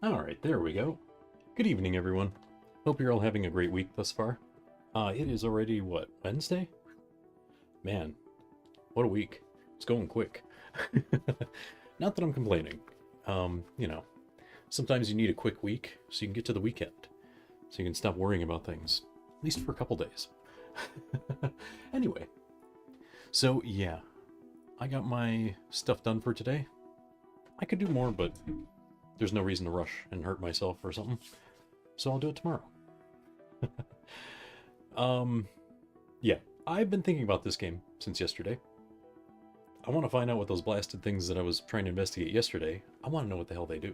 Alright, there we go. Good evening, everyone. Hope you're all having a great week thus far. It is already, what, Wednesday? Man, what a week. It's going quick. Not that I'm complaining. You know, sometimes you need a quick week so you can get to the weekend. So you can stop worrying about things. At least for a couple days. Anyway. So, yeah. I got my stuff done for today. I could do more, but there's no reason to rush and hurt myself or something. So I'll do it tomorrow. Yeah. I've been thinking about this game since yesterday. I want to find out what those blasted things that I was trying to investigate yesterday, I want to know what the hell they do.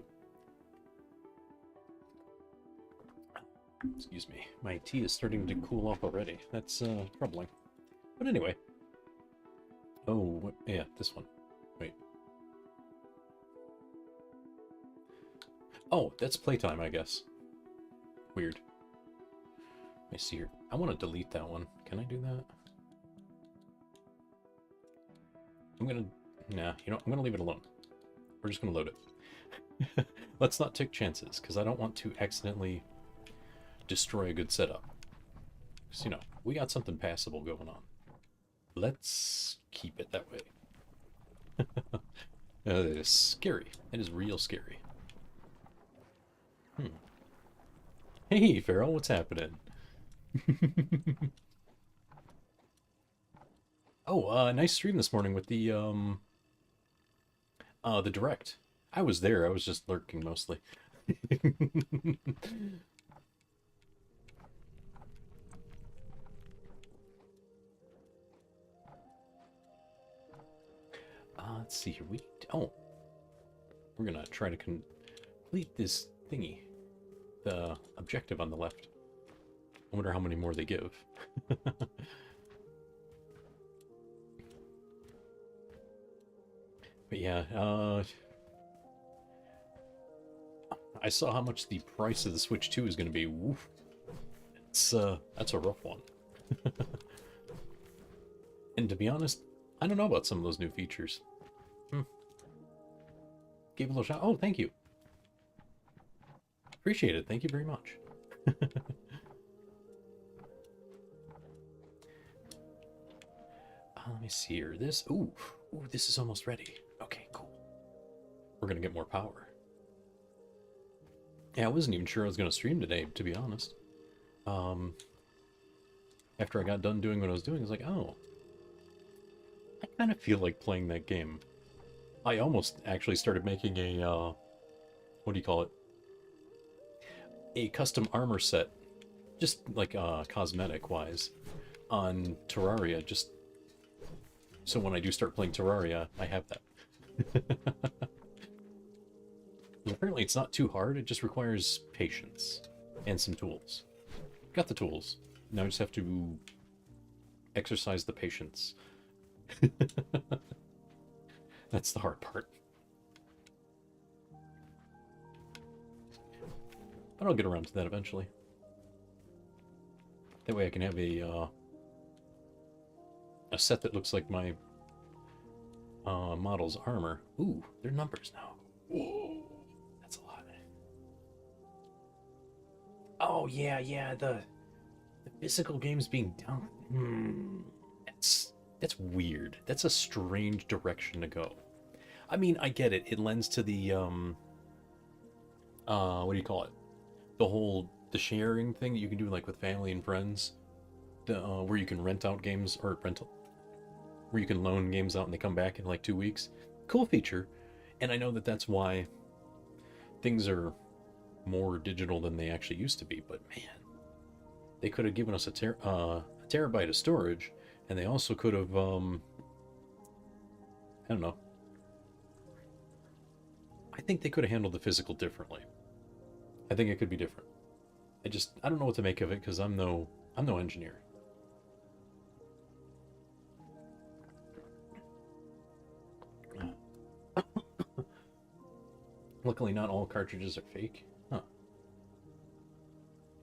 Excuse me. My tea is starting to cool off already. That's, troubling. But anyway. Oh, yeah, this one. Wait. Oh, that's playtime, I guess. Weird. Let me see here. I want to delete that one. Can I do that? I'm gonna... Nah, you know, I'm gonna leave it alone. We're just gonna load it. Let's not take chances, because I don't want to accidentally destroy a good setup. Because, you know, we got something passable going on. Let's keep it that way. It is scary. It is real scary. Hey, Farrell, what's happening? Oh, nice stream this morning with the direct. I was there, I was just lurking mostly. Let's see here. We're gonna try to complete this thingy. The objective on the left. I wonder how many more they give. But yeah, I saw how much the price of the Switch 2 is going to be. Woof. That's a rough one. And to be honest, I don't know about some of those new features. Gave a little shot. Oh, thank you. Appreciate it. Thank you very much. Let me see here. Ooh, this is almost ready. Okay, cool. We're gonna get more power. Yeah, I wasn't even sure I was gonna stream today, to be honest. After I got done doing what I was doing, I was like, oh, I kind of feel like playing that game. I almost actually started making a, what do you call it? A custom armor set, just like cosmetic-wise, on Terraria, just so when I do start playing Terraria, I have that. Apparently it's not too hard, it just requires patience and some tools. Got the tools. Now I just have to exercise the patience. That's the hard part. But I'll get around to that eventually. That way I can have a set that looks like my model's armor. Ooh, they're numbers now. Whoa, that's a lot. Oh yeah, the physical games being down. That's weird. That's a strange direction to go. I mean, I get it. It lends to the what do you call it? The sharing thing that you can do like with family and friends. Where you can rent out games or where you can loan games out and they come back in like 2 weeks. Cool feature. And I know that that's why things are more digital than they actually used to be, but man, they could have given us a terabyte of storage, and they also could have, I don't know. I think they could have handled the physical differently. I think it could be different. I don't know what to make of it because I'm no engineer. Luckily, not all cartridges are fake. Huh.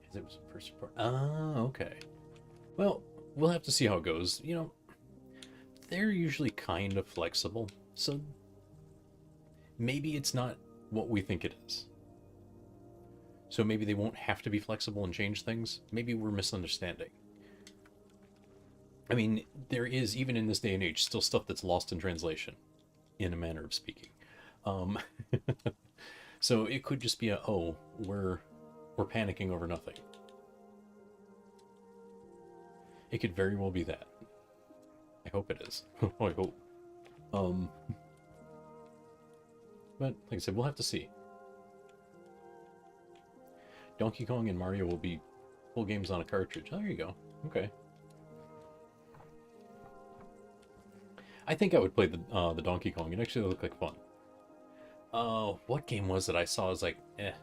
Because it was a first report. Ah, okay. Well, we'll have to see how it goes. You know, they're usually kind of flexible, so maybe it's not what we think it is. So maybe they won't have to be flexible and change things. Maybe we're misunderstanding. I mean, there is, even in this day and age, still stuff that's lost in translation, in a manner of speaking. Um, so it could just be a, oh, we're panicking over nothing. It could very well be that. I hope it is. I hope. But like I said, we'll have to see. Donkey Kong and Mario will be full games on a cartridge. Oh, there you go. Okay. I think I would play the Donkey Kong. It actually looked like fun. What game was it I saw? I was like, eh.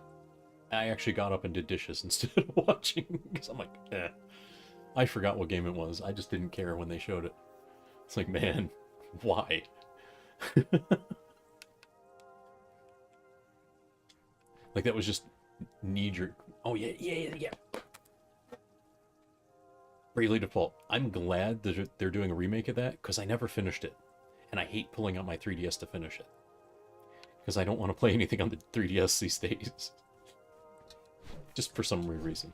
I actually got up and did dishes instead of watching, because I'm like, eh. I forgot what game it was. I just didn't care when they showed it. It's like, man, why? Like, that was just knee-jerk. Oh, yeah. Bravely Default. I'm glad that they're doing a remake of that, because I never finished it. And I hate pulling out my 3DS to finish it. Because I don't want to play anything on the 3DS these days. Just for some weird reason.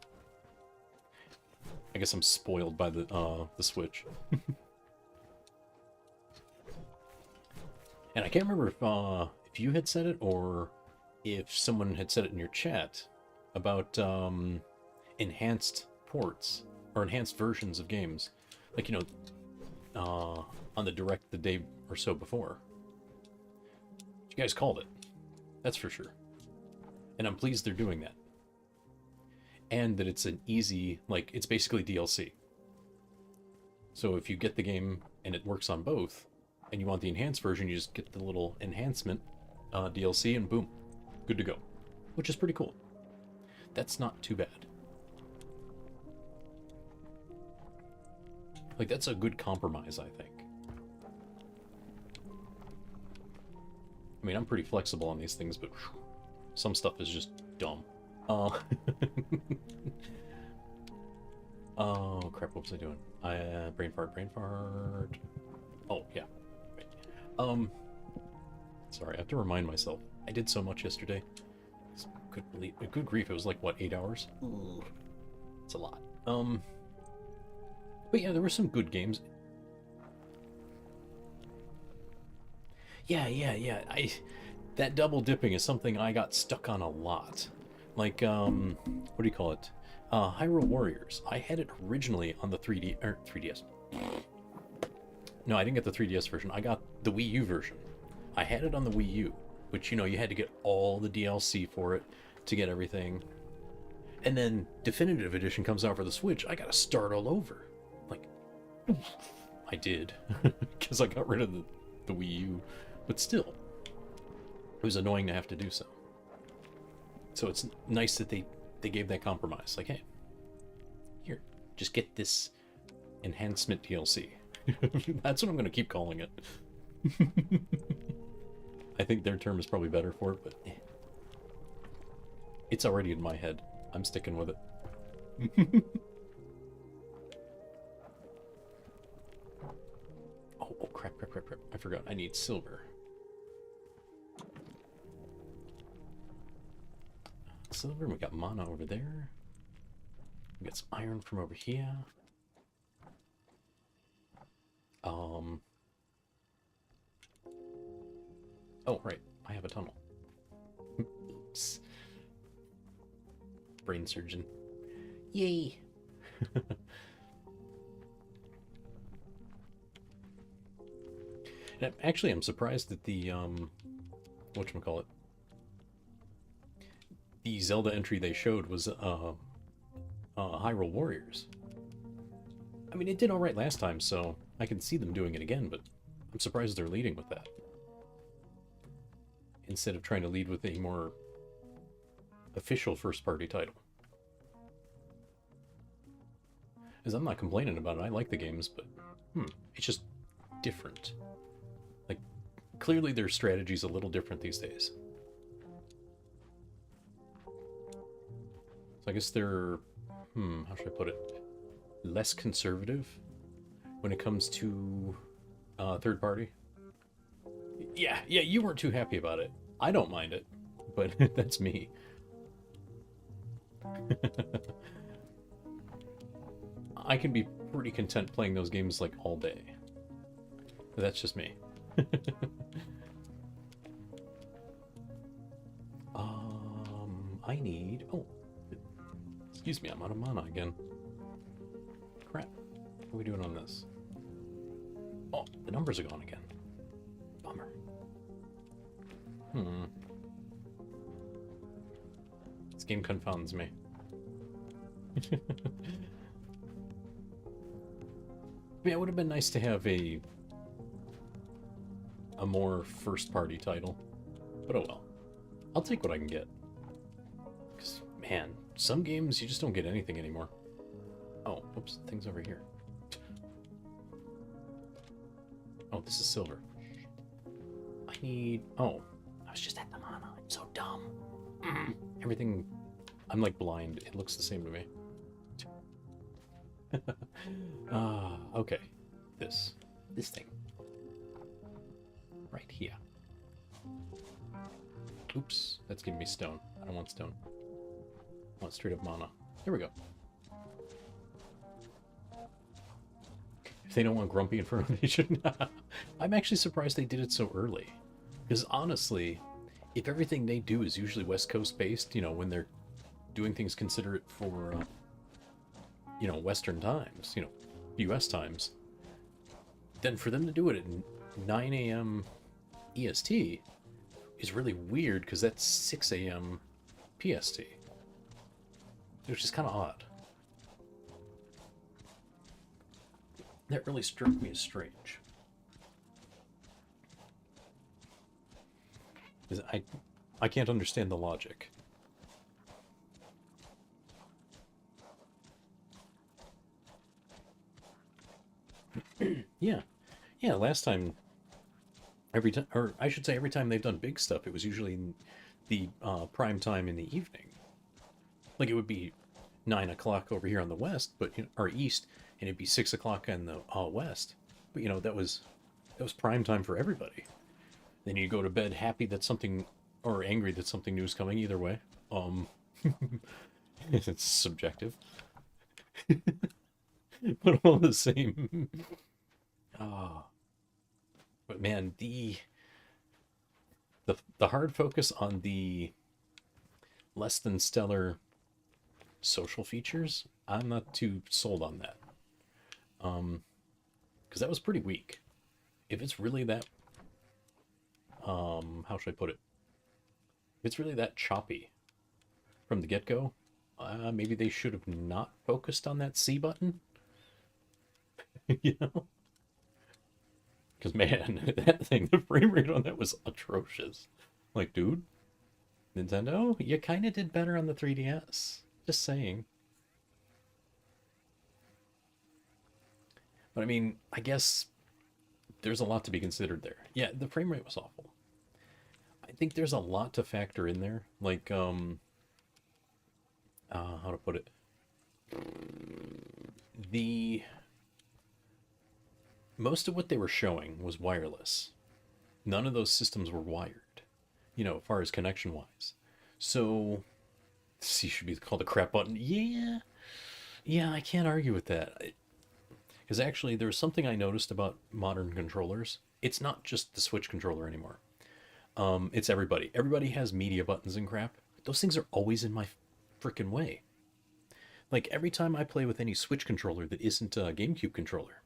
I guess I'm spoiled by the Switch. And I can't remember if you had said it, or if someone had said it in your chat about enhanced ports or enhanced versions of games, like, you know, on the Direct the day or so before. You guys called it, that's for sure, and I'm pleased they're doing that, and that it's an easy, like, it's basically DLC. So if you get the game and it works on both, and you want the enhanced version, you just get the little enhancement DLC, and boom, good to go, which is pretty cool. That's not too bad. Like, that's a good compromise, I think. I mean, I'm pretty flexible on these things, but whew, some stuff is just dumb. Oh, crap, what was I doing? Brain fart. Oh, yeah. Right. Sorry, I have to remind myself. I did so much yesterday. Good grief, it was like, what, 8 hours? Ooh, it's a lot. But yeah, there were some good games. Yeah. That double dipping is something I got stuck on a lot. Like, what do you call it? Hyrule Warriors. I had it originally on the 3DS. No, I didn't get the 3DS version. I got the Wii U version. I had it on the Wii U, which, you know, you had to get all the DLC for it to get everything. And then Definitive Edition comes out for the Switch. I gotta start all over. Like, I did, because I got rid of the Wii U. But still, it was annoying to have to do so. So it's nice that they gave that compromise. Like, hey, here, just get this enhancement DLC. That's what I'm going to keep calling it. I think their term is probably better for it, but it's already in my head. I'm sticking with it. Oh, crap. I forgot. I need silver. Silver, we got mana over there. We got some iron from over here. Oh, right. I have a tunnel. Oops. Brain surgeon. Yay! And actually, I'm surprised that the, whatchamacallit, the Zelda entry they showed was, Hyrule Warriors. I mean, it did alright last time, so I can see them doing it again, but I'm surprised they're leading with that. Instead of trying to lead with a more official first-party title. Because I'm not complaining about it, I like the games, but, it's just different. Like, clearly their strategy's a little different these days. So I guess they're, how should I put it? Less conservative when it comes to third party. Yeah, you weren't too happy about it. I don't mind it, but that's me. I can be pretty content playing those games like all day. But that's just me. I need... Oh, excuse me, I'm out of mana again. Crap. What are we doing on this? Oh, the numbers are gone again. Bummer. This game confounds me. Yeah, it would have been nice to have a more first-party title. But oh well. I'll take what I can get. Because, man, some games you just don't get anything anymore. Oh, oops, thing's over here. Oh, this is silver. I need... Oh, I was just at the mana. I'm so dumb. Everything... I'm like blind. It looks the same to me. Okay. This thing. Right here. Oops, that's giving me stone. I don't want stone. I want straight up mana. There we go. If they don't want Grumpy Inferno, they should not. I'm actually surprised they did it so early. Because honestly, if everything they do is usually West Coast based, you know, when they're doing things considerate for, you know, Western times, you know, US times, then for them to do it at 9 a.m. EST is really weird, because that's 6 a.m. PST. Which is kind of odd. That really struck me as strange. I can't understand the logic. Yeah, last time, every time, or I should say every time they've done big stuff, it was usually the prime time in the evening. Like, it would be 9 o'clock over here on the west, but, you know, or east, and it'd be 6 o'clock on the west. But, you know, that was prime time for everybody. Then you go to bed happy that something, or angry that something new is coming, either way. It's subjective. But all the same. But man, the hard focus on the less than stellar social features, I'm not too sold on that. Because that was pretty weak. If it's really that, how should I put it? If it's really that choppy from the get-go, maybe they should have not focused on that C button. You know? Because, man, that thing, the frame rate on that was atrocious. Like, dude, Nintendo, you kind of did better on the 3DS. Just saying. But, I mean, I guess there's a lot to be considered there. Yeah, the frame rate was awful. I think there's a lot to factor in there. Like, how to put it? Most of what they were showing was wireless. None of those systems were wired, you know, as far as connection-wise. So, C should be called a crap button. Yeah, I can't argue with that. Because actually, there's something I noticed about modern controllers. It's not just the Switch controller anymore. It's everybody. Everybody has media buttons and crap. Those things are always in my freaking way. Like, every time I play with any Switch controller that isn't a GameCube controller,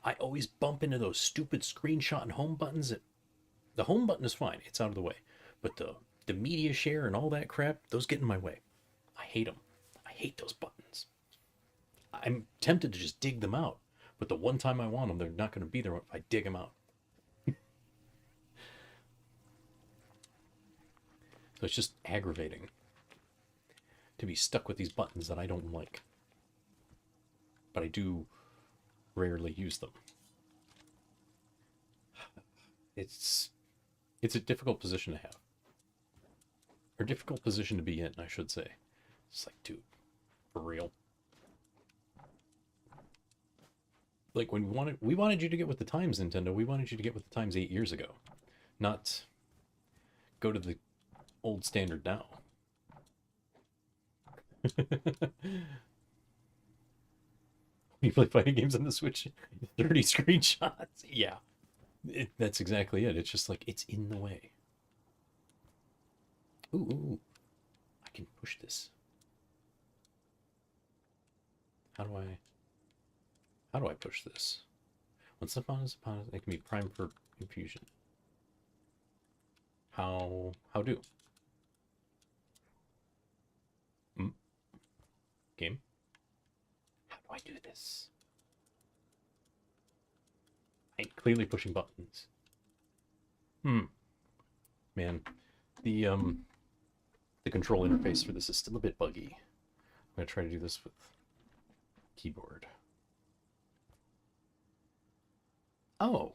I always bump into those stupid screenshot and home buttons. The home button is fine. It's out of the way. But the media share and all that crap, those get in my way. I hate them. I hate those buttons. I'm tempted to just dig them out. But the one time I want them, they're not going to be there if I dig them out. So it's just aggravating to be stuck with these buttons that I don't like. But I do rarely use them. It's a difficult position to have. Or difficult position to be in, I should say. It's like, dude, for real. Like, when we wanted you to get with the times, Nintendo. We wanted you to get with the times 8 years ago. Not go to the old standard now. You play fighting games on the Switch, 30 screenshots. Yeah, that's exactly it. It's just like, it's in the way. Ooh, I can push this. How do I push this? Once upon is upon, it can be primed for infusion. How do? Mm, game? How do I do this? I'm clearly pushing buttons. Man, the control interface for this is still a bit buggy. I'm gonna try to do this with keyboard. Oh.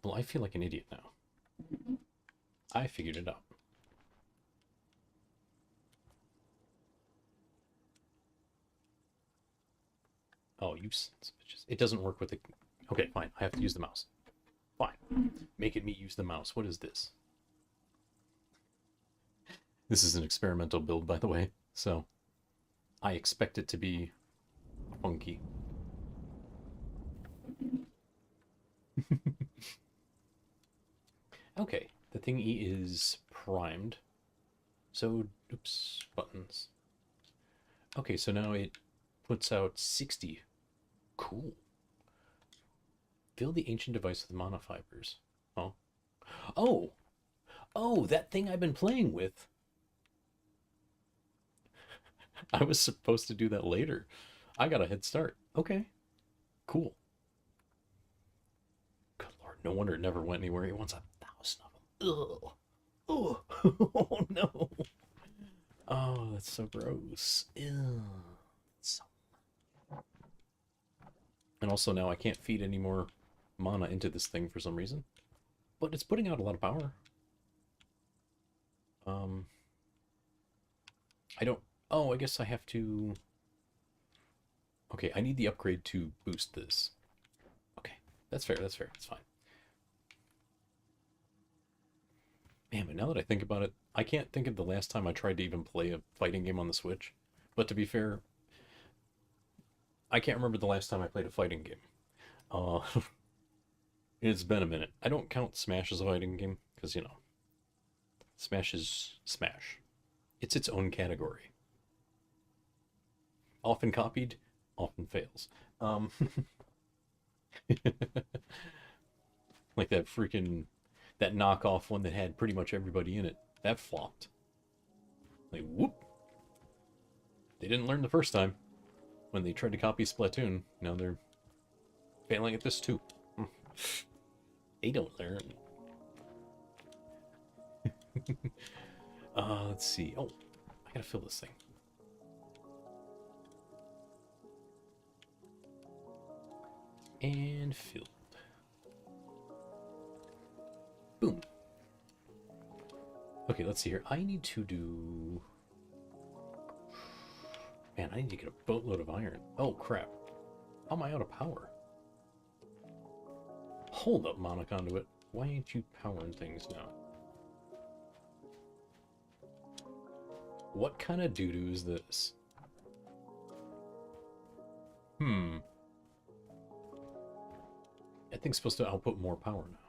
Well, I feel like an idiot now. I figured it out. Oh, you sons of bitches. It doesn't work with the... Okay, fine. I have to use the mouse. Fine. Making me use the mouse. What is this? This is an experimental build, by the way, so I expect it to be funky. Okay, the thingy is primed. So, oops, buttons. Okay, so now it puts out 60. Cool. Fill the ancient device with monofibers. Oh. Oh! Oh, that thing I've been playing with. I was supposed to do that later. I got a head start. Okay. Cool. Good lord, no wonder it never went anywhere. He wants 1,000 of them. Ugh. Oh, oh no. Oh, that's so gross. Ew. So... And also now I can't feed any more mana into this thing for some reason. But it's putting out a lot of power. I don't... Oh, I guess I have to... Okay, I need the upgrade to boost this. Okay, that's fair, that's fine. Man, but now that I think about it, I can't think of the last time I tried to even play a fighting game on the Switch. But to be fair, I can't remember the last time I played a fighting game. Uh, it's been a minute. I don't count Smash as a fighting game, because, you know, Smash is Smash. It's its own category. Often copied, often fails. Like that freaking... That knockoff one that had pretty much everybody in it. That flopped. Like, whoop. They didn't learn the first time. When they tried to copy Splatoon, now they're failing at this too. They don't learn. Let's see. Oh, I gotta fill this thing. And filled. Boom. Okay, let's see here. I need to do... Man, I need to get a boatload of iron. Oh, crap. How am I out of power? Hold up, Monoconduit. Why ain't you powering things now? What kind of doo-doo is this? That thing's supposed to output more power now.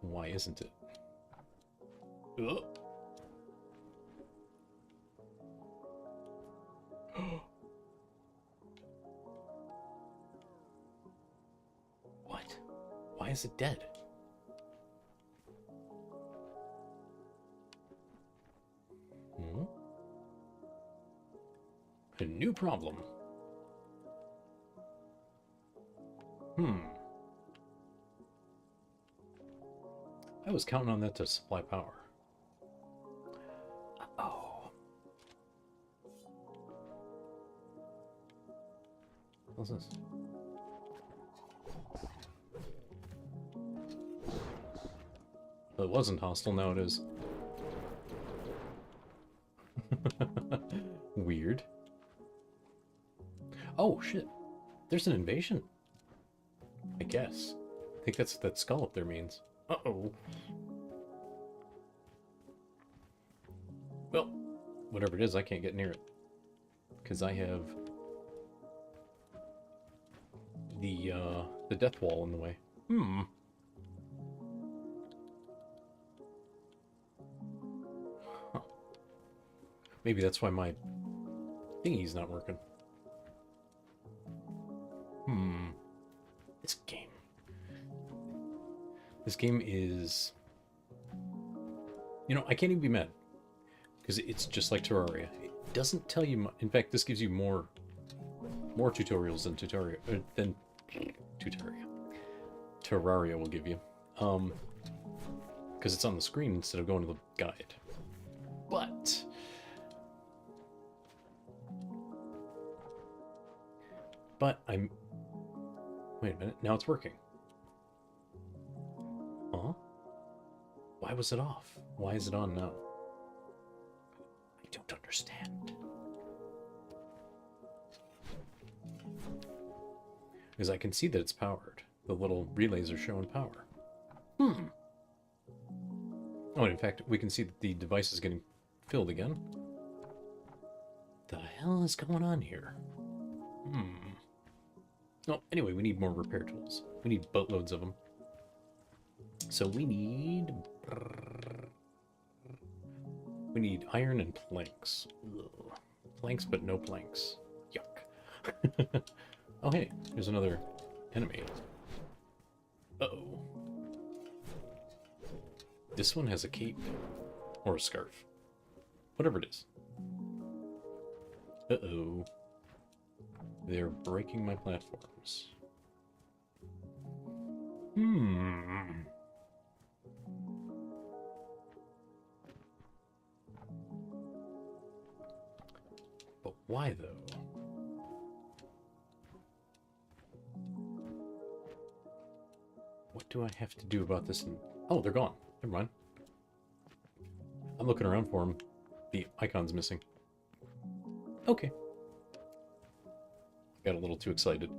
Why isn't it? Ugh. What? Why is it dead? A new problem. I was counting on that to supply power. Oh. What's this? Well, it wasn't hostile, now it is. Weird. Oh, shit. There's an invasion. I guess. I think that's what that skull up there means. Uh-oh. Well, whatever it is, I can't get near it. Because I have the death wall in the way. Hmm. Huh. Maybe that's why my thingy's not working. Hmm. This game. This game is... You know, I can't even be mad. Because it's just like Terraria. It doesn't tell you much. In fact, this gives you more tutorials than Terraria will give you. Because it's on the screen instead of going to the guide. But I'm... Wait a minute, now it's working. Huh? Why was it off? Why is it on now? I don't understand. Because I can see that it's powered. The little relays are showing power. Hmm. Oh, and in fact, we can see that the device is getting filled again. The hell is going on here? Hmm. Oh, anyway, we need more repair tools. We need boatloads of them. So we need iron and planks. Ugh. Planks, but no planks. Yuck. Oh, hey, there's another enemy. Uh-oh. This one has a cape. Or a scarf. Whatever it is. Uh-oh. They're breaking my platforms. Hmm. But why, though? What do I have to do about this? Oh, they're gone. Never mind. I'm looking around for them. The icon's missing. Okay. Got a little too excited.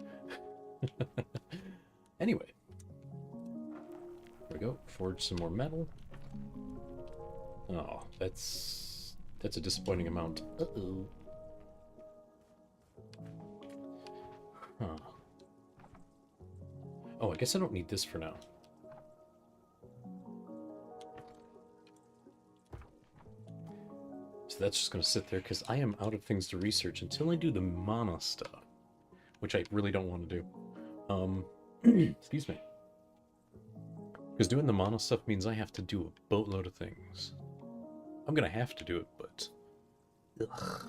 Anyway. There we go. Forge some more metal. Oh, that's a disappointing amount. Uh-oh. Huh. Oh, I guess I don't need this for now. So that's just going to sit there because I am out of things to research until I do the mana stuff, which I really don't want to do. Excuse me. Because doing the mana stuff means I have to do a boatload of things. I'm going to have to do it, but... Ugh.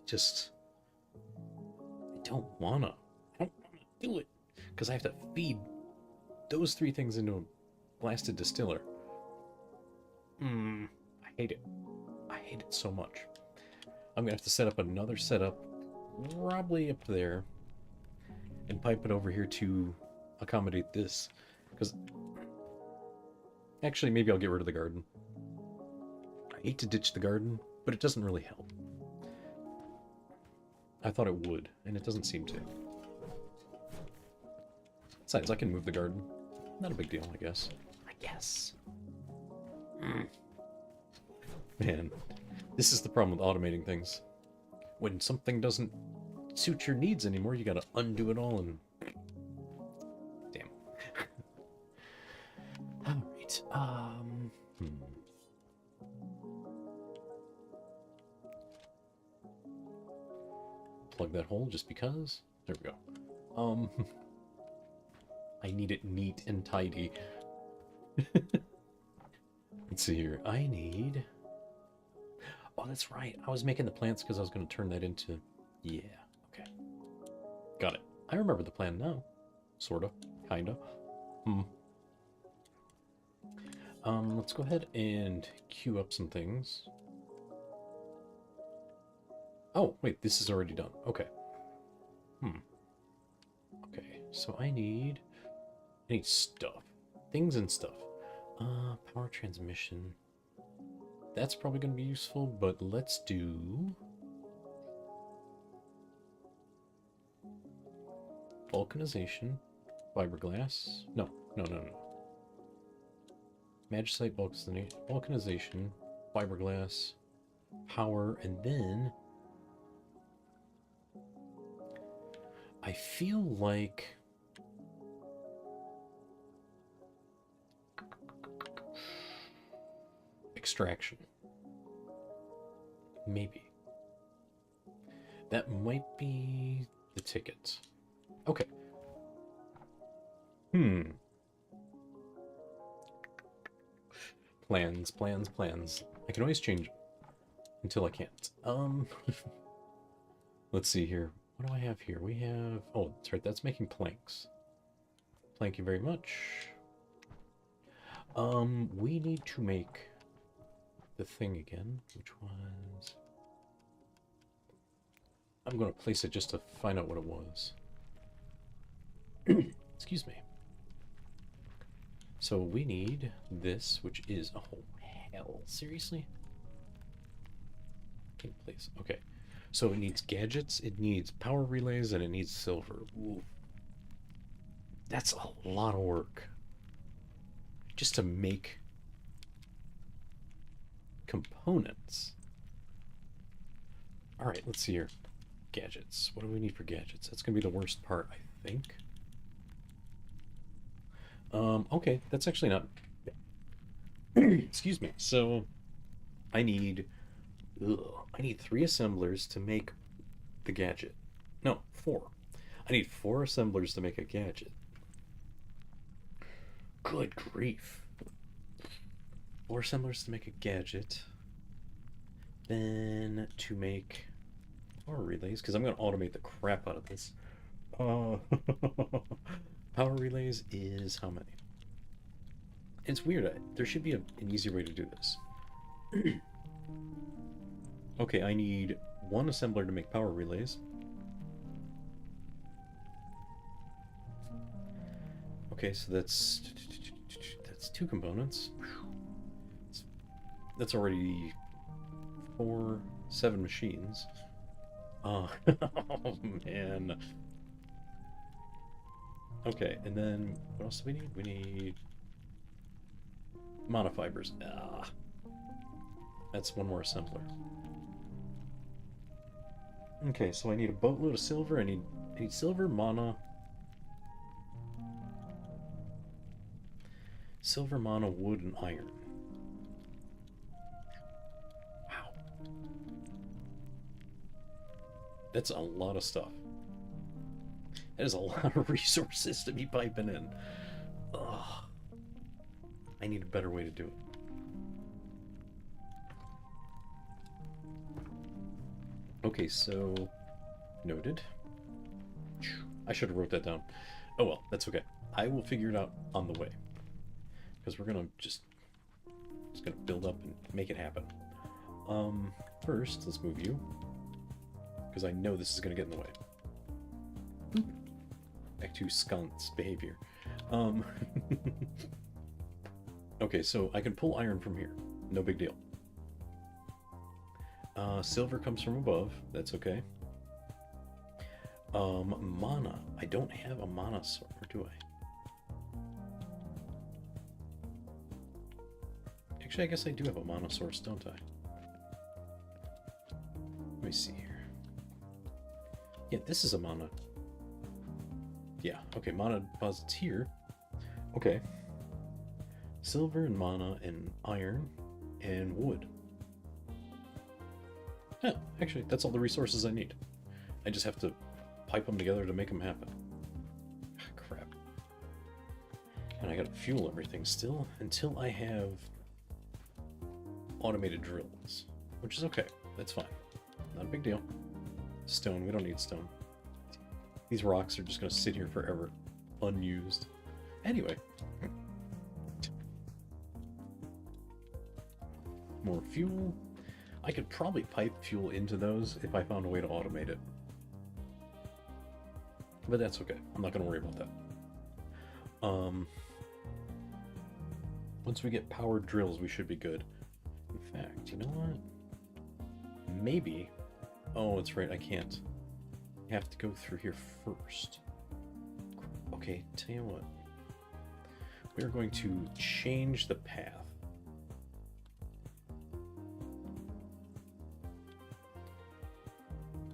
I don't want to do it. Because I have to feed those 3 things into a blasted distiller. I hate it. I hate it so much. I'm going to have to set up another setup, probably up there, and pipe it over here to accommodate this. Because, actually, maybe I'll get rid of the garden. I hate to ditch the garden, but it doesn't really help. I thought it would, and it doesn't seem to. Besides, I can move the garden. Not a big deal, I guess. Man, this is the problem with automating things. When something doesn't suit your needs anymore, you gotta undo it all and... Damn. Alright, Plug that hole just because. There we go. I need it neat and tidy. Let's see here. I need... Oh, that's right. I was making the plants because I was going to turn that into... Yeah, okay. Got it. I remember the plan now. Sorta. Kinda. Let's go ahead and queue up some things. Oh, wait, this is already done. Okay. Okay, so I need stuff. Things and stuff. Power transmission. That's probably going to be useful, but let's do... vulcanization. Fiberglass. No. Magicite vulcanization. fiberglass, power, and then I feel like extraction. Maybe. That might be the ticket. Okay. Plans. I can always change until I can't. Let's see here. What do I have here? We have... Oh, that's right. That's making planks. Thank you very much. We need to make the thing again, which was... I'm going to place it just to find out what it was. Excuse me. So we need this, which is... Oh, hell. Seriously? Can't place. Okay. So it needs gadgets, it needs power relays, and it needs silver. Ooh. That's a lot of work. Just to make components. Alright, let's see here. Gadgets. What do we need for gadgets? That's going to be the worst part, I think. Okay, that's actually not... Excuse me. So, I need 3 assemblers to make the gadget. No, 4. I need 4 assemblers to make a gadget. Good grief. 4 assemblers to make a gadget. Then to make power relays, because I'm going to automate the crap out of this. Power relays is how many? It's weird. There should be an easier way to do this. Okay, I need 1 assembler to make power relays. Okay, so that's 2 components. That's already 7 machines. Oh, man. Okay, and then what else do we need? We need monofibers. That's 1 more assembler. Okay, so I need a boatload of silver. I need silver, mana. Silver, mana, wood, and iron. Wow. That's a lot of stuff. That is a lot of resources to be piping in. Ugh. I need a better way to do it. Okay, so... Noted. I should have wrote that down. Oh well, that's okay. I will figure it out on the way. Because we're gonna just gonna build up and make it happen. First, let's move you. Because I know this is gonna get in the way. Back to sconce behavior. Okay, so I can pull iron from here. No big deal. Silver comes from above. That's okay. Mana. I don't have a mana source, or do I? Actually, I guess I do have a mana source, don't I? Let me see here. Yeah, this is a mana. Yeah, okay, mana deposits here. Okay. Silver and mana and iron and wood. Yeah, actually, that's all the resources I need. I just have to pipe them together to make them happen. Crap. And I gotta fuel everything still until I have automated drills, which is okay. That's fine. Not a big deal. Stone, we don't need stone. These rocks are just gonna sit here forever, unused. Anyway. More fuel. I could probably pipe fuel into those if I found a way to automate it. But that's okay. I'm not going to worry about that. Once we get powered drills, we should be good. In fact, you know what? Maybe... Oh, that's right, I can't. I have to go through here first. Okay, tell you what. We're going to change the path.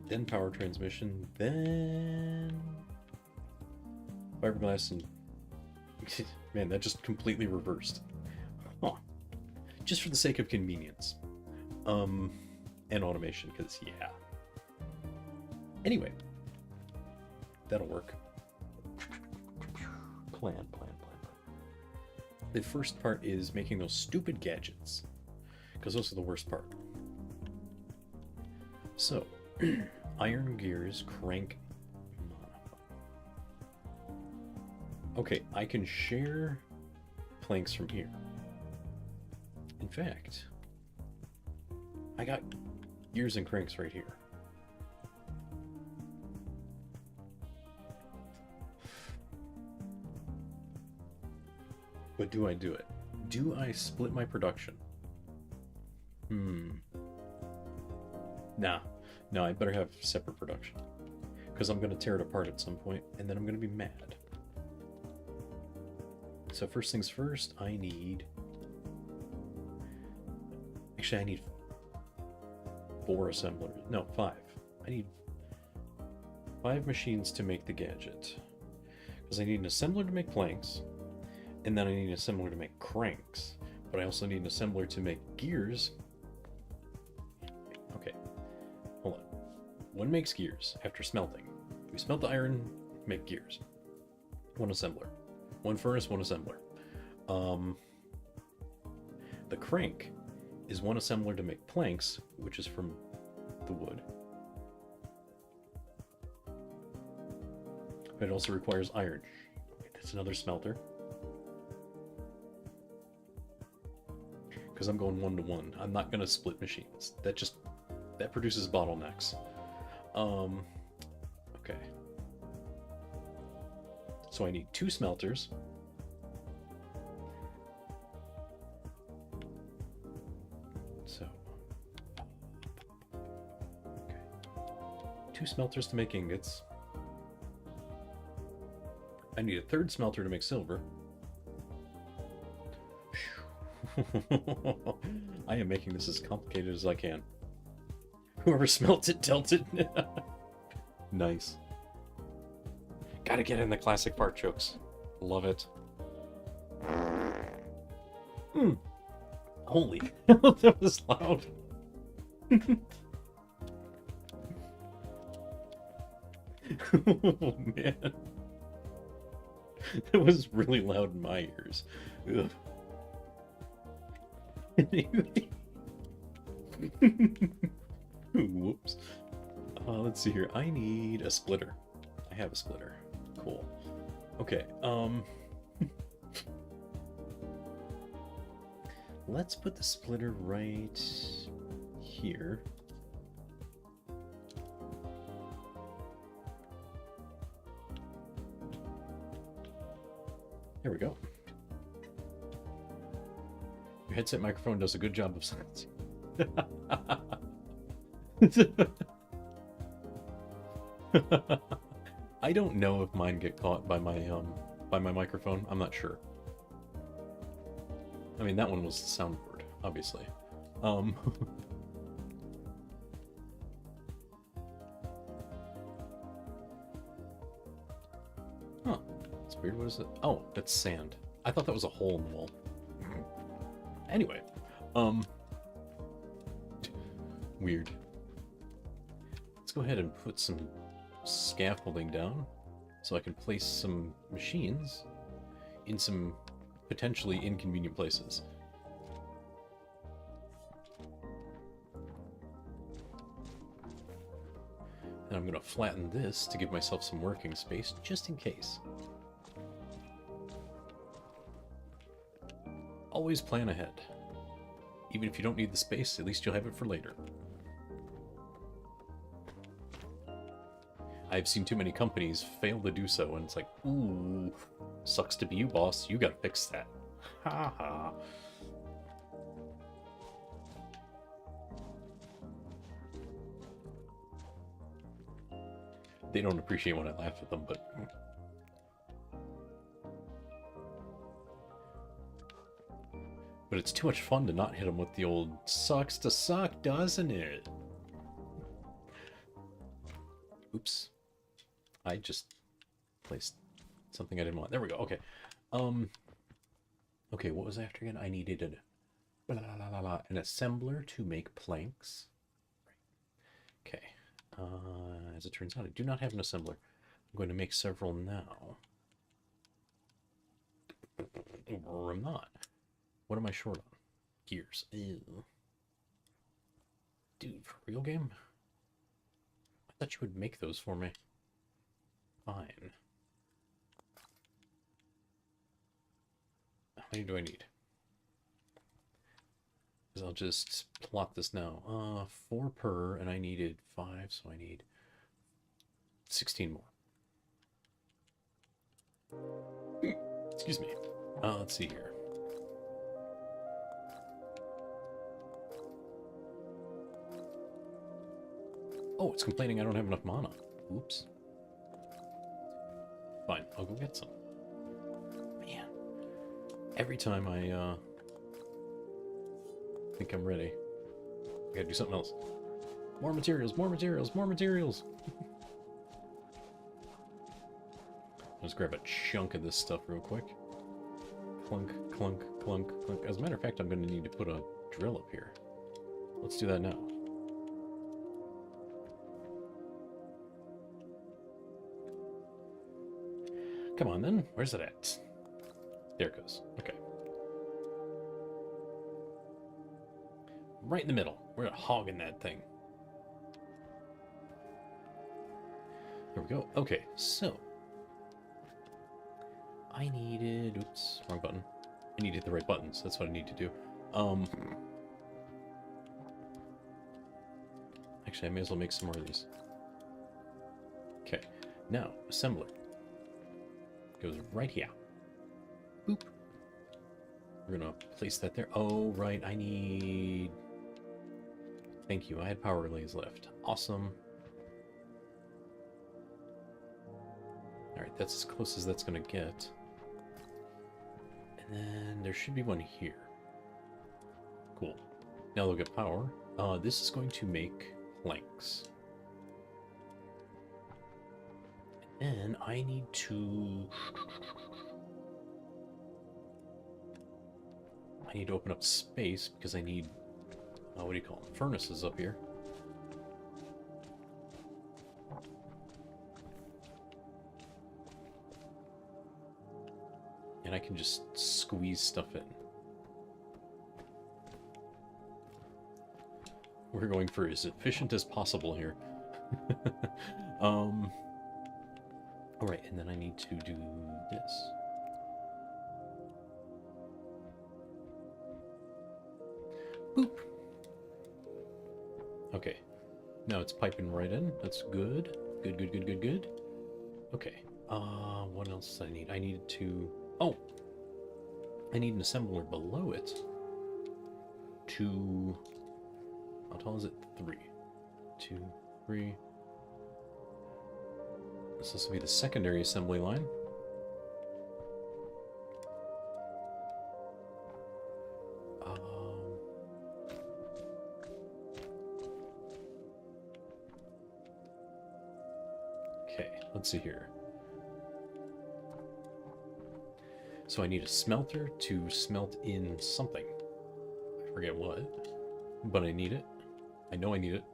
then power transmission, then fiberglass, and man, that just completely reversed. Huh. Just for the sake of convenience. And automation, because yeah. Anyway, that'll work. Plan. The first part is making those stupid gadgets, because those are the worst part. So, iron gears, crank. Okay, I can share planks from here. In fact, I got gears and cranks right here. But do I do it? Do I split my production? Nah. No, I better have separate production. Because I'm going to tear it apart at some point, and then I'm going to be mad. So first things first, I need... Actually, I need 4 assemblers. No, 5. I need 5 machines to make the gadget. Because I need an assembler to make planks, and then I need an assembler to make cranks. But I also need an assembler to make gears. Okay, hold on. One makes gears after smelting. We smelt the iron, make gears. 1 assembler. 1 furnace, 1 assembler. The crank is 1 assembler to make planks, which is from the wood. But it also requires iron. That's another smelter. Because I'm going 1-to-1. I'm not going to split machines. That produces bottlenecks. Okay. So I need 2 smelters. So, okay. 2 smelters to make ingots. I need a 3rd smelter to make silver. I am making this as complicated as I can. Whoever smelt it dealt it. Nice. Gotta get in the classic fart jokes. Love it. Holy hell, that was loud. Oh man. That was really loud in my ears. Ugh. Whoops. Let's see here. I need a splitter. I have a splitter. Cool. Okay, let's put the splitter right here. There we go. Your headset microphone does a good job of silencing. I don't know if mine get caught by my microphone. I'm not sure. I mean, that one was the soundboard, obviously. Huh. That's weird. What is it? Oh, that's sand. I thought that was a hole in the wall. Anyway, weird. Let's go ahead and put some scaffolding down so I can place some machines in some potentially inconvenient places. And I'm going to flatten this to give myself some working space just in case. Always plan ahead. Even if you don't need the space, at least you'll have it for later. I've seen too many companies fail to do so, and it's like, ooh, sucks to be you, boss. You gotta fix that. Ha ha. They don't appreciate when I laugh at them, but... But it's too much fun to not hit them with the old sucks to suck, doesn't it? Oops. I just placed something I didn't want. There we go. Okay. Okay, what was I after again? I needed an assembler to make planks. Okay. As it turns out, I do not have an assembler. I'm going to make several now. Or I'm not. What am I short on? Gears. Ew. Dude, for real game? I thought you would make those for me. Fine. How many do I need? Because I'll just plot this now. 4 per, and I needed 5, so I need 16 more. Excuse me. Let's see here. Oh, it's complaining I don't have enough mana. Oops. Fine, I'll go get some. Man. Every time I think I'm ready, I gotta do something else. More materials, more materials, more materials! Let's grab a chunk of this stuff real quick. Clunk, clunk, clunk, clunk. As a matter of fact, I'm going to need to put a drill up here. Let's do that now. Come on, then. Where's it at? There it goes. Okay. Right in the middle. We're hogging that thing. There we go. Okay, so I needed... Oops, wrong button. I needed the right buttons. That's what I need to do. Actually, I may as well make some more of these. Okay. Now, assembler. Goes right here. Boop. We're gonna place that there. Oh, right. I need... Thank you. I had power relays left. Awesome. Alright, that's as close as that's gonna get. And then there should be one here. Cool. Now they'll get power. This is going to make planks. And then I need to... open up space because I need... what do you call them? Furnaces up here. And I can just squeeze stuff in. We're going for as efficient as possible here. Alright, and then I need to do this. Boop. Okay. Now it's piping right in. That's good. Good, good, good, good, good. Okay. What else I need? I needed to... Oh! I need an assembler below it to... How tall is it? 3. 2, 3. This will be the secondary assembly line. Okay, let's see here. So I need a smelter to smelt in something. I forget what, but I need it. I know I need it.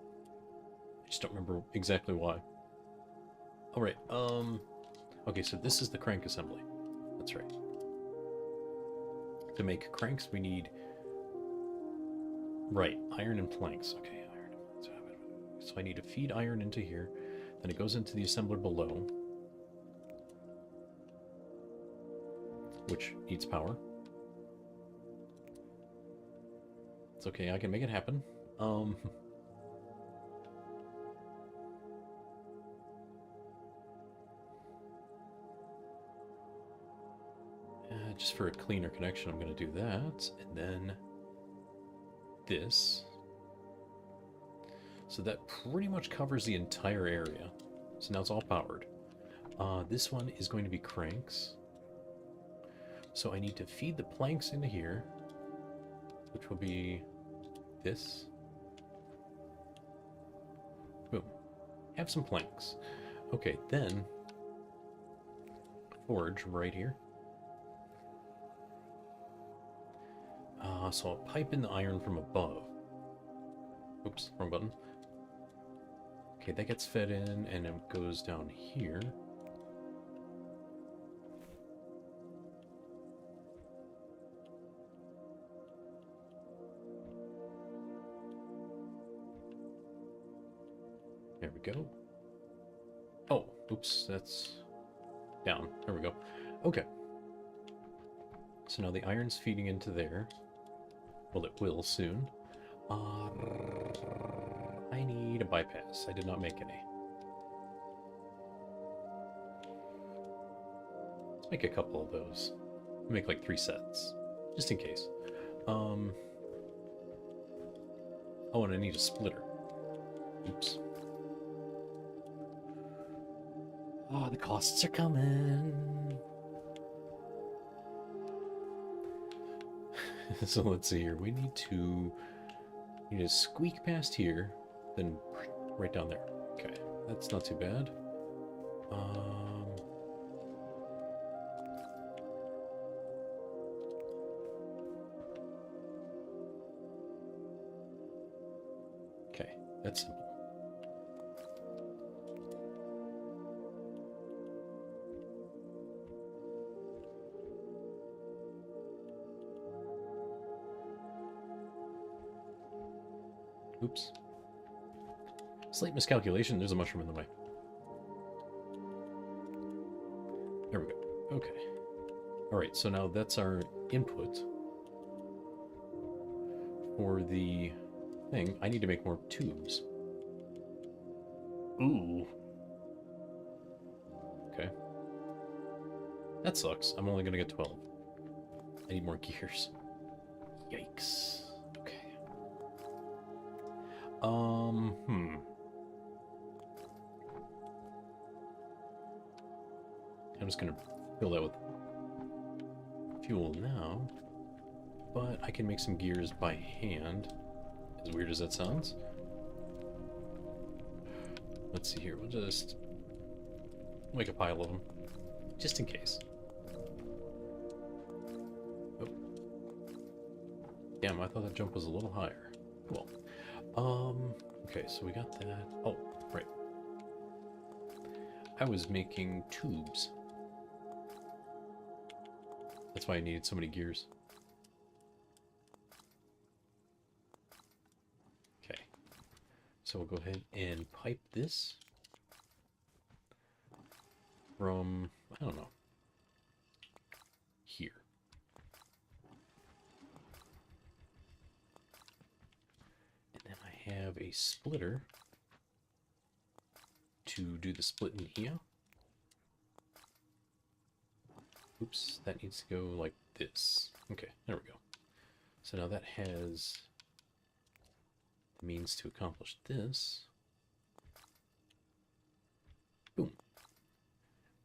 I just don't remember exactly why. Alright, okay, so this is the crank assembly. That's right. To make cranks, we need... Right, iron and planks. Okay, iron and planks. So I need to feed iron into here. Then it goes into the assembler below, which needs power. It's okay, I can make it happen. Just for a cleaner connection, I'm going to do that, and then this. So that pretty much covers the entire area. So now it's all powered. This one is going to be cranks. So I need to feed the planks into here, which will be this. Boom. Have some planks. Okay, then forge right here. So I'll pipe in the iron from above. Oops, wrong button. Okay, that gets fed in, and it goes down here. There we go. Oh, oops, that's down. There we go. Okay. So now the iron's feeding into there. Well, it will soon. I need a bypass. I did not make any. Let's make a couple of those. Make like 3 sets, just in case. Oh, and I need a splitter. Oops. Oh, the costs are coming. So let's see here. We need to squeak past here, then right down there. Okay, that's not too bad. Okay, that's simple. Oops. Slight miscalculation. There's a mushroom in the way. There we go. Okay. Alright, so now that's our input for the thing. I need to make more tubes. Ooh. Okay. That sucks. I'm only going to get 12. I need more gears. Yikes. I'm just gonna fill that with fuel now, but I can make some gears by hand, as weird as that sounds. Let's see here, we'll just make a pile of them, just in case. Oh. Damn, I thought that jump was a little higher. Cool. Okay, so we got that. Oh, right. I was making tubes. That's why I needed so many gears. Okay. So we'll go ahead and pipe this from, I don't know, here. And then I have a splitter to do the split in here. Oops, that needs to go like this. Okay, there we go. So now that has the means to accomplish this. Boom.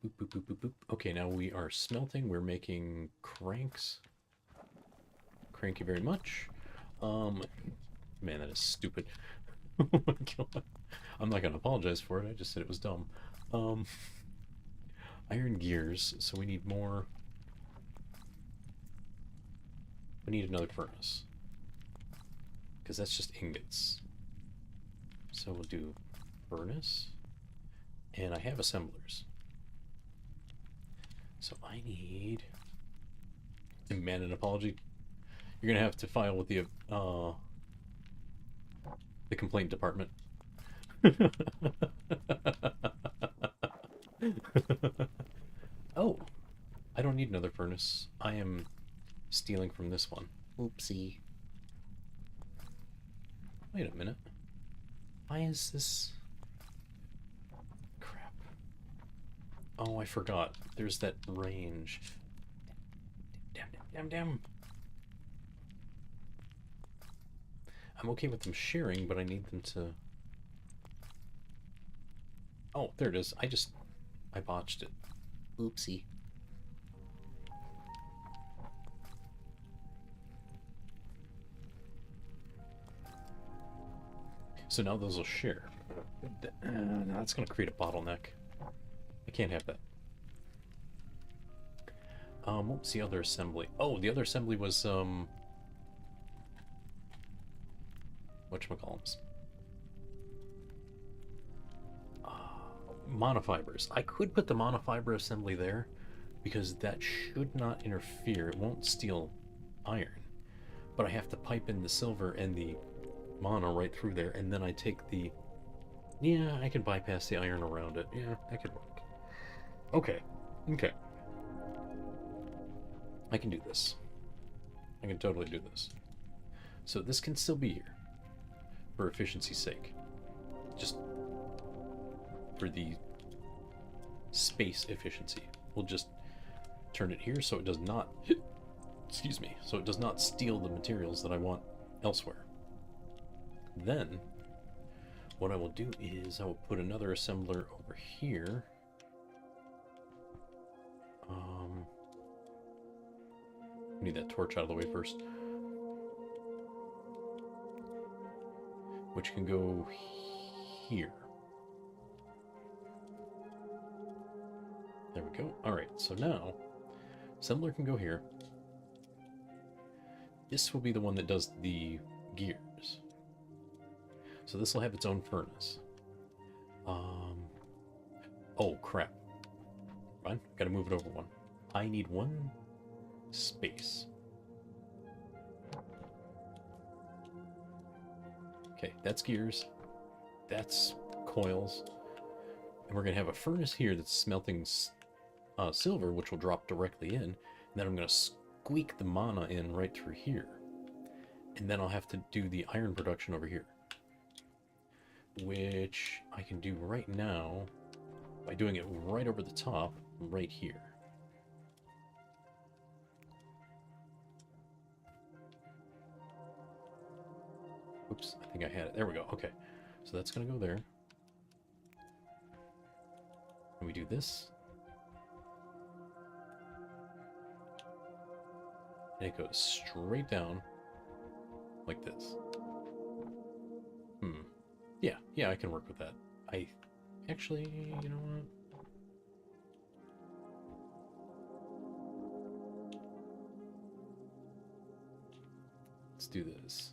Boop, boop, boop, boop, boop. Okay, now we are smelting. We're making cranks. Crank you very much. Man, that is stupid. Oh my god. I'm not going to apologize for it. I just said it was dumb. Iron gears, so we need more. We need another furnace, because that's just ingots. So we'll do furnace, and I have assemblers. So I need, man, an apology. You're gonna have to file with the complaint department. Oh, I don't need another furnace. I am stealing from this one. Oopsie. Wait a minute. Why is this? Crap. Oh, I forgot. There's that range. Damn. I'm okay with them sharing, but I need them to... Oh, there it is. I botched it. Oopsie. So now those will share. Now that's going to create a bottleneck. I can't have that. What was the other assembly? Oh, the other assembly was, whatchamacallums? Monofibers. I could put the monofiber assembly there, because that should not interfere. It won't steal iron. But I have to pipe in the silver and the mono right through there, and then I take the... Yeah, I can bypass the iron around it. Yeah, that could work. Okay. Okay. I can do this. I can totally do this. So this can still be here, for efficiency's sake. Just for the space efficiency. We'll just turn it here so it does not... Excuse me. So it does not steal the materials that I want elsewhere. Then, what I will do is I will put another assembler over here. I need that torch out of the way first. Which can go here. There we go. Alright, so now, assembler can go here. This will be the one that does the gears. So this will have its own furnace. Oh, crap. Fine, gotta move it over one. I need one space. Okay, that's gears. That's coils. And we're gonna have a furnace here that's smelting silver, which will drop directly in. And then I'm gonna squeak the mana in right through here. And then I'll have to do the iron production over here. Which I can do right now by doing it right over the top, right here. Oops, I think I had it. There we go. Okay. So that's going to go there. And we do this. And it goes straight down like this. Yeah, I can work with that. I actually, you know what? Let's do this.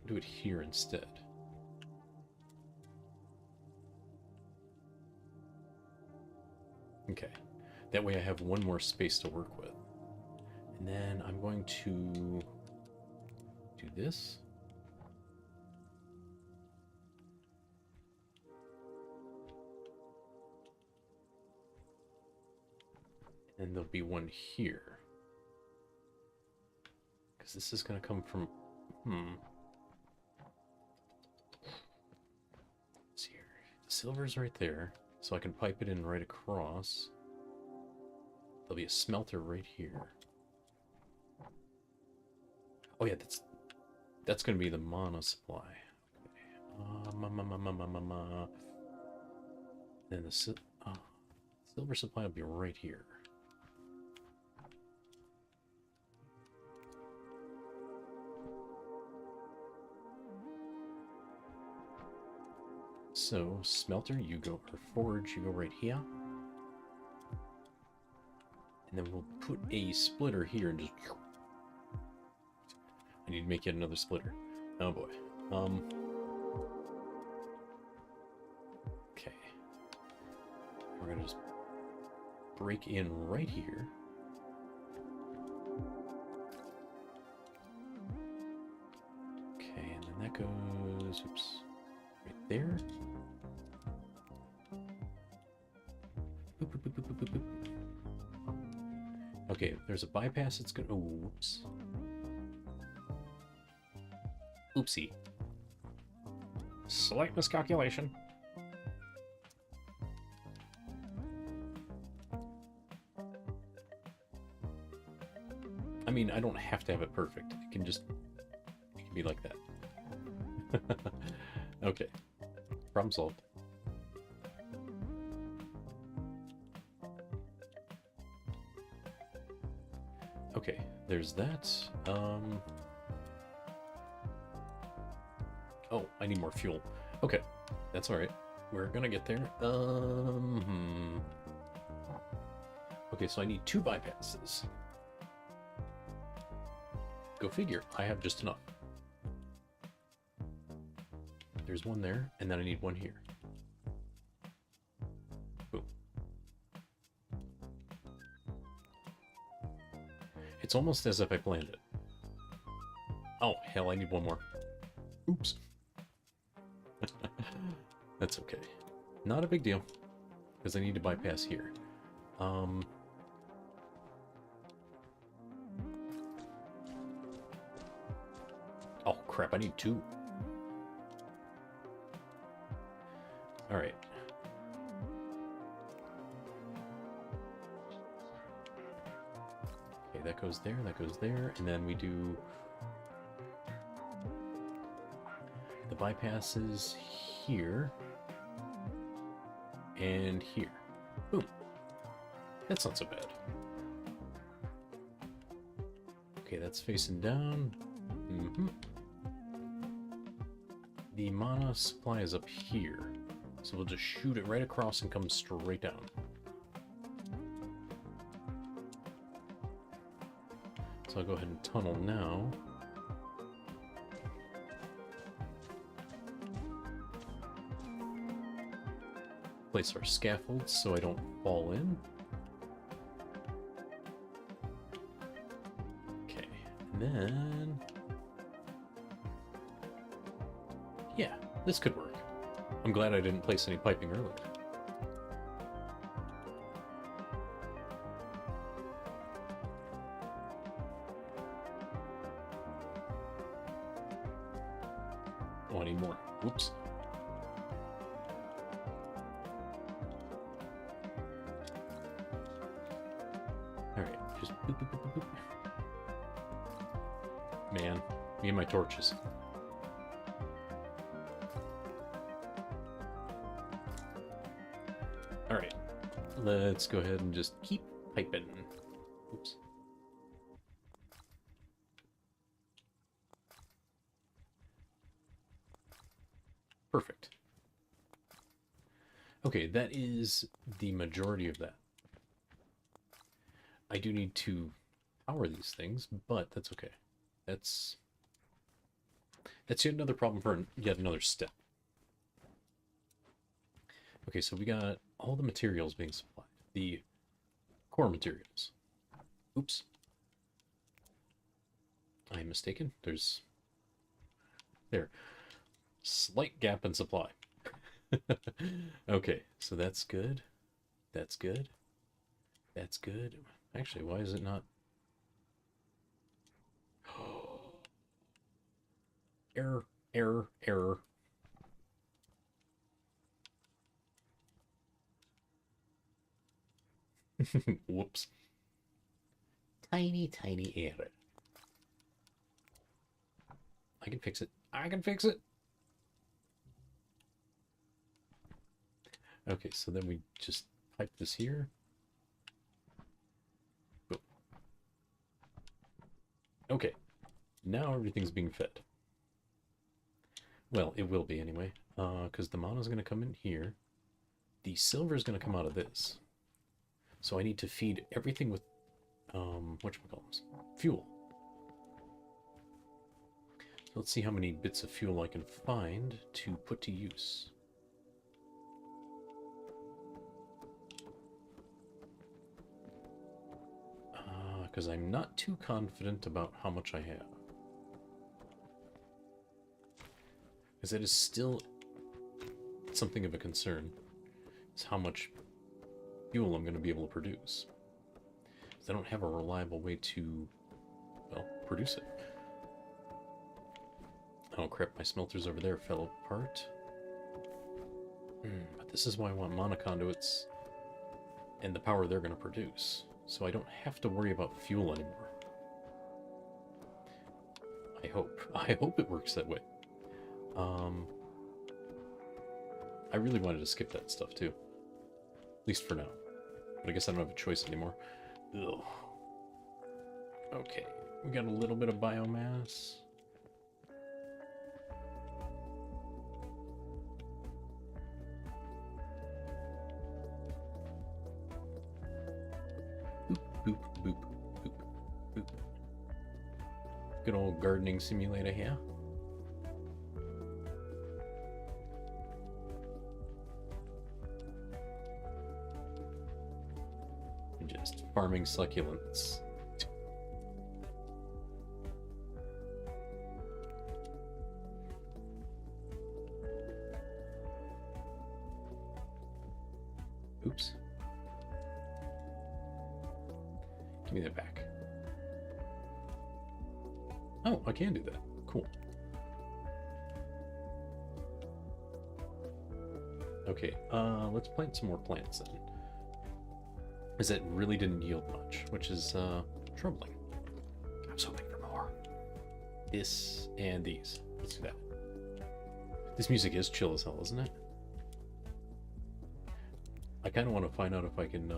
Do it here instead. Okay. That way I have one more space to work with. And then I'm going to do this. And there'll be one here. Because this is going to come from... Let's see here. The silver's right there. So I can pipe it in right across. There'll be a smelter right here. Oh yeah, that's going to be the mana supply. Okay. Then the silver supply will be right here. So, smelter, you go, or forge, you go right here. And then we'll put a splitter here and just... I need to make yet another splitter. Oh boy. Okay. We're gonna just break in right here. Okay, and then that goes, oops, right there. Boop, boop, boop, boop, boop, boop, boop. Okay, there's a bypass. It's gonna. Oh, whoops. Oopsie. Slight miscalculation. I mean, I don't have to have it perfect. It can just... It can be like that. Okay. Problem solved. Okay, there's that. Oh, I need more fuel. Okay, that's alright. we're gonna get there. Okay, so I need 2 bypasses. Go figure, I have just enough. There's one there, and then I need one here. Boom. It's almost as if I planned it. Oh, hell, I need one more. Oops. That's okay. Not a big deal, because I need to bypass here. Oh, crap, I need 2. Alright. Okay, that goes there, and then we do the bypasses here and here. Boom. That's not so bad. Okay, that's facing down. The mana supply is up here, so we'll just shoot it right across and come straight down. So I'll go ahead and tunnel now. Place our scaffolds so I don't fall in. Okay, and then... yeah, this could work. I'm glad I didn't place any piping earlier. Oh, I need more. Whoops. Alright, just boop, boop, boop, boop, boop. Man, me and my torches. Alright, let's go ahead and just keep piping. Oops. Perfect. Okay, that is the majority of that. I do need to power these things, but that's okay. That's yet another problem for yet another step. Okay, so we got all the materials being supplied. The core materials. Oops. I am mistaken. There's... there. Slight gap in supply. Okay, so that's good. That's good. That's good. Actually, why is it not... Error, error, error. Whoops. Tiny, tiny error. I can fix it. I can fix it. Okay, so then we just pipe this here. Boom. Okay, now everything's being fed. Well, it will be anyway, because the mana's going to come in here. The silver is going to come out of this. So I need to feed everything with, whatchamacallits, fuel. So let's see how many bits of fuel I can find to put to use. Because I'm not too confident about how much I have. Because that is still something of a concern, is how much fuel I'm going to be able to produce. Because I don't have a reliable way to, well, produce it. Oh crap, my smelters over there fell apart. But this is why I want mana conduits and the power they're going to produce. So I don't have to worry about fuel anymore. I hope. I hope it works that way. I really wanted to skip that stuff too. At least for now. But I guess I don't have a choice anymore. Ugh. Okay, we got a little bit of biomass. Good old gardening simulator here. And just farming succulents. Oops. Give me that back. Oh, I can do that. Cool. Okay, let's plant some more plants then. Because it really didn't yield much, which is troubling. I was hoping for more. This and these. Let's do that. This music is chill as hell, isn't it? I kind of want to find out if I can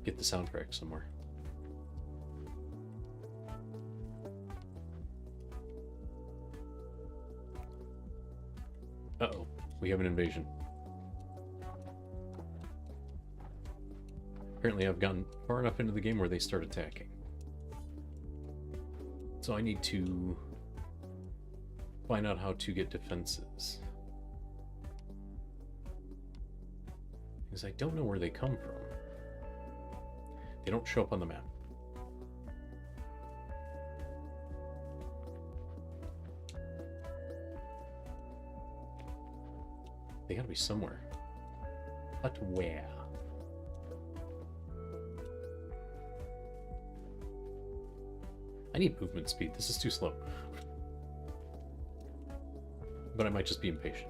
get the soundtrack somewhere. Uh-oh, we have an invasion. Apparently I've gotten far enough into the game where they start attacking. So I need to find out how to get defenses. Because I don't know where they come from. They don't show up on the map. They gotta be somewhere. But where? I need movement speed. This is too slow. But I might just be impatient.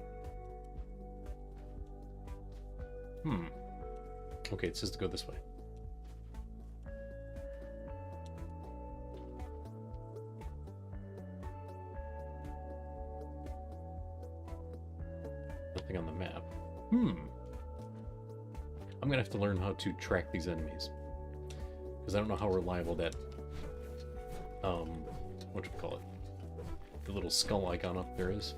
Okay, it says to go this way. Nothing on the map. I'm gonna have to learn how to track these enemies. Because I don't know how reliable that, what you call it? The little skull icon up there is.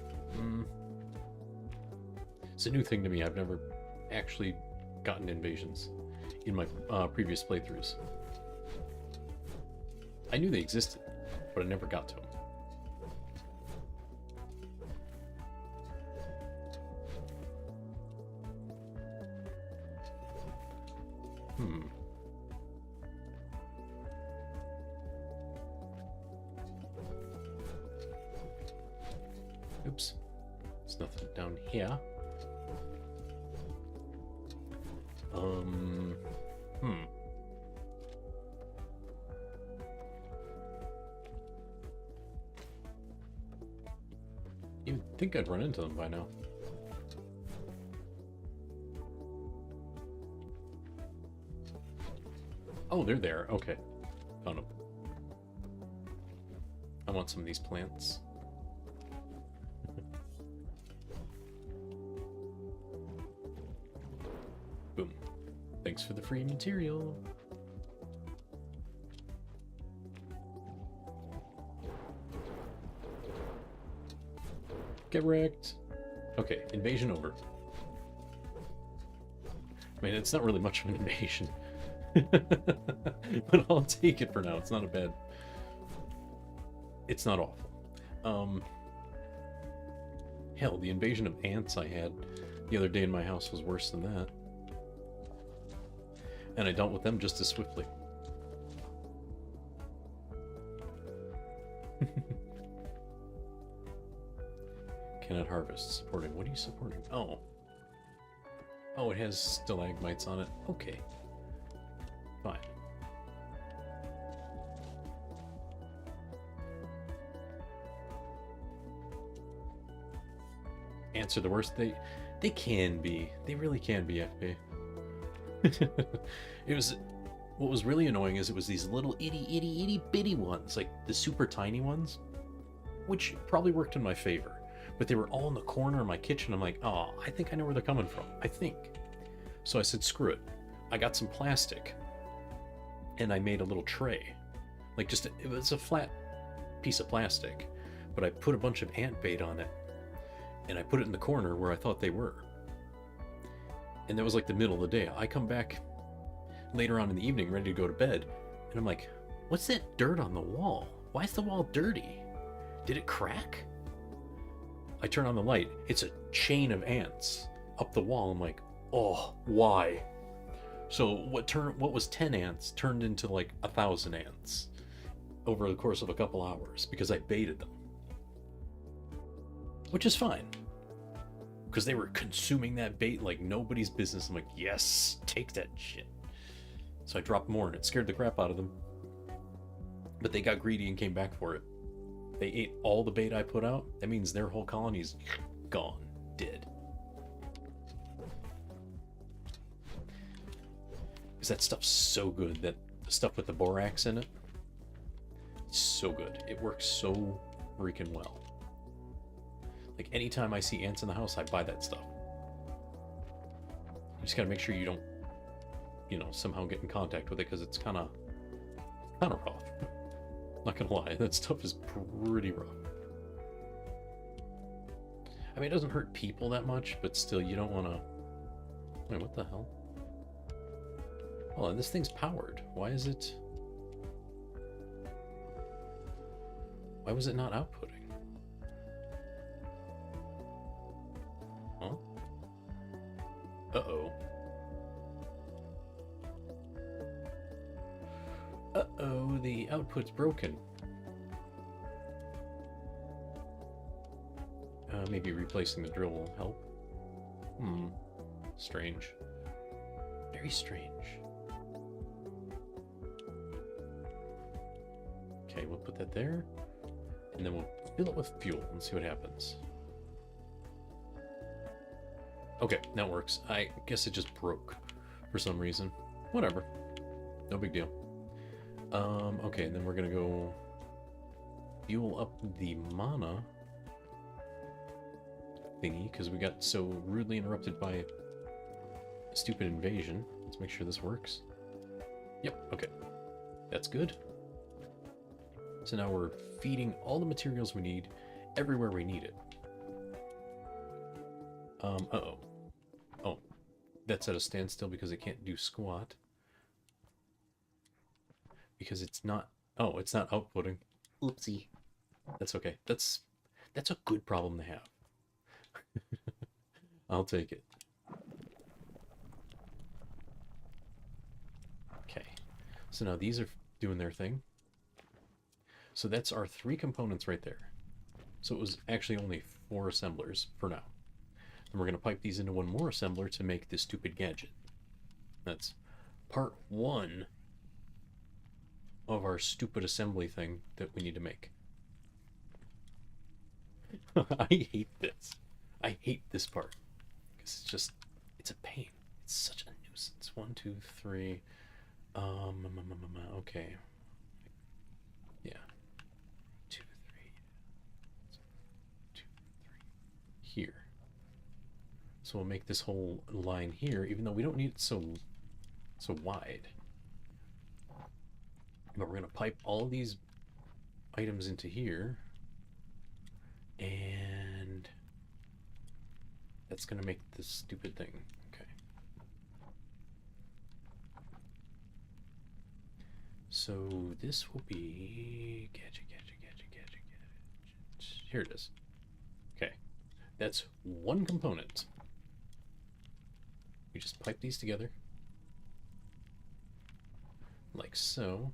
It's a new thing to me. I've never actually gotten invasions in my previous playthroughs. I knew they existed, but I never got to them. Oops. There's nothing down here. You'd think I'd run into them by now. Oh, they're there. Okay. Found them. I want some of these plants. Boom. Thanks for the free material. Get wrecked. Okay, invasion over. I mean, it's not really much of an invasion. But I'll take it for now. It's not a bad... It's not awful. Hell, the invasion of ants I had the other day in my house was worse than that. And I dealt with them just as swiftly. Cannot harvest. Supporting. What are you supporting? Oh. Oh, it has stalagmites on it. Okay. Fine. Ants are the worst. They can be. They really can be, FP. What was really annoying is it was these little itty bitty ones, like the super tiny ones, which probably worked in my favor. But they were all in the corner of my kitchen. I'm like, oh, I think I know where they're coming from. I think. So I said, screw it. I got some plastic and I made a little tray. Like it was a flat piece of plastic, but I put a bunch of ant bait on it and I put it in the corner where I thought they were. And that was like the middle of the day. I come back later on in the evening ready to go to bed and I'm like, what's that dirt on the wall? Why is the wall dirty? Did it crack? I turn on the light. It's a chain of ants up the wall. I'm like, oh, why? So what was 10 ants turned into like 1,000 ants over the course of a couple hours because I baited them. Which is fine. Because they were consuming that bait like nobody's business. I'm like, yes, take that shit. So I dropped more and it scared the crap out of them. But they got greedy and came back for it. They ate all the bait I put out. That means their whole colony's gone, dead. Because that stuff's so good. That stuff with the borax in it, it's so good. It works so freaking well. Like anytime I see ants in the house, I buy that stuff. You just gotta make sure you don't, somehow get in contact with it because it's kind of rough. Not gonna lie, that stuff is pretty rough. I mean, it doesn't hurt people that much, but still, you don't want to... Wait, what the hell? Oh, this thing's powered. Why is it... Why was it not outputting? Huh? Uh-oh. Uh-oh, the output's broken. Maybe replacing the drill will help. Strange. Very strange. Okay, we'll put that there. And then we'll fill it with fuel and see what happens. Okay, that works. I guess it just broke for some reason. Whatever. No big deal. Okay, and then we're gonna go fuel up the mana thingy, because we got so rudely interrupted by a stupid invasion. Let's make sure this works. Yep, okay. That's good. So now we're feeding all the materials we need everywhere we need it. Uh-oh. Oh, that's at a standstill because it can't do squat. Because it's not... Oh, it's not outputting. Oopsie. That's okay. That's a good problem to have. I'll take it. Okay. So now these are doing their thing. So that's our 3 components right there. So it was actually only 4 assemblers for now. And we're going to pipe these into one more assembler to make this stupid gadget. That's part 1 of our stupid assembly thing that we need to make. I hate this. I hate this part. Because it's a pain. It's such a nuisance. 1, 2, 3. Okay. Yeah. 2, 3. 2, 3. Here. So we'll make this whole line here, even though we don't need it so wide. But we're going to pipe all these items into here. And that's going to make this stupid thing. Okay. So this will be... Gadget. Here it is. Okay. That's 1 component. We just pipe these together. Like so.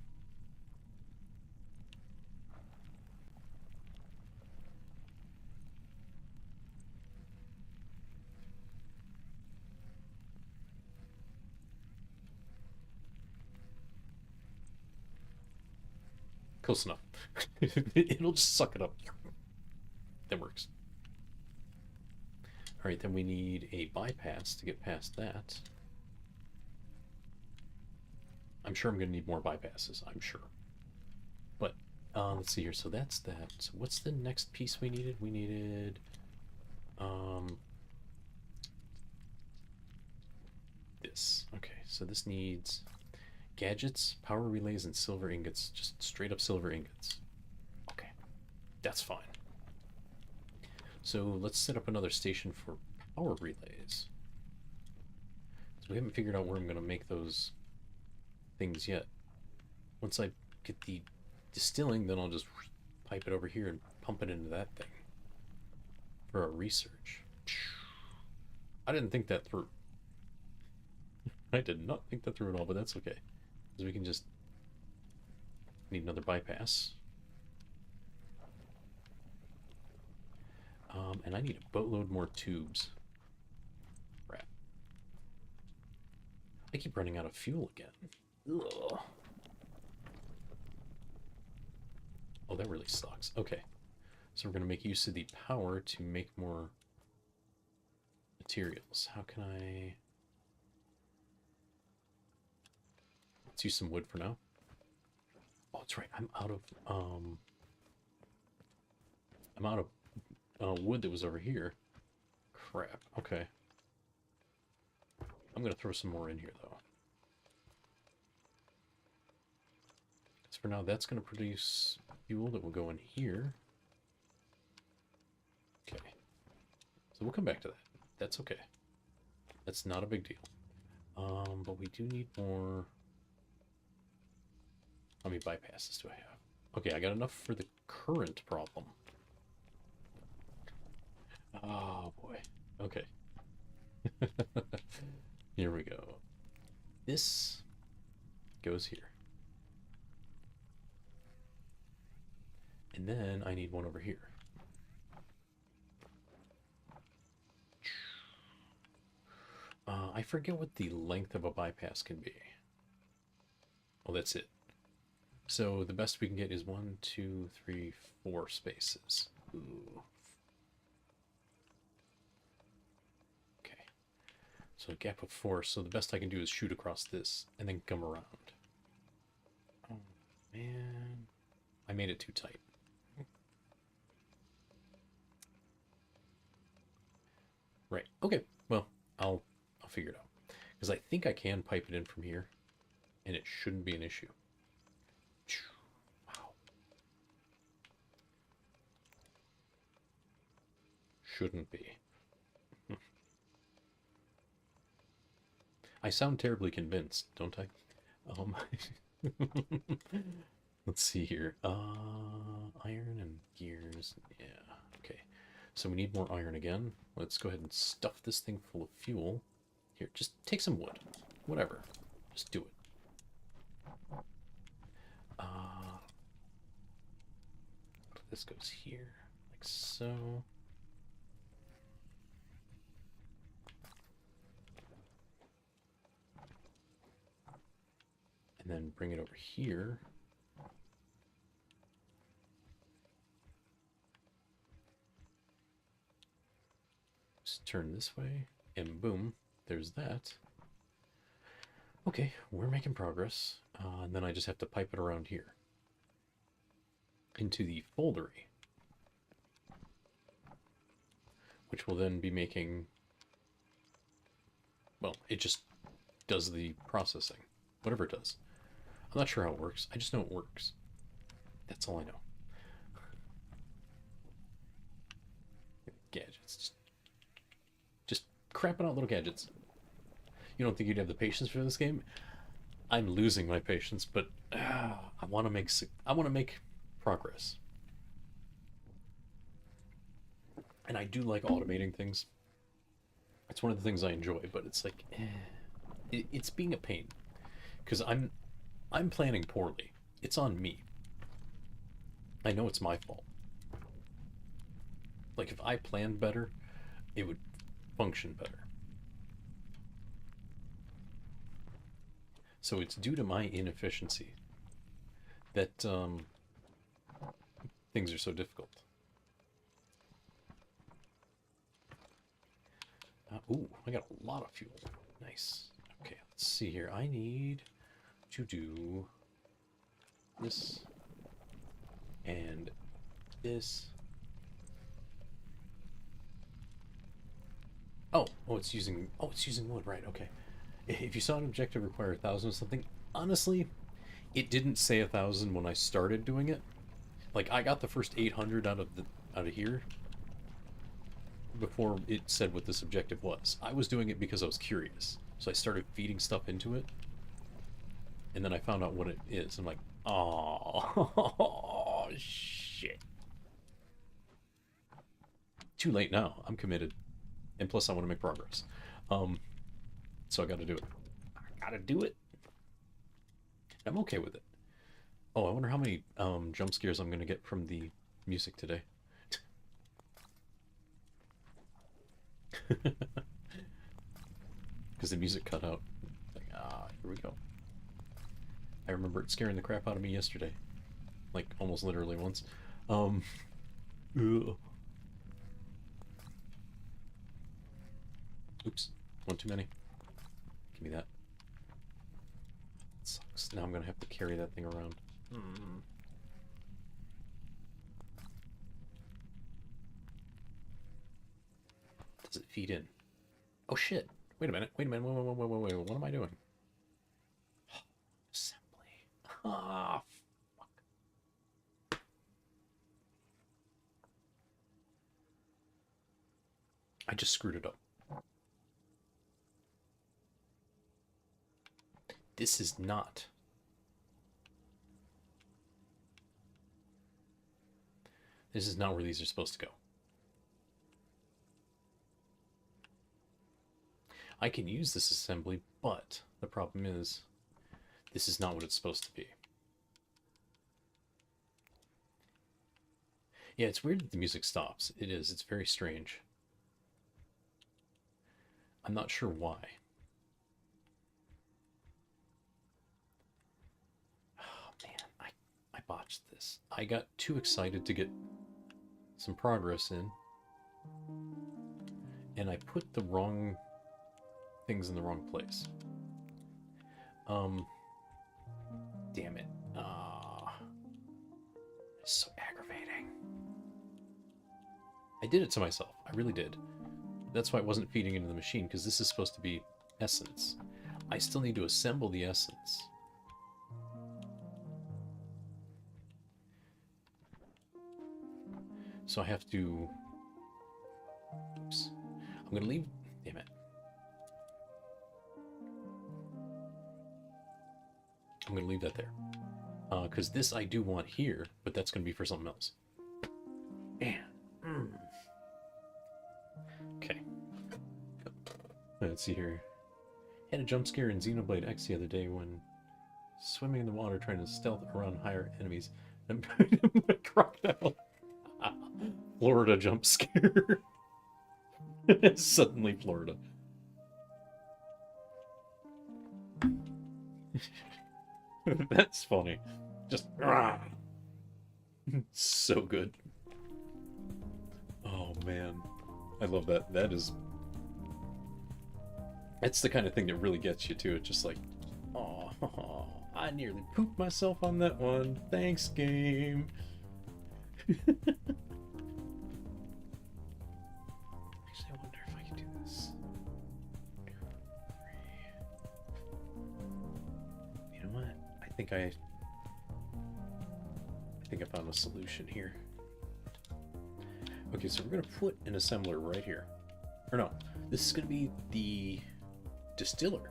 Close enough. It'll just suck it up. That works. Alright, then we need a bypass to get past that. I'm sure I'm going to need more bypasses, I'm sure. But, let's see here. So that's that. So what's the next piece we needed? We needed, this. Okay, so this needs gadgets, power relays, and silver ingots. Just straight up silver ingots. Okay, that's fine. So let's set up another station for power relays. So we haven't figured out where I'm going to make those things yet. Once I get the distilling, then I'll just pipe it over here and pump it into that thing for our research. I didn't think that through. I did not think that through at all, but that's okay. Because we can just need another bypass. And I need a boatload more tubes. Crap. I keep running out of fuel again. Ugh. Oh, that really sucks. Okay. So we're going to make use of the power to make more materials. How can I... Let's use some wood for now. Oh, that's right. I'm out of wood that was over here. Crap. Okay. I'm going to throw some more in here, though. Because for now, that's going to produce fuel that will go in here. Okay. So we'll come back to that. That's okay. That's not a big deal. But we do need more... How many bypasses do I have? Okay, I got enough for the current problem. Oh, boy. Okay. Here we go. This goes here. And then I need one over here. I forget what the length of a bypass can be. Oh, that's it. So the best we can get is 1, 2, 3, 4 spaces. Ooh. Okay. So a gap of 4. So the best I can do is shoot across this and then come around. Oh, man. I made it too tight. Right. Okay. Well, I'll figure it out. Because I think I can pipe it in from here, and it shouldn't be an issue. Wow. Shouldn't be. I sound terribly convinced, don't I? Let's see here. Iron and gears. Yeah. Okay. So we need more iron again. Let's go ahead and stuff this thing full of fuel. Here, just take some wood. Whatever. Just do it. This goes here, like so. And then bring it over here. Just turn this way, and boom, there's that. Okay, we're making progress. And then I just have to pipe it around here into the foldery, which will then be making, well, it just does the processing, whatever it does. I'm not sure how it works. I just know it works. That's all I know. Gadgets. Just crapping out little gadgets. You don't think you'd have the patience for this game? I'm losing my patience, but I want to make progress. And I do like automating things. It's one of the things I enjoy, but it's like it's being a pain because I'm planning poorly. It's on me. I know it's my fault. Like if I planned better, it would function better. So it's due to my inefficiency that things are so difficult. Ooh, I got a lot of fuel. Nice. Okay, let's see here. I need to do this and this. Oh, it's using wood, right? Okay. If you saw an objective require 1,000 or something, honestly, it didn't say 1,000 when I started doing it. Like I got the first 800 out of here before it said what this objective was. I was doing it because I was curious, so I started feeding stuff into it, and then I found out what it is. I'm like, Oh, shit. Too late now. I'm committed. And plus I want to make progress. So I gotta do it. I gotta do it. I'm okay with it. Oh, I wonder how many jump scares I'm gonna get from the music today. Because the music cut out. Like, here we go. I remember it scaring the crap out of me yesterday. Like, almost literally once. Ugh. Oops. One too many. Give me that. It sucks. Now I'm gonna have to carry that thing around. Does it feed in? Oh shit. Wait a minute. Wait. What am I doing? Assembly. Ah, fuck. I just screwed it up. This is not. This is not where these are supposed to go. I can use this assembly, but the problem is this is not what it's supposed to be. Yeah, it's weird that the music stops. It is. It's very strange. I'm not sure why. Oh, man. I botched this. I got too excited to get some progress in. And I put the wrong things in the wrong place. Damn it. It's so aggravating. I did it to myself. I really did. That's why it wasn't feeding into the machine, because this is supposed to be essence. I still need to assemble the essence. So I have to... Oops. I'm going to leave... Damn it. I'm going to leave that there. Because this I do want here, but that's going to be for something else. Man. Okay. Let's see here. Had a jump scare in Xenoblade X the other day when swimming in the water trying to stealth around higher enemies. And crocodile. Florida jump scare. Suddenly Florida. That's funny. Just so good. Oh man, I love that. That's the kind of thing that really gets you too. It's just like, oh, I nearly pooped myself on that one. Thanks, game. Actually, I wonder if I can do this. 2, 3. You know what? I think I found a solution here. Okay, so we're gonna put an assembler right here. Or no, this is gonna be the distiller.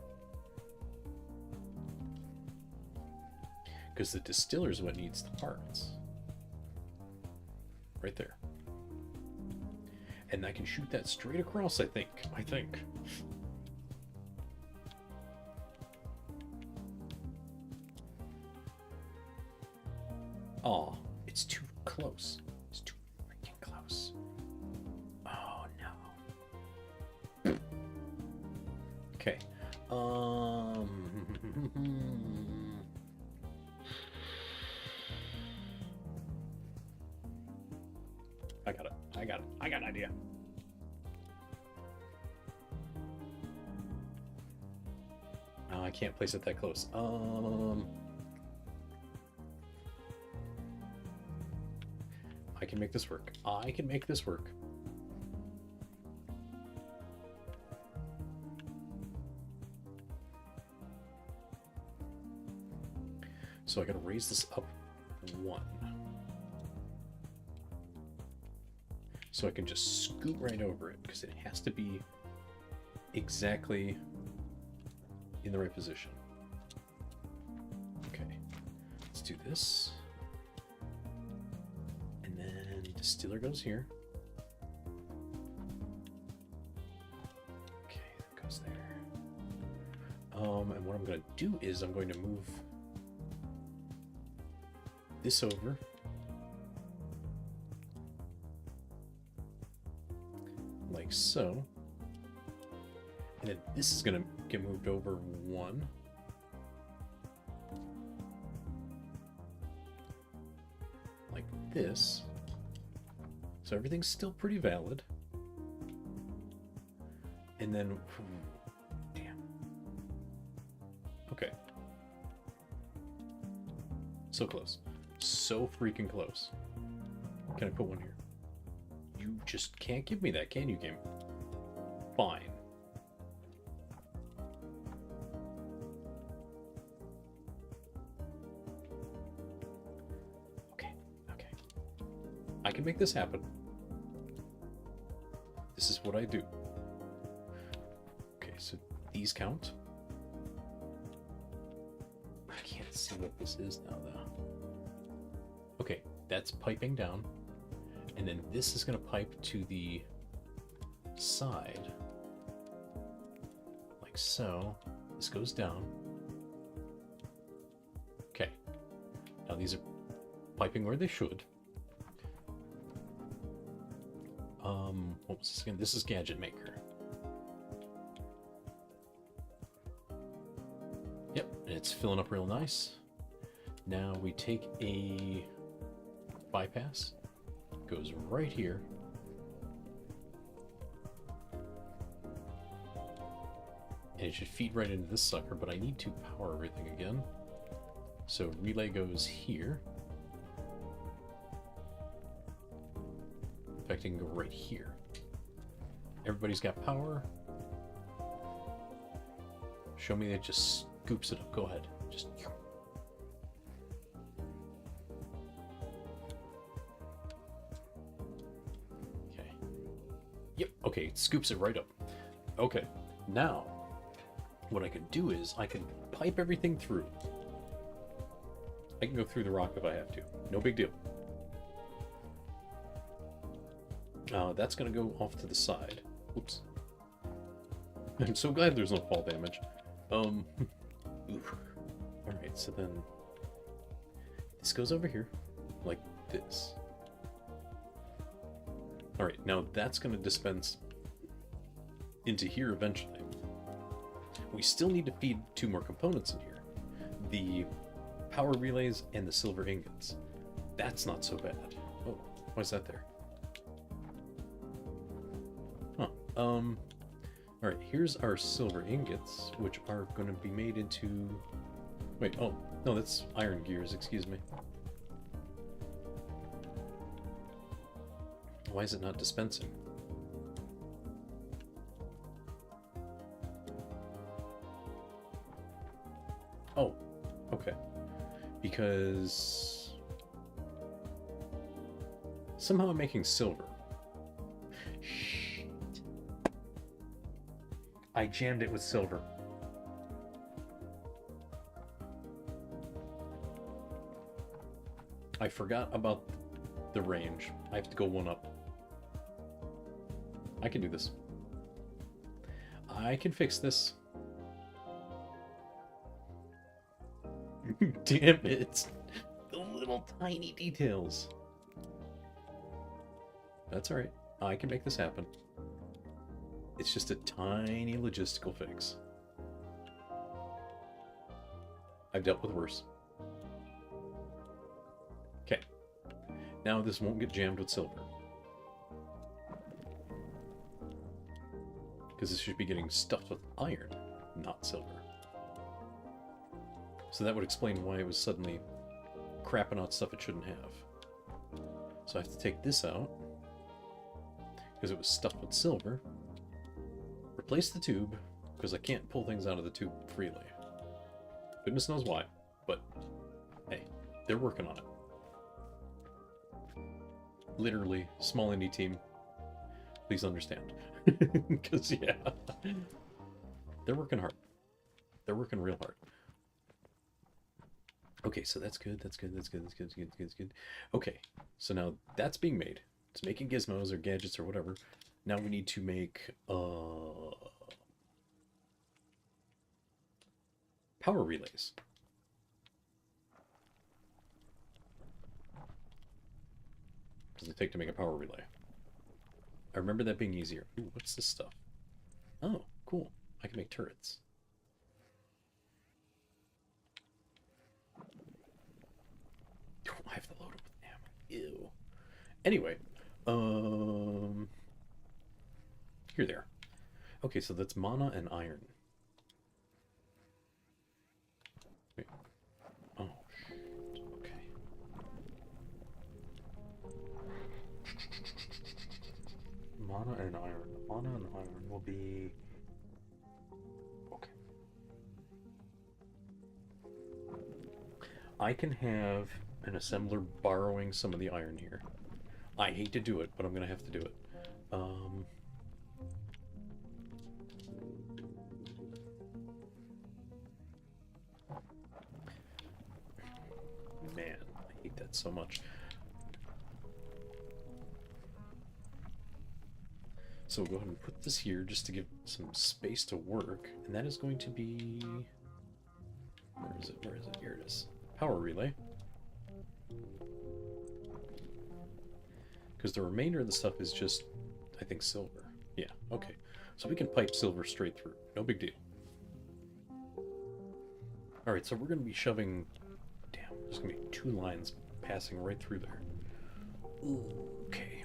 Because the distiller is what needs the parts. Right there. And I can shoot that straight across, I think. Aw, it's too close. It's too freaking close. Oh no. Okay. I got an idea. Oh, I can't place it that close. I can make this work. So I gotta raise this up 1. So I can just scoot right over it, because it has to be exactly in the right position. Okay, let's do do this. And then distiller goes here. Okay, that goes there. And what I'm going to do is I'm going to move this over. Like so. And then this is going to get moved over one. Like this. So everything's still pretty valid. And then... Damn. Okay. So close. So freaking close. Can I put one here? You just can't give me that, can you, game? Fine. Okay, okay. I can make this happen. This is what I do. Okay, so these count. I can't see what this is now, though. Okay, that's piping down. And then this is going to pipe to the side. Like so. This goes down. Okay. Now these are piping where they should. What was this again? This is Gadget Maker. Yep, and it's filling up real nice. Now we take a bypass. Goes right here. And it should feed right into this sucker, but I need to power everything again. So relay goes here. In fact, I can go right here. Everybody's got power. Show me that it just scoops it up. Go ahead. Just... Okay, it scoops it right up. Okay, now, what I can do is I can pipe everything through. I can go through the rock if I have to. No big deal. That's going to go off to the side. Oops. I'm so glad there's no fall damage. Alright, so then this goes over here, like this. Alright, now that's going to dispense into here eventually. We still need to feed two more components in here. The power relays and the silver ingots. That's not so bad. Oh, why is that there? Huh. Alright, here's our silver ingots, which are going to be made into... Wait, oh, no, that's iron gears, excuse me. Why is it not dispensing? Oh, okay. Because somehow I'm making silver. Shit. I jammed it with silver. I forgot about the range. I have to go one up. I can do this. I can fix this. Damn it. The little tiny details. That's alright. I can make this happen. It's just a tiny logistical fix. I've dealt with worse. Okay. Now this won't get jammed with silver. Because this should be getting stuffed with iron, not silver. So that would explain why it was suddenly crapping out stuff it shouldn't have. So I have to take this out, because it was stuffed with silver. Replace the tube, because I can't pull things out of the tube freely. Goodness knows why, but hey, they're working on it. Literally, small indie team. Please understand. Because, yeah, they're working hard. They're working real hard. Okay, so that's good. That's good. That's good. That's good. That's good. That's good. That's good. Okay, so now that's being made. It's making gizmos or gadgets or whatever. Now we need to make power relays. What does it take to make a power relay? I remember that being easier. Ooh, what's this stuff? Oh, cool. I can make turrets. I have to load it with ammo. Ew. Anyway, here they are. Okay, so that's mana and iron. Wait. Oh, shit. Okay. Mana and iron. Mana and iron will be... Okay. I can have an assembler borrowing some of the iron here. I hate to do it, but I'm gonna have to do it. Man, I hate that so much. So we'll go ahead and put this here just to give some space to work, and that is going to be... Where is it? Where is it? Here it is. Power relay. Because the remainder of the stuff is just, I think, silver. Yeah, okay. So we can pipe silver straight through. No big deal. Alright, so we're going to be shoving... Damn, there's going to be 2 lines passing right through there. Ooh, okay.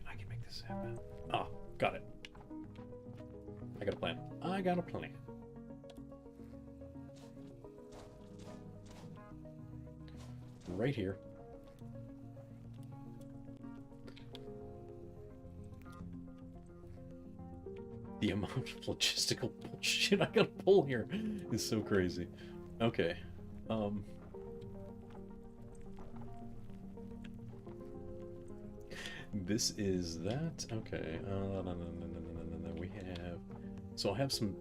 I can make this happen. Ah, got it. I got a plan. I got a plan. Right here. The amount of logistical bullshit I gotta pull here is so crazy. Okay. This is that. Okay. We have... So I'll have some...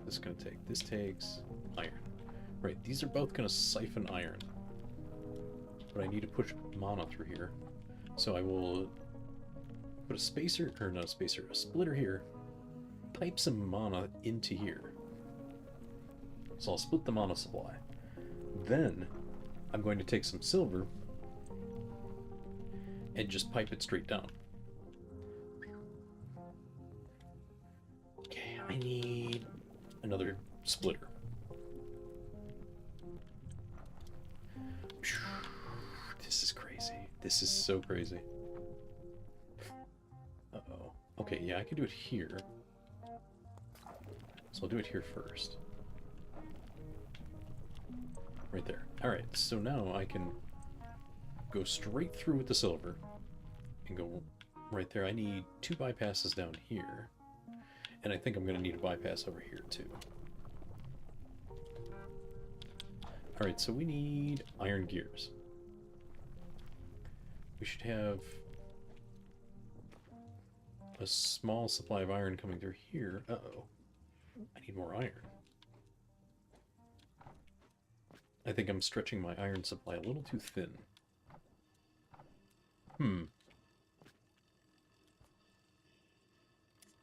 This is gonna take... This takes iron. Right, these are both gonna siphon iron. But I need to push mana through here. So I will put a spacer, or not a spacer, a splitter here. Pipe some mana into here. So I'll split the mana supply. Then I'm going to take some silver and just pipe it straight down. Okay, I need another splitter. This is crazy. This is so crazy. Uh-oh. Okay, yeah, I can do it here. So I'll do it here first. Right there. Alright, so now I can go straight through with the silver and go right there. I need 2 bypasses down here. And I think I'm going to need a bypass over here too. Alright, so we need iron gears. We should have a small supply of iron coming through here. Uh-oh. I need more iron. I think I'm stretching my iron supply a little too thin.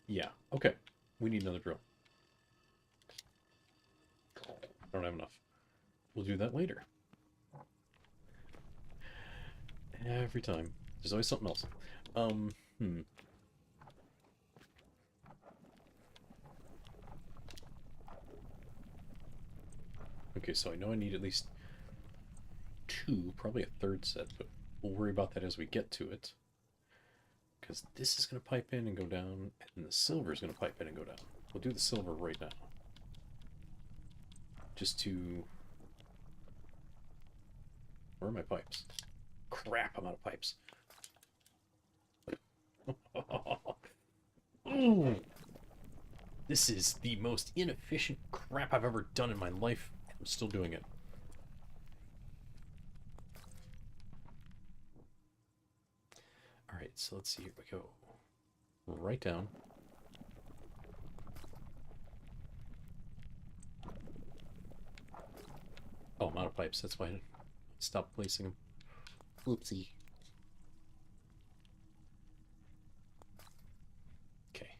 Yeah, okay. We need another drill. I don't have enough. We'll do that later. Every time. There's always something else. Okay, so I know I need at least 2, probably a 3rd set, but we'll worry about that as we get to it. Because this is going to pipe in and go down, and the silver is going to pipe in and go down. We'll do the silver right now. Just to... Where are my pipes? Crap, I'm out of pipes. Ooh. This is the most inefficient crap I've ever done in my life. I'm still doing it. Alright, so let's see, here we go. Right down. Oh, I'm out of pipes. That's why I stopped placing them. Oopsie. Okay.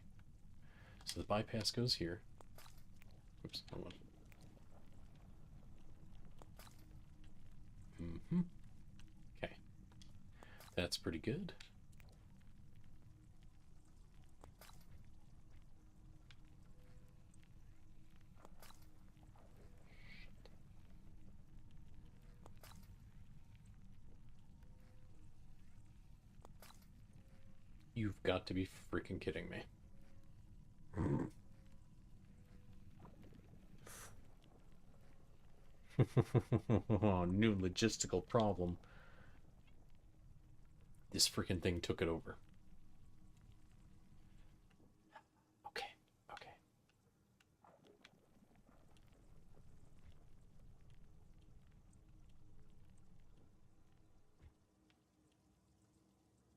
So the bypass goes here. Oops, hold on. Mm-hmm. Okay. That's pretty good. You've got to be freaking kidding me. Oh, new logistical problem. This freaking thing took it over. Okay, okay.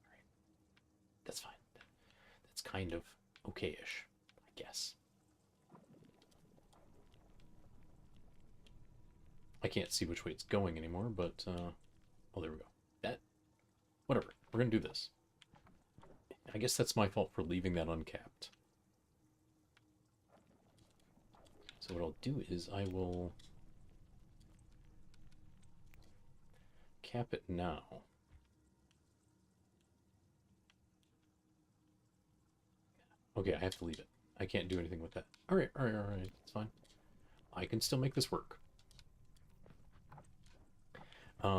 Alright. That's fine. That's kind of okay-ish, I guess. I can't see which way it's going anymore, but, oh, there we go. That, whatever. We're gonna do this. I guess that's my fault for leaving that uncapped. So what I'll do is I will cap it now. Okay, I have to leave it. I can't do anything with that. Alright, alright, alright. It's fine. I can still make this work.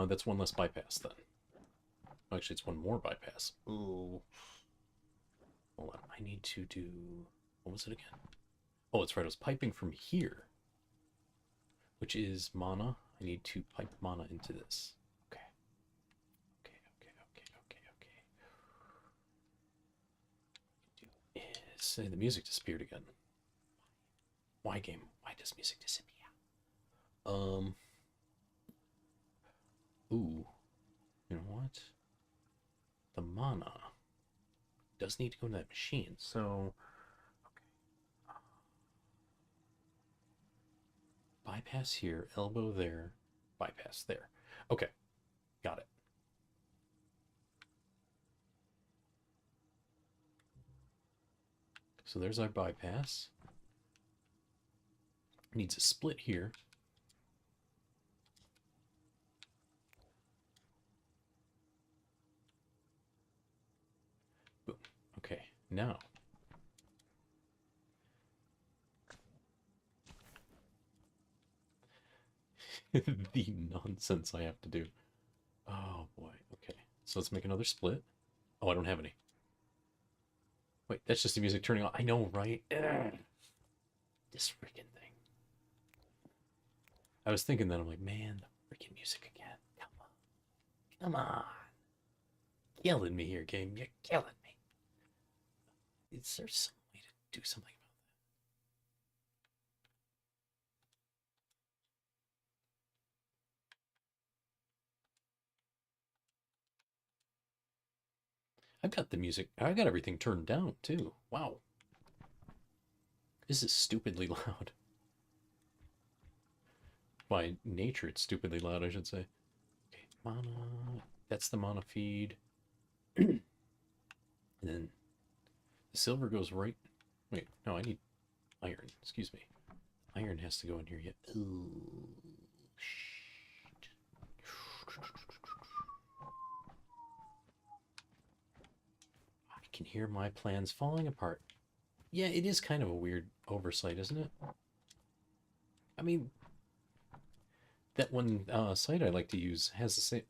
That's one less bypass then. Actually, it's one more bypass. Ooh. Hold on. I need to do... What was it again? Oh, it's right. I was piping from here, which is mana. I need to pipe mana into this. Okay. Okay, okay, okay, okay, okay. Is... the music disappeared again. Why, game? Why does music disappear? Ooh. You know what? The mana does need to go to that machine, so... Okay. Bypass here, elbow there, bypass there. Okay, got it. So there's our bypass. Needs a split here. Boom. Okay, now. The nonsense I have to do. Oh boy, okay. So let's make another split. Oh, I don't have any. Wait, that's just the music turning on. I know, right? Ugh. This freaking thing. I was thinking that, I'm like, man, the freaking music again. Come on. Come on. Killing me here, game. You're killing me. Is there some way to do something about that? I've got the music. I've got everything turned down, too. Wow. This is stupidly loud. By nature, it's stupidly loud, I should say. Okay, mana. That's the mana feed. And then the silver goes right. Wait, no, I need iron. Excuse me. Iron has to go in here yet. Ooh, shit. I can hear my plans falling apart. Yeah, it is kind of a weird oversight, isn't it? I mean, that one site I like to use has the same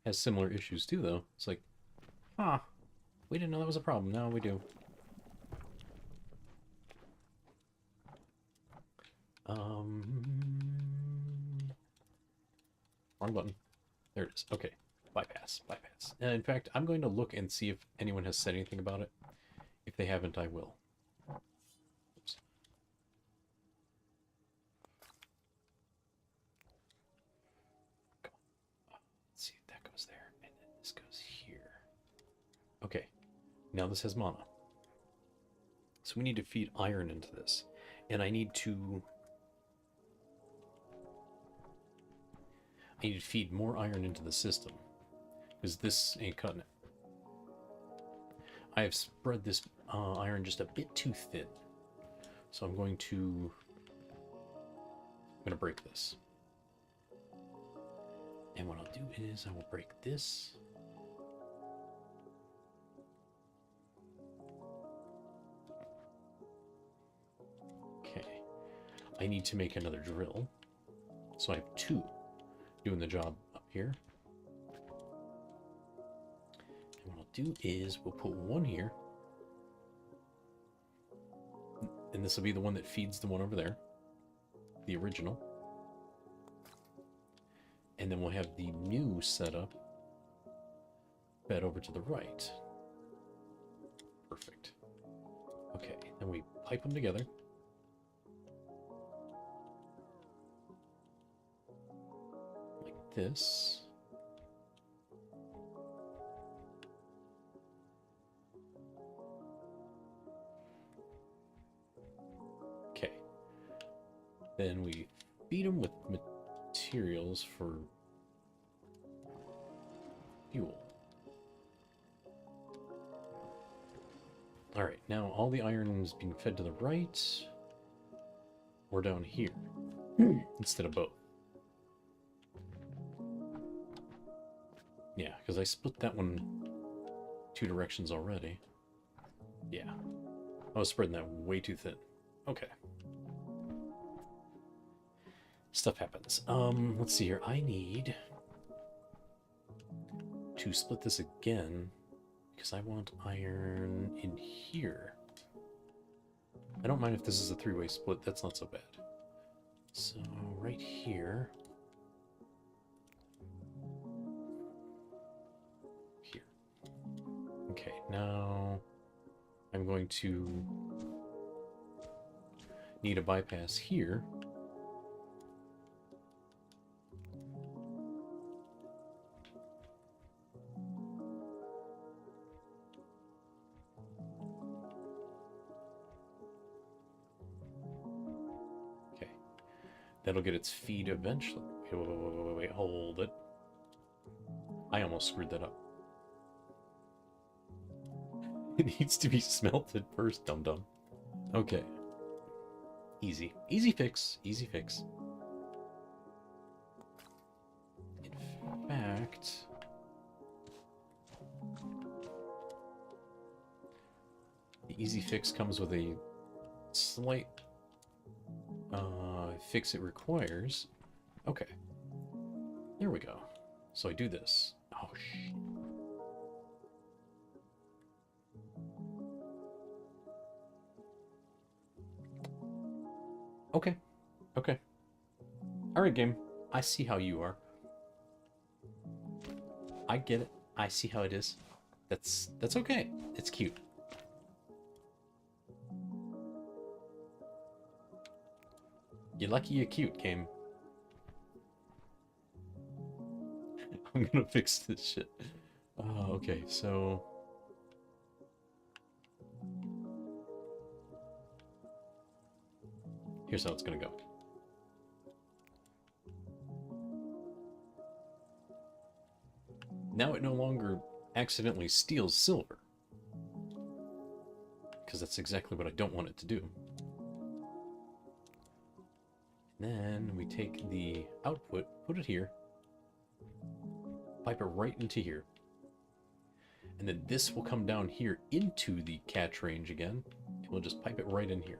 has similar issues too, though. It's like, ah, we didn't know that was a problem. Now we do. Wrong button. There it is. Okay, bypass, bypass. In fact, I'm going to look and see if anyone has said anything about it. If they haven't, I will. Oops. Come on. Let's see if that goes there, and then this goes here. Okay, now this has mana. So we need to feed iron into this. And I need to... I need to feed more iron into the system, because this ain't cutting it. I have spread this iron just a bit too thin, so I'm going to break this. And what I'll do is I will break this. Okay. I need to make another drill. So I have two doing the job up here. And what I'll do is we'll put one here. And this will be the one that feeds the one over there. The original. And then we'll have the new setup fed over to the right. Perfect. Okay, then we pipe them together. Like this. Okay. Then we feed them with materials for fuel. Alright, now all the iron is being fed to the right or down here instead of both. Yeah, because I split that one two directions already. Yeah. I was spreading that way too thin. Okay. Stuff happens. Let's see here. I need to split this again because I want iron in here. I don't mind if this is a three-way split. That's not so bad. So right here. Here. Okay, now I'm going to need a bypass here. That'll get its feed eventually. Wait, hold it. I almost screwed that up. It needs to be smelted first, dum-dum. Okay. Easy. Easy fix. Easy fix. In fact... the easy fix comes with a slight... fix it requires. Okay. There we go. So I do this. Oh, shit. Okay. Okay. Alright, game. I see how you are. I get it. I see how it is. That's okay. It's cute. You're lucky you're cute, game. I'm gonna fix this shit. Okay, so... here's how it's gonna go. Now it no longer accidentally steals silver. Because that's exactly what I don't want it to do. Then we take the output, put it here, pipe it right into here. And then this will come down here into the catch range again, and we'll just pipe it right in here.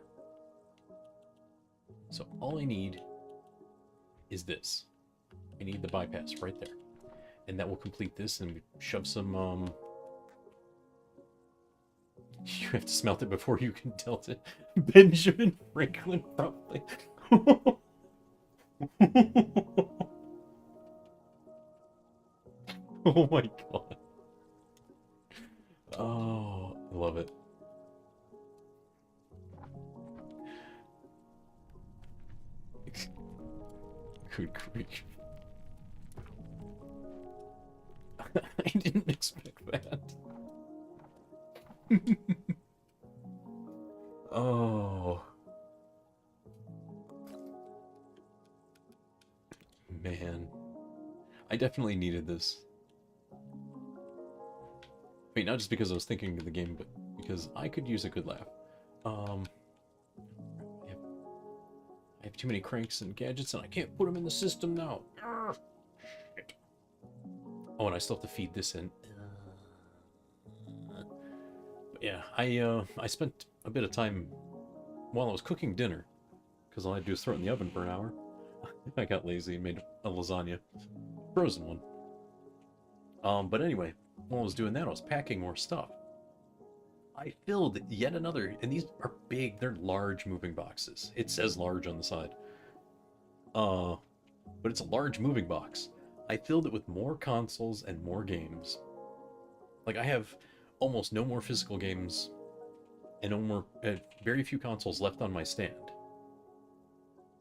So all I need is this. I need the bypass right there. And that will complete this, and we shove some, you have to smelt it before you can tilt it. Benjamin Franklin, probably. Oh my god. Oh, I love it. Good grief. I didn't expect that. Oh. Man. definitely needed this. I mean, not just because I was thinking of the game, but because I could use a good laugh. I have too many cranks and gadgets, and I can't put them in the system now. Shit. Oh, and I still have to feed this in. But yeah, I spent a bit of time while I was cooking dinner, because all I had to do is throw it in the oven for an hour. I got lazy and made a lasagna. Frozen one. But anyway, while I was doing that, I was packing more stuff. I filled yet another, and these are big, they're large moving boxes. It says large on the side. But it's a large moving box. I filled it with more consoles and more games. Like, I have almost no more physical games and no more, very few consoles left on my stand.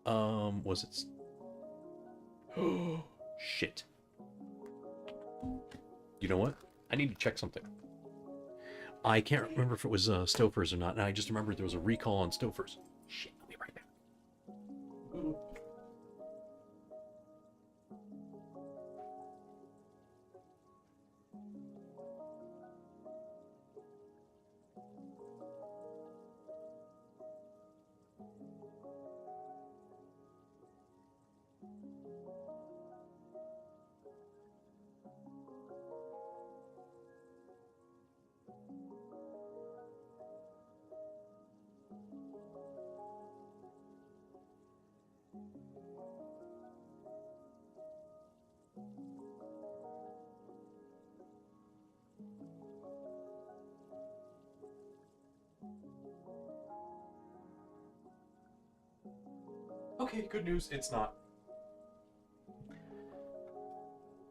Was it... Oh, shit. You know what? I need to check something. I can't remember if it was Stouffer's or not, and I just remembered there was a recall on Stouffer's. Shit, I'll be right back. Okay, good news, it's not.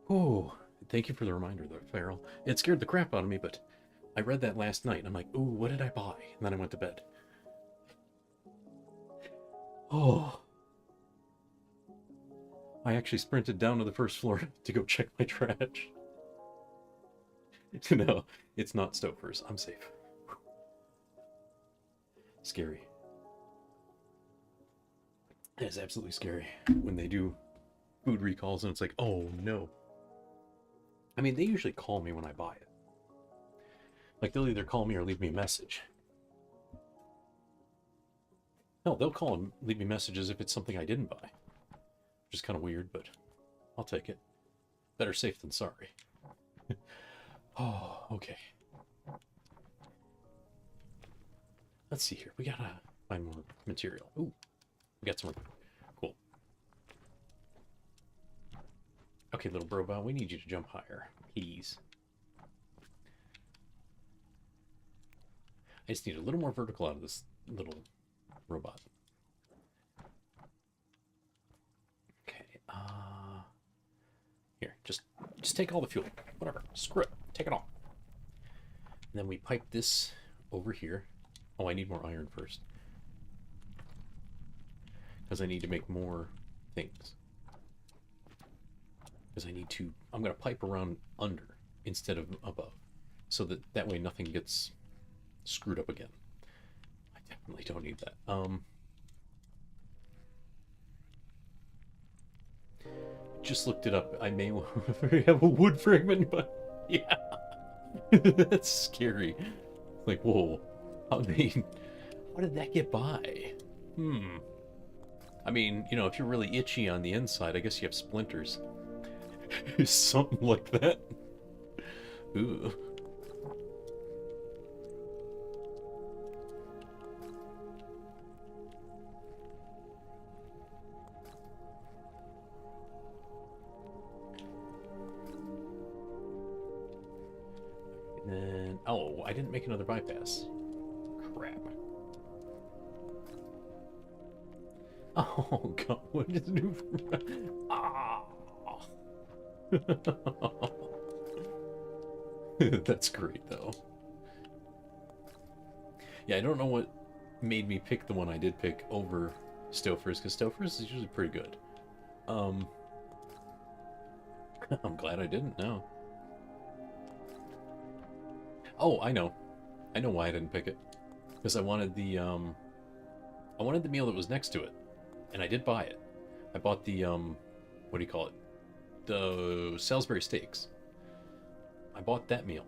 Oh, thank you for the reminder there, Farrell. It scared the crap out of me, but I read that last night, and I'm like, ooh, what did I buy? And then I went to bed. Oh. I actually sprinted down to the first floor to go check my trash. No, it's not Stouffer's. I'm safe. Scary. It's absolutely scary when they do food recalls and it's like, oh no. I mean, they usually call me when I buy it. Like, they'll either call me or leave me a message. No, they'll call and leave me messages if it's something I didn't buy. Which is kind of weird, but I'll take it. Better safe than sorry. Oh, okay. Let's see here. We gotta find more material. Ooh, we got some. Cool. Okay, little robot, we need you to jump higher, please. I just need a little more vertical out of this little robot. Okay, here, just take all the fuel. Whatever, screw it, take it all. And then we pipe this over here. Oh, I need more iron first. Because I need to make more things. Because I need to... I'm going to pipe around under instead of above. So that way nothing gets screwed up again. I definitely don't need that. Just looked it up. I may have a wood fragment, but yeah. That's scary. Like, whoa. How did that get by? I mean, you know, if you're really itchy on the inside, I guess you have splinters. Something like that. Ooh. And then, oh, I didn't make another bypass. Crap. Oh god, what is new? Ah. That's great though. Yeah, I don't know what made me pick the one I did pick over Stouffer's, because Stouffer's is usually pretty good. I'm glad I didn't know. Oh, I know. I know why I didn't pick it. Because I wanted the meal that was next to it. And I did buy it. I bought the, what do you call it? the Salisbury steaks. I bought that meal.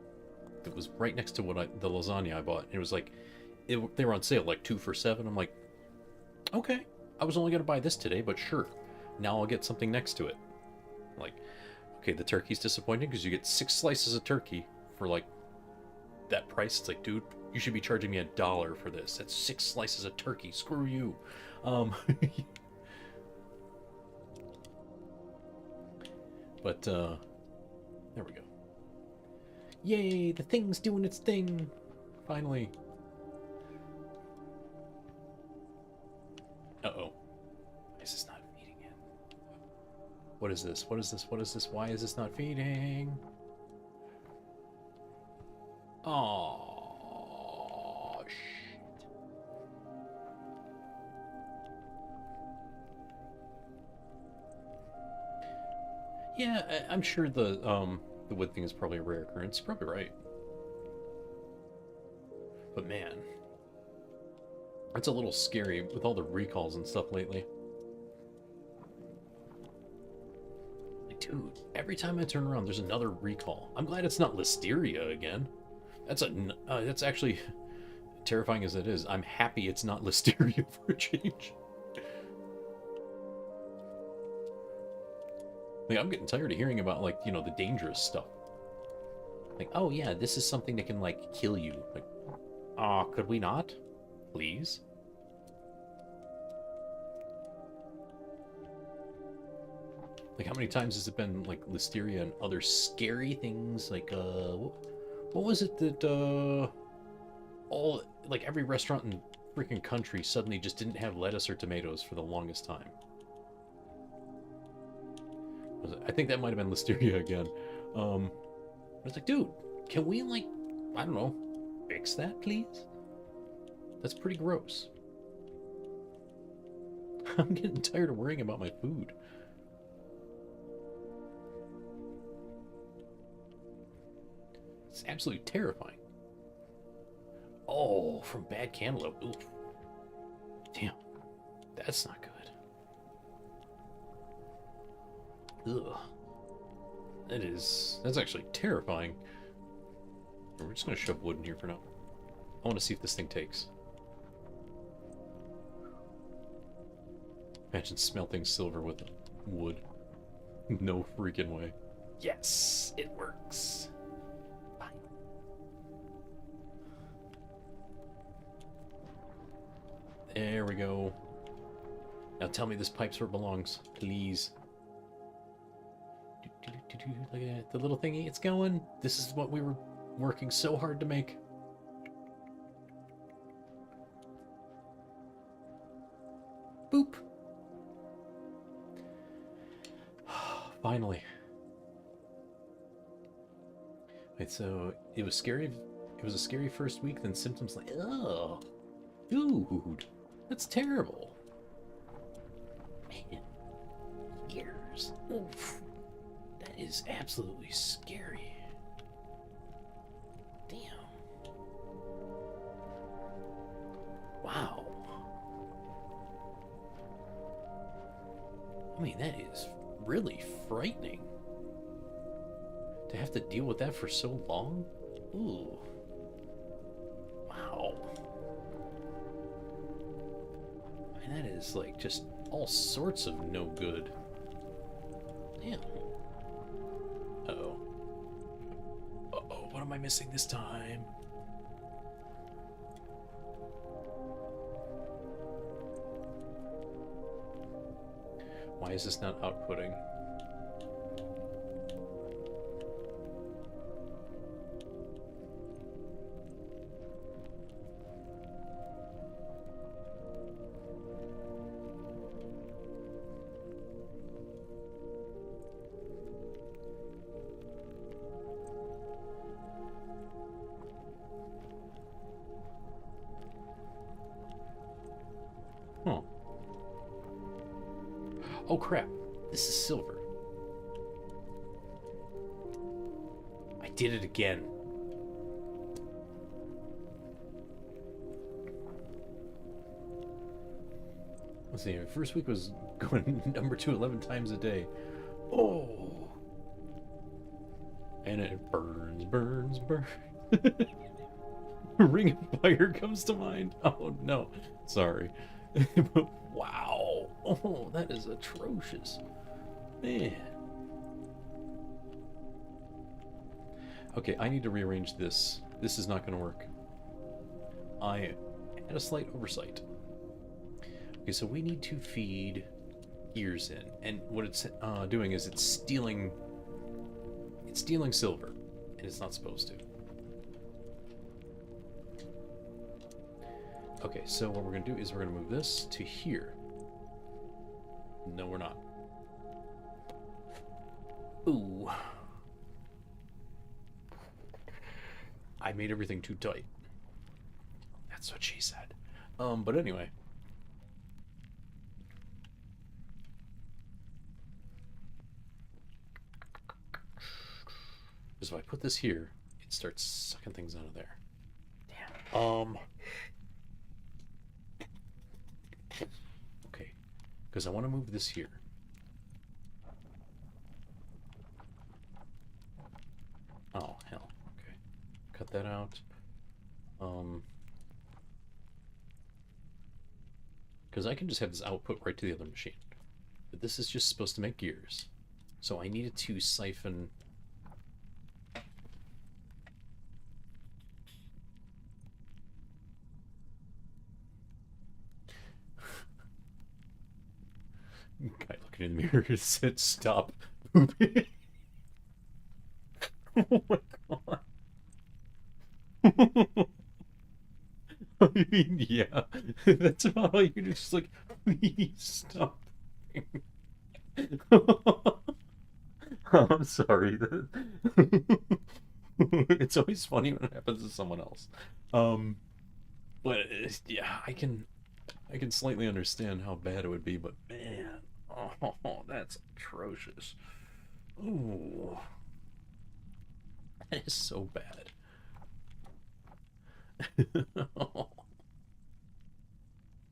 It was right next to the lasagna I bought. It was like, they were on sale, like 2 for $7. I'm like, okay, I was only going to buy this today, but sure. Now I'll get something next to it. Like, okay, the turkey's disappointing because you get 6 slices of turkey for like that price. It's like, dude, you should be charging me $1 for this. That's 6 slices of turkey. Screw you. But there we go. Yay, the thing's doing its thing. Finally. Uh-oh. Why is this not feeding it? What is this? What is this? What is this? Why is this not feeding? Oh, shit. Yeah, I'm sure the wood thing is probably a rare occurrence. You're probably right. But man, it's a little scary with all the recalls and stuff lately. Like, dude, every time I turn around, there's another recall. I'm glad it's not Listeria again. That's actually terrifying as it is. I'm happy it's not Listeria for a change. Like, I'm getting tired of hearing about, like, you know, the dangerous stuff. Like, oh yeah, this is something that can, like, kill you. Like, could we not? Please? Like, how many times has it been, like, Listeria and other scary things? Like, what was it that, like, every restaurant in the freaking country suddenly just didn't have lettuce or tomatoes for the longest time? I think that might have been Listeria again. It's like, dude, can we, like, I don't know, fix that, please? That's pretty gross. I'm getting tired of worrying about my food. It's absolutely terrifying. Oh, from bad cantaloupe. Oof. Damn, that's not good. Ugh. That's actually terrifying. We're just gonna shove wood in here for now. I want to see if this thing takes. Imagine smelting silver with wood. No freaking way. Yes, it works. Fine. There we go. Now tell me this pipe's where it belongs, please. Look at that, the little thingy, it's going. This is what we were working so hard to make. Boop. Finally. Wait, so it was scary. It was a scary first week, then symptoms like, oh, dude, that's terrible. Man, ears. Oof. That is absolutely scary. Damn. Wow. I mean, that is really frightening. To have to deal with that for so long? Ooh. Wow. I mean, that is like just all sorts of no good. Damn. Uh-oh. Uh-oh, what am I missing this time? Why is this not outputting? Huh. Oh crap, this is silver. I did it again. Let's see, first week was going number 2 11 times a day. Oh And it burns, burns, burns. Ring of Fire comes to mind. Oh no, sorry. Wow. Oh, that is atrocious. Man. Okay, I need to rearrange this. This is not going to work. I had a slight oversight. Okay, so we need to feed ears in, and what it's doing is it's stealing silver, and it's not supposed to. Okay, so what we're going to do is we're going to move this to here. No, we're not. Ooh. I made everything too tight. That's what she said. But anyway. Because if I put this here, it starts sucking things out of there. Damn. Okay. Because I want to move this here. Oh, hell. Okay. Cut that out. Because I can just have this output right to the other machine. But this is just supposed to make gears. So I needed to siphon... Guy looking in the mirror said, "Stop pooping." Oh my god. I mean, yeah. That's about all you do. Just like, please stop. I'm sorry. It's always funny when it happens to someone else. But yeah, I can slightly understand how bad it would be, but man, oh, that's atrocious. Ooh, that is so bad.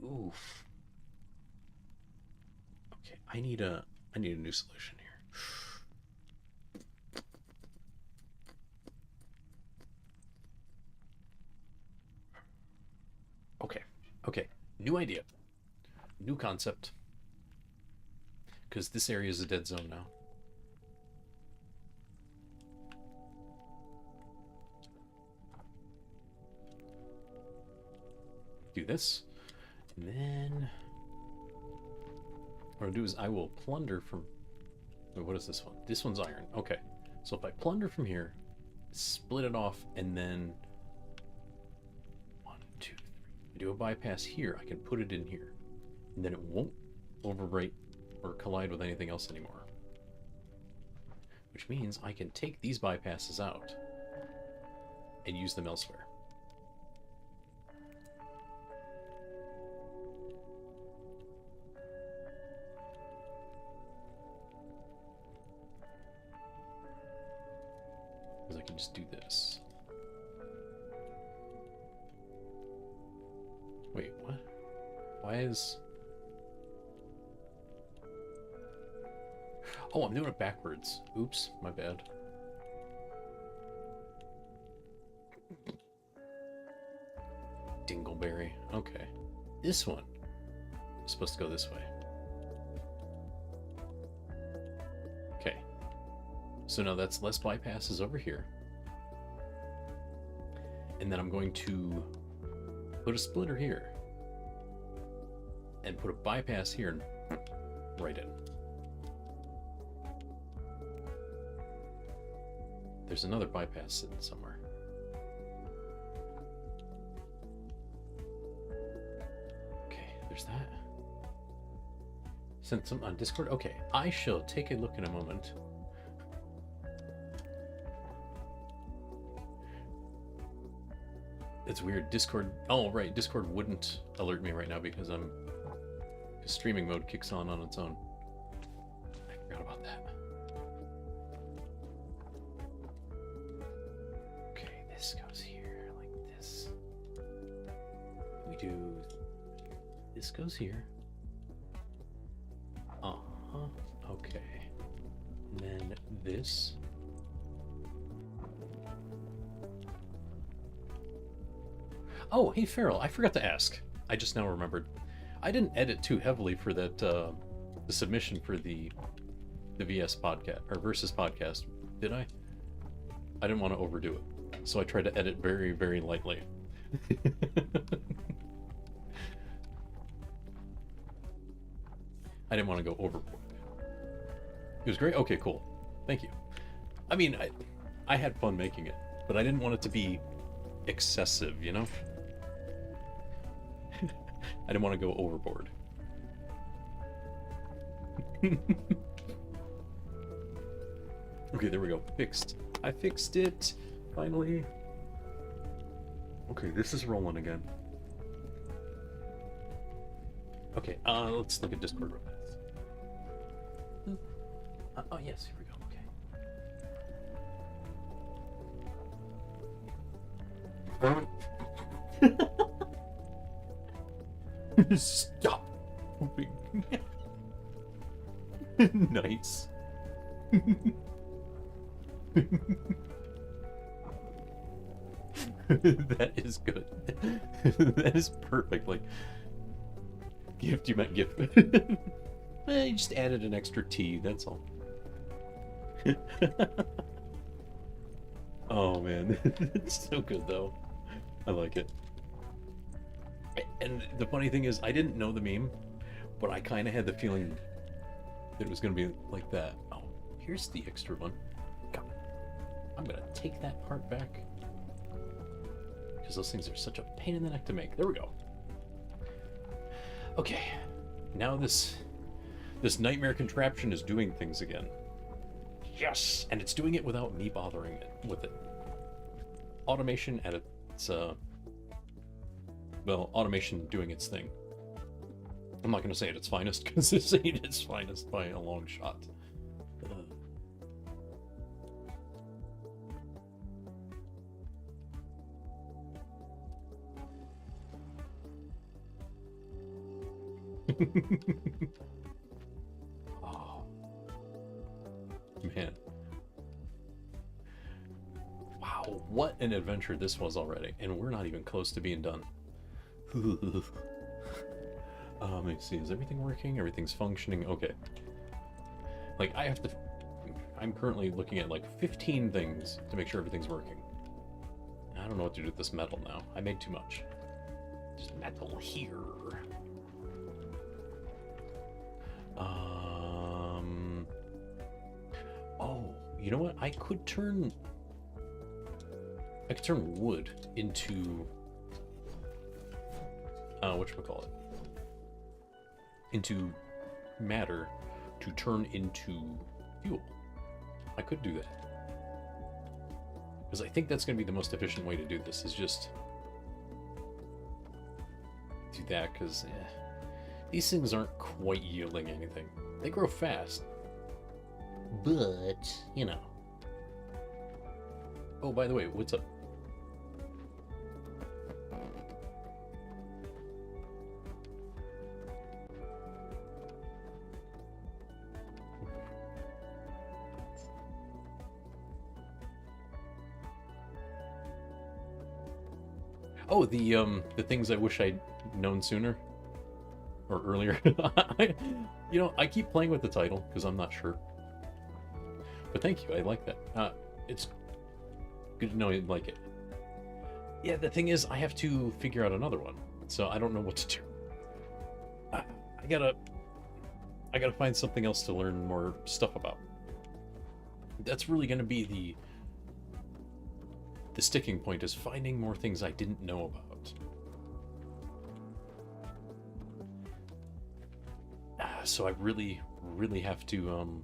Oof. Okay, I need a new solution here. Okay, new idea, new concept. Because this area is a dead zone now. Do this, and then what I'll do is I will plunder from... Wait, what is this one? This one's iron. Okay, so if I plunder from here, split it off, and then 1, 2, 3, do a bypass here, I can put it in here, and then it won't overwrite or collide with anything else anymore. Which means I can take these bypasses out and use them elsewhere. Because I can just do this. Wait, what? Why is... Oh, I'm doing it backwards. Oops, my bad. Dingleberry. Okay. This one is supposed to go this way. Okay. So now that's less bypasses over here. And then I'm going to put a splitter here. And put a bypass here and right in. There's another bypass sitting somewhere. Okay, there's that. Sent some on Discord? Okay, I shall take a look in a moment. It's weird, Discord... Oh, right, Discord wouldn't alert me right now because streaming mode kicks on its own. I forgot about that. This goes here, like this. We do... This goes here. Uh-huh. Okay. And then this Oh, hey Farrell, I forgot to ask. I just now remembered. I didn't edit too heavily for that the submission for the VS podcast or Versus podcast, did I? I didn't want to overdo it, so I tried to edit very, very lightly. I didn't want to go overboard. It was great. Okay, cool. Thank you. I mean, I had fun making it, but I didn't want it to be excessive, you know? I didn't want to go overboard. Okay, there we go. Fixed. I fixed it. Finally. Okay, this is rolling again. Okay, let's look at Discord real fast. Oh, yes, here we go. Okay. Stop moving. Nice. That is good. That is perfect. Like, gift, you meant gift. You just added an extra T, that's all. Oh man, it's so good though. I like it. And the funny thing is, I didn't know the meme, but I kind of had the feeling that it was going to be like that. Oh, here's the extra one. God, I'm going to take that part back. Because those things are such a pain in the neck to make. There we go. Okay, now this nightmare contraption is doing things again. Yes! And it's doing it without me bothering it with it. Automation at its, well, automation doing its thing. I'm not going to say at its finest, because this ain't its finest by a long shot. Oh. Man. Wow, what an adventure this was already, and we're not even close to being done. Let me see, is everything working? Everything's functioning? Okay. Like, I'm currently looking at like 15 things to make sure everything's working. I don't know what to do with this metal now. I made too much. Just metal here. Oh, you know what? I could turn wood into whatchamacallit? Into matter to turn into fuel. I could do that. Because I think that's going to be the most efficient way to do this, is just do that, because these things aren't quite yielding anything. They grow fast. But, you know. Oh, by the way, what's up? Oh, the things I wish I'd known sooner or earlier. I keep playing with the title because I'm not sure. But thank you, I like that. It's good to know you like it. Yeah, the thing is, I have to figure out another one, so I don't know what to do. I gotta find something else to learn more stuff about. That's really gonna be the sticking point, is finding more things I didn't know about. So I really have to,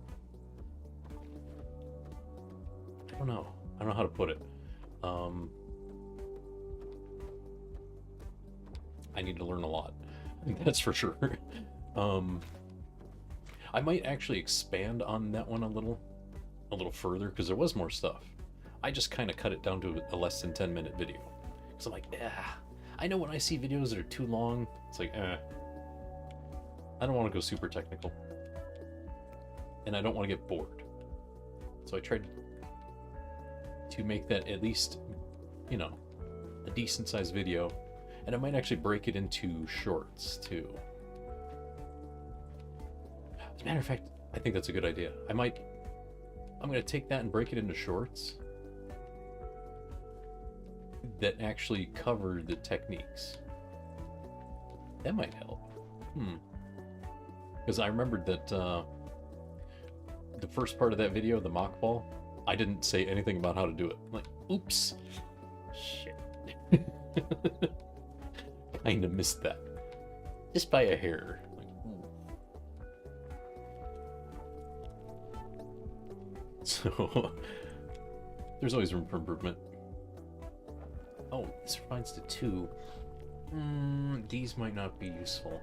I don't know how to put it. I need to learn a lot. That's for sure. I might actually expand on that one a little further, because there was more stuff. I just kind of cut it down to a less than 10-minute video. So I'm like, I know when I see videos that are too long, it's like, I don't want to go super technical. And I don't want to get bored. So I tried to make that at least, a decent sized video And I might actually break it into shorts, too. As a matter of fact, I think that's a good idea. I'm going to take that and break it into shorts that actually cover the techniques. That might help. Because I remembered that the first part of that video, the mock ball, I didn't say anything about how to do it. I'm like, oops. Shit. Kind of missed that. Just by a hair. Like, so, there's always room for improvement. Oh, this refines to 2. These might not be useful.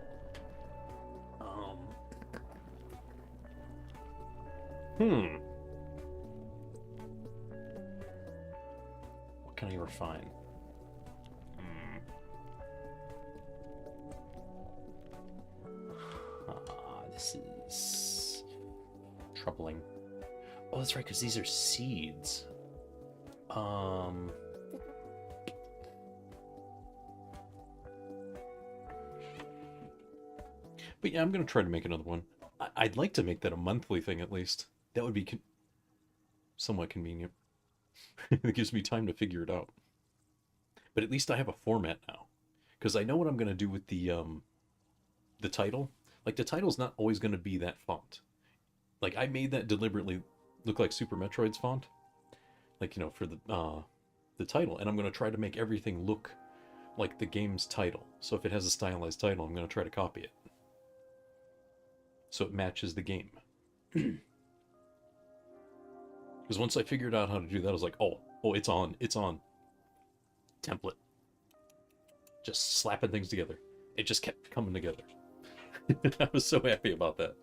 What can I refine? This is troubling. Oh, that's right, because these are seeds. But yeah, I'm going to try to make another one. I'd like to make that a monthly thing at least. That would be somewhat convenient. It gives me time to figure it out. But at least I have a format now. Because I know what I'm going to do with the title. Like, the title's not always going to be that font. Like, I made that deliberately look like Super Metroid's font. Like, you know, for the title. And I'm going to try to make everything look like the game's title. So if it has a stylized title, I'm going to try to copy it. So it matches the game. Because once I figured out how to do that, I was like, oh, it's on. Template. Just slapping things together. It just kept coming together. I was so happy about that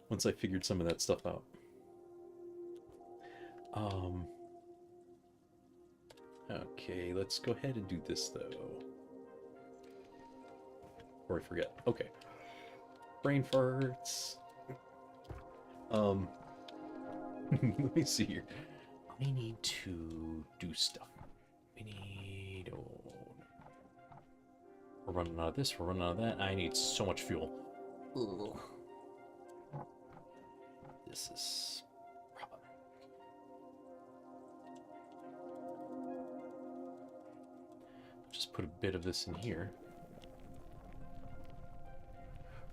once I figured some of that stuff out. Okay, let's go ahead and do this, though. Before I forget. Okay. Brain farts. Let me see here. I need to do stuff. We're running out of this, we're running out of that. I need so much fuel. Ugh. This is problem. Just put a bit of this in here.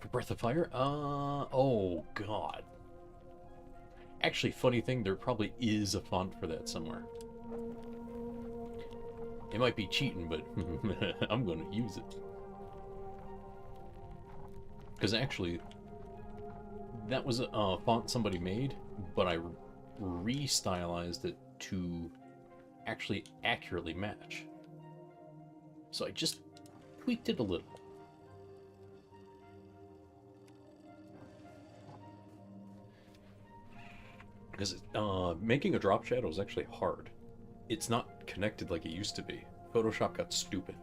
For Breath of Fire? Oh god. Actually, funny thing, there probably is a font for that somewhere. It might be cheating, but I'm going to use it. Because actually, that was a font somebody made, but I re-stylized it to actually accurately match. So I just tweaked it a little. Because making a drop shadow is actually hard. It's not connected like it used to be. Photoshop got stupid.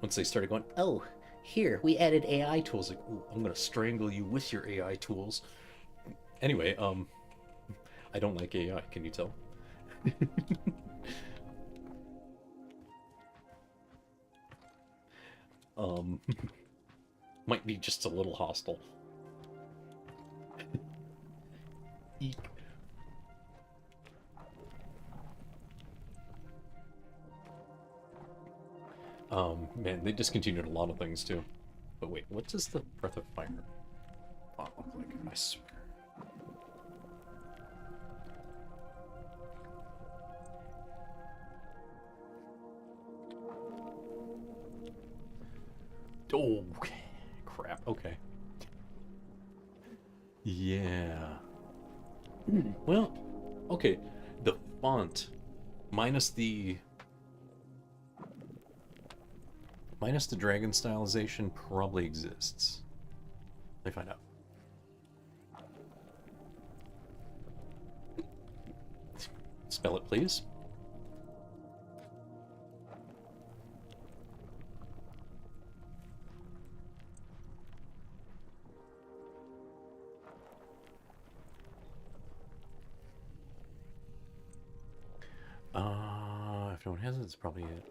Once they started going, oh, here, we added AI tools. Like, ooh, I'm going to strangle you with your AI tools. Anyway, I don't like AI, can you tell? Might be just a little hostile. Eek. Man, they discontinued a lot of things too. But wait, what does the Breath of Fire font look like? I swear. Oh, crap. Okay. Yeah. Well, okay. The font minus the dragon stylization probably exists. Let me find out. Spell it, please. If no one has it, it's probably it.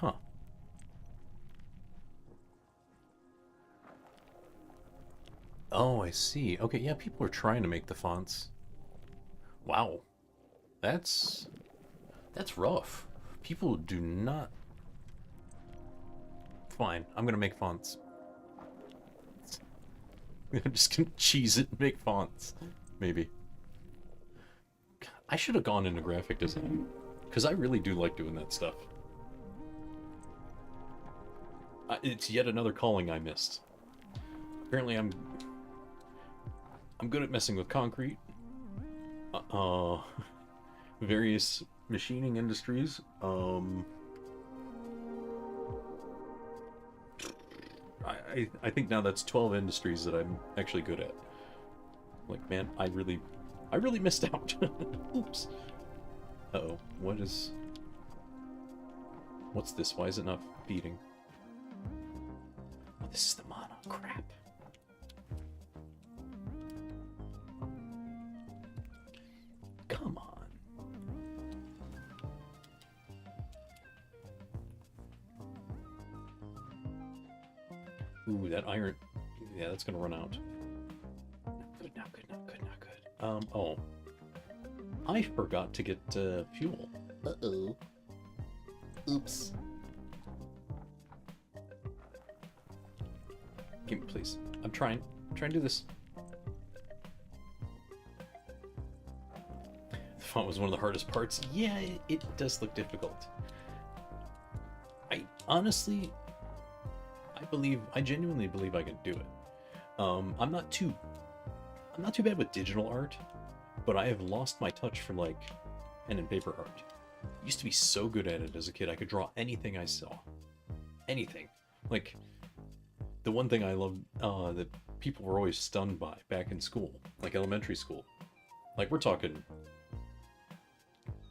Huh. Oh, I see. Okay, yeah, people are trying to make the fonts. Wow. That's that's rough. People do not. Fine, I'm gonna make fonts. I'm just gonna cheese it and make fonts. Maybe. I should have gone into graphic design. Because I really do like doing that stuff. It's yet another calling I missed. Apparently I'm good at messing with concrete. Various machining industries. I think now that's 12 industries that I'm actually good at. Like, man, I really missed out. Oops. Uh-oh. What's this? Why is it not feeding? Oh, this is the mana. Crap. Come on. Ooh, that iron. Yeah, that's gonna run out. Good, not good, not good, not good. Oh. I forgot to get fuel. Uh-oh. Oops. Give me, please. I'm trying to do this. The font was one of the hardest parts. Yeah, it does look difficult. I genuinely believe I can do it. I'm not too bad with digital art, but I have lost my touch for like pen and paper art. I used to be so good at it as a kid. I could draw anything I saw. Anything. Like, the one thing I loved that people were always stunned by back in school, like elementary school. Like, we're talking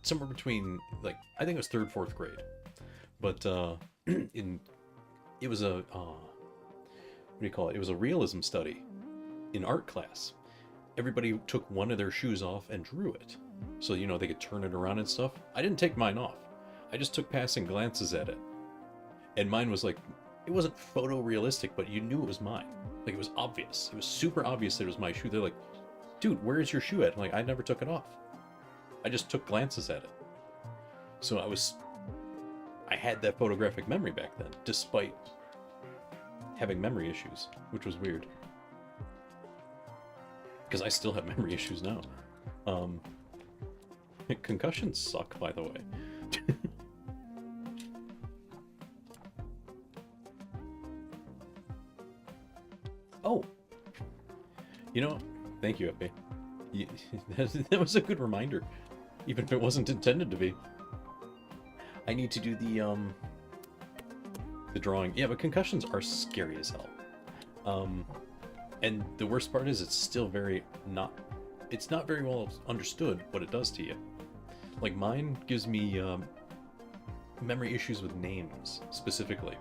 somewhere between, like, I think it was 3rd, 4th grade. But it was a, what do you call it? It was a realism study in art class. Everybody took one of their shoes off and drew it. So, you know, they could turn it around and stuff. I didn't take mine off. I just took passing glances at it. And mine was like, it wasn't photorealistic, but you knew it was mine. Like, it was obvious. It was super obvious that it was my shoe. They're like, dude, where is your shoe at? I'm like, I never took it off. I just took glances at it. So I had that photographic memory back then, despite having memory issues, which was weird. Because I still have memory issues now. Concussions suck, by the way. Oh! You know, thank you, Epi. That was a good reminder, even if it wasn't intended to be. I need to do the drawing. Yeah, but concussions are scary as hell. And the worst part is it's still it's not very well understood what it does to you. Like, mine gives me memory issues with names, specifically.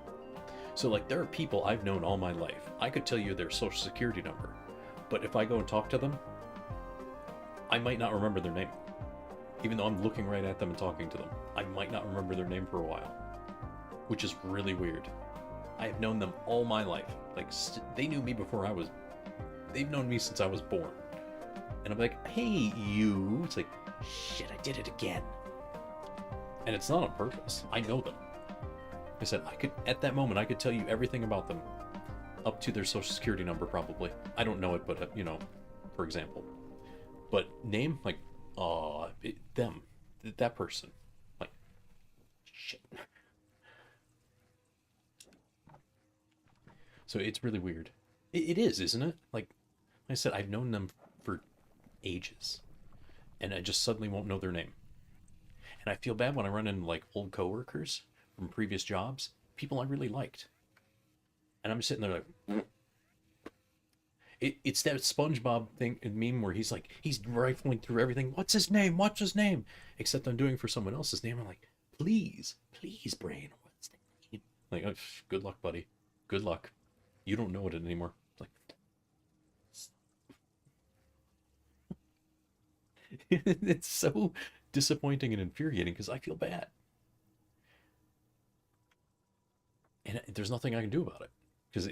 So, like, there are people I've known all my life. I could tell you their social security number, but if I go and talk to them, I might not remember their name. Even though I'm looking right at them and talking to them, I might not remember their name for a while. Which is really weird. I have known them all my life. Like, they knew me before they've known me since I was born. And I'm like, hey, you. It's like, shit, I did it again. And it's not on purpose. I know them. I said, at that moment, I could tell you everything about them. Up to their social security number, probably. I don't know it, but, you know, for example. But name, like, them. That person. Like, shit. So it's really weird. It is, isn't it? Like I said, I've known them for ages. And I just suddenly won't know their name. And I feel bad when I run into, like, old coworkers from previous jobs, people I really liked. And I'm sitting there like... It's that SpongeBob thing and meme where he's like, he's rifling through everything. What's his name? What's his name? Except I'm doing for someone else's name. I'm like, please, brain, what's the name? Like, oh, good luck, buddy. Good luck. You don't know it anymore. Like, it's so disappointing and infuriating because I feel bad. and there's nothing I can do about it because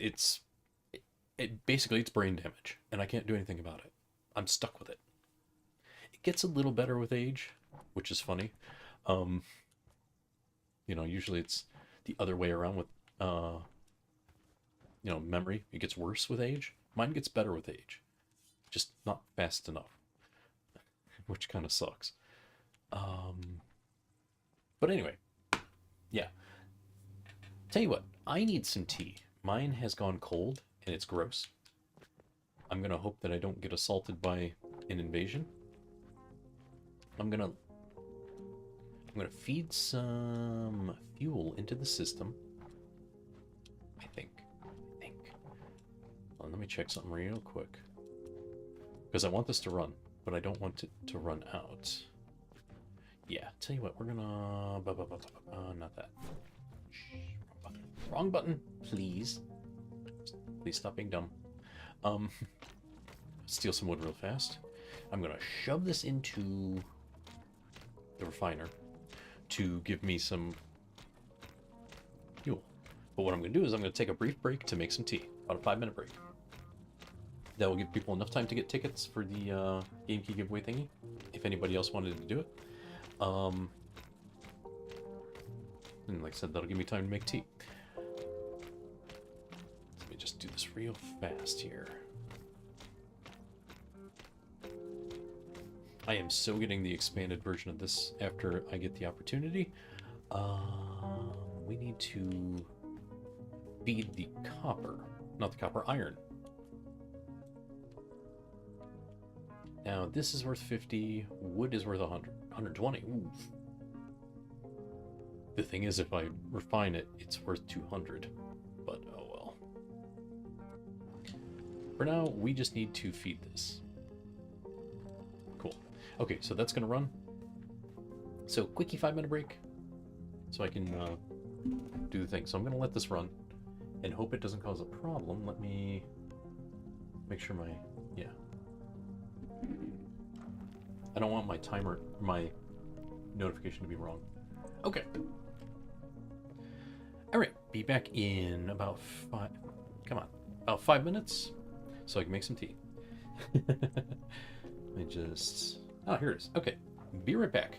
it basically it's brain damage, and I can't do anything about it. I'm stuck with it. It gets a little better with age, which is funny. Um, usually it's the other way around with memory. It gets worse with age. Mine gets better with age, just not fast enough, which kind of sucks. Um, but anyway, yeah. Tell you what, I need some tea. Mine has gone cold and it's gross. I'm gonna hope that I don't get assaulted by an invasion. I'm gonna feed some fuel into the system. I think. Well, let me check something real quick. Because I want this to run, but I don't want it to run out. Yeah, tell you what, we're gonna... not that. Wrong button, please. Please stop being dumb. Steal some wood real fast. I'm gonna shove this into the refiner to give me some fuel. But what I'm gonna do is I'm gonna take a brief break to make some tea. About a 5-minute break. That will give people enough time to get tickets for the game key giveaway thingy, if anybody else wanted to do it. And like I said, that'll give me time to make tea. Let me just do this real fast here. I am so getting the expanded version of this after I get the opportunity. We need to feed the copper, not the copper, iron. Now this is worth 50, wood is worth 100, 120. Ooh. The thing is, if I refine it, it's worth 200, but oh well. For now, we just need to feed this. Cool. Okay, so that's gonna run. So quickie 5-minute break, so I can do the thing. So I'm gonna let this run and hope it doesn't cause a problem. Let me make sure yeah. I don't want my timer, my notification to be wrong. Okay. All right, be back in about about 5 minutes, so I can make some tea. Let me just, oh, here it is. Okay, be right back.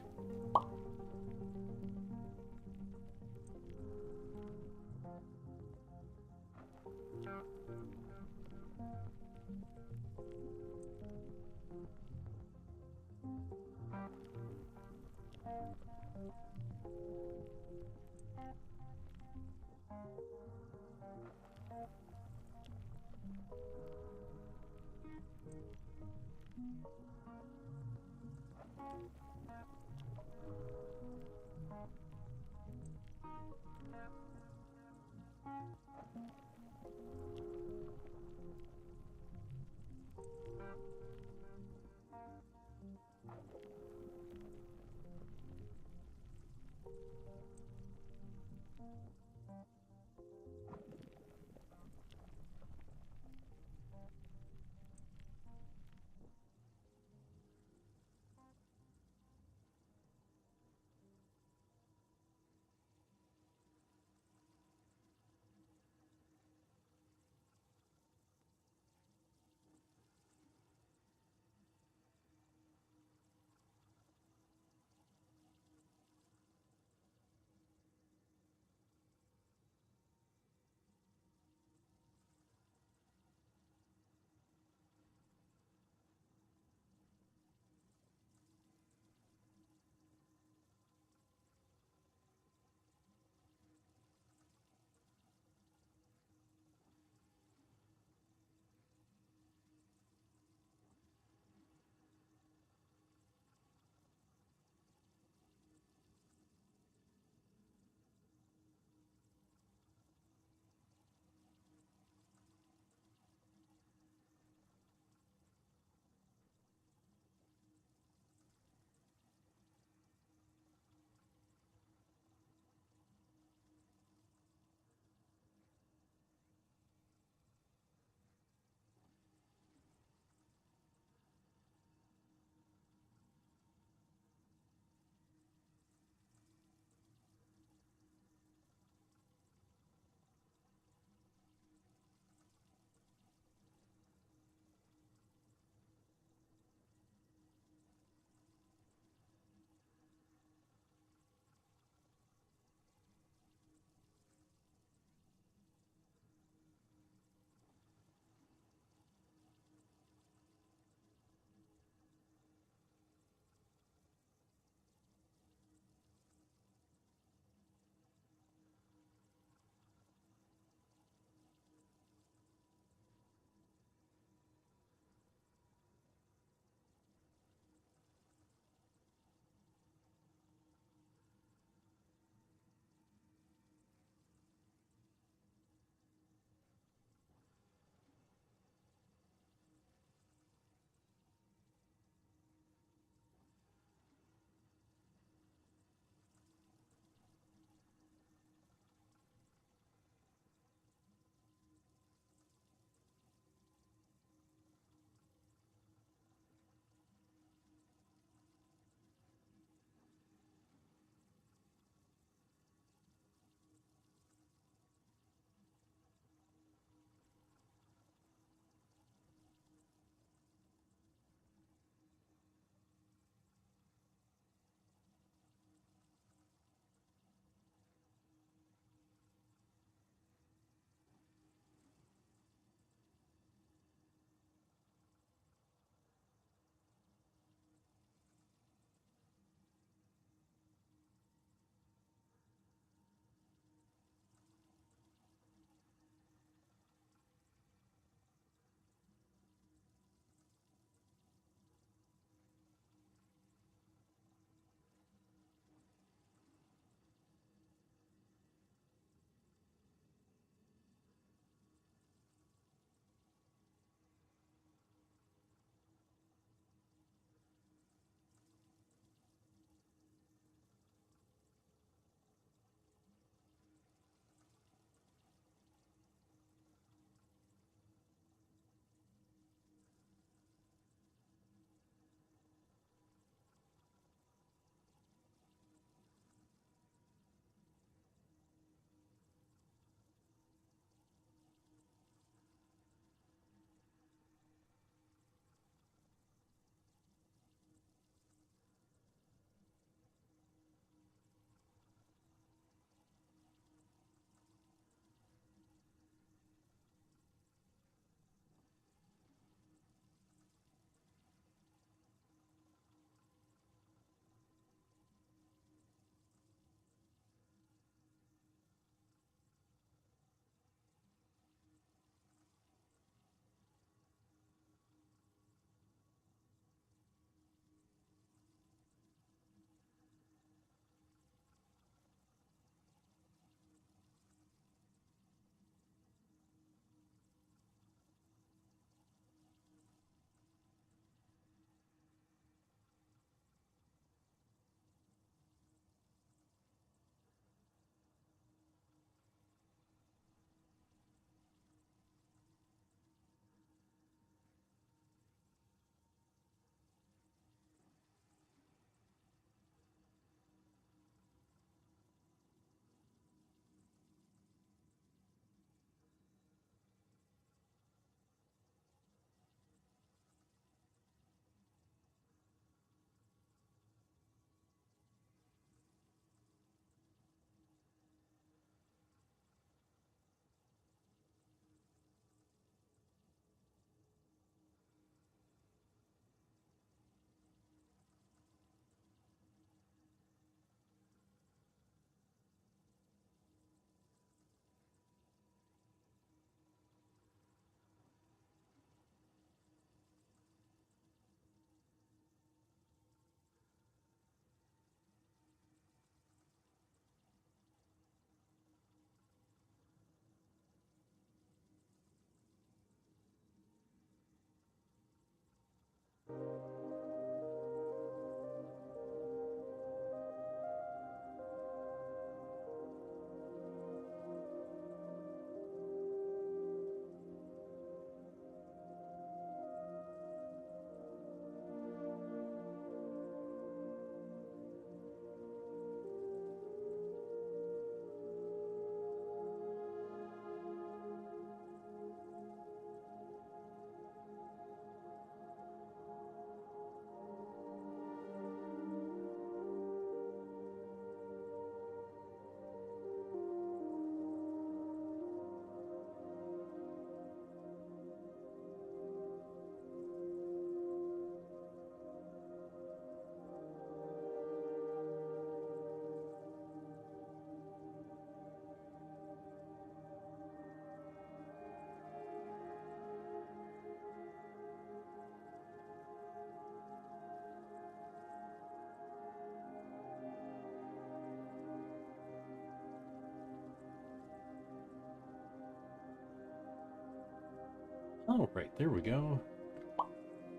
Oh, right, there we go.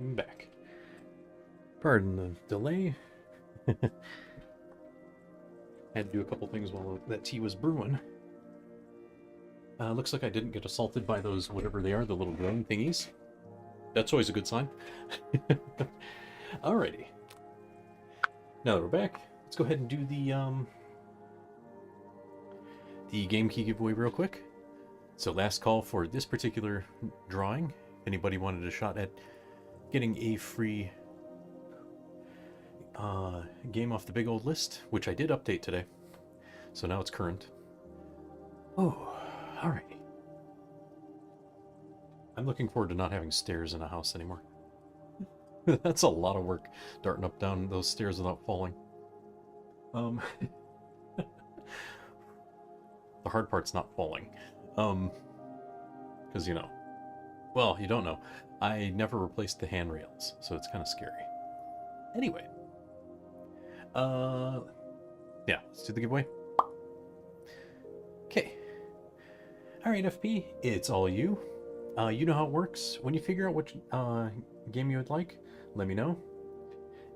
I'm back. Pardon the delay. Had to do a couple things while that tea was brewing. Looks like I didn't get assaulted by those, whatever they are, the little glowing thingies. That's always a good sign. Alrighty. Now that we're back, let's go ahead and do the game key giveaway real quick. So last call for this particular drawing. If anybody wanted a shot at getting a free game off the big old list, which I did update today. So now it's current. Oh, alright. I'm looking forward to not having stairs in a house anymore. That's a lot of work, darting up down those stairs without falling. The hard part's not falling. Because, you know, well, you don't know. I never replaced the handrails, so it's kind of scary. Anyway. Yeah, let's do the giveaway. Okay. Alright, FP, it's all you. You know how it works. When you figure out which game you would like, let me know.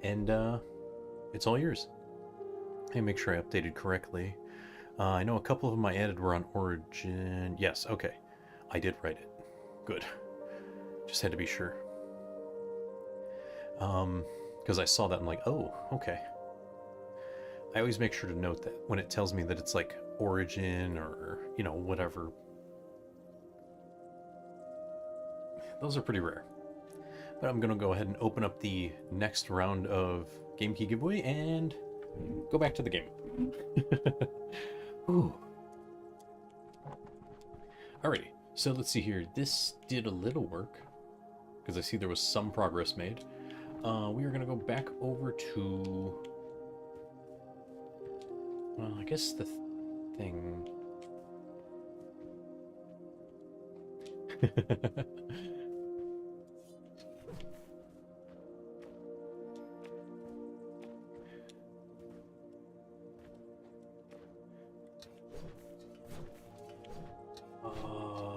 And it's all yours. Hey, make sure I updated correctly. I know a couple of them I added were on Origin. Yes, okay. I did write it. Good. Just had to be sure. Because I saw that, I'm like, oh, okay. I always make sure to note that when it tells me that it's like Origin or, you know, whatever. Those are pretty rare. But I'm going to go ahead and open up the next round of Game Key Giveaway and go back to the game. Ooh. Alrighty, so let's see here. This did a little work, because I see there was some progress made. We are going to go back over to... Well, I guess the thing...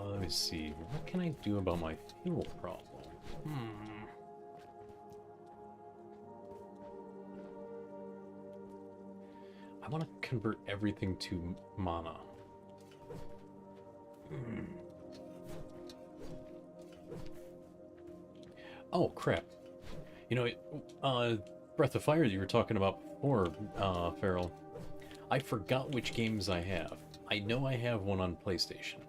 Let me see. What can I do about my fuel problem? I want to convert everything to mana. Oh, crap. You know, Breath of Fire that you were talking about before, Farrell. I forgot which games I have. I know I have one on PlayStation.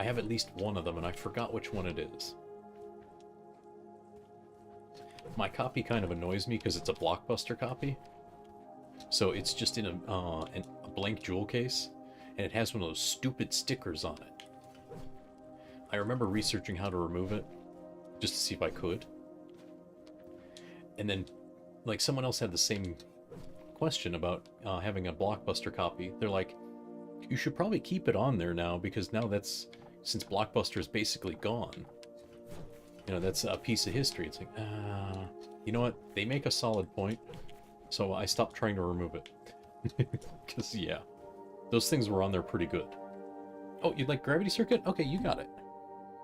I have at least one of them, and I forgot which one it is. My copy kind of annoys me because it's a Blockbuster copy. So it's just in a blank jewel case, and it has one of those stupid stickers on it. I remember researching how to remove it, just to see if I could. And then, like, someone else had the same question about having a Blockbuster copy. They're like, you should probably keep it on there now, because now that's... Since Blockbuster is basically gone, you know, that's a piece of history. It's like, you know what? They make a solid point, so I stopped trying to remove it. Because, yeah, those things were on there pretty good. Oh, you'd like Gravity Circuit? Okay, you got it.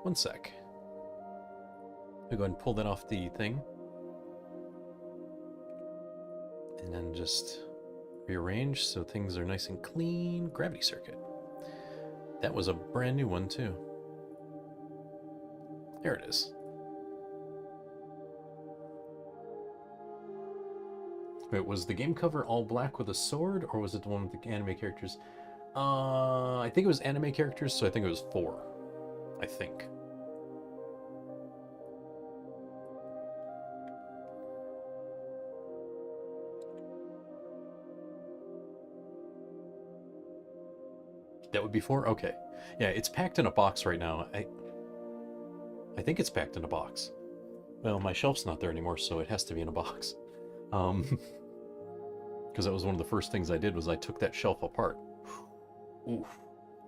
One sec. I'll go ahead and pull that off the thing. And then just rearrange so things are nice and clean. Gravity Circuit. That was a brand new one, too. There it is. Wait, was the game cover all black with a sword, or was it the one with the anime characters? I think it was anime characters, so I think it was 4. I think. That would be 4? Okay. Yeah, it's packed in a box right now. I think it's packed in a box. Well, my shelf's not there anymore, so it has to be in a box. Because that was one of the first things I did, was I took that shelf apart. Oof.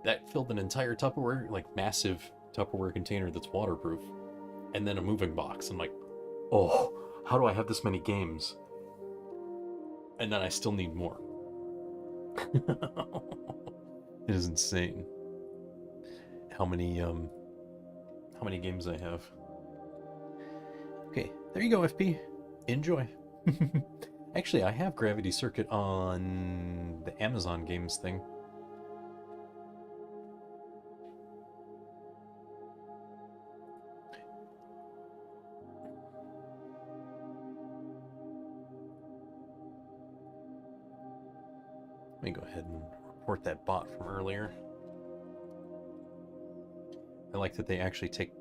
That filled an entire Tupperware, like massive Tupperware container that's waterproof. And then a moving box. I'm like, oh, how do I have this many games? And then I still need more. It is insane how how many games I have. Okay, there you go, FP. Enjoy. Actually, I have Gravity Circuit on the Amazon Games thing. Let me go ahead and report that bot from earlier. I like that they actually take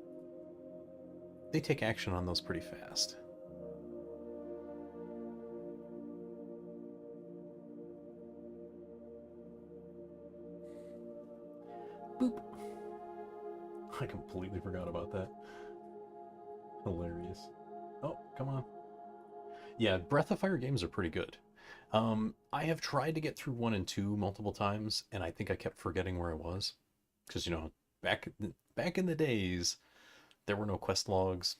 action on those pretty fast. Boop. I completely forgot about that. Hilarious. Oh, come on. Yeah, Breath of Fire games are pretty good. I have tried to get through 1 and 2 multiple times, and I think I kept forgetting where I was. Because, you know, back in the days, there were no quest logs.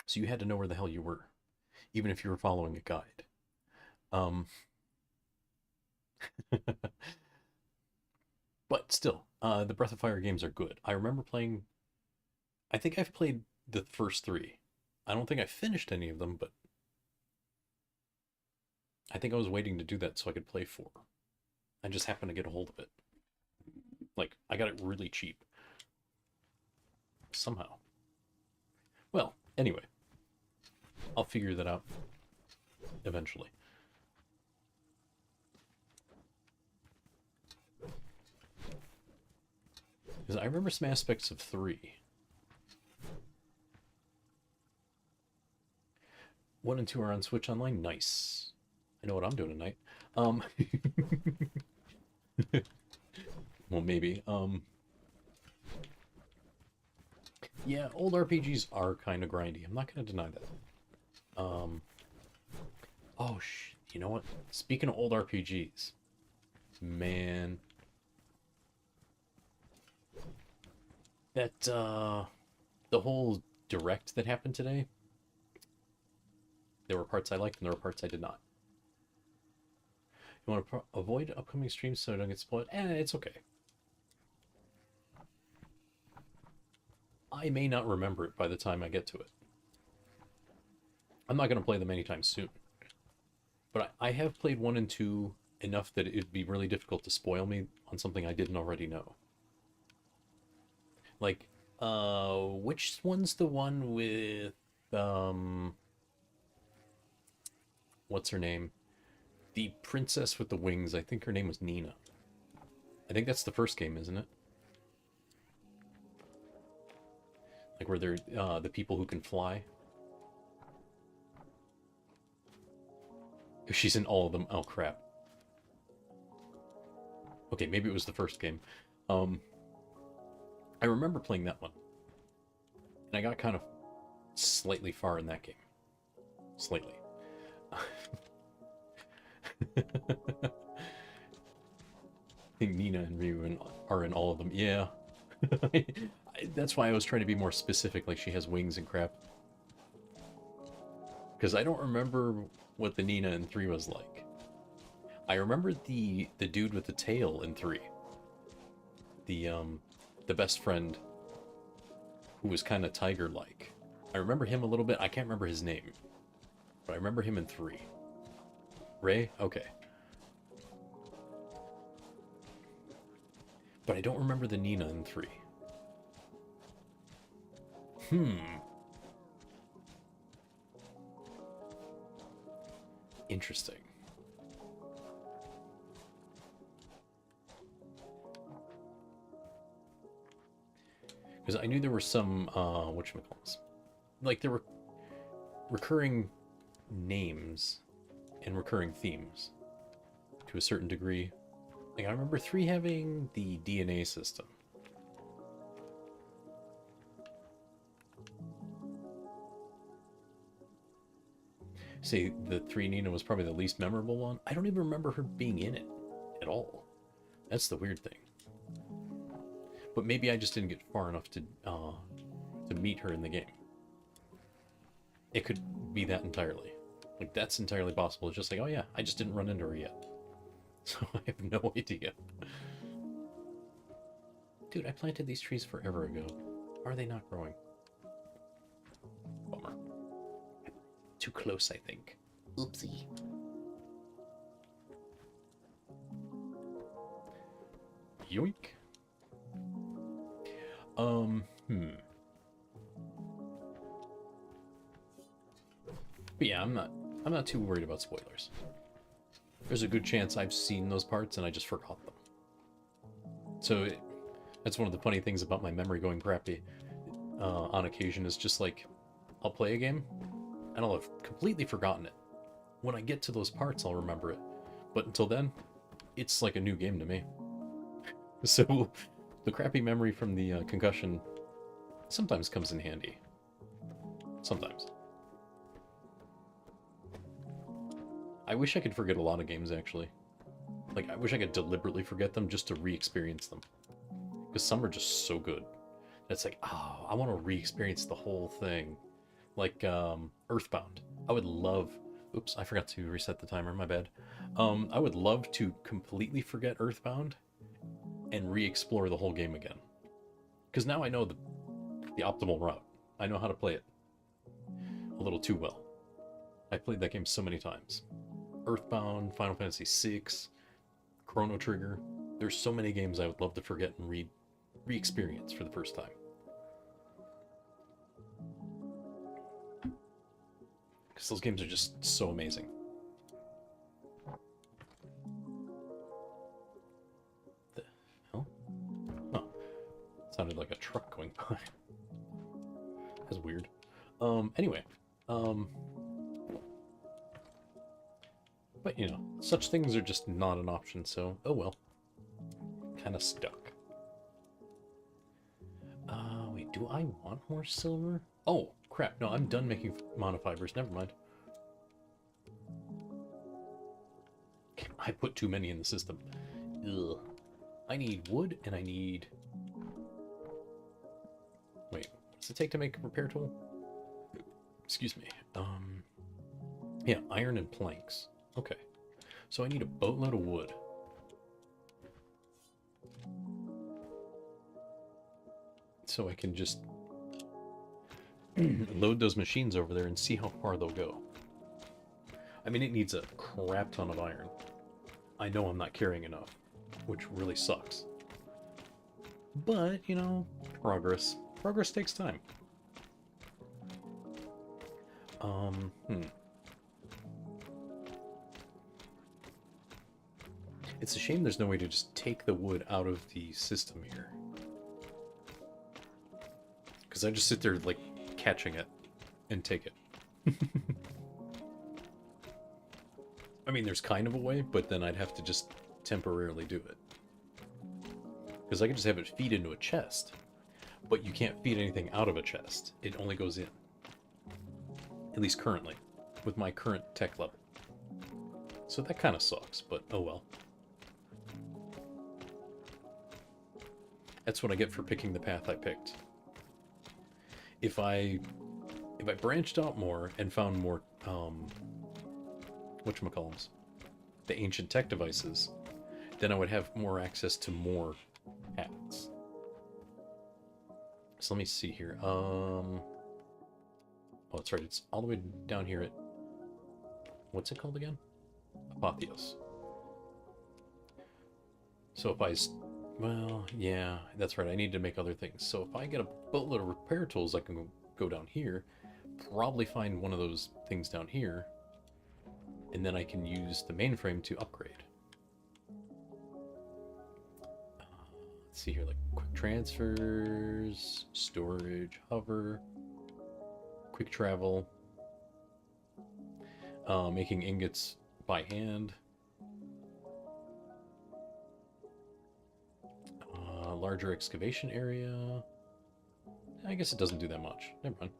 So you had to know where the hell you were, even if you were following a guide. But still, the Breath of Fire games are good. I remember playing... I think I've played the first 3. I don't think I finished any of them, but I think I was waiting to do that so I could play 4. I just happened to get a hold of it. Like, I got it really cheap. Somehow. Well, anyway. I'll figure that out eventually. Because I remember some aspects of 3. 1 and 2 are on Switch Online. Nice. I know what I'm doing tonight. Well, maybe. Yeah, old RPGs are kind of grindy. I'm not going to deny that. Oh, you know what? Speaking of old RPGs, man, that the whole direct that happened today, there were parts I liked and there were parts I did not. You want to avoid upcoming streams so I don't get spoiled? It's okay. I may not remember it by the time I get to it. I'm not going to play them anytime soon. But I have played 1 and 2 enough that it'd be really difficult to spoil me on something I didn't already know. Like, which one's the one with, what's her name? The princess with the wings. I think her name was Nina. I think that's the first game, isn't it? Like where they're the people who can fly. She's in all of them. Oh, crap. Okay, maybe it was the first game. I remember playing that one. And I got kind of slightly far in that game. Slightly. I think Nina and Ryu are in all of them. Yeah. That's why I was trying to be more specific, like she has wings and crap. Because I don't remember what the Nina in 3 was like. I remember the dude with the tail in 3. The best friend who was kind of tiger-like. I remember him a little bit. I can't remember his name. But I remember him in 3. Ray? Okay. But I don't remember the Nina in 3. Interesting. Because I knew there were some, whatchamacallits. Like, there were recurring names and recurring themes to a certain degree. Like, I remember 3 having the DNA system. Say the 3 Nina was probably the least memorable one. I don't even remember her being in it at all. That's the weird thing. But maybe I just didn't get far enough to meet her in the game. It could be that entirely. Like, that's entirely possible. It's just like, oh yeah, I just didn't run into her yet. So I have no idea. Dude, I planted these trees forever ago. are they not growing? Bummer. Too close, I think. Oopsie. Yoink. But yeah, I'm not too worried about spoilers. There's a good chance I've seen those parts and I just forgot them. So that's one of the funny things about my memory going crappy on occasion, is just like, I'll play a game and I'll have completely forgotten it. When I get to those parts, I'll remember it. But until then, it's like a new game to me. So the crappy memory from the concussion sometimes comes in handy. Sometimes. I wish I could forget a lot of games, actually. Like, I wish I could deliberately forget them just to re-experience them. Because some are just so good. It's like, oh, I want to re-experience the whole thing. Like, Earthbound. I would love... Oops, I forgot to reset the timer, my bad. I would love to completely forget Earthbound and re-explore the whole game again. Because now I know the optimal route. I know how to play it a little too well. I played that game so many times. Earthbound, Final Fantasy VI, Chrono Trigger. There's so many games I would love to forget and re-experience for the first time. Because those games are just so amazing. The hell? Oh. Sounded like a truck going by. That's weird. Anyway. But, you know, such things are just not an option, so, oh well. Kind of stuck. Wait, do I want more silver? Oh, crap, no, I'm done making monofibers, never mind. I put too many in the system. Ugh. I need wood, and I need... Wait, what's it take to make a repair tool? Excuse me. Yeah, iron and planks. Okay. So I need a boatload of wood. So I can just load those machines over there and see how far they'll go. I mean, it needs a crap ton of iron. I know I'm not carrying enough, which really sucks. But, you know, progress. Progress takes time. It's a shame there's no way to just take the wood out of the system here. Because I just sit there, like, catching it and take it. I mean, there's kind of a way, but then I'd have to just temporarily do it. Because I could just have it feed into a chest. But you can't feed anything out of a chest. It only goes in. At least currently. With my current tech level. So that kind of sucks, but oh well. That's what I get for picking the path I picked. If I branched out more and found more, whatchamacallums, the ancient tech devices, then I would have more access to more paths. So let me see here. Oh, that's right. It's all the way down here at, what's it called again? Apotheos. So if I, well, yeah, that's right. I need to make other things. So if I get a boatload of repair tools, I can go down here, probably find one of those things down here, and then I can use the mainframe to upgrade. Let's see here, like quick transfers, storage, hover, quick travel, making ingots by hand, larger excavation area. I guess it doesn't do that much. Never mind.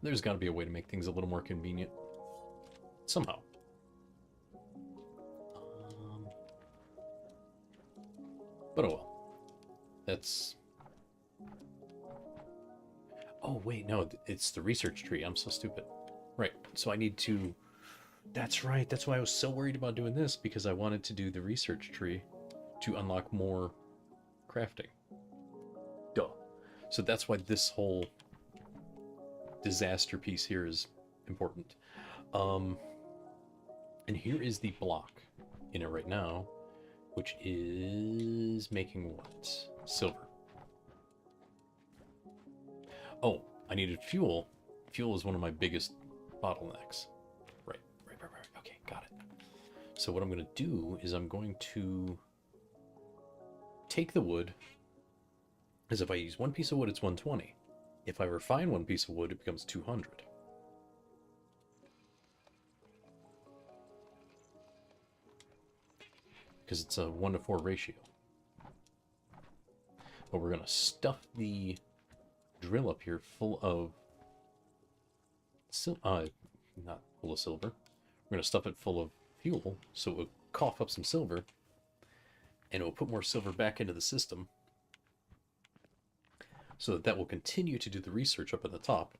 There's got to be a way to make things a little more convenient. Somehow. But oh well. That's... Oh, wait, no. It's the research tree. I'm so stupid. Right. So I need to... That's right. That's why I was so worried about doing this, because I wanted to do the research tree to unlock more crafting. Duh. So that's why this whole disaster piece here is important. And here is the block in it right now, which is making what? Silver. Oh, I needed fuel. Fuel is one of my biggest bottlenecks. Right. Okay, got it. So what I'm going to do is I'm going to take the wood, as if I use one piece of wood, it's 120. If I refine one piece of wood, it becomes 200. Because it's a 1-to-4 ratio. But we're going to stuff the drill up here full of not full of silver. We're going to stuff it full of fuel so it will cough up some silver, and it will put more silver back into the system, so that will continue to do the research up at the top,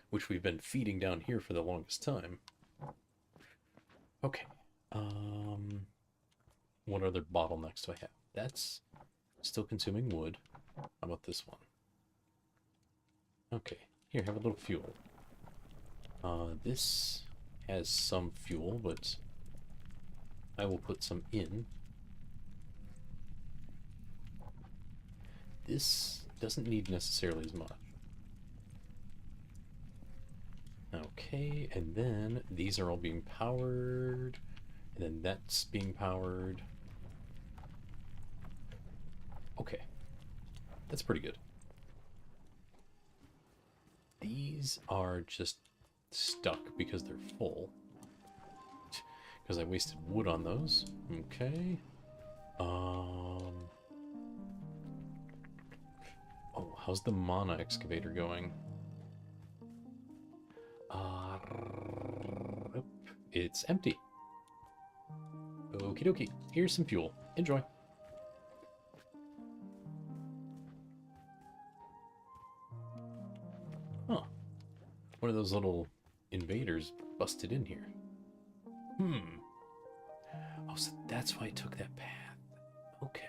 which we've been feeding down here for the longest time. Okay. What other bottlenecks do I have? That's still consuming wood. How about this one? Okay, here, have a little fuel. This has some fuel, but I will put some in. This doesn't need necessarily as much. Okay, and then these are all being powered, and then that's being powered. Okay, that's pretty good. These are just stuck because they're full. Because I wasted wood on those. Okay. Oh, how's the mana excavator going? It's empty. Okie dokie. Here's some fuel. Enjoy. Huh. One of those little invaders busted in here. Oh, so that's why it took that path. Okay.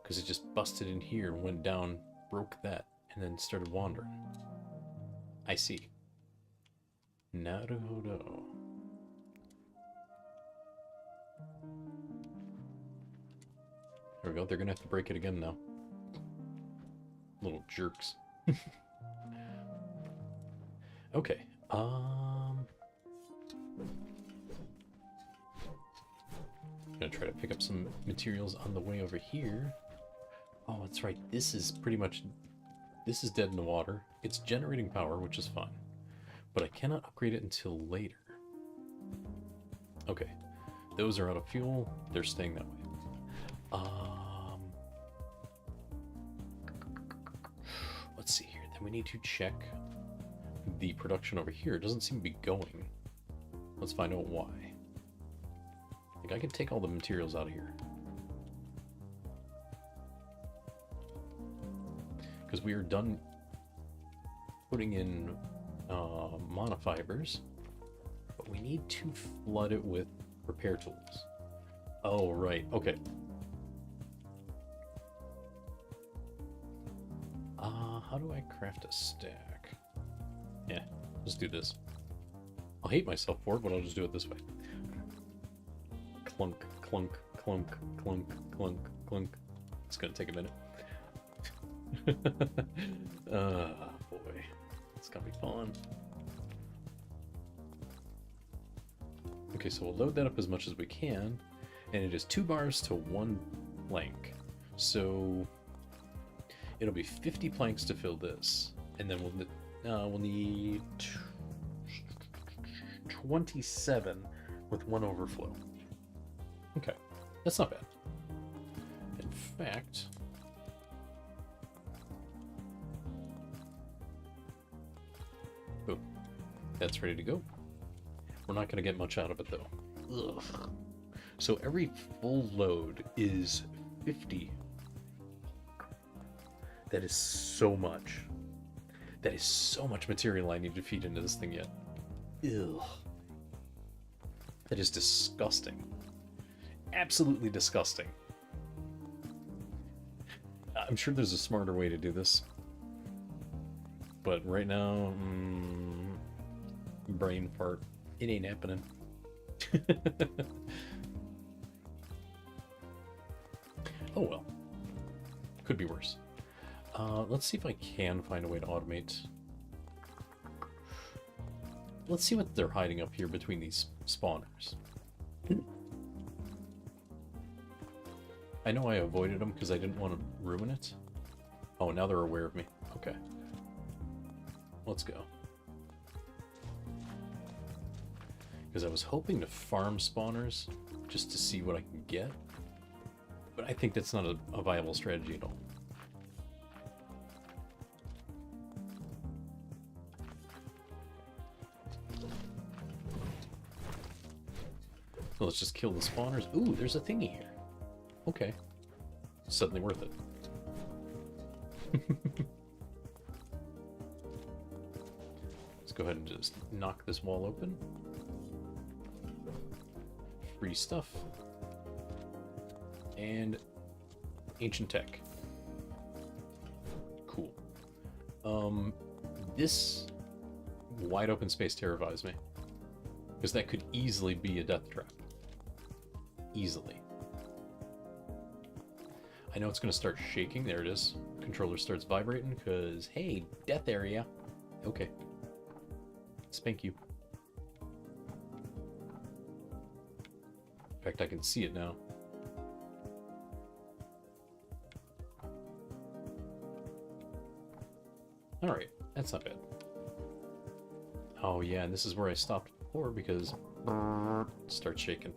Because it just busted in here and went down, broke that, and then started wandering. I see. Naruhodo. There we go. They're going to have to break it again now. Little jerks. Okay. I'm gonna try to pick up some materials on the way over here. Oh, that's right. This is pretty much... This is dead in the water. It's generating power, which is fine. But I cannot upgrade it until later. Okay. Those are out of fuel. They're staying that way. Let's see here. Then we need to check the production over here. It doesn't seem to be going. Let's find out why. I think I can take all the materials out of here. Because we are done putting in monofibers, but we need to flood it with repair tools. Oh, right. Okay. How do I craft a stack? Yeah, let's do this. I'll hate myself for it, but I'll just do it this way. Clunk, clunk, clunk, clunk, clunk, clunk. It's gonna take a minute. Boy. It's gonna be fun. Okay, so we'll load that up as much as we can, and it is 2 bars to 1 plank. So it'll be 50 planks to fill this, and then we'll need 27 with 1 overflow. Okay, that's not bad. In fact, boom, that's ready to go. We're not going to get much out of it though. Ugh. So every full load is 50. That is so much. That is so much material I need to feed into this thing yet. Ugh. That is disgusting. Absolutely disgusting. I'm sure there's a smarter way to do this. But right now, brain fart. It ain't happening. Oh well. Could be worse. Let's see if I can find a way to automate. Let's see what they're hiding up here between these spawners. I know I avoided them because I didn't want to ruin it. Oh, now they're aware of me. Okay. Let's go. Because I was hoping to farm spawners just to see what I can get. But I think that's not a viable strategy at all. So let's just kill the spawners. Ooh, there's a thingy here. Okay. Suddenly worth it. Let's go ahead and just knock this wall open. Free stuff. And ancient tech. Cool. This wide open space terrifies me. Because that could easily be a death trap. Easily. I know it's going to start shaking. There it is. Controller starts vibrating because, hey, death area. Okay. Spank you. In fact, I can see it now. Alright, that's not bad. Oh yeah, and this is where I stopped before because it starts shaking.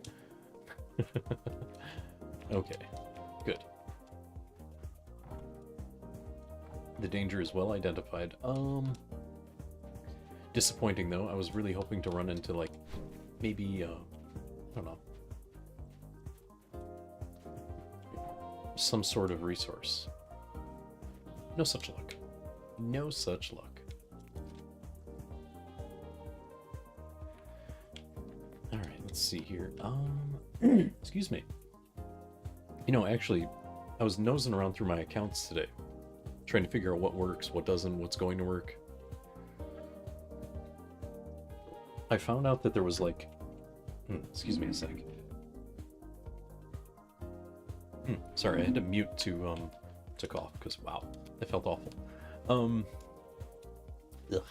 Okay, good. The danger is well identified. Disappointing though. I was really hoping to run into like maybe I don't know, some sort of resource. No such luck. No such luck. All right, let's see here. Excuse me. You know, actually, I was nosing around through my accounts today, trying to figure out what works, what doesn't, what's going to work. I found out that there was like, excuse me a sec. Sorry, I had to mute to cough because wow, it felt awful. Ugh.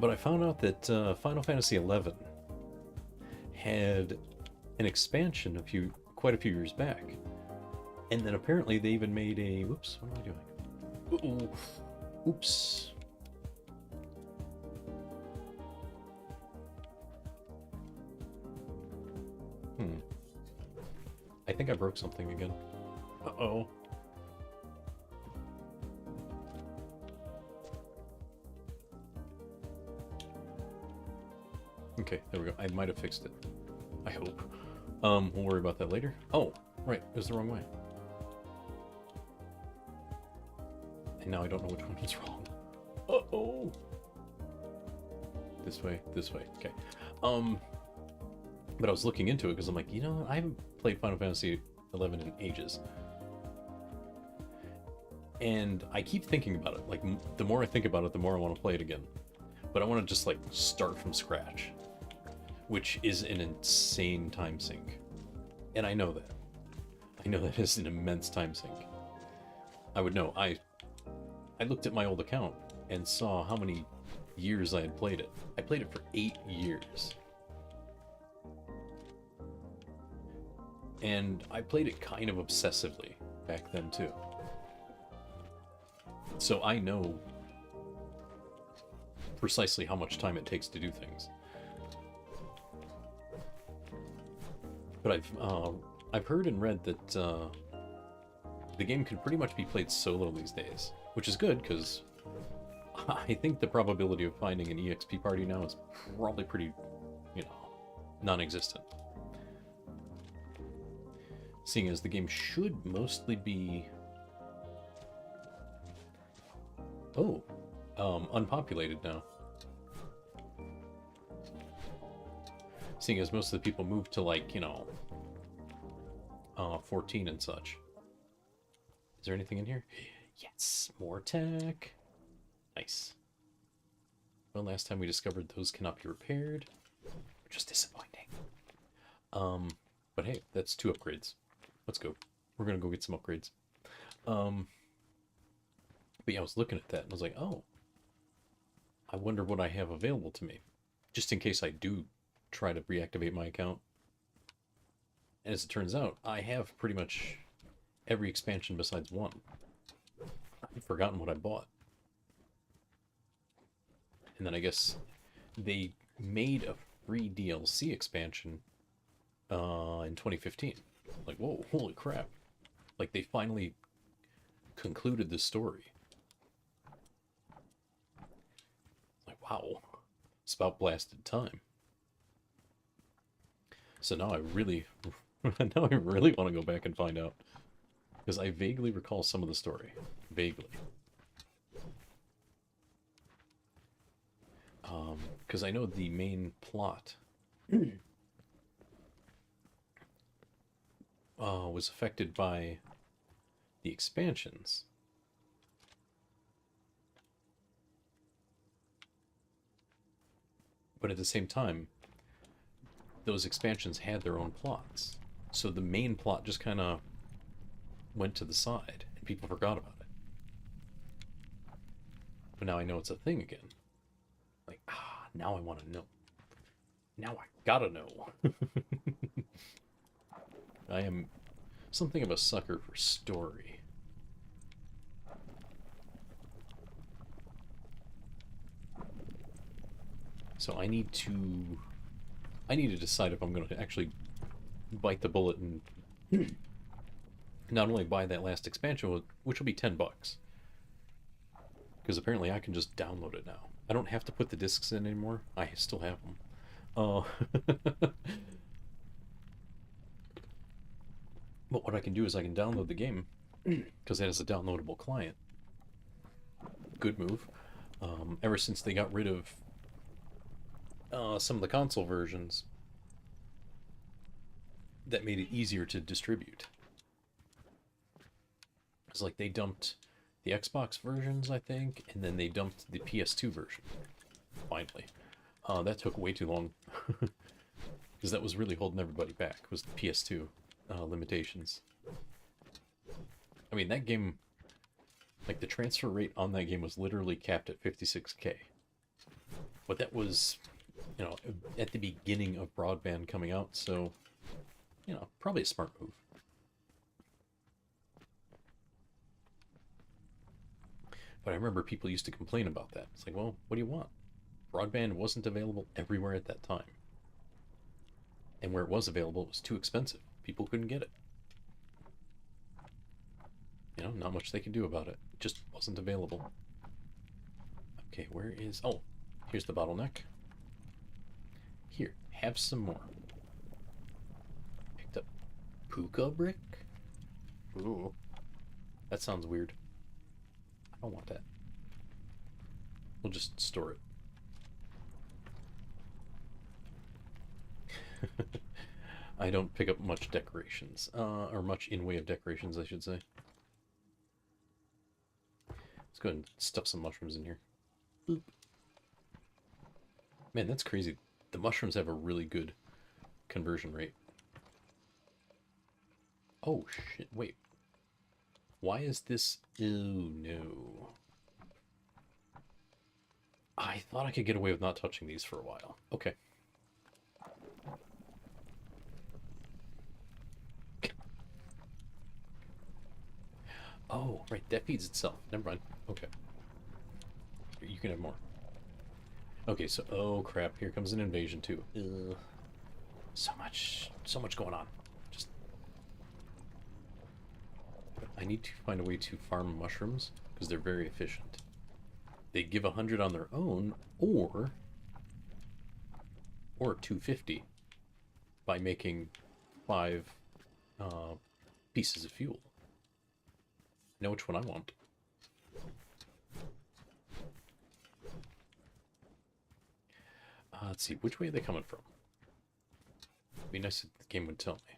But I found out that Final Fantasy XI had an expansion quite a few years back, and then apparently they even made a whoops. What am I doing? Uh-oh. Oops. I think I broke something again. Uh-oh. Okay, there we go. I might have fixed it. I hope. We'll worry about that later. Oh, right. It was the wrong way. And now I don't know which one was wrong. Uh-oh. This way, this way. Okay. But I was looking into it because I'm like, you know, I haven't played Final Fantasy XI in ages. And I keep thinking about it. Like, the more I think about it, the more I want to play it again. But I want to just, like, start from scratch. Which is an insane time sink. And I know that. I know that is an immense time sink. I would know. I looked at my old account and saw how many years I had played it. I played it for 8 years. And I played it kind of obsessively back then too. So I know precisely how much time it takes to do things. But I've heard and read that the game can pretty much be played solo these days, which is good because I think the probability of finding an EXP party now is probably pretty, you know, non-existent. Seeing as the game should mostly be unpopulated now. Seeing as most of the people moved to, like, you know, 14 and such. Is there anything in here? Yes, more tech. Nice. Well, last time we discovered those cannot be repaired, which is disappointing. But hey, that's 2 upgrades. Let's go. We're gonna go get some upgrades. But yeah, I was looking at that and I was like, oh, I wonder what I have available to me, just in case I do try to reactivate my account. And as it turns out, I have pretty much every expansion besides one. I've forgotten what I bought. And then I guess they made a free DLC expansion in 2015. Like, whoa, holy crap. Like, they finally concluded the story. Like, wow. It's about blasted time. So now I really want to go back and find out. Because I vaguely recall some of the story. Vaguely. Because I know the main plot was affected by the expansions. But at the same time, those expansions had their own plots. So the main plot just kind of went to the side, and people forgot about it. But now I know it's a thing again. Like, now I want to know. Now I gotta know. I am something of a sucker for story. So I need to decide if I'm going to actually bite the bullet and not only buy that last expansion, which will be $10. Because apparently I can just download it now. I don't have to put the discs in anymore. I still have them. But what I can do is I can download the game, because it has a downloadable client. Good move. Ever since they got rid of some of the console versions, that made it easier to distribute. It's like they dumped the Xbox versions, I think, and then they dumped the PS2 version. Finally. That took way too long. Because that was really holding everybody back, was the PS2 limitations. I mean, that game, like, the transfer rate on that game was literally capped at 56K. But that was, you know, at the beginning of broadband coming out, so, you know, probably a smart move. But I remember people used to complain about that. It's like, well, what do you want? Broadband wasn't available everywhere at that time. And where it was available, it was too expensive. People couldn't get it. You know, not much they could do about it. It just wasn't available. Okay, where is... Oh, here's the bottleneck. Here, have some more. Picked up puka brick? Ooh. That sounds weird. I don't want that. We'll just store it. I don't pick up much decorations, or much in way of decorations, I should say. Let's go ahead and stuff some mushrooms in here. Boop. Man, that's crazy. The mushrooms have a really good conversion rate. Oh, shit, wait. Why is this... Oh, no. I thought I could get away with not touching these for a while. Okay. Oh, right, that feeds itself. Never mind. Okay. Here, you can have more. Okay, so, oh crap, here comes an invasion too. Ugh. So much going on. Just... I need to find a way to farm mushrooms, because they're very efficient. They give 100 on their own, or 250 by making 5 pieces of fuel. I know which one I want. Let's see, which way are they coming from? It'd be nice if the game would tell me.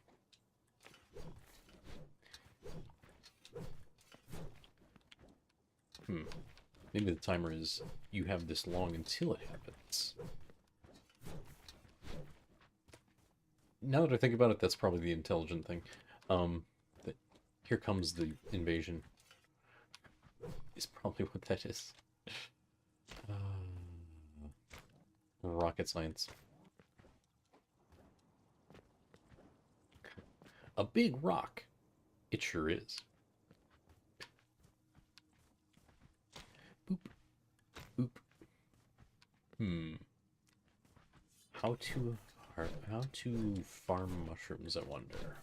Maybe the timer is you have this long until it happens. Now that I think about it, that's probably the intelligent thing. That here comes the invasion. Is probably what that is. Rocket science. A big rock. It sure is. Boop. Boop. How to farm mushrooms, I wonder.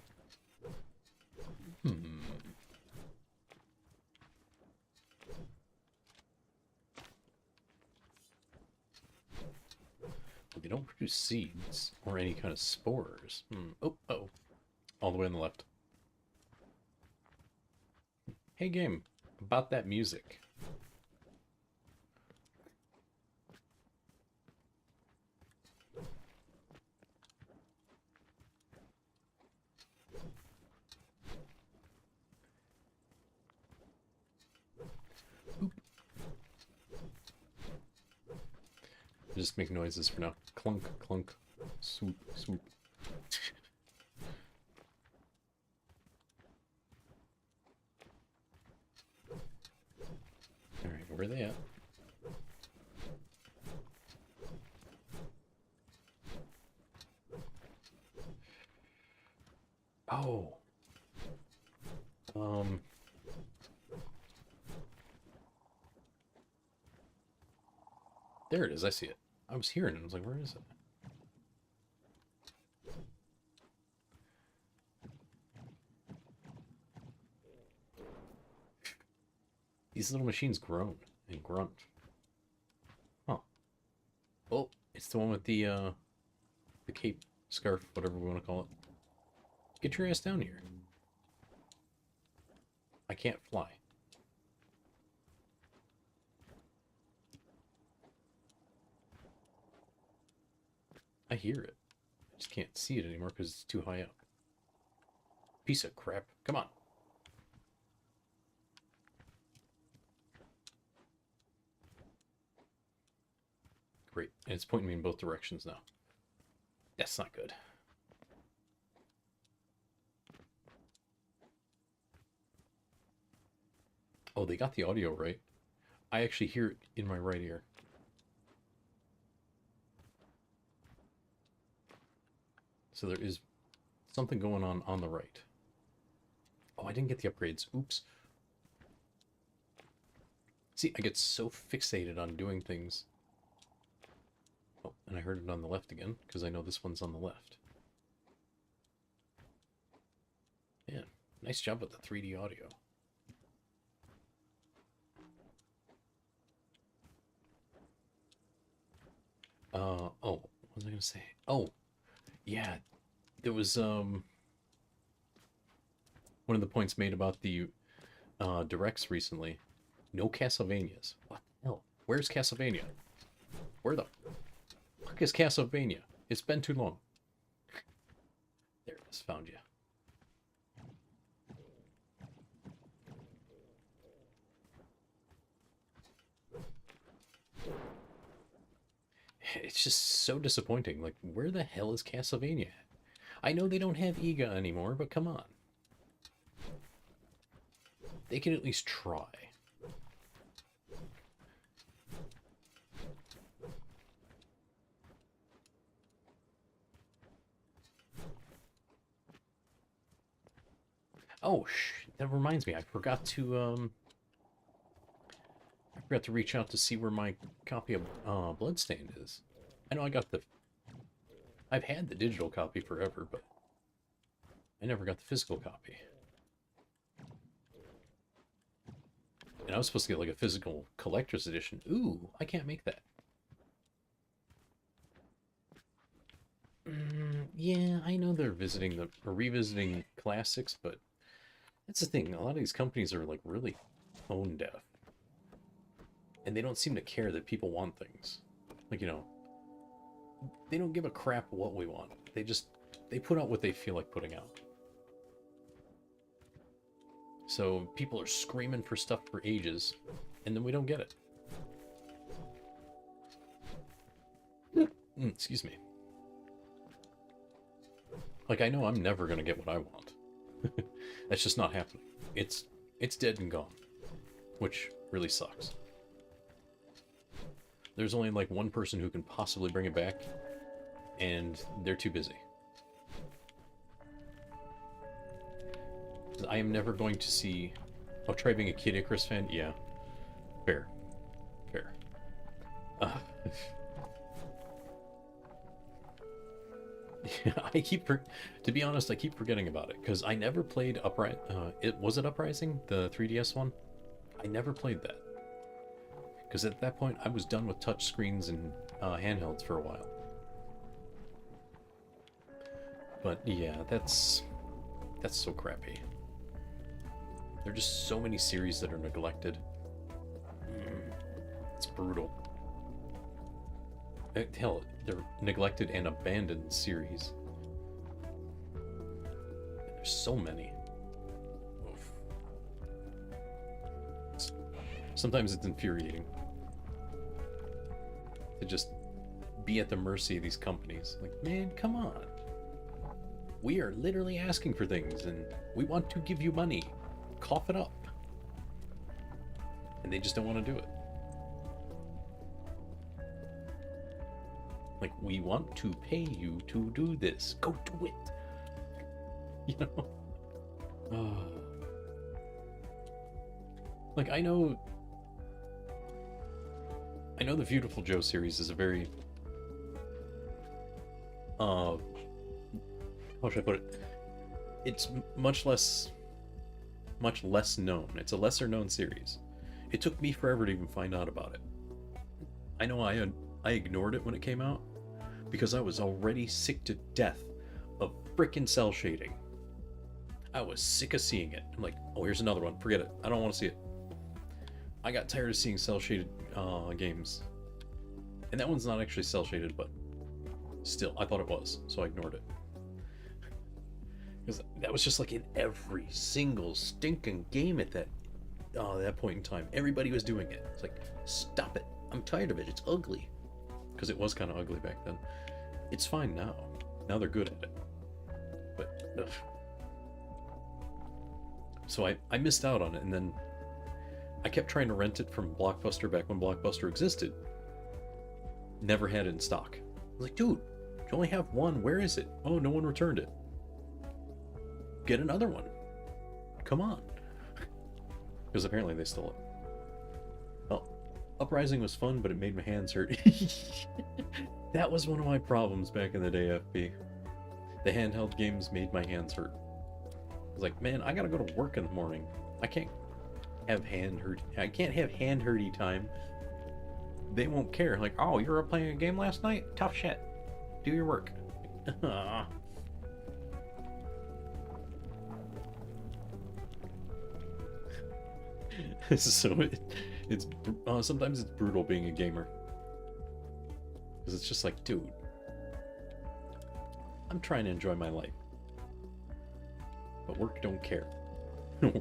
They don't produce seeds or any kind of spores. Oh. All the way on the left. Hey game, about that music. Boop. Just make noises for now. Clunk, clunk, swoop, swoop. Alright, where are they at? Oh. There it is, I see it. I was hearing it, I was like, where is it? These little machines groan and grunt. Huh. Oh, it's the one with the cape, scarf, whatever we want to call it. Get your ass down here. I can't fly. I hear it. I just can't see it anymore because it's too high up. Piece of crap. Come on. Great. And it's pointing me in both directions now. That's not good. Oh, they got the audio right. I actually hear it in my right ear. So there is something going on the right. Oh, I didn't get the upgrades. Oops. See, I get so fixated on doing things. Oh, and I heard it on the left again, because I know this one's on the left. Yeah, nice job with the 3D audio. Oh, what was I gonna say? Oh, yeah, there was, one of the points made about the, directs recently. No Castlevanias. What the hell? Where's Castlevania? Where the fuck is Castlevania? It's been too long. There it is, found you. It's just so disappointing. Like, where the hell is Castlevania at? I know they don't have Ega anymore, but come on. They can at least try. Oh, that reminds me. I forgot to reach out to see where my copy of Bloodstained is. I know I've had the digital copy forever, but I never got the physical copy. And I was supposed to get like a physical collector's edition. Ooh, I can't make that. Yeah, I know they're revisiting classics, but that's the thing. A lot of these companies are like really tone deaf. And they don't seem to care that people want things. Like, you know, they don't give a crap what we want. They put out what they feel like putting out. So people are screaming for stuff for ages, and then we don't get it. Excuse me. Like, I know I'm never gonna get what I want. That's just not happening. It's dead and gone, which really sucks. There's only like one person who can possibly bring it back, and they're too busy. I am never going to see... Oh, try being a Kid Icarus fan? Yeah. Fair. Fair. I keep... To be honest, I keep forgetting about it, because I never played Was it Uprising? The 3DS one? I never played that. Because at that point, I was done with touchscreens and handhelds for a while. But yeah, that's so crappy. There are just so many series that are neglected. It's brutal. Hell, they're neglected and abandoned series. There's so many. Oof. Sometimes it's infuriating to just be at the mercy of these companies. Like, man, come on. We are literally asking for things, and we want to give you money. Cough it up. And they just don't want to do it. Like, we want to pay you to do this. Go do it. You know? Like, I know the Beautiful Joe series is a very... how should I put it? It's much less known. It's a lesser known series. It took me forever to even find out about it. I know I ignored it when it came out because I was already sick to death of frickin' cell shading. I was sick of seeing it. I'm like, oh, here's another one. Forget it. I don't want to see it. I got tired of seeing cell shaded games. And that one's not actually cell shaded, but still, I thought it was, so I ignored it. Because that was just like in every single stinking game at that point in time. Everybody was doing it. It's like, stop it. I'm tired of it. It's ugly. Because it was kind of ugly back then. It's fine now. Now they're good at it. But, ugh. So I missed out on it, and then I kept trying to rent it from Blockbuster back when Blockbuster existed. Never had it in stock. I was like, dude, you only have one. Where is it? Oh, no one returned it. Get another one. Come on. Because apparently they stole it. Oh, Uprising was fun, but it made my hands hurt. That was one of my problems back in the day, FB. The handheld games made my hands hurt. I was like, man, I gotta go to work in the morning. I can't have hand hurty time. They won't care. Like, oh, you were playing a game last night? Tough shit. Do your work. So it's sometimes it's brutal being a gamer, because it's just like, dude, I'm trying to enjoy my life, but work don't care.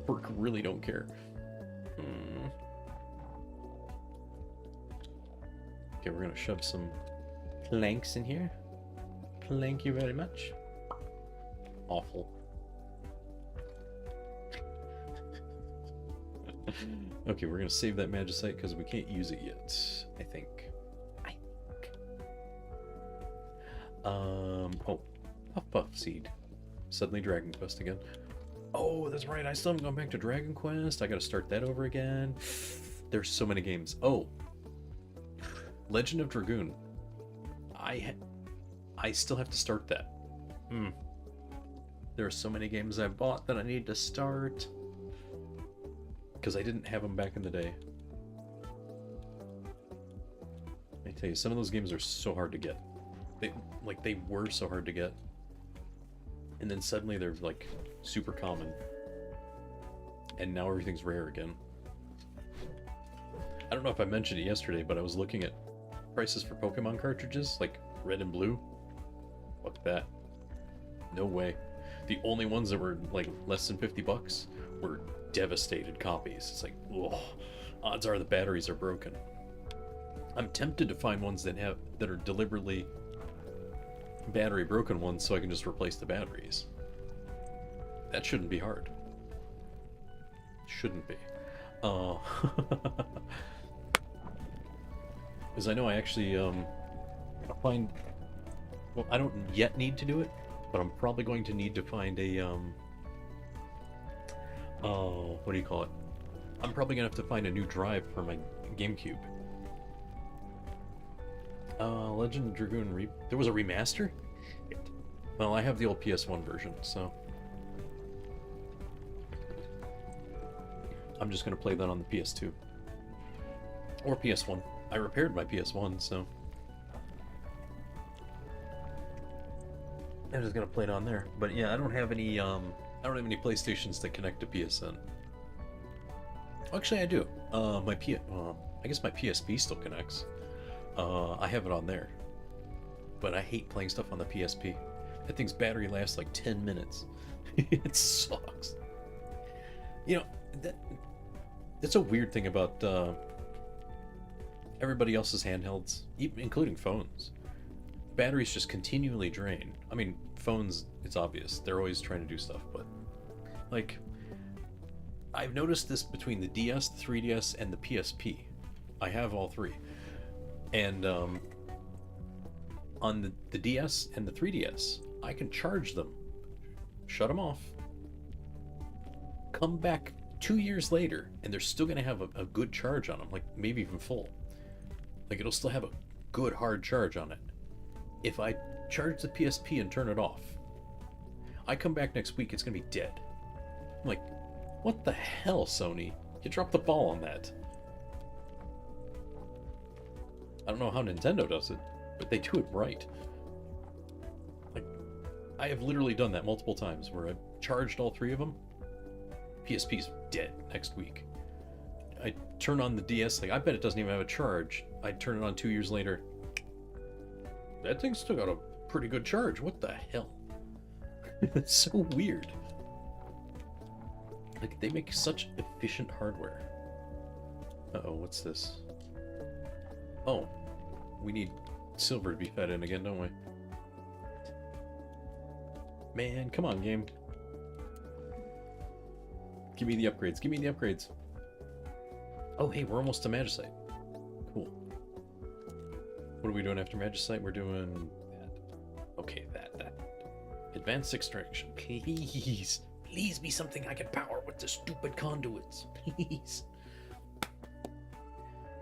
Work really don't care. Okay, we're gonna shove some planks in here. Thank you very much. Awful. Okay, we're gonna save that magicite because we can't use it yet. I think. Oh, Puff Seed. Suddenly Dragon Quest again. Oh, that's right. I still haven't gone back to Dragon Quest. I gotta start that over again. There's so many games. Oh, Legend of Dragoon. I still have to start that. There are so many games I've bought that I need to start, because I didn't have them back in the day. I tell you, some of those games are so hard to get. They were so hard to get, and then suddenly they're like super common, and now everything's rare again. I don't know if I mentioned it yesterday, but I was looking at prices for Pokemon cartridges, like red and blue. Fuck that. No way. The only ones that were like less than $50 were devastated copies. It's like, whoa. odds are the batteries are broken. I'm tempted to find ones that are deliberately battery broken ones so I can just replace the batteries. That shouldn't be hard. Shouldn't be. Because I know I actually find, well, I don't yet need to do it, but I'm probably going to need to find a what do you call it? I'm probably gonna have to find a new drive for my GameCube. Legend of Dragoon there was a remaster? Shit. Well, I have the old PS1 version, so I'm just gonna play that on the PS2 or PS1. I repaired my PS1, so I'm just gonna play it on there. But yeah, I don't have any PlayStations that connect to PSN. Actually, I do. I guess my PSP still connects. I have it on there, but I hate playing stuff on the PSP. That thing's battery lasts like 10 minutes. It sucks. You know, that's a weird thing about everybody else's handhelds, including phones. Batteries just continually drain. I mean, phones, it's obvious. They're always trying to do stuff, but like, I've noticed this between the DS, the 3DS, and the PSP. I have all three. And on the DS and the 3DS, I can charge them, shut them off, come back 2 years later, and they're still going to have a good charge on them, like maybe even full. Like, it'll still have a good hard charge on it. If I charge the PSP and turn it off, I come back next week, it's going to be dead. I'm like, what the hell, Sony? You dropped the ball on that. I don't know how Nintendo does it, but they do it right. Like, I have literally done that multiple times where I've charged all three of them. PSP's dead next week. I turn on the DS, like, I bet it doesn't even have a charge. I turn it on 2 years later. That thing's still got a pretty good charge. What the hell? It's so weird. Like, they make such efficient hardware. Uh-oh, what's this? Oh, we need silver to be fed in again, don't we? Man, come on, game. Give me the upgrades. Give me the upgrades. Oh, hey, we're almost to Magicite. Cool. What are we doing after Magicite? We're doing that. Okay, that. Advanced extraction. Please. Please be something I can power with the stupid conduits. Please.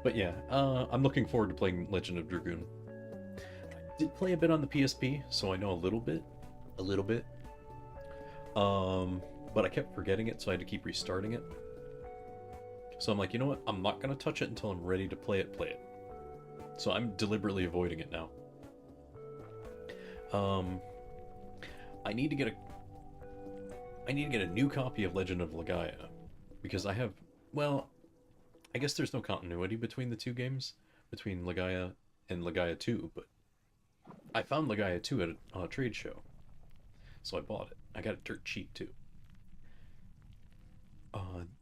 But yeah, I'm looking forward to playing Legend of Dragoon. I did play a bit on the PSP, so I know a little bit. But I kept forgetting it, so I had to keep restarting it. So I'm like, you know what? I'm not going to touch it until I'm ready to play it. So I'm deliberately avoiding it now. I need to get a new copy of Legend of Legaia, because I have, well, I guess there's no continuity between the two games, between Legaia and Legaia 2, but I found Legaia 2 at a trade show, so I bought it. I got it dirt cheap too.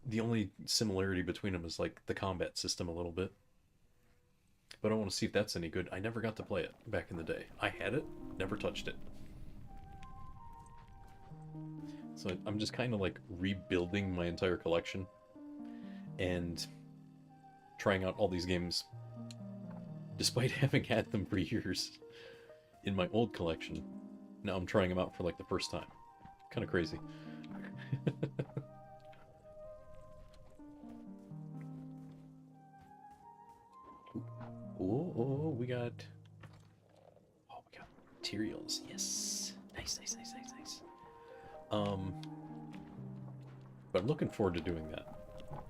The only similarity between them is like the combat system a little bit, but I want to see if that's any good. I never got to play it back in the day. I had it, never touched it. So I'm just kind of like rebuilding my entire collection and trying out all these games despite having had them for years in my old collection. Now I'm trying them out for like the first time. Kind of crazy. Oh, we got materials. Yes. Nice. But I'm looking forward to doing that.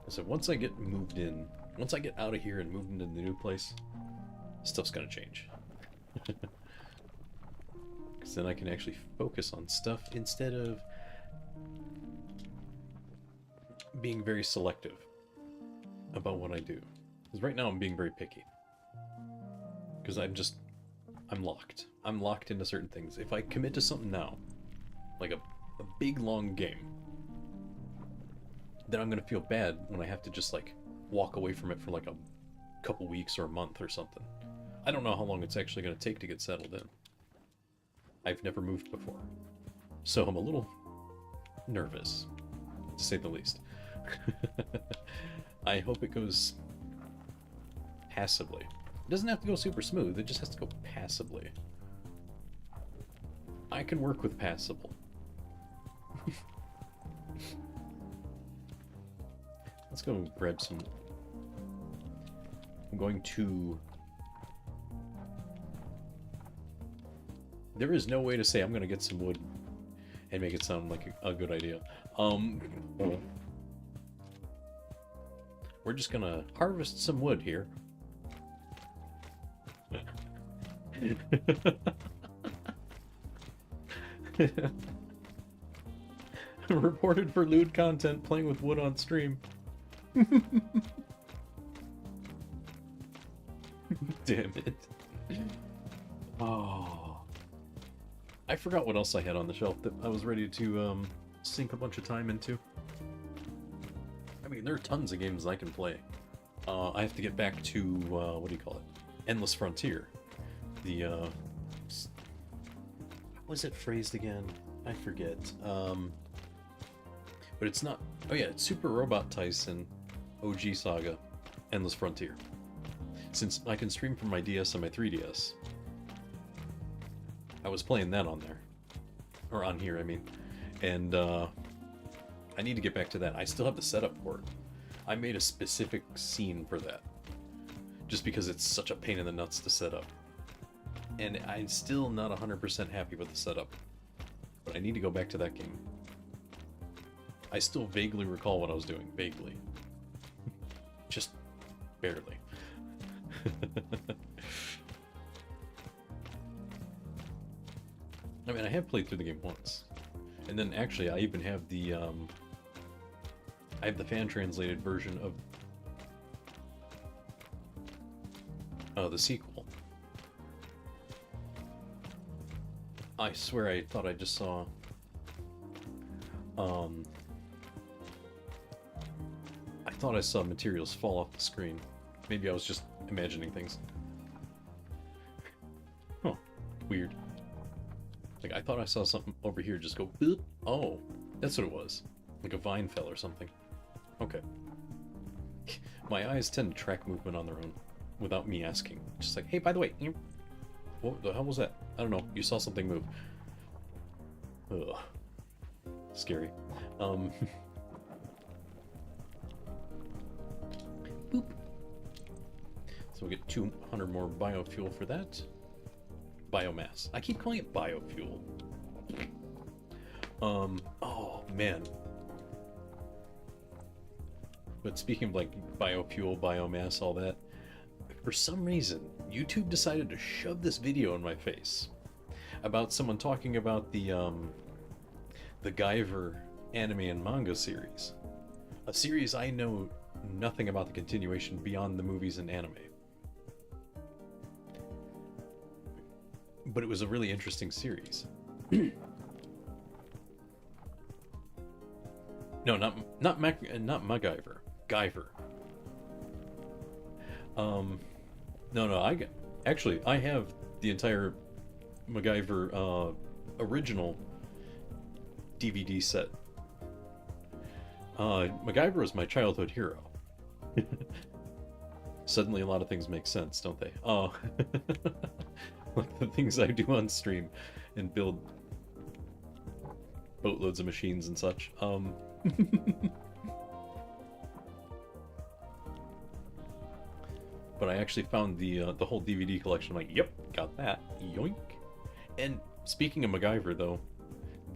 So once I get moved in, once I get out of here and moved into the new place, stuff's gonna change. Because then I can actually focus on stuff instead of being very selective about what I do. Because right now I'm being very picky. Because I'm locked. I'm locked into certain things. If I commit to something now, like a big long game, then I'm gonna feel bad when I have to just like walk away from it for like a couple weeks or a month or something. I don't know how long it's actually going to take to get settled in. I've never moved before, so I'm a little nervous, to say the least. I hope it goes passably. It doesn't have to go super smooth, it just has to go passably. I can work with passable. Let's go grab some... I'm going to... There is no way to say I'm going to get some wood and make it sound like a good idea. We're just going to harvest some wood here. Reported for lewd content, playing with wood on stream. Damn it. Oh. I forgot what else I had on the shelf that I was ready to sink a bunch of time into. I mean, there are tons of games I can play. I have to get back to, what do you call it? Endless Frontier. The, how was it phrased again? I forget. But it's not... Oh yeah, it's Super Robot Tyson OG Saga Endless Frontier. Since I can stream from my DS and my 3DS, I was playing that on there. Or on here, I mean. And I need to get back to that. I still have the setup for it. I made a specific scene for that. Just because it's such a pain in the nuts to set up. And I'm still not 100% happy with the setup. But I need to go back to that game. I still vaguely recall what I was doing. Vaguely. Just barely. I mean, I have played through the game once. And then actually, I even have the, I have the fan-translated version of the sequel. I swear I thought I just saw... I thought I saw materials fall off the screen. Maybe I was just imagining things. Huh. Weird. Like, I thought I saw something over here just go boop. Oh, that's what it was. Like a vine fell or something. Okay. My eyes tend to track movement on their own without me asking. Just like, hey, by the way, what the hell was that? I don't know. You saw something move. Ugh. Scary. Boop. So we get 200 more biofuel for that. Biomass. I keep calling it biofuel. Oh man. But speaking of like biofuel, biomass, all that, for some reason, YouTube decided to shove this video in my face about someone talking about the Guyver anime and manga series. A series I know nothing about the continuation beyond the movies and anime. But it was a really interesting series. No, not MacGyver. Guyver. No, I have the entire MacGyver original DVD set. MacGyver was my childhood hero. Suddenly a lot of things make sense, don't they? Oh. Like the things I do on stream and build boatloads of machines and such. But I actually found the whole DVD collection. I'm like, yep, got that. Yoink. And speaking of MacGyver, though,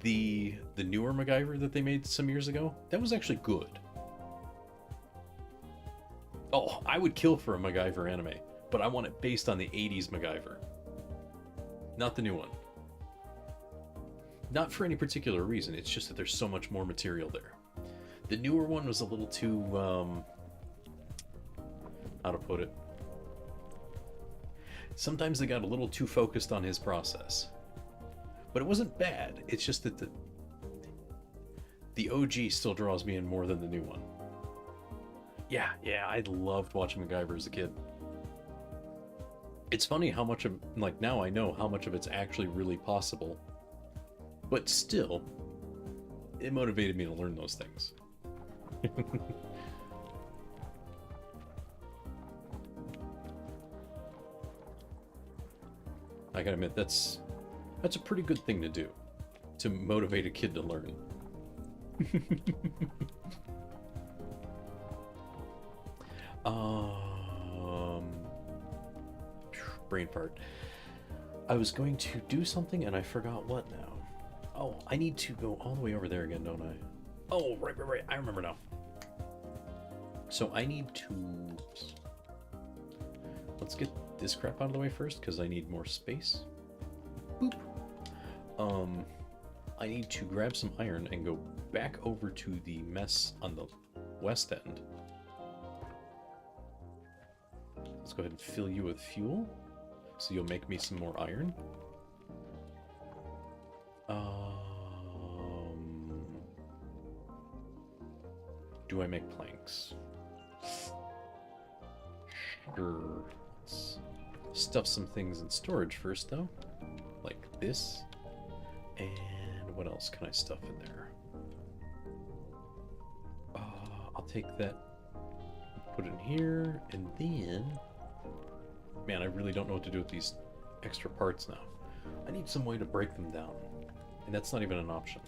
the newer MacGyver that they made some years ago, that was actually good. Oh, I would kill for a MacGyver anime, but I want it based on the 80s MacGyver. Not the new one. Not for any particular reason, it's just that there's so much more material there. The newer one was a little too, how to put it? Sometimes they got a little too focused on his process. But it wasn't bad, it's just that the OG still draws me in more than the new one. Yeah, I loved watching MacGyver as a kid. It's funny how much of, like, now I know how much of it's actually really possible. But still, it motivated me to learn those things. I gotta admit, that's a pretty good thing to do, to motivate a kid to learn. um, Brain fart. I was going to do something and I forgot what now. Oh, I need to go all the way over there again, don't I? Oh, right. I remember now. So I need to... Let's get this crap out of the way first, because I need more space. Boop. I need to grab some iron and go back over to the mess on the west end. Let's go ahead and fill you with fuel, so you'll make me some more iron. Do I make planks? Sure. Let's stuff some things in storage first, though. Like this. And what else can I stuff in there? I'll take that, put it in here, and then... Man, I really don't know what to do with these extra parts now. I need some way to break them down. And that's not even an option.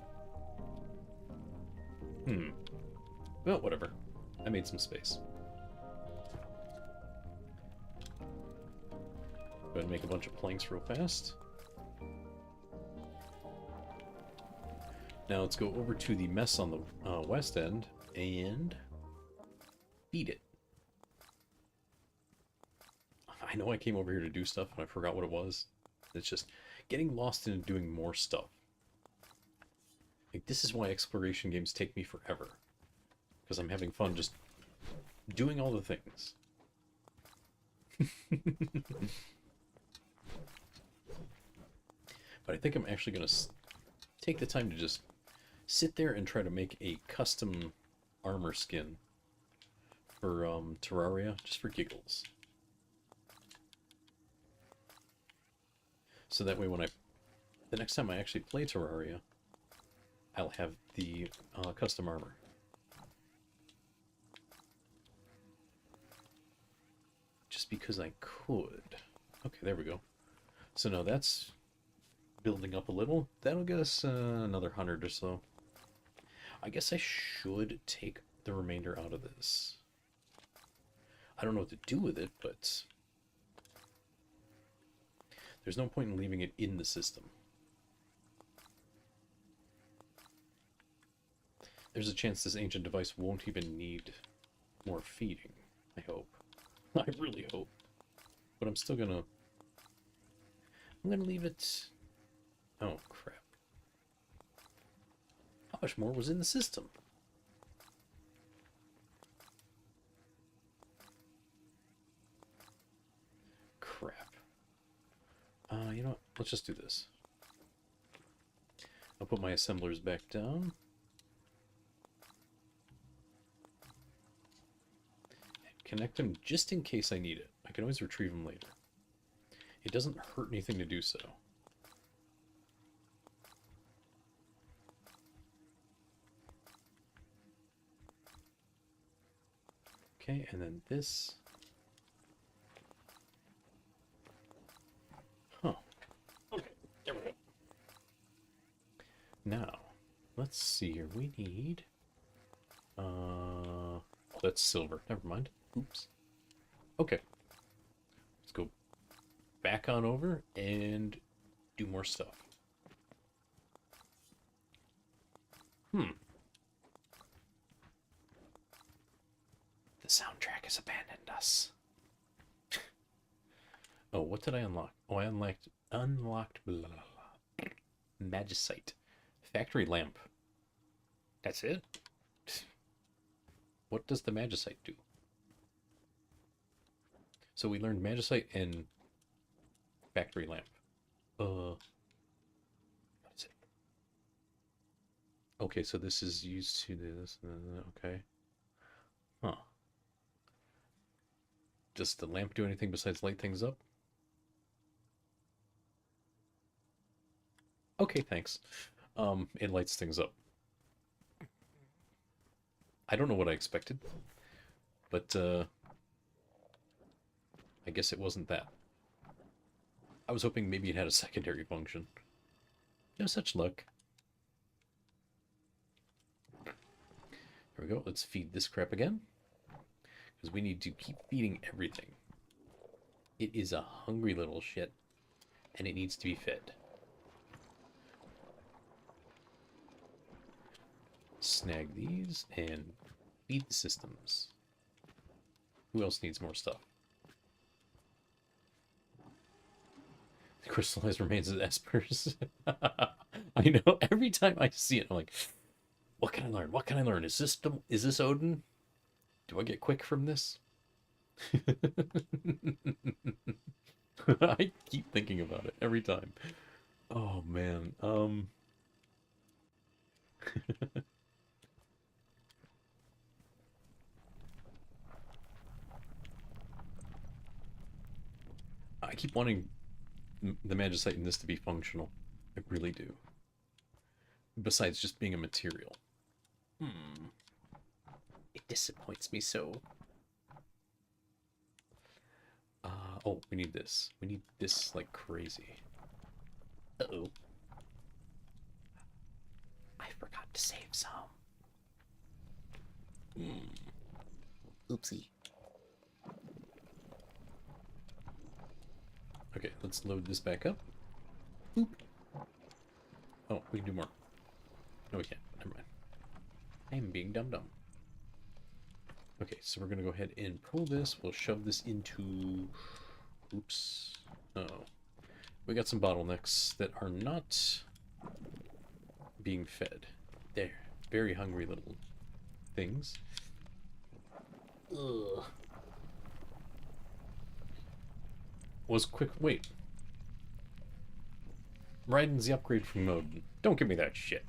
Well, whatever. I made some space. Go ahead and make a bunch of planks real fast. Now let's go over to the mess on the west end and feed it. I know I came over here to do stuff and I forgot what it was. It's just getting lost in doing more stuff. Like, this is why exploration games take me forever. Because I'm having fun just doing all the things. But I think I'm actually going to take the time to just sit there and try to make a custom armor skin for Terraria, just for giggles. So that way when the next time I actually play Terraria, I'll have the custom armor. Just because I could. Okay, there we go. So now that's building up a little. That'll get us another 100 or so. I guess I should take the remainder out of this. I don't know what to do with it, but there's no point in leaving it in the system. There's a chance this ancient device won't even need more feeding, I hope. I really hope. But I'm still gonna... I'm gonna leave it... Oh, crap. How much more was in the system? Crap. You know what? Let's just do this. I'll put my assemblers back down. Connect them just in case I need it. I can always retrieve them later. It doesn't hurt anything to do so. Okay, and then this. Huh. Okay, there we go. Now, let's see here. We need... that's silver. Never mind. Oops. Okay. Let's go back on over and do more stuff. The soundtrack has abandoned us. Oh, what did I unlock? Oh, I unlocked blah, blah, blah. Magicite. Factory lamp. That's it? What does the magicite do? So we learned magicite and factory lamp. What is it? Okay, so this is used to this. Okay. Huh. Does the lamp do anything besides light things up? Okay, thanks. It lights things up. I don't know what I expected, but I guess it wasn't that. I was hoping maybe it had a secondary function. No such luck. Here we go. Let's feed this crap again. Because we need to keep feeding everything. It is a hungry little shit. And it needs to be fed. Snag these and feed the systems. Who else needs more stuff? The crystallized remains of espers. I know. Every time I see it, I'm like, what can I learn? What can I learn? Is this Odin? Do I get quick from this? I keep thinking about it every time. Oh man. I keep wanting the magicite in this to be functional. I really do. Besides just being a material. It disappoints me so. Oh, we need this. We need this like crazy. Uh-oh. I forgot to save some. Oopsie. Okay, let's load this back up. Boop. Oh, we can do more. No, we can't. Never mind. I am being dumb. Okay, so we're going to go ahead and pull this. We'll shove this into... Oops. Uh-oh. We got some bottlenecks that are not being fed. They're very hungry little things. Ugh. Was quick... Wait. Raiden's the upgrade from Odin. Don't give me that shit.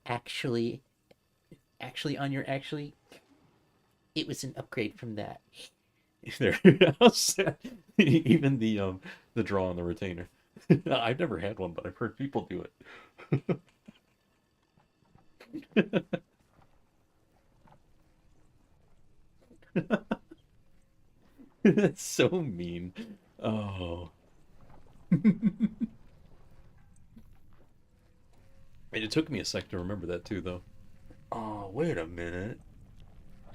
Actually, it was an upgrade from that. There, even the draw on the retainer. I've never had one, but I've heard people do it. That's so mean. Oh. And it took me a sec to remember that too, though. Oh, wait a minute.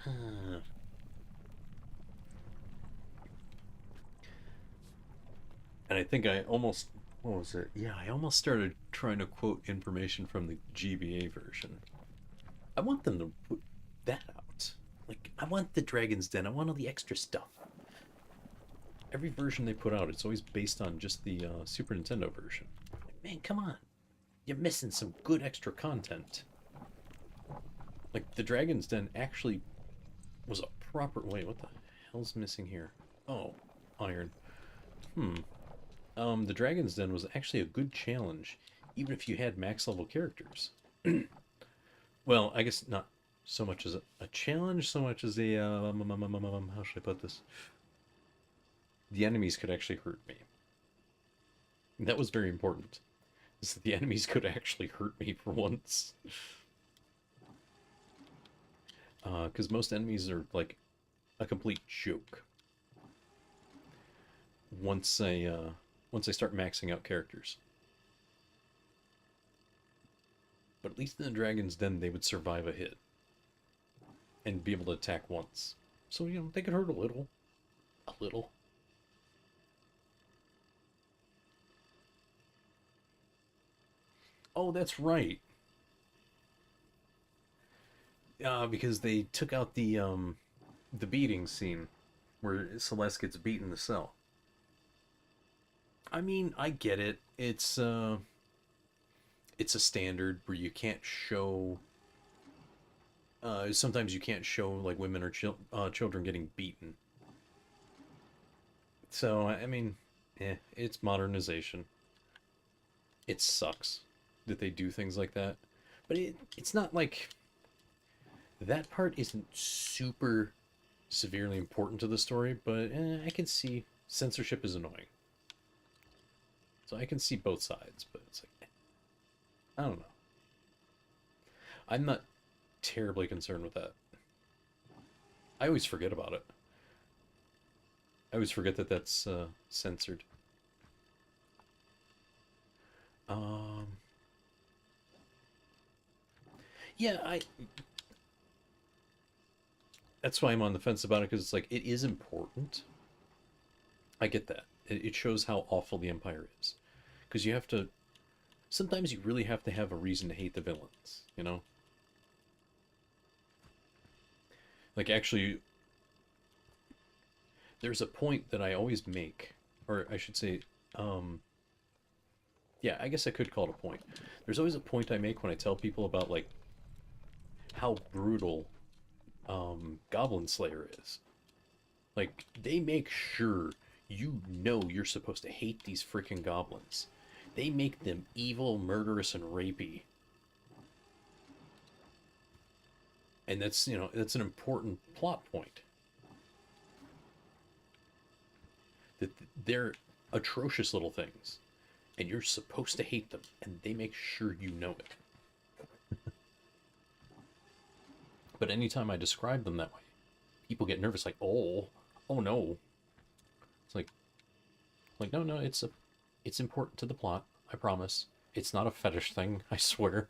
And I think I almost, what was it? Yeah, I almost started trying to quote information from the GBA version. I want them to put that out. Like, I want the Dragon's Den. I want all the extra stuff. Every version they put out, it's always based on just the Super Nintendo version. Like, man, come on. You're missing some good extra content. Like, the Dragon's Den actually was a proper... Wait, what the hell's missing here? Oh, iron. The Dragon's Den was actually a good challenge, even if you had max level characters. Well, I guess not so much as a challenge, so much as a, how should I put this? The enemies could actually hurt me. And that was very important. Is that the enemies could actually hurt me for once. Because most enemies are, like, a complete joke. Once I start maxing out characters. But at least in the Dragon's Den, they would survive a hit. And be able to attack once. So, you know, they could hurt a little. A little. Oh, that's right. Because they took out the beating scene where Celeste gets beaten in the cell. I mean, I get it. It's a standard where you can't show. Sometimes you can't show like women or children getting beaten. So I mean, It's modernization. It sucks that they do things like that. But it's not like that part isn't super severely important to the story, but I can see censorship is annoying. So I can see both sides, but it's like, I don't know. I'm not terribly concerned with that. I always forget about it. I always forget that that's censored. Um, yeah, that's why I'm on the fence about it, because it's like, it is important. I get that. It shows how awful the Empire is. Because you have to, sometimes you really have to have a reason to hate the villains, you know? Like, actually, there's a point that I always make, or I should say, yeah, I guess I could call it a point. There's always a point I make when I tell people about, like, how brutal Goblin Slayer is. Like, they make sure you know you're supposed to hate these freaking goblins. They make them evil, murderous, and rapey. And that's, you know, that's an important plot point. That they're atrocious little things. And you're supposed to hate them. And they make sure you know it. But anytime I describe them that way, people get nervous, like, oh no. It's like no, it's important to the plot, I promise. It's not a fetish thing, I swear.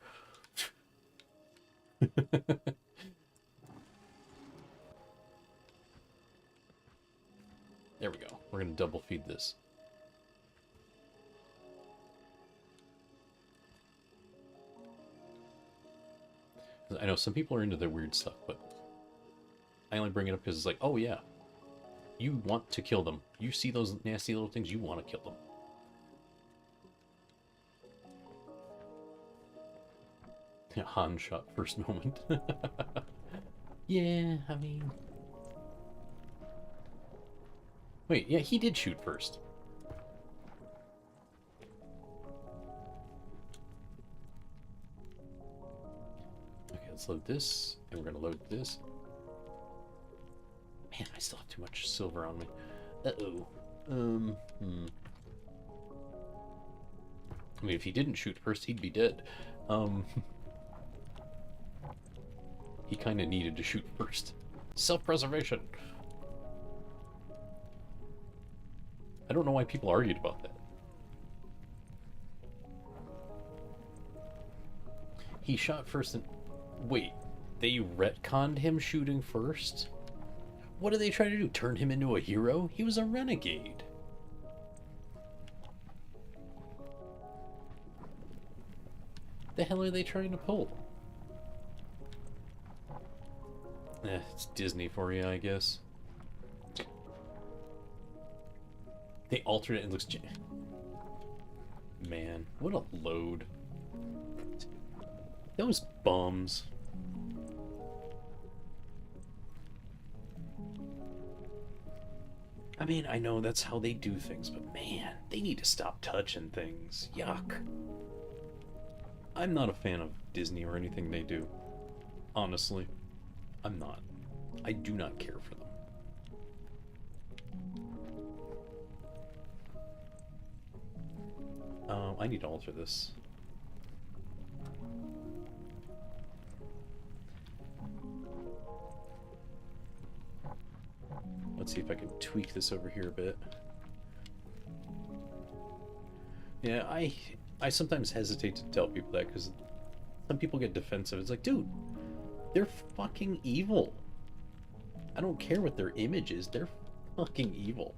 There we go. We're gonna double feed this. I know some people are into their weird stuff, but I only bring it up because it's like, oh yeah, you want to kill them. You see those nasty little things, you want to kill them. Yeah, Han shot first moment. Yeah, I mean... Wait, yeah, he did shoot first. Okay, let's load this, and we're gonna load this. Man, I still have too much silver on me. Uh-oh. I mean, if he didn't shoot first, he'd be dead. He kind of needed to shoot first. Self-preservation. I don't know why people argued about that. He shot first and... Wait, they retconned him shooting first? What are they trying to do? Turn him into a hero? He was a renegade. The hell are they trying to pull? It's Disney for you, I guess. They altered it and it looks... Man, what a load. Those bums. I mean, I know that's how they do things, but man, they need to stop touching things. Yuck. I'm not a fan of Disney or anything they do. Honestly, I'm not. I do not care for them. I need to alter this. Let's see if I can tweak this over here a bit. Yeah, I sometimes hesitate to tell people that because some people get defensive. It's like, dude, they're fucking evil. I don't care what their image is. They're fucking evil.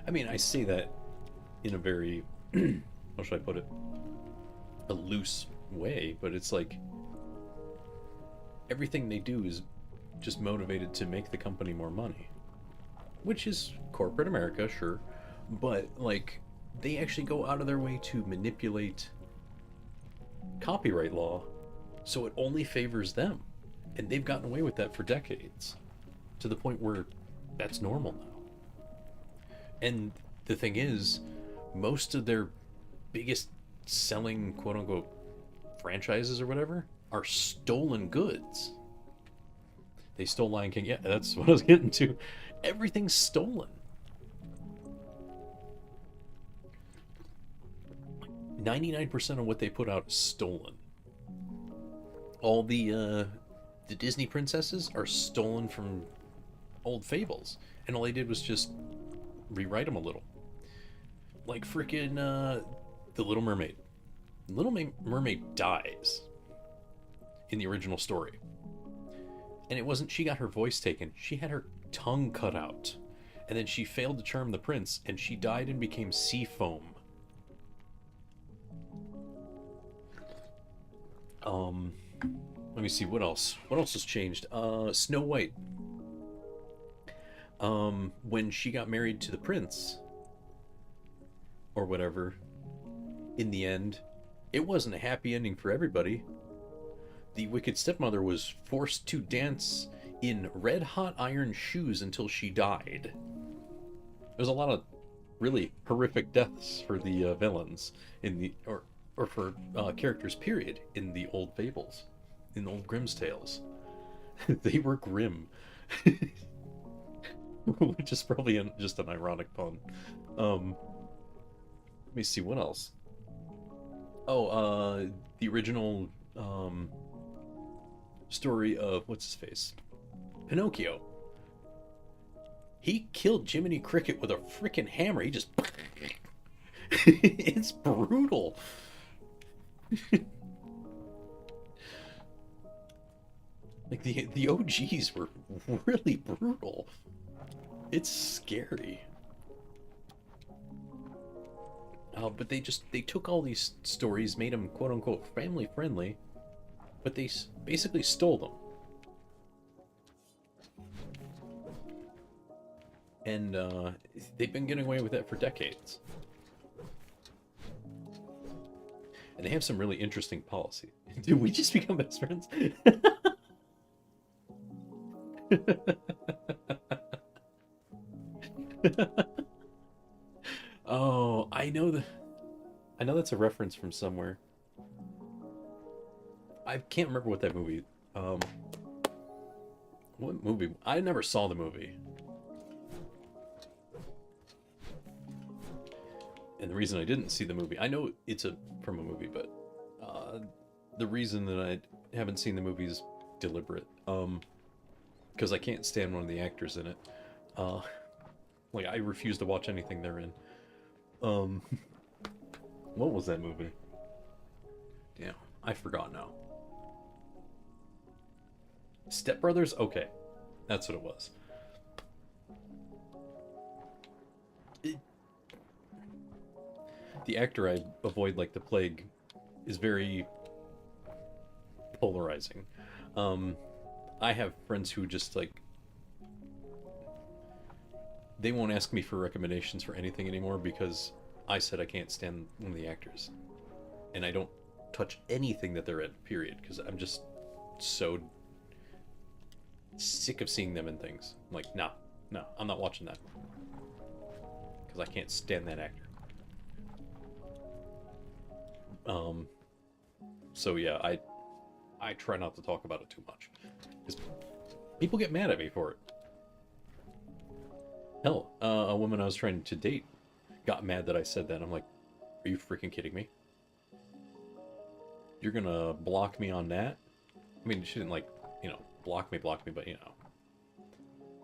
I mean, I say that in a very, how should I put it? A loose way, but it's like everything they do is just motivated to make the company more money, which is corporate America, sure, but like they actually go out of their way to manipulate copyright law so it only favors them. And they've gotten away with that for decades, to the point where that's normal now. And the thing is, most of their biggest selling quote unquote franchises or whatever are stolen goods. They stole Lion King. Yeah, that's what I was getting to. Everything's stolen. 99% of what they put out is stolen. All the Disney princesses are stolen from old fables, and all they did was just rewrite them a little. Like freaking the Little Mermaid. Little Mermaid dies in the original story. And it wasn't she got her voice taken, she had her tongue cut out. And then she failed to charm the prince, and she died and became sea foam. Let me see, what else? What else has changed? Snow White. When she got married to the prince, or whatever, in the end, it wasn't a happy ending for everybody. The wicked stepmother was forced to dance in red-hot iron shoes until she died. There's a lot of really horrific deaths for the villains in the or for characters, period, in the old fables, in the old Grimm's tales. They were grim, which is probably just an ironic pun. Let me see, what else? Oh, the original story of what's his face, Pinocchio. He killed Jiminy Cricket with a freaking hammer. He just it's brutal. Like the OGs were really brutal. It's scary. But they took all these stories, made them quote unquote family friendly, but they basically stole them. And they've been getting away with that for decades. And they have some really interesting policy. Did we just become best friends? Oh, I know that's a reference from somewhere. I can't remember what that movie. What movie? I never saw the movie. And the reason I didn't see the movie, I know it's from a movie, but the reason that I haven't seen the movie is deliberate. Because I can't stand one of the actors in it. Like, I refuse to watch anything they're in. What was that movie? Damn, I forgot now. Step Brothers? Okay, that's what it was. The actor I avoid like the plague is very polarizing. I have friends who just like, they won't ask me for recommendations for anything anymore because I said I can't stand one of the actors. And I don't touch anything that they're in, period, because I'm just so sick of seeing them in things. I'm like, no, I'm not watching that. Because I can't stand that actor. So yeah, I try not to talk about it too much. Because people get mad at me for it. Hell, a woman I was trying to date got mad that I said that. I'm like, are you freaking kidding me? You're gonna block me on that? I mean, she didn't like, block me, but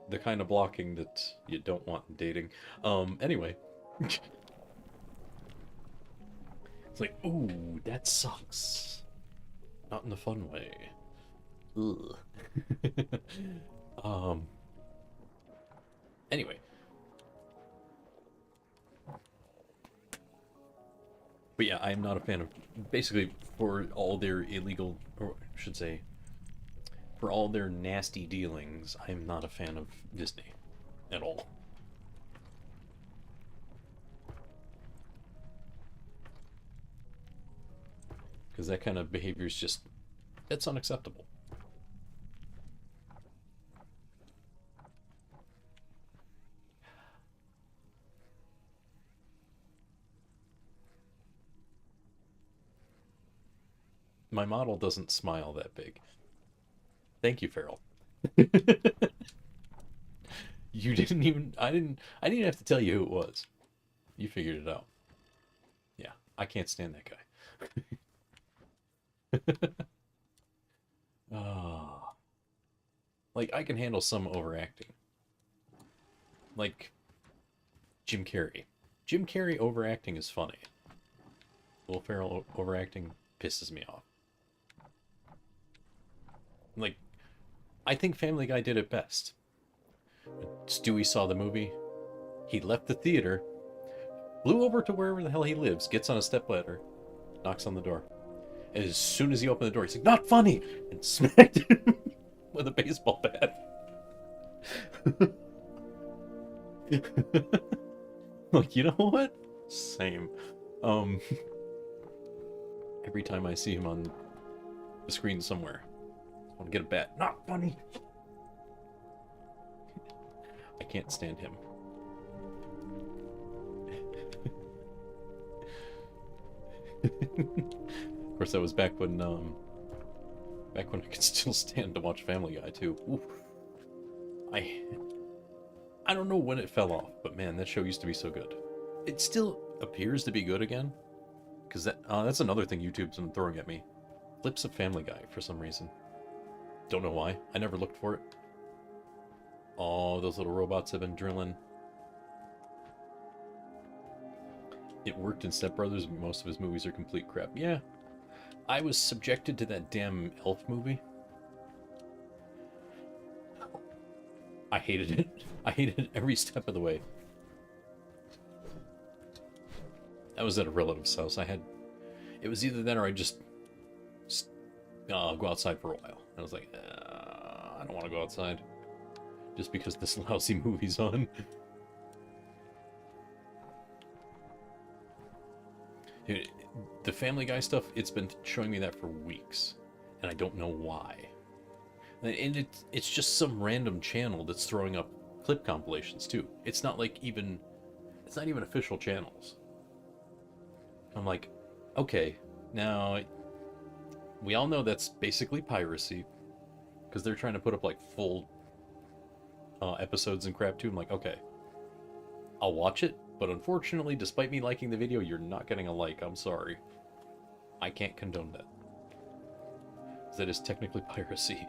the kind of blocking that you don't want in dating. Anyway. It's like, ooh, that sucks. Not in a fun way. Ugh. Anyway. But yeah, I am not a fan of, basically, for all their illegal, or I should say, for all their nasty dealings, I am not a fan of Disney at all. Because that kind of behavior is just, that's unacceptable. My model doesn't smile that big. Thank you, Farrell. You didn't even. I didn't have to tell you who it was. You figured it out. Yeah, I can't stand that guy. Ah, like I can handle some overacting. Like Jim Carrey. Jim Carrey overacting is funny. Will Ferrell overacting pisses me off. Like, I think Family Guy did it best. When Stewie saw the movie, he left the theater, flew over to wherever the hell he lives, gets on a stepladder, knocks on the door. And as soon as he opened the door, he's like, "Not funny!" and smacked him with a baseball bat. Like, you know what? Same. Um, every time I see him on the screen somewhere, I want to get a bat. Not funny! I can't stand him. Of course, that was back when I could still stand to watch Family Guy too. Oof. I don't know when it fell off, but man, that show used to be so good. It still appears to be good again, because that's another thing YouTube's been throwing at me. Clips of Family Guy for some reason. Don't know why. I never looked for it. Oh, those little robots have been drilling. It worked in Step Brothers, but most of his movies are complete crap. Yeah. I was subjected to that damn Elf movie. I hated it. I hated it every step of the way. I was at a relative's house. It was either that or I just go outside for a while. I was like, I don't want to go outside. Just because this lousy movie's on. Dude, the Family Guy stuff, it's been showing me that for weeks. And I don't know why. And it's just some random channel that's throwing up clip compilations too. It's not even official channels. I'm like, okay, now we all know that's basically piracy, because they're trying to put up like full episodes and crap too. I'm like, okay, I'll watch it, but unfortunately, despite me liking the video, you're not getting a like. I'm sorry. I can't condone that. That is technically piracy.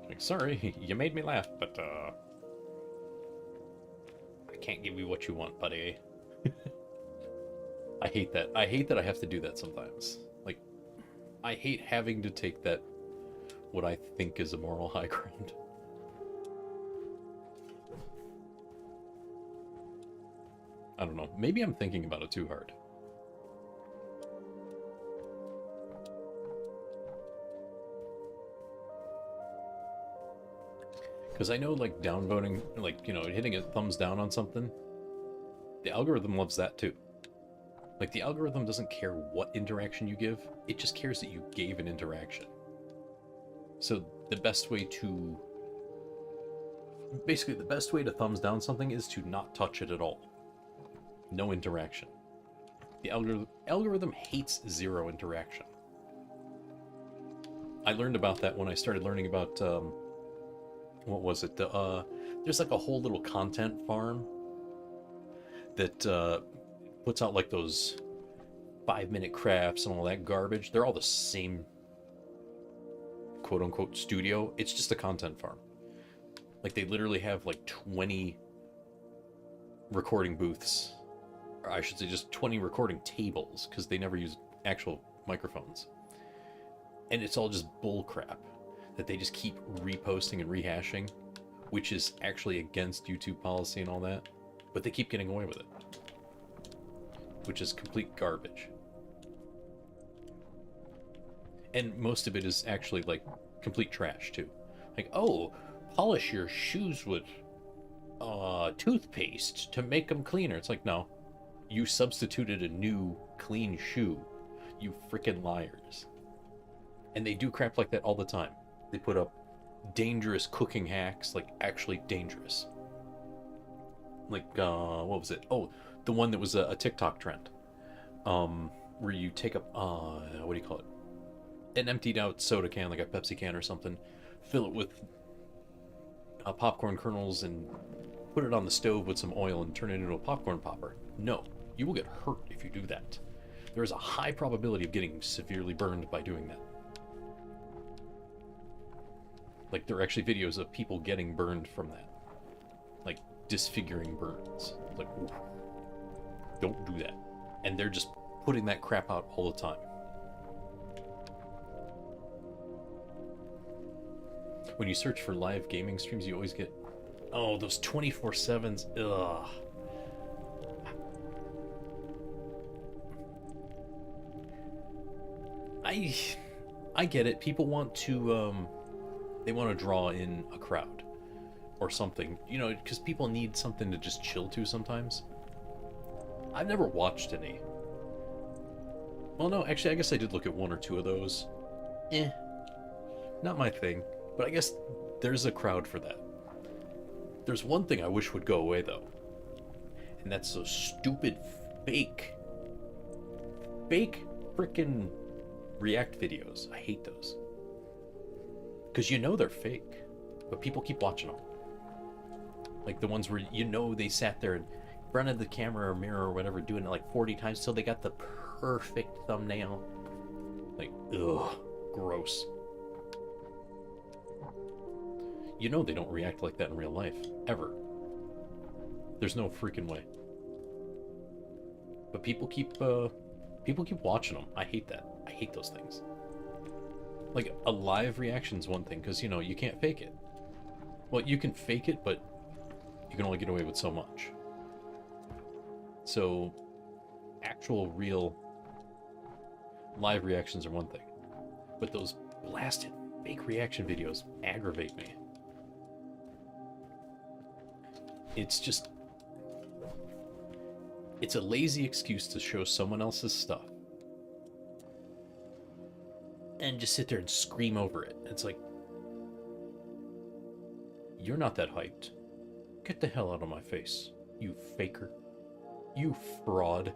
Like, sorry, you made me laugh, but I can't give you what you want, buddy. I hate that. I hate that I have to do that sometimes. Like, I hate having to take that, what I think is a moral high ground. I don't know. Maybe I'm thinking about it too hard. Because I know, like, downvoting, like, you know, hitting a thumbs down on something, the algorithm loves that too. Like, the algorithm doesn't care what interaction you give, it just cares that you gave an interaction. So the best way to... Basically, the best way to thumbs down something is to not touch it at all. No interaction. The algorithm hates zero interaction. I learned about that when I started learning about... what was it? There's like a whole little content farm that puts out like those 5-minute crafts and all that garbage. They're all the same quote-unquote studio. It's just a content farm. Like, they literally have like 20 recording booths. Or I should say just 20 recording tables, because they never use actual microphones. And it's all just bull crap that they just keep reposting and rehashing, which is actually against YouTube policy and all that, but they keep getting away with it, which is complete garbage. And most of it is actually like complete trash too. Like, oh, polish your shoes with toothpaste to make them cleaner. It's like, no, you substituted a new clean shoe, you freaking liars. And they do crap like that all the time. They put up dangerous cooking hacks, like actually dangerous. Like, what was it? Oh, the one that was a TikTok trend, where you take up what do you call it? An emptied out soda can, like a Pepsi can or something, fill it with popcorn kernels and put it on the stove with some oil and turn it into a popcorn popper. No, you will get hurt if you do that. There is a high probability of getting severely burned by doing that. Like, there are actually videos of people getting burned from that. Like, disfiguring burns. Like, oof, don't do that. And they're just putting that crap out all the time. When you search for live gaming streams, you always get, oh, those 24/7s. Ugh. I get it. People want to, they want to draw in a crowd or something, you know, because people need something to just chill to sometimes. I've never watched any. Well, no, actually, I guess I did look at one or two of those. Not my thing, but I guess there's a crowd for that. There's one thing I wish would go away, though, and that's those stupid fake frickin' React videos. I hate those. Because you know they're fake, but people keep watching them. Like the ones where you know they sat there in front of the camera or mirror or whatever doing it like 40 times till they got the perfect thumbnail. Like, ugh, gross. You know they don't react like that in real life, ever. There's no freaking way. But people keep watching them. I hate that. I hate those things. Like, a live reaction's one thing, because, you know, you can't fake it. Well, you can fake it, but you can only get away with so much. So, actual, real live reactions are one thing. But those blasted fake reaction videos aggravate me. It's just... it's a lazy excuse to show someone else's stuff. And just sit there and scream over it. It's like, you're not that hyped. Get the hell out of my face, you faker. You fraud.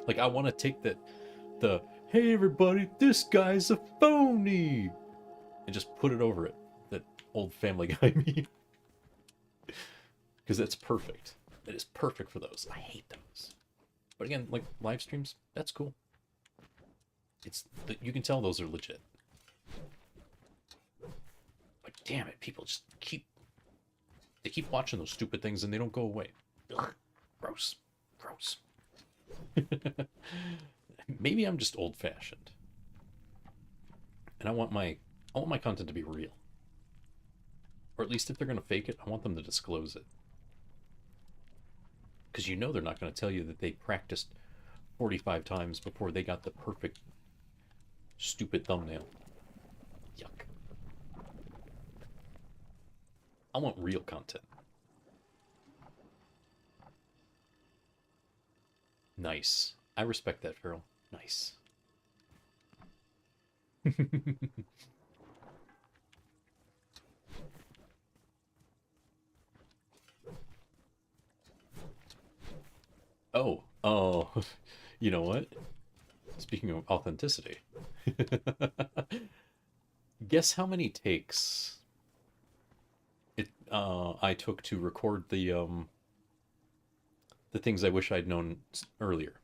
Like, I want to take the, hey everybody, this guy's a phony, and just put it over it. That old Family Guy meme. Because that's perfect. It is perfect for those. I hate those. But again, like, live streams, that's cool. You can tell those are legit. But damn it, people just keep watching those stupid things and they don't go away. Ugh, gross. Gross. Maybe I'm just old-fashioned. And I want my content to be real. Or at least if they're going to fake it, I want them to disclose it. Because you know they're not going to tell you that they practiced 45 times before they got the perfect stupid thumbnail. Yuck. I want real content. Nice. I respect that, Farrell. Nice. Oh, you know what? Speaking of authenticity, guess how many takes I took to record the things I wish I'd known earlier.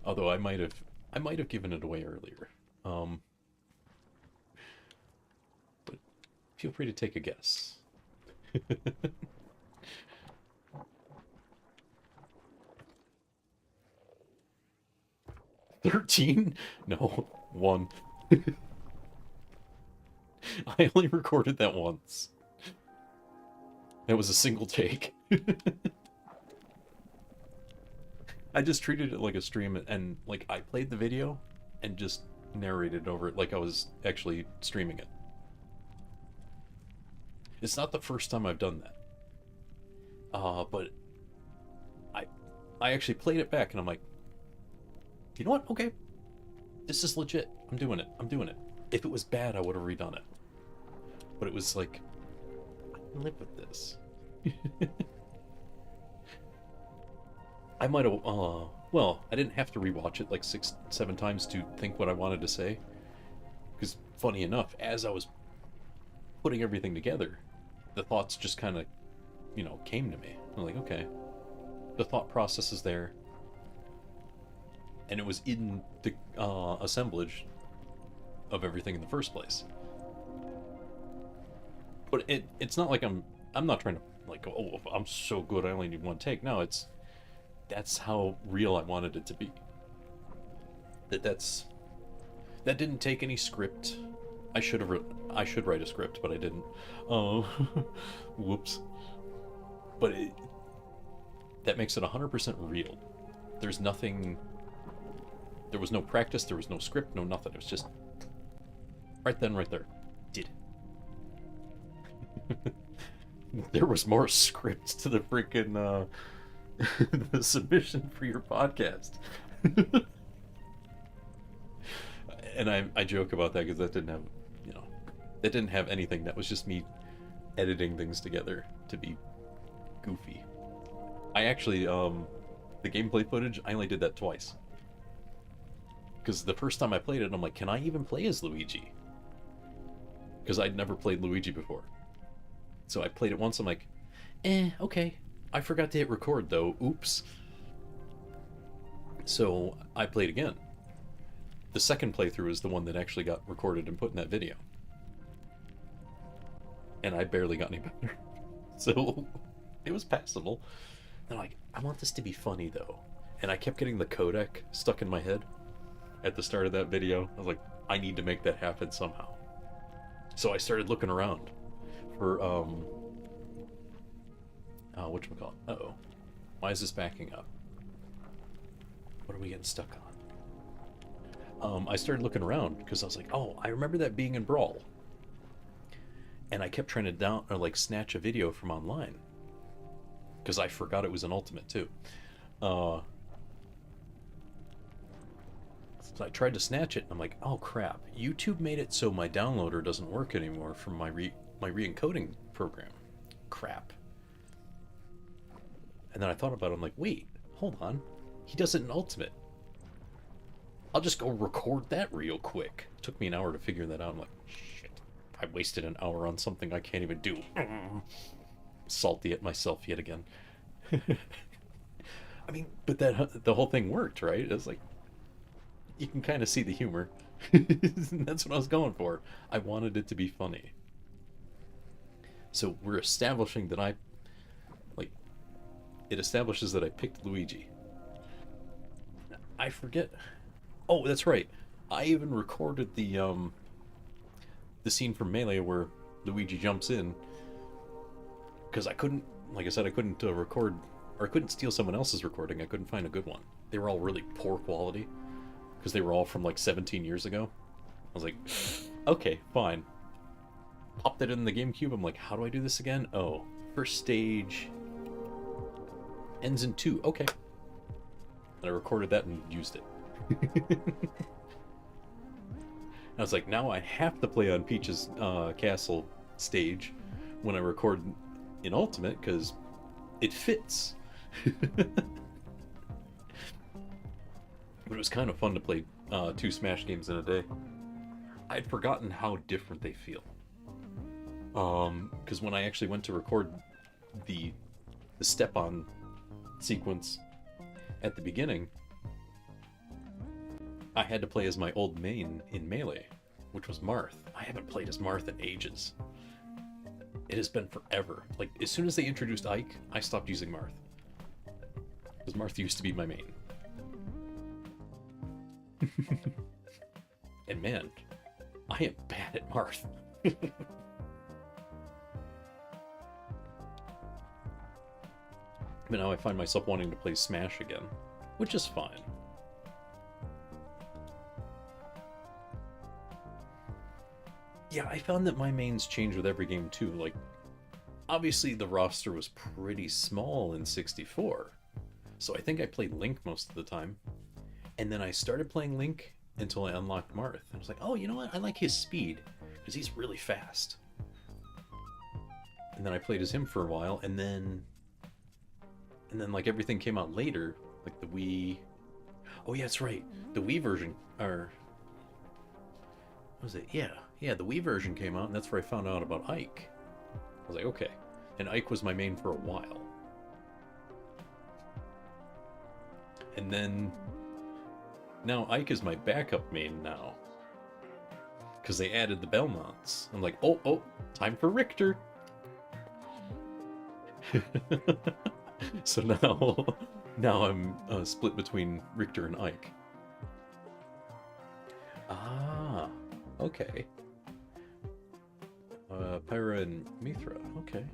Although I might have given it away earlier. But feel free to take a guess. 13? No, 1. I only recorded that once. It was a single take. I just treated it like a stream, and like I played the video and just narrated over it like I was actually streaming it. It's not the first time I've done that. But I I actually played it back and I'm like, you know what? Okay, this is legit. I'm doing it. I'm doing it. If it was bad, I would have redone it. But it was like, I can live with this. I might have, well, I didn't have to rewatch it like 6, 7 times to think what I wanted to say. Because, funny enough, as I was putting everything together, the thoughts just kind of, came to me. I'm like, okay, the thought process is there. And it was in the assemblage of everything in the first place. But it's not like I'm not trying to, like, oh, I'm so good I only need one take. No, that's how real I wanted it to be. That didn't take any script. I should write a script, but I didn't. Oh, whoops. But that makes it 100% real. There's nothing. There was no practice. There was no script. No nothing. It was just right then, right there. Did it. There was more script to the freaking the submission for your podcast. And I joke about that because that didn't have, that didn't have anything. That was just me editing things together to be goofy. I actually, the gameplay footage, I only did that twice. Because the first time I played it, I'm like, can I even play as Luigi? Because I'd never played Luigi before. So I played it once, I'm like, okay. I forgot to hit record though, oops. So I played again. The second playthrough is the one that actually got recorded and put in that video. And I barely got any better. So it was passable. And I'm like, I want this to be funny though. And I kept getting the codec stuck in my head at the start of that video. I was like, I need to make that happen somehow. So I started looking around for whatchamacallit? Uh-oh. Why is this backing up? What are we getting stuck on? I started looking around because I was like, oh, I remember that being in Brawl. And I kept trying to snatch a video from online. Because I forgot it was an Ultimate too. So I tried to snatch it and I'm like, oh crap. YouTube made it so my downloader doesn't work anymore from my re-encoding program. Crap. And then I thought about it, I'm like, wait, hold on. He does it in Ultimate. I'll just go record that real quick. It took me an hour to figure that out. I'm like, shit. I wasted an hour on something I can't even do. Salty at myself yet again. I mean, but the whole thing worked, right? It's like, you can kind of see the humor. That's what I was going for. I wanted it to be funny. So we're establishing that it establishes that I picked Luigi. I forget. Oh, that's right. I even recorded the scene from Melee where Luigi jumps in, because I couldn't, like I said, I couldn't record, or I couldn't steal someone else's recording. I couldn't find a good one. They were all really poor quality because they were all from like 17 years ago. I was like, okay, fine. Popped it in the GameCube. I'm like, how do I do this again? Oh, first stage ends in 2. Okay. And I recorded that and used it. I was like, now I have to play on Peach's castle stage when I record in Ultimate because it fits. But it was kind of fun to play 2 Smash games in a day. I'd forgotten how different they feel. Because when I actually went to record the step-on sequence at the beginning, I had to play as my old main in Melee, which was Marth. I haven't played as Marth in ages. It has been forever. Like, as soon as they introduced Ike, I stopped using Marth. Because Marth used to be my main. And man, I am bad at Marth. But now I find myself wanting to play Smash again, which is fine. Yeah, I found that my mains change with every game too. Like, obviously the roster was pretty small in 64. So I think I played Link most of the time. And then I started playing Link until I unlocked Marth. I was like, oh, you know what? I like his speed, because he's really fast. And then I played as him for a while, and then like everything came out later, like the Wii. Oh yeah, that's right. The Wii version, or what was it? Yeah, the Wii version came out, and that's where I found out about Ike. I was like, okay. And Ike was my main for a while. And then now Ike is my backup main now. Because they added the Belmonts. I'm like, oh, time for Richter. So now I'm split between Richter and Ike. Ah, okay. Pyra and Mithra, okay.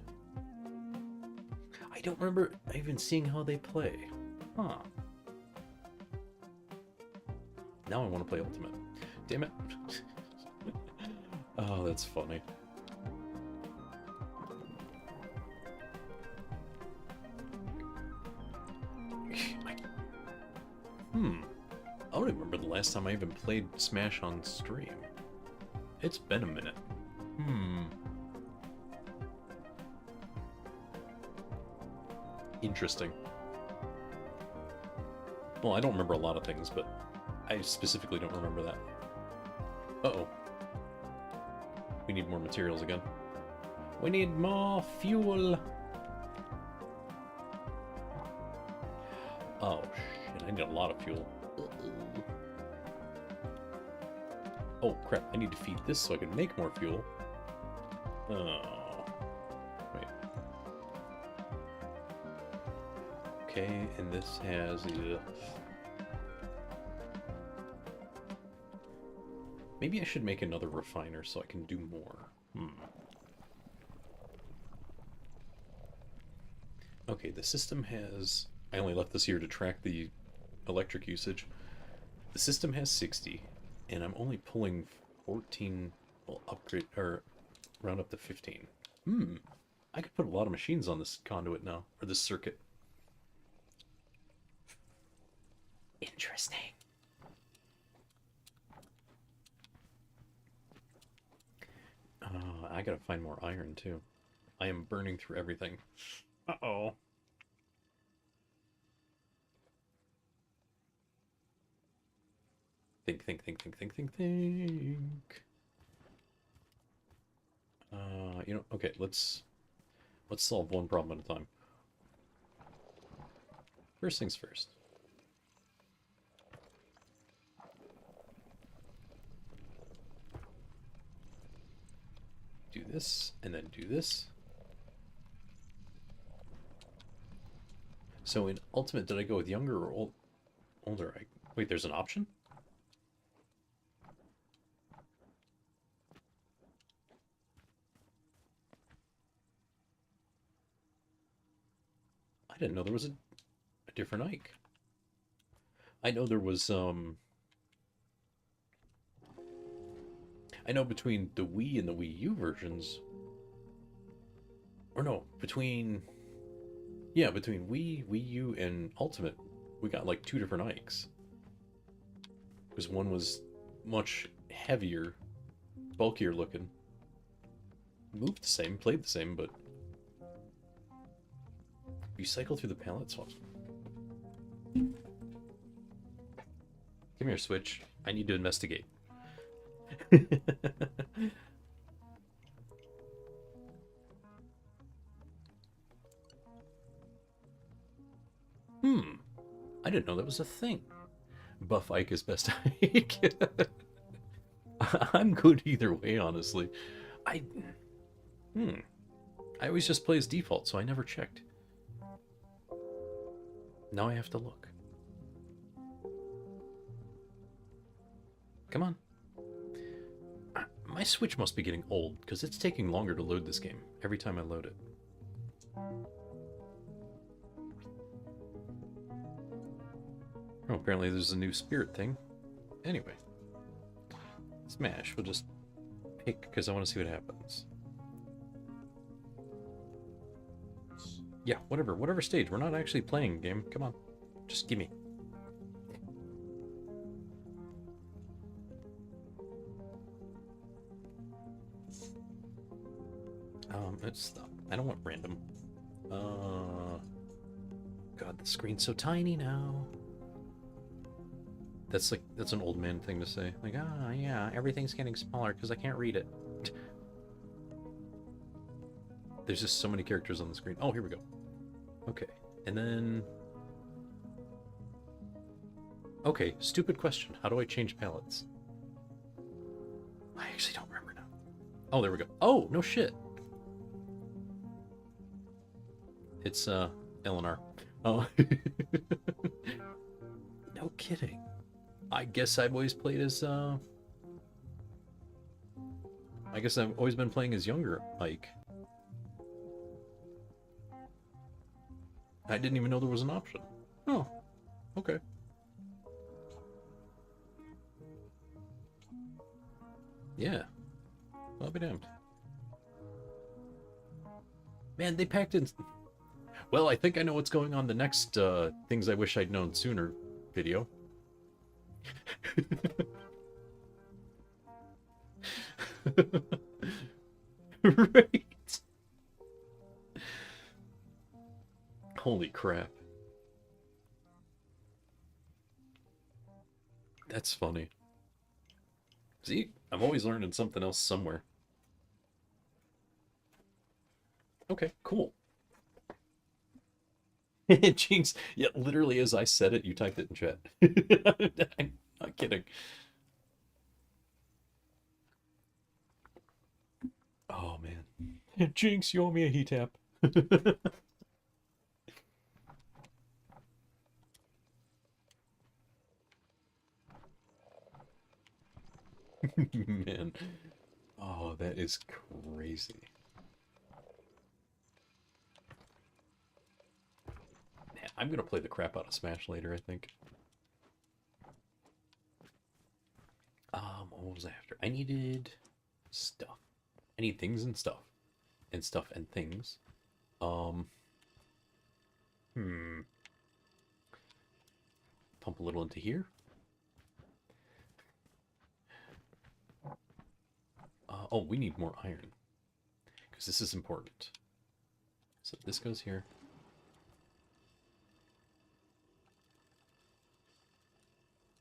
I don't remember even seeing how they play. Huh. Now I want to play Ultimate. Damn it. Oh, that's funny. I don't even remember the last time I even played Smash on stream. It's been a minute. Interesting. Well, I don't remember a lot of things, but I specifically don't remember that. Uh-oh. We need more materials again. We need more fuel! Oh, shit, I need a lot of fuel. Oh, crap, I need to feed this so I can make more fuel. Oh. Wait. Okay, and this has... Maybe I should make another refiner so I can do more. Okay, the system has... I only left this here to track the electric usage. The system has 60, and I'm only pulling 14... Well, upgrade... or round up to 15. I could put a lot of machines on this conduit now, or this circuit. Interesting. I gotta find more iron, too. I am burning through everything. Uh-oh. Think. You know, okay, let's solve one problem at a time. First things first. Do this, and then do this. So in Ultimate, did I go with younger or older? Wait, there's an option? I didn't know there was a different Ike. I know there was, I know between the Wii and the Wii U versions... Or no, between... Yeah, between Wii, Wii U, and Ultimate, we got like 2 different Ikes. Because one was much heavier, bulkier looking. Moved the same, played the same, but... You cycle through the palette swap. Come here, Switch. I need to investigate. I didn't know that was a thing. Buff Ike is best Ike. I'm good either way, honestly. I always just play as default, so I never checked. Now I have to look. Come on. My Switch must be getting old, because it's taking longer to load this game every time I load it. Oh, apparently there's a new spirit thing. Anyway. Smash. We'll just pick, because I want to see what happens. Yeah, whatever stage. We're not actually playing a game. Come on. Just gimme. Let's stop. I don't want random. God, the screen's so tiny now. That's an old man thing to say. Like, yeah, everything's getting smaller because I can't read it. There's just so many characters on the screen. Oh, here we go. Okay, and then... Okay, stupid question. How do I change palettes? I actually don't remember now. Oh, there we go. Oh, no shit. It's, Eleanor. Oh. No kidding. I guess I've always played as, I guess I've always been playing as younger Ike. I didn't even know there was an option. Oh, okay. Yeah. I'll be damned. Man, they packed in... Well, I think I know what's going on the next, Things I Wish I'd Known Sooner video. Right. Holy crap. That's funny. See, I'm always learning something else somewhere. Okay, cool. Jinx, yeah, literally as I said it, you typed it in chat. I'm not kidding. Oh, man. Jinx, you owe me a heat tap. Man. Oh, that is crazy. Man, I'm gonna play the crap out of Smash later, I think. What was I after? I needed stuff. I need things and stuff. And stuff and things. Pump a little into here. Oh, we need more iron. Because this is important. So this goes here.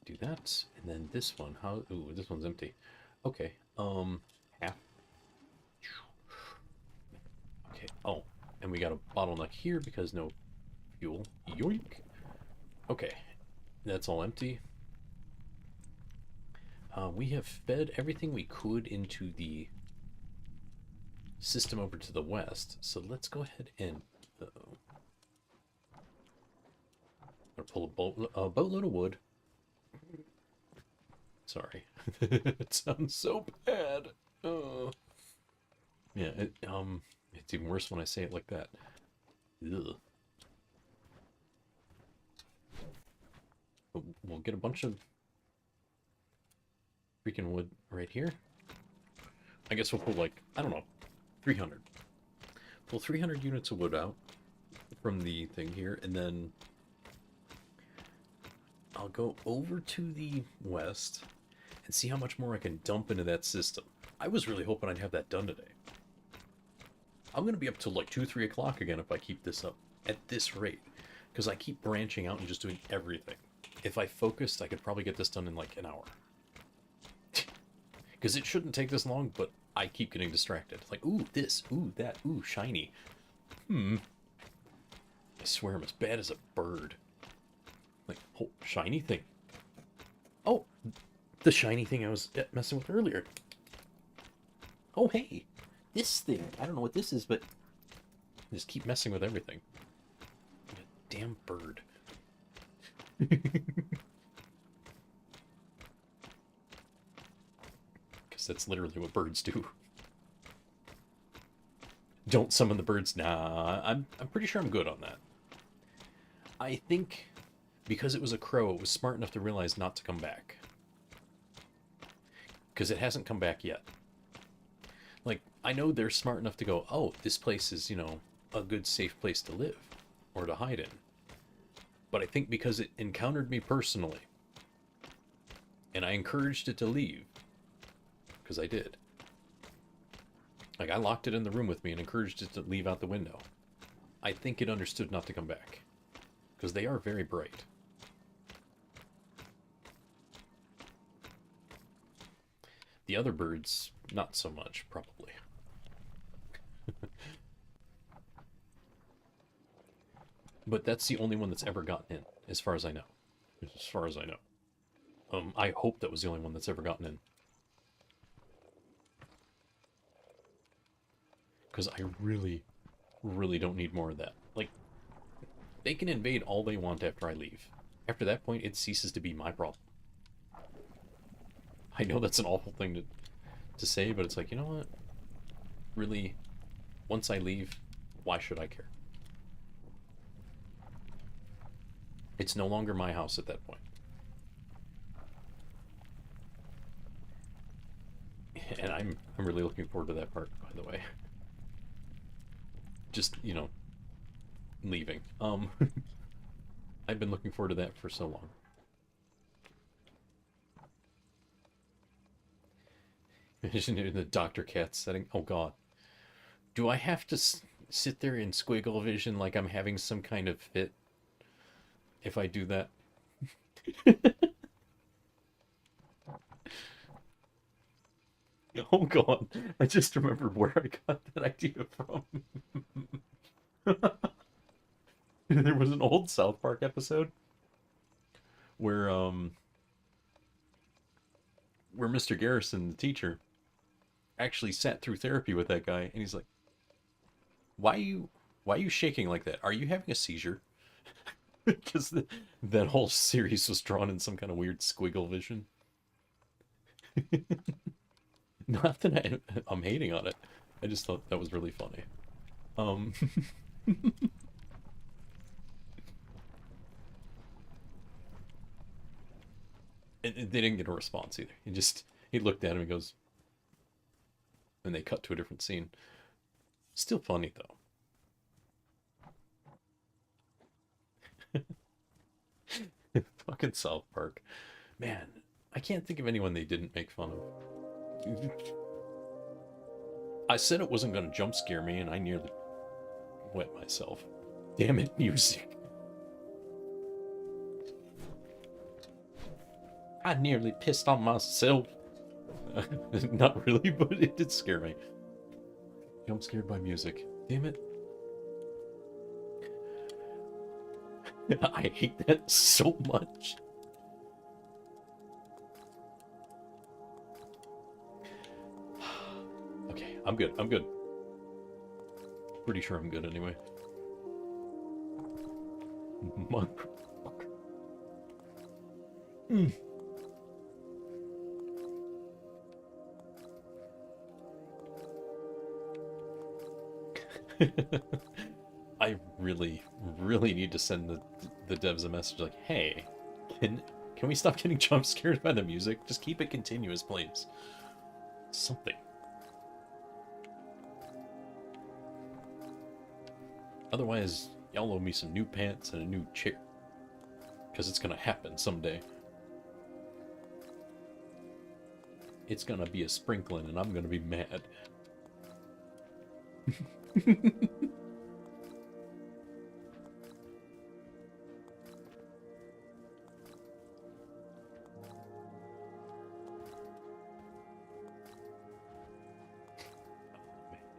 Do that. And then this one. How? Ooh, this one's empty. Okay. Half. Okay. Oh, and we got a bottleneck here because no fuel. Yoink. Okay. That's all empty. We have fed everything we could into the system over to the west, so let's go ahead and I'm gonna pull a boatload of wood. Sorry. It sounds so bad. Yeah, it's even worse when I say it like that. Ugh. We'll get a bunch of freaking wood right here. I guess we'll pull like, I don't know, 300. Pull 300 units of wood out from the thing here, and then I'll go over to the west and see how much more I can dump into that system. I was really hoping I'd have that done today. I'm going to be up till like 2, 3 o'clock again if I keep this up at this rate, because I keep branching out and just doing everything. If I focused, I could probably get this done in like an hour. Because it shouldn't take this long, but I keep getting distracted. Like, ooh, this, ooh, that, ooh, shiny. I swear I'm as bad as a bird. Like, oh, shiny thing. Oh, the shiny thing I was messing with earlier. Oh, hey, this thing. I don't know what this is, but I just keep messing with everything. What a damn bird. That's literally what birds do. Don't summon the birds. Nah, I'm pretty sure I'm good on that. I think because it was a crow, it was smart enough to realize not to come back. Because it hasn't come back yet. Like, I know they're smart enough to go, oh, this place is, you know, a good safe place to live or to hide in. But I think because it encountered me personally, and I encouraged it to leave, because I did. Like, I locked it in the room with me and encouraged it to leave out the window. I think it understood not to come back. Because they are very bright. The other birds, not so much, probably. But that's the only one that's ever gotten in, as far as I know. As far as I know. I hope that was the only one that's ever gotten in. Because I really, really don't need more of that. Like, they can invade all they want after I leave. After that point, it ceases to be my problem. I know that's an awful thing to say, but it's like, you know what? Really, once I leave, why should I care? It's no longer my house at that point. And I'm really looking forward to that part, by the way. Just, you know, leaving. I've been looking forward to that for so long. Imagine in the Dr. Cat setting. Oh god. Do I have to sit there in squiggle vision like I'm having some kind of fit if I do that? Oh god. I just remembered where I got that idea from. There was an old South Park episode where Mr. Garrison, the teacher, actually sat through therapy with that guy, and he's like, why are you shaking like that? Are you having a seizure? Because that whole series was drawn in some kind of weird squiggle vision. Not that I'm hating on it. I just thought that was really funny. And they didn't get a response either. He looked at him and goes, and they cut to a different scene. Still funny though. Fucking South Park. Man, I can't think of anyone they didn't make fun of. I said it wasn't going to jump scare me, and I nearly wet myself. Damn it, music. I nearly pissed on myself. Not really, but it did scare me. Jump scared by music. Damn it. I hate that so much. Okay, I'm good. I'm good. Pretty sure I'm good anyway. Motherfucker. I really, really need to send the devs a message like, hey, can we stop getting jump scared by the music? Just keep it continuous, please. Something. Otherwise, y'all owe me some new pants and a new chair. Because it's gonna happen someday. It's gonna be a sprinkling and I'm gonna be mad.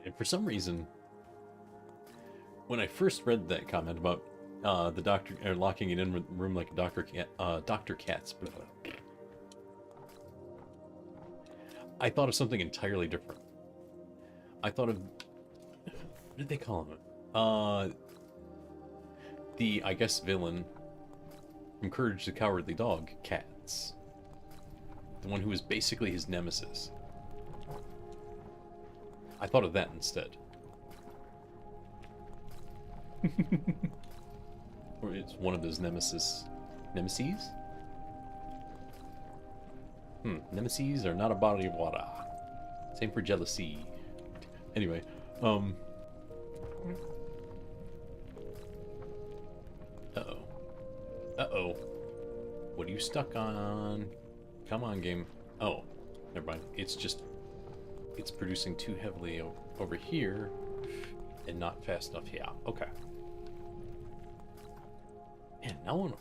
And for some reason, when I first read that comment about the doctor locking it in the room like a Dr. Katz, I thought of something entirely different. I thought of, what did they call him? The, I guess, villain from Courage the Cowardly Dog, Katz. The one who was basically his nemesis. I thought of that instead. Or it's one of those nemesis... Nemesis? Nemesis are not a body of water. Same for jealousy. Anyway, Uh-oh. What are you stuck on? Come on, game. Oh, never mind. It's just... It's producing too heavily over here and not fast enough. Yeah, okay. Man, no one...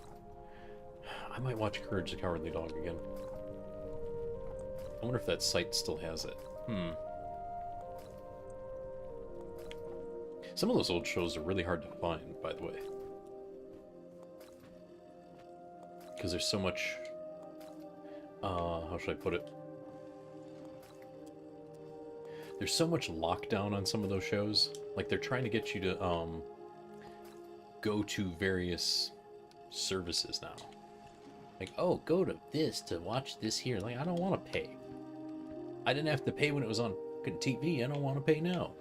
I might watch Courage the Cowardly Dog again. I wonder if that site still has it. Some of those old shows are really hard to find, by the way. Because there's so much... how should I put it? There's so much lockdown on some of those shows. Like, they're trying to get you to, go to various services now. Like, oh, go to this to watch this here. Like, I don't want to pay. I didn't have to pay when it was on TV. I don't want to pay now.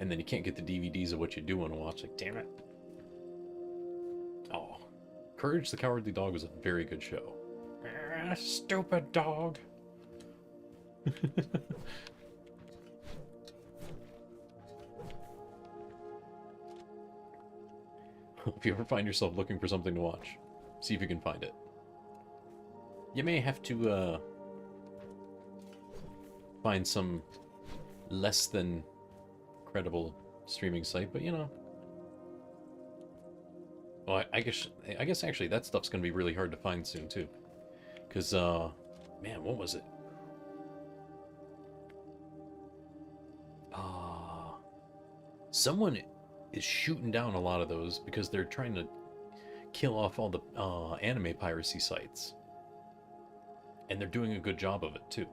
And then you can't get the DVDs of what you do want to watch. Like, damn it. Oh. Courage the Cowardly Dog was a very good show. Stupid dog. If you ever find yourself looking for something to watch, see if you can find it. You may have to find some less than credible streaming site, but you know. Well, I guess actually that stuff's gonna be really hard to find soon too, because man, what was it? Someone is shooting down a lot of those because they're trying to kill off all the anime piracy sites, and they're doing a good job of it too.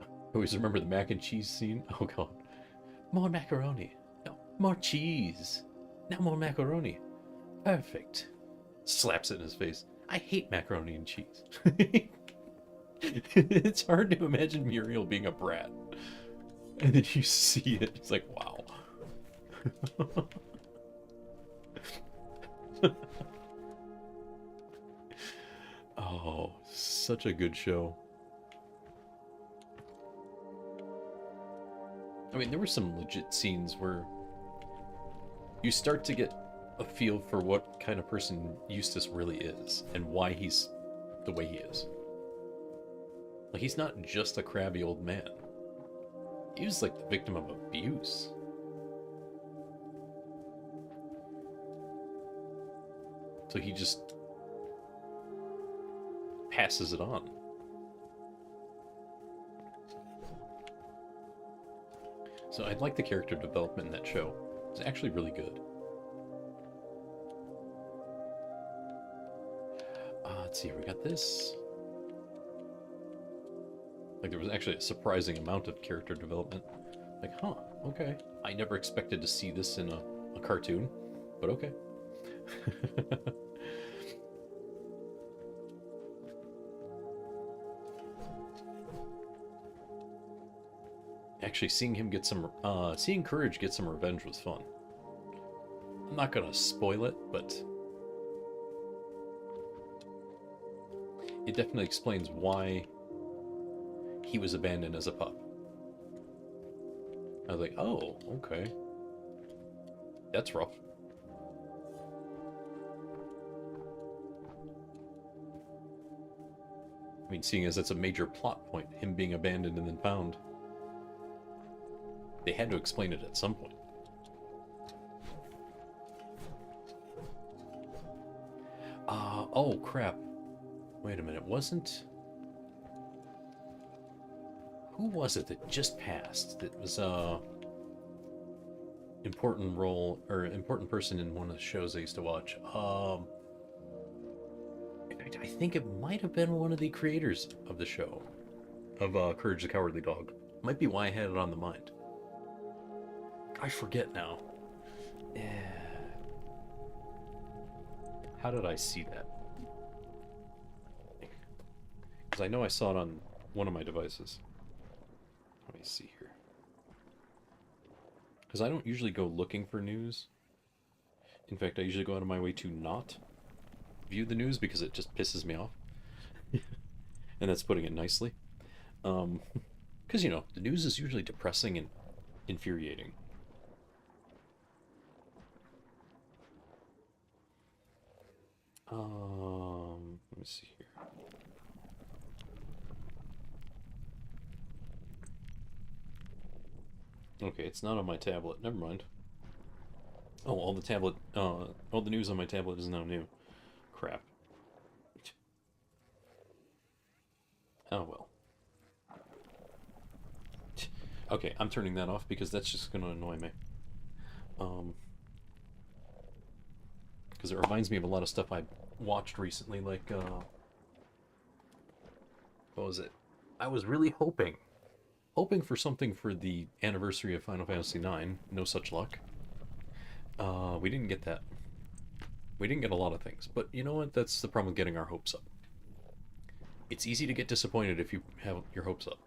I always remember the mac and cheese scene. Oh god, more macaroni, no, more cheese, now more macaroni, perfect. Slaps it in his face. I hate macaroni and cheese. It's hard to imagine Muriel being a brat. And then you see it, it's like, wow. Oh, such a good show. I mean, there were some legit scenes where you start to get a feel for what kind of person Eustace really is and why he's the way he is. Like, he's not just a crabby old man. He was like the victim of abuse. So he just passes it on. So I like the character development in that show. It's actually really good. Let's see, we got this. Like, there was actually a surprising amount of character development. Like, huh, okay. I never expected to see this in a cartoon, but okay. Actually, seeing him get some, seeing Courage get some revenge was fun. I'm not gonna spoil it, but it definitely explains why he was abandoned as a pup. I was like, oh, okay. That's rough. I mean, seeing as it's a major plot point, him being abandoned and then found. They had to explain it at some point. Oh crap. Wait a minute, wasn't... Who was it that just passed? That was important role, or important person in one of the shows I used to watch. In fact, I think it might have been one of the creators of the show. Of Courage the Cowardly Dog. Might be why I had it on the mind. I forget now. Yeah. How did I see that? Because I know I saw it on one of my devices. Let me see here. Because I don't usually go looking for news. In fact, I usually go out of my way to not view the news because it just pisses me off. And that's putting it nicely. Because, you know, the news is usually depressing and infuriating. Let me see here. Okay, it's not on my tablet. Never mind. Oh, all the news on my tablet is now new. Crap. Oh well. Okay, I'm turning that off because that's just gonna annoy me. Because it reminds me of a lot of stuff I watched recently, like, what was it? I was really hoping for something for the anniversary of Final Fantasy IX. No such luck. We didn't get that. We didn't get a lot of things, but you know what? That's the problem with getting our hopes up. It's easy to get disappointed if you have your hopes up.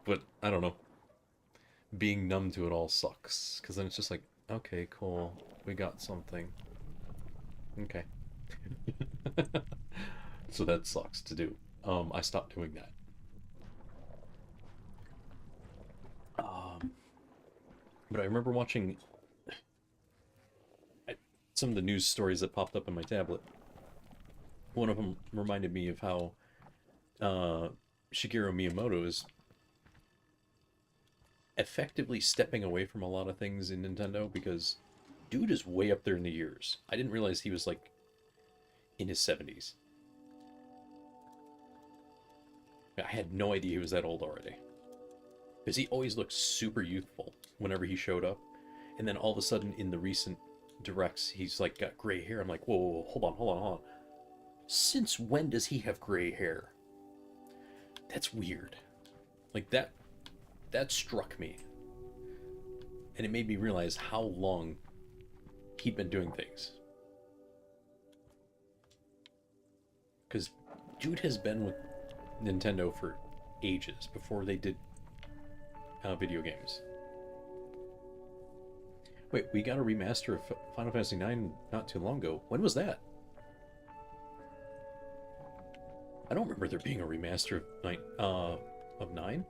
But I don't know. Being numb to it all sucks, because then it's just like, okay, cool, we got something. Okay. So that sucks to do. I stopped doing that. But I remember watching some of the news stories that popped up on my tablet. One of them reminded me of how Shigeru Miyamoto is effectively stepping away from a lot of things in Nintendo because dude is way up there in the years. I didn't realize he was like in his 70s. I had no idea he was that old already. Because he always looked super youthful whenever he showed up. And then all of a sudden in the recent directs, he's like got gray hair. I'm like, whoa, whoa, whoa, hold on. Since when does he have gray hair? That's weird. Like that struck me. And it made me realize how long he'd been doing things. Because dude has been with Nintendo for ages before they did video games. Wait, we got a remaster of Final Fantasy IX not too long ago. When was that? I don't remember there being a remaster of 9.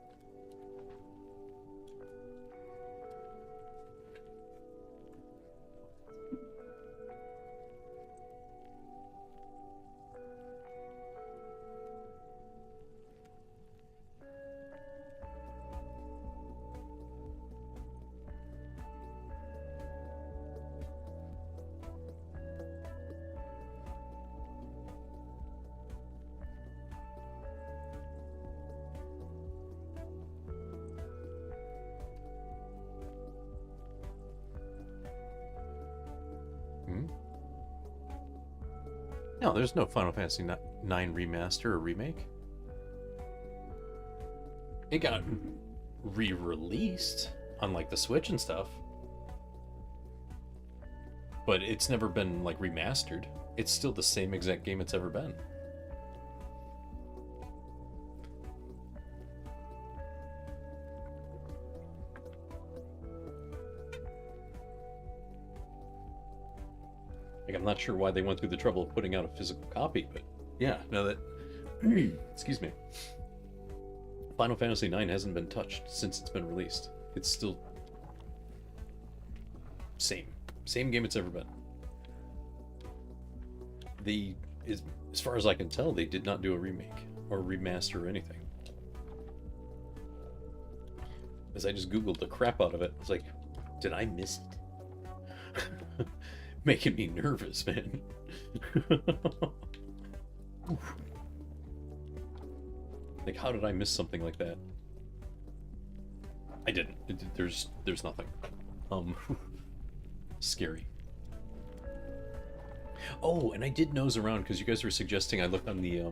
No, there's no Final Fantasy IX remaster or remake. It got re-released on like the Switch and stuff, but it's never been like remastered. It's still the same exact game it's ever been. Like, I'm not sure why they went through the trouble of putting out a physical copy, but yeah, no, that excuse me. Final Fantasy IX hasn't been touched since it's been released. It's still same game it's ever been. As far as I can tell, they did not do a remake or remaster or anything. As I just googled the crap out of it, I was like, did I miss it? Making me nervous, man. Like, how did I miss something like that? I didn't. There's nothing. Scary. Oh, and I did nose around because you guys were suggesting I look on the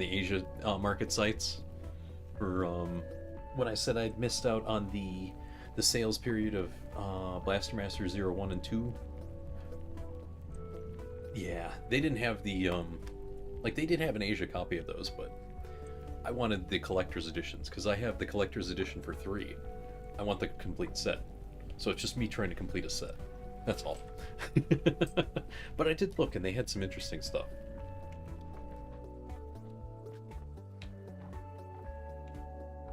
Asia market sites for when I said I'd missed out on the sales period of Blaster Master 0, 1, and 2. Yeah, they didn't have the like they did have an Asia copy of those, but I wanted the collector's editions because I have the collector's edition for 3. I want the complete set. So it's just me trying to complete a set. That's all. But I did look and they had some interesting stuff.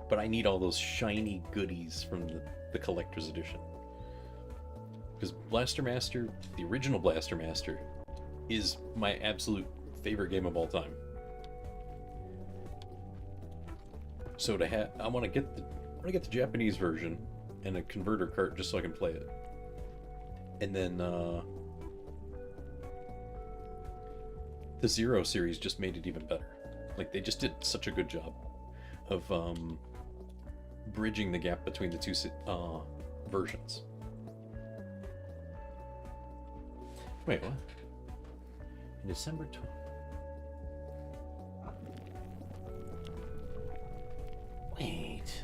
But I need all those shiny goodies from the collector's edition. Because Blaster Master, the original Blaster Master, is my absolute favorite game of all time. So to have, I want to get the Japanese version and a converter cart just so I can play it. And then the Zero series just made it even better. Like, they just did such a good job of bridging the gap between the two versions. Wait, what? In December 12th. Wait.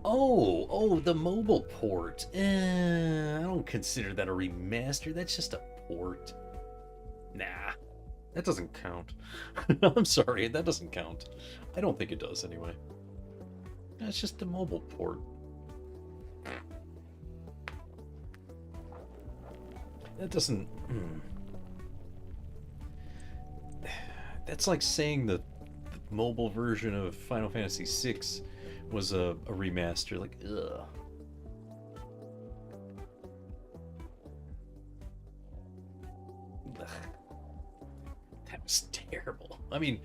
Oh, the mobile port. I don't consider that a remaster. That's just a port. Nah, that doesn't count. I'm sorry, that doesn't count. I don't think it does anyway. That's just a mobile port. That doesn't... That's like saying the mobile version of Final Fantasy VI was a remaster. Like, ugh. That was terrible. I mean,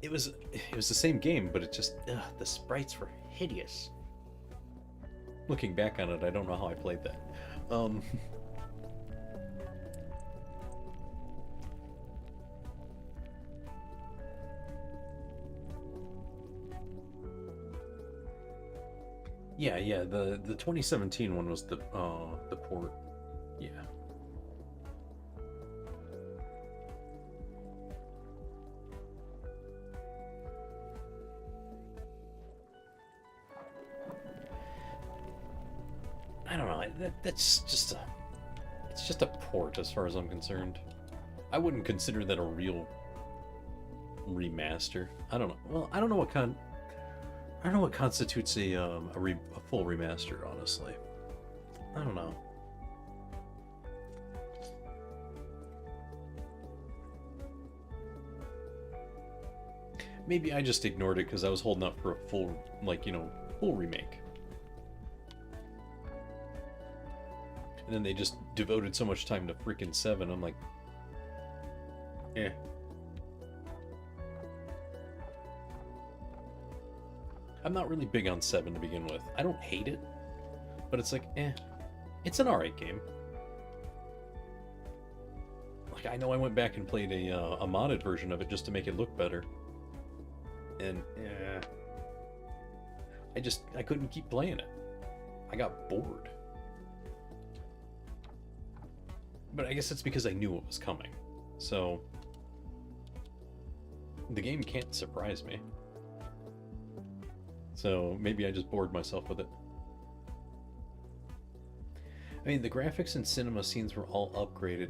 it was the same game, but it just... the sprites were hideous. Looking back on it, I don't know how I played that. Yeah, the 2017 one was the port. Yeah. I don't know. That's just it's just a port as far as I'm concerned. I wouldn't consider that a real remaster. I don't know. Well, I don't know what constitutes a full remaster, honestly. I don't know. Maybe I just ignored it because I was holding up for a full, full remake. And then they just devoted so much time to freaking 7. I'm like, eh. I'm not really big on 7 to begin with. I don't hate it, but it's like, eh. It's an alright game. Like, I know I went back and played a modded version of it just to make it look better. And, I couldn't keep playing it. I got bored. But I guess it's because I knew it was coming. So, the game can't surprise me. So maybe I just bored myself with it. I mean, the graphics and cinema scenes were all upgraded.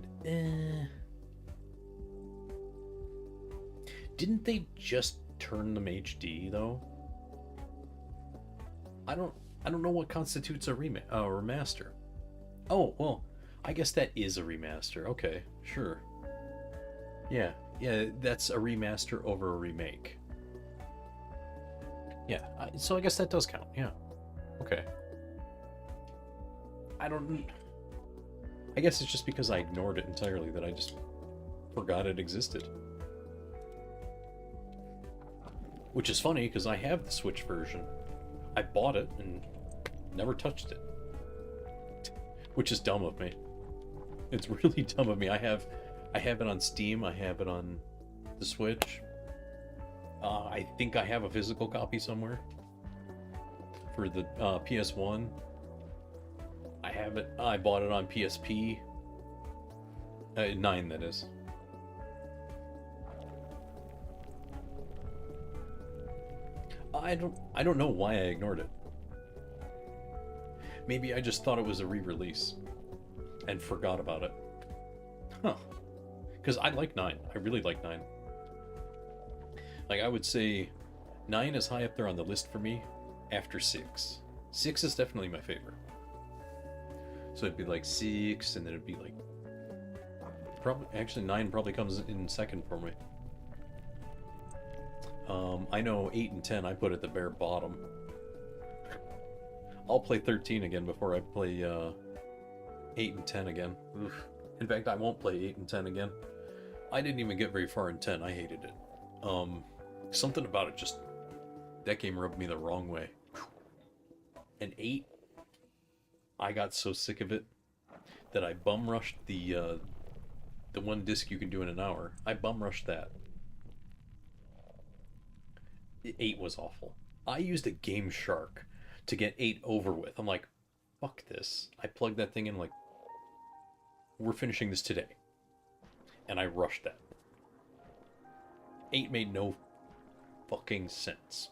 Didn't they just turn them HD though? I don't know what constitutes a remaster. Oh, well, I guess that is a remaster. Okay, sure. Yeah, that's a remaster over a remake. Yeah, so I guess that does count, yeah. Okay. I guess it's just because I ignored it entirely that I just forgot it existed. Which is funny, because I have the Switch version. I bought it and never touched it. Which is dumb of me. It's really dumb of me. I have it on Steam, I have it on the Switch. I think I have a physical copy somewhere for the PS1. I have it. I bought it on PSP. 9, that is. I don't know why I ignored it. Maybe I just thought it was a re-release and forgot about it. Huh. Because I like 9. I really like 9. Like, I would say 9 is high up there on the list for me after 6. 6 is definitely my favorite. So it'd be like 6, and then it'd be like... Actually, 9 probably comes in second for me. I know 8 and 10 I put at the bare bottom. I'll play 13 again before I play 8 and 10 again. Oof. In fact, I won't play 8 and 10 again. I didn't even get very far in 10. I hated it. Something about it just... That game rubbed me the wrong way. And 8, I got so sick of it that I bum rushed the one disc you can do in an hour. I bum rushed that. 8 was awful. I used a Game Shark to get 8 over with. I'm like, fuck this. I plugged that thing in like, we're finishing this today. And I rushed that. 8 made no fucking sense.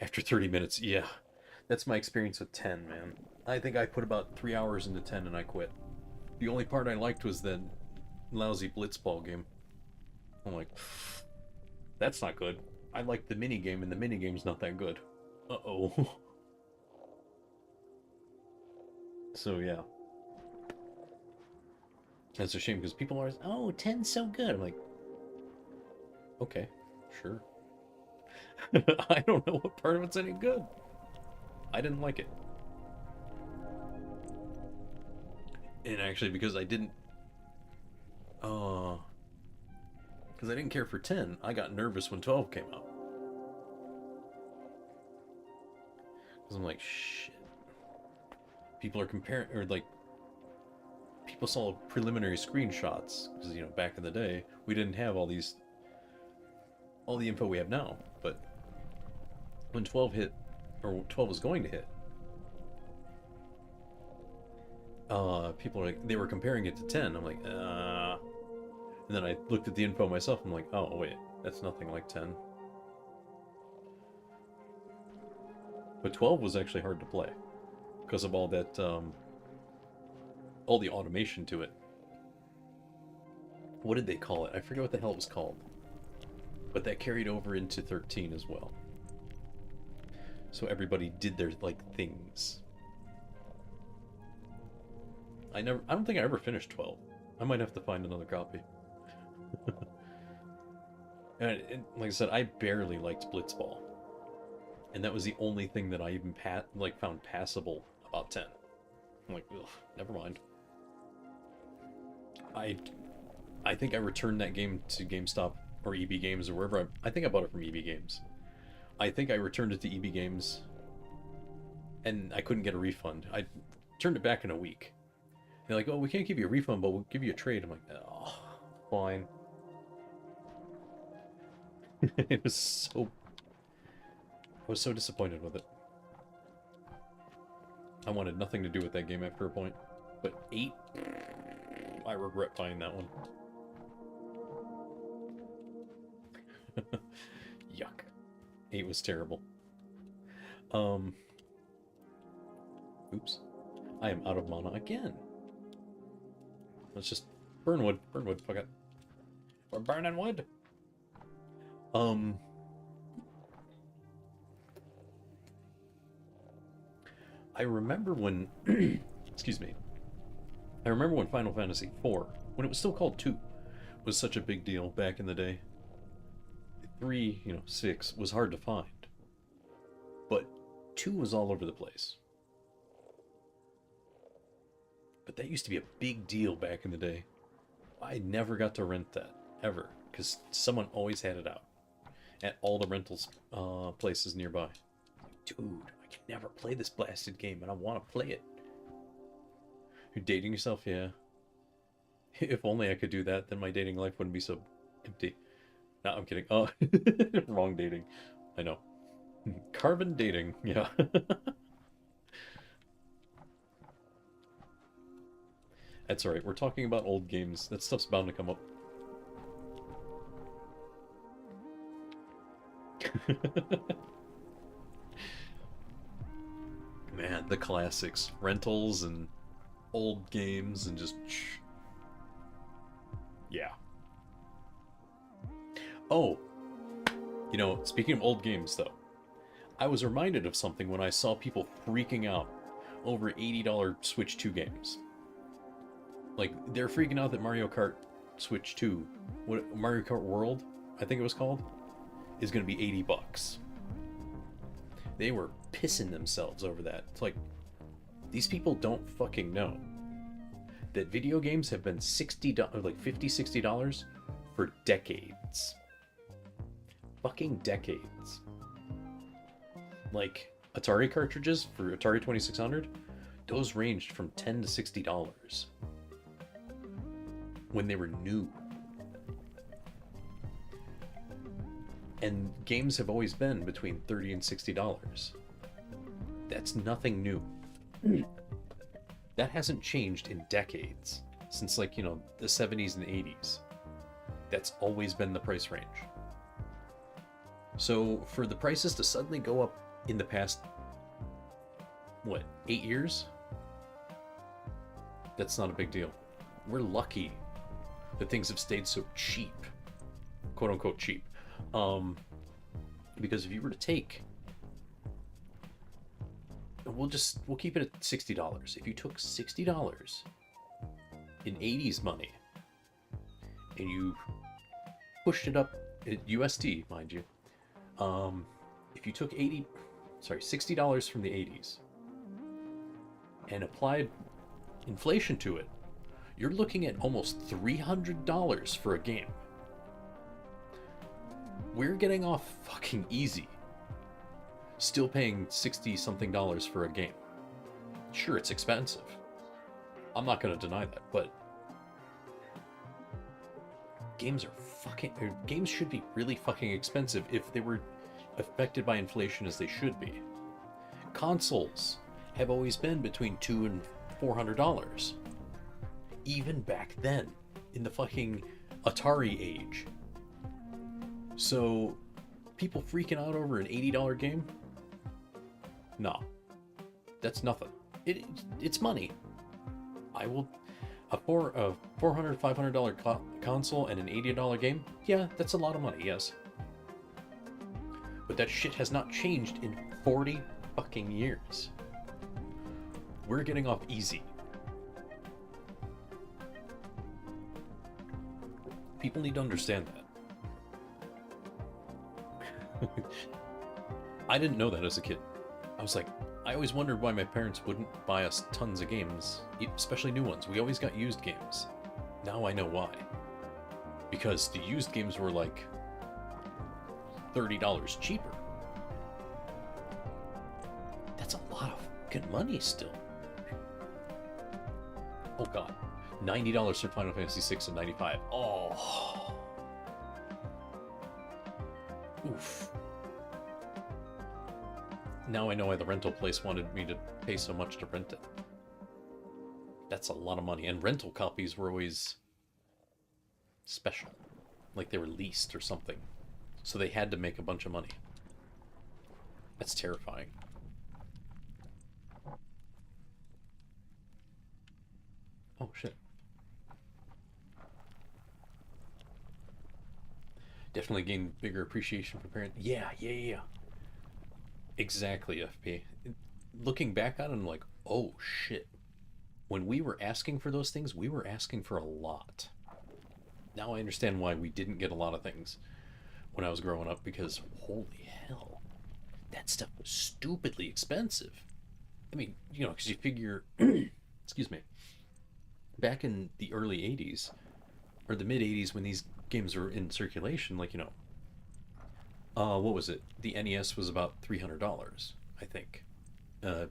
After 30 minutes, yeah. That's my experience with 10, man. I think I put about 3 hours into 10 and I quit. The only part I liked was that lousy blitzball game. I'm like, that's not good. I like the minigame, and the minigame's not that good. Uh-oh. So, yeah. That's a shame, because people are always, oh, 10's so good. I'm like, okay, sure. I don't know what part of it's any good. I didn't like it. And actually, because I didn't... because I didn't care for 10, I got nervous when 12 came out. Because I'm like, shit. People are comparing, or like, people saw preliminary screenshots. Because, you know, back in the day, we didn't have all the info we have now. But when 12 hit, or 12 was going to hit, people are like, they were comparing it to 10. I'm like, And then I looked at the info myself. I'm like, oh, wait, that's nothing like 10. But 12 was actually hard to play because of all that, all the automation to it. What did they call it? I forget what the hell it was called. But that carried over into 13 as well. So everybody did their, like, things. I don't think I ever finished 12. I might have to find another copy. and like I said, I barely liked Blitzball. And that was the only thing that I even found passable about 10. I'm like, ugh, never mind. I think I returned that game to GameStop or EB Games or wherever. I think I bought it from EB Games. I think I returned it to EB Games and I couldn't get a refund. I turned it back in a week. They're like, oh, we can't give you a refund, but we'll give you a trade. I'm like, oh, fine. I was so disappointed with it. I wanted nothing to do with that game after a point. But 8, I regret buying that one. Yuck. 8 was terrible. Oops. I am out of mana again. Let's just burn wood. Burn wood. Fuck it. We're burning wood. I remember when... excuse me. I remember when Final Fantasy IV, when it was still called 2, was such a big deal back in the day. 3, 6 was hard to find. But 2 was all over the place. But that used to be a big deal back in the day. I never got to rent that, ever, because someone always had it out at all the rentals places nearby. Dude, I can never play this blasted game, and I want to play it. You're dating yourself? Yeah. If only I could do that, then my dating life wouldn't be so empty. No, I'm kidding. Oh, wrong dating. I know. Carbon dating, yeah. That's alright, we're talking about old games. That stuff's bound to come up. Man, the classics. Rentals and old games and just... yeah. Oh! Speaking of old games, though, I was reminded of something when I saw people freaking out over $80 Switch 2 games. Like, they're freaking out that Mario Kart Switch 2, Mario Kart World, I think it was called, is going to be $80. They were pissing themselves over that. It's like, these people don't fucking know that video games have been $60, like $50, $60 for decades. Fucking decades. Like, Atari cartridges for Atari 2600, those ranged from $10 to $60 when they were new. And games have always been between $30 and $60. That's nothing new. That hasn't changed in decades. Since, like, you know, the 70s and 80s. That's always been the price range. So for the prices to suddenly go up in the past, what, 8 years? That's not a big deal. We're lucky that things have stayed so cheap. Quote unquote cheap. Because if you were to take, we'll keep it at $60. If you took $60 in 80s money and you pushed it up at USD, mind you, if you took $60 from the 80s and applied inflation to it, you're looking at almost $300 for a game. We're getting off fucking easy, still paying 60 something dollars for a game. Sure, it's expensive. I'm not going to deny that, but games should be really fucking expensive if they were affected by inflation as they should be. Consoles have always been between $200 and $400. Even back then, in the fucking Atari age. So, people freaking out over an $80 game? No. That's nothing. It's money. A $400, $500 console and an $80 game? Yeah, that's a lot of money, yes. But that shit has not changed in 40 fucking years. We're getting off easy. People need to understand that. I didn't know that as a kid. I was like, I always wondered why my parents wouldn't buy us tons of games, especially new ones. We always got used games. Now I know why. Because the used games were like $30 cheaper. That's a lot of fucking money still. Oh god. $90 for Final Fantasy VI and $95. Oh. Oof. Now I know why the rental place wanted me to pay so much to rent it. That's a lot of money. And rental copies were always special. Like they were leased or something. So they had to make a bunch of money. That's terrifying. Oh, shit. Definitely gained bigger appreciation for parents. Yeah. Exactly, FP. Looking back on it, I'm like, oh shit. When we were asking for those things, we were asking for a lot. Now I understand why we didn't get a lot of things when I was growing up, because holy hell, that stuff was stupidly expensive. I mean, you know, because you figure, excuse me, back in the early 80s, or the mid 80s when these games were in circulation, like, you know, what was it? The NES was about $300, I think. It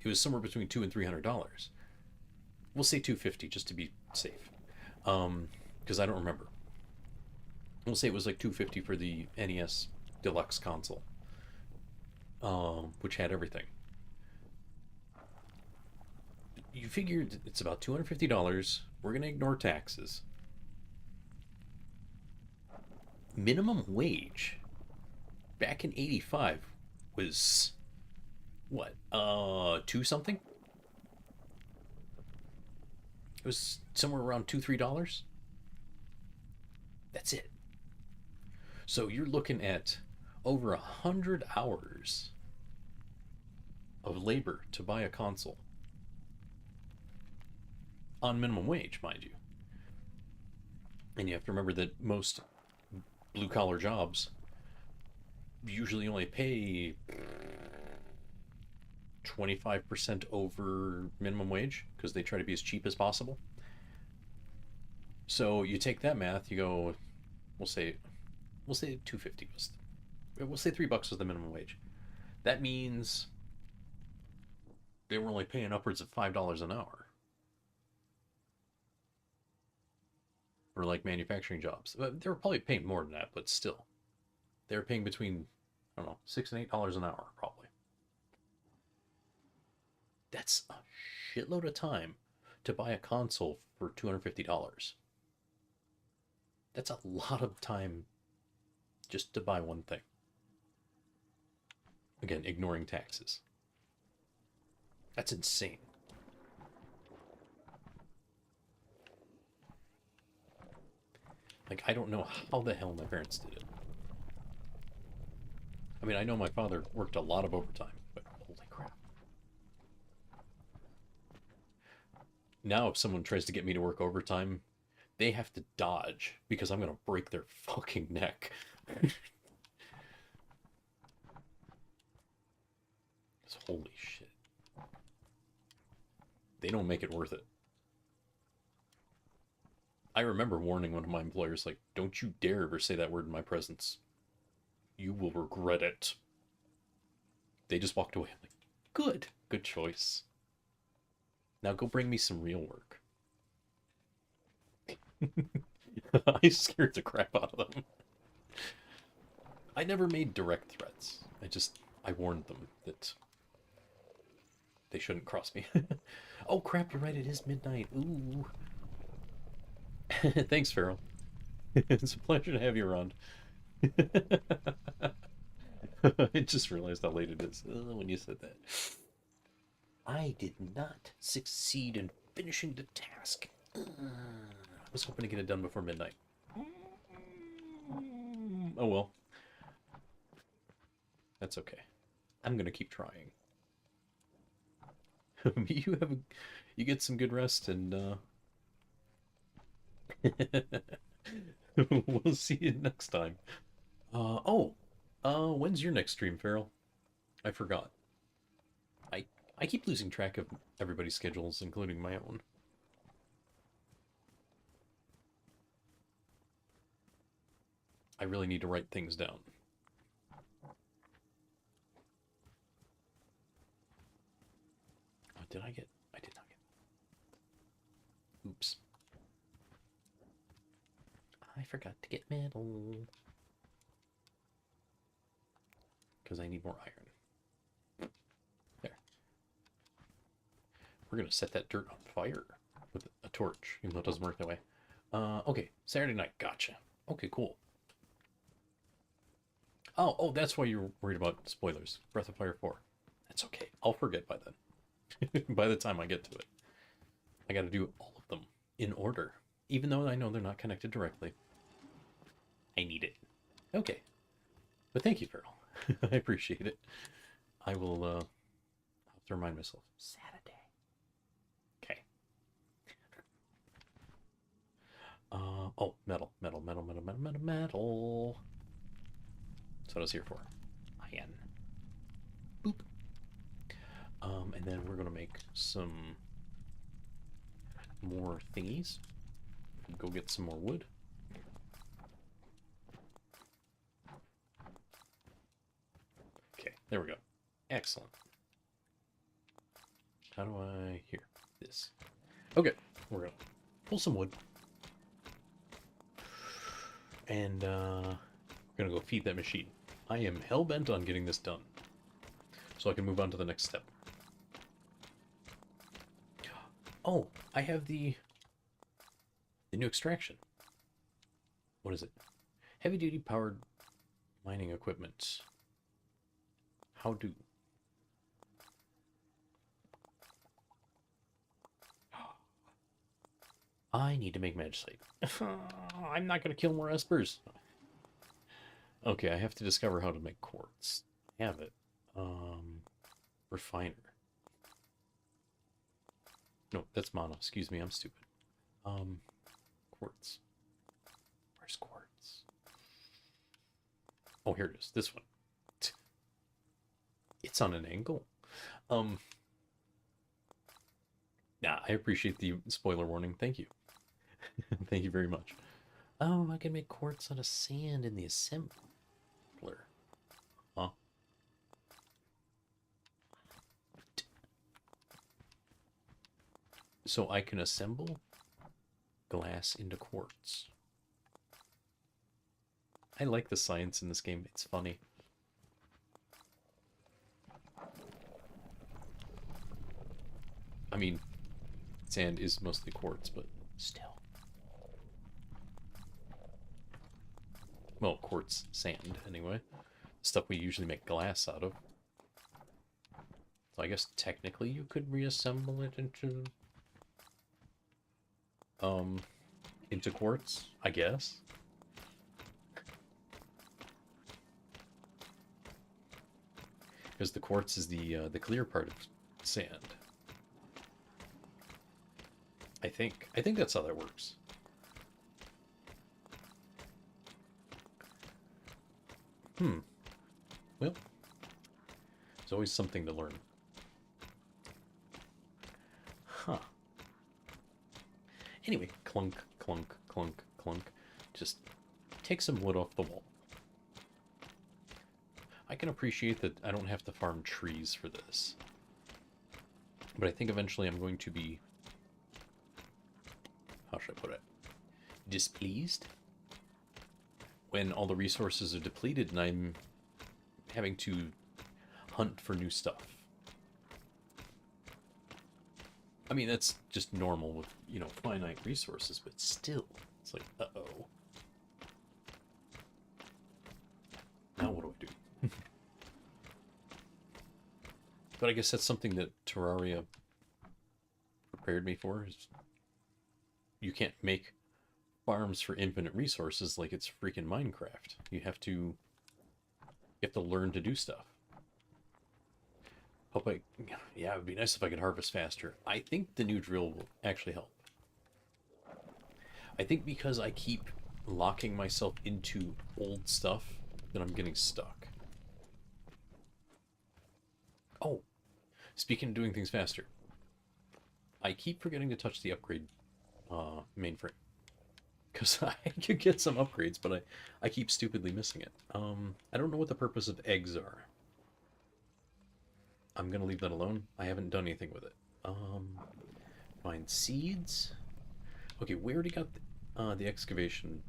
was somewhere between $200 and $300. We'll say $250 just to be safe, because I don't remember. We'll say it was like $250 for the NES Deluxe console, which had everything. You figured it's about $250. We're gonna ignore taxes. Minimum wage back in 85 was what, 2 something? It was somewhere around $2-3. That's it. So you're looking at over 100 hours of labor to buy a console on minimum wage, mind you. And you have to remember that most blue-collar jobs usually only pay 25% over minimum wage because they try to be as cheap as possible. So you take that math, you go, we'll say, we'll say 250 was, we'll say $3 was the minimum wage. That means they were only paying upwards of $5 an hour for like manufacturing jobs. They were probably paying more than that, but still, they were paying between, I don't know, $6 and $8 an hour probably. That's a shitload of time to buy a console for $250. That's a lot of time just to buy one thing. Again, ignoring taxes. That's insane. Like, I don't know how the hell my parents did it. I mean, I know my father worked a lot of overtime, but holy crap. Now, if someone tries to get me to work overtime, they have to dodge because I'm going to break their fucking neck. Holy shit. They don't make it worth it. I remember warning one of my employers, like, don't you dare ever say that word in my presence. You will regret it. They just walked away. I'm like, good. Good choice. Now go bring me some real work. I scared the crap out of them. I never made direct threats. I warned them that they shouldn't cross me. Oh crap, you're right, it is midnight. Ooh. Thanks, Farrell. It's a pleasure to have you around. I just realized how late it is when you said that. I did not succeed in finishing the task. I was hoping to get it done before midnight. Oh well. That's okay. I'm gonna keep trying. You get some good rest and we'll see you next time. When's your next stream, Farrell? I forgot. I I keep losing track of everybody's schedules, including my own. I really need to write things down. Oh, did I get? I did not get. Oops. I forgot to get metal. Because I need more iron. There. We're going to set that dirt on fire with a torch, even though it doesn't work that way. Okay, Saturday night, gotcha. Okay, cool. Oh, that's why you're worried about spoilers. Breath of Fire 4. That's okay. I'll forget by then. By the time I get to it. I gotta do all of them in order. Even though I know they're not connected directly. I need it. Okay. But thank you, Farrell. I appreciate it. I will, have to remind myself. Saturday. Okay. Oh, metal. That's what I was here for. Iron. Boop. And then we're gonna make some more thingies. Go get some more wood. Okay, there we go. Excellent. How do I... Here. This. Okay, we're gonna pull some wood. And, we're gonna go feed that machine. I am hell-bent on getting this done. So I can move on to the next step. Oh, I have the new extraction. What is it? Heavy-duty powered mining equipment. How do... I need to make magicite. I'm not going to kill more espers. Okay, I have to discover how to make quartz. I have it. Refiner. No, that's mono. Excuse me, I'm stupid. Quartz. Where's quartz? Oh, here it is. This one. It's on an angle. Yeah, I appreciate the spoiler warning. Thank you. Thank you very much. Oh, I can make quartz out of sand in the assembler. Huh? So I can assemble glass into quartz. I like the science in this game. It's funny. I mean, sand is mostly quartz, but still. Well, quartz sand, anyway. Stuff we usually make glass out of. So I guess technically you could reassemble it into quartz, I guess. Because the quartz is the clear part of sand. I think that's how that works. Well, there's always something to learn. Huh. Anyway, clunk, clunk, clunk, clunk. Just take some wood off the wall. I can appreciate that I don't have to farm trees for this. But I think eventually I'm going to be... How should I put it? Displeased? When all the resources are depleted and I'm having to hunt for new stuff. I mean, that's just normal with, you know, finite resources, but still, it's like, uh-oh. Now what do I do? But I guess that's something that Terraria prepared me for, is you can't make farms for infinite resources like it's freaking Minecraft. You have to learn to do stuff. Yeah, it would be nice if I could harvest faster. I think the new drill will actually help. I think because I keep locking myself into old stuff, that I'm getting stuck. Oh, speaking of doing things faster, I keep forgetting to touch the upgrade mainframe. Because I could get some upgrades, but I keep stupidly missing it. I don't know what the purpose of eggs are. I'm going to leave that alone. I haven't done anything with it. Find seeds. Okay, we already got the excavation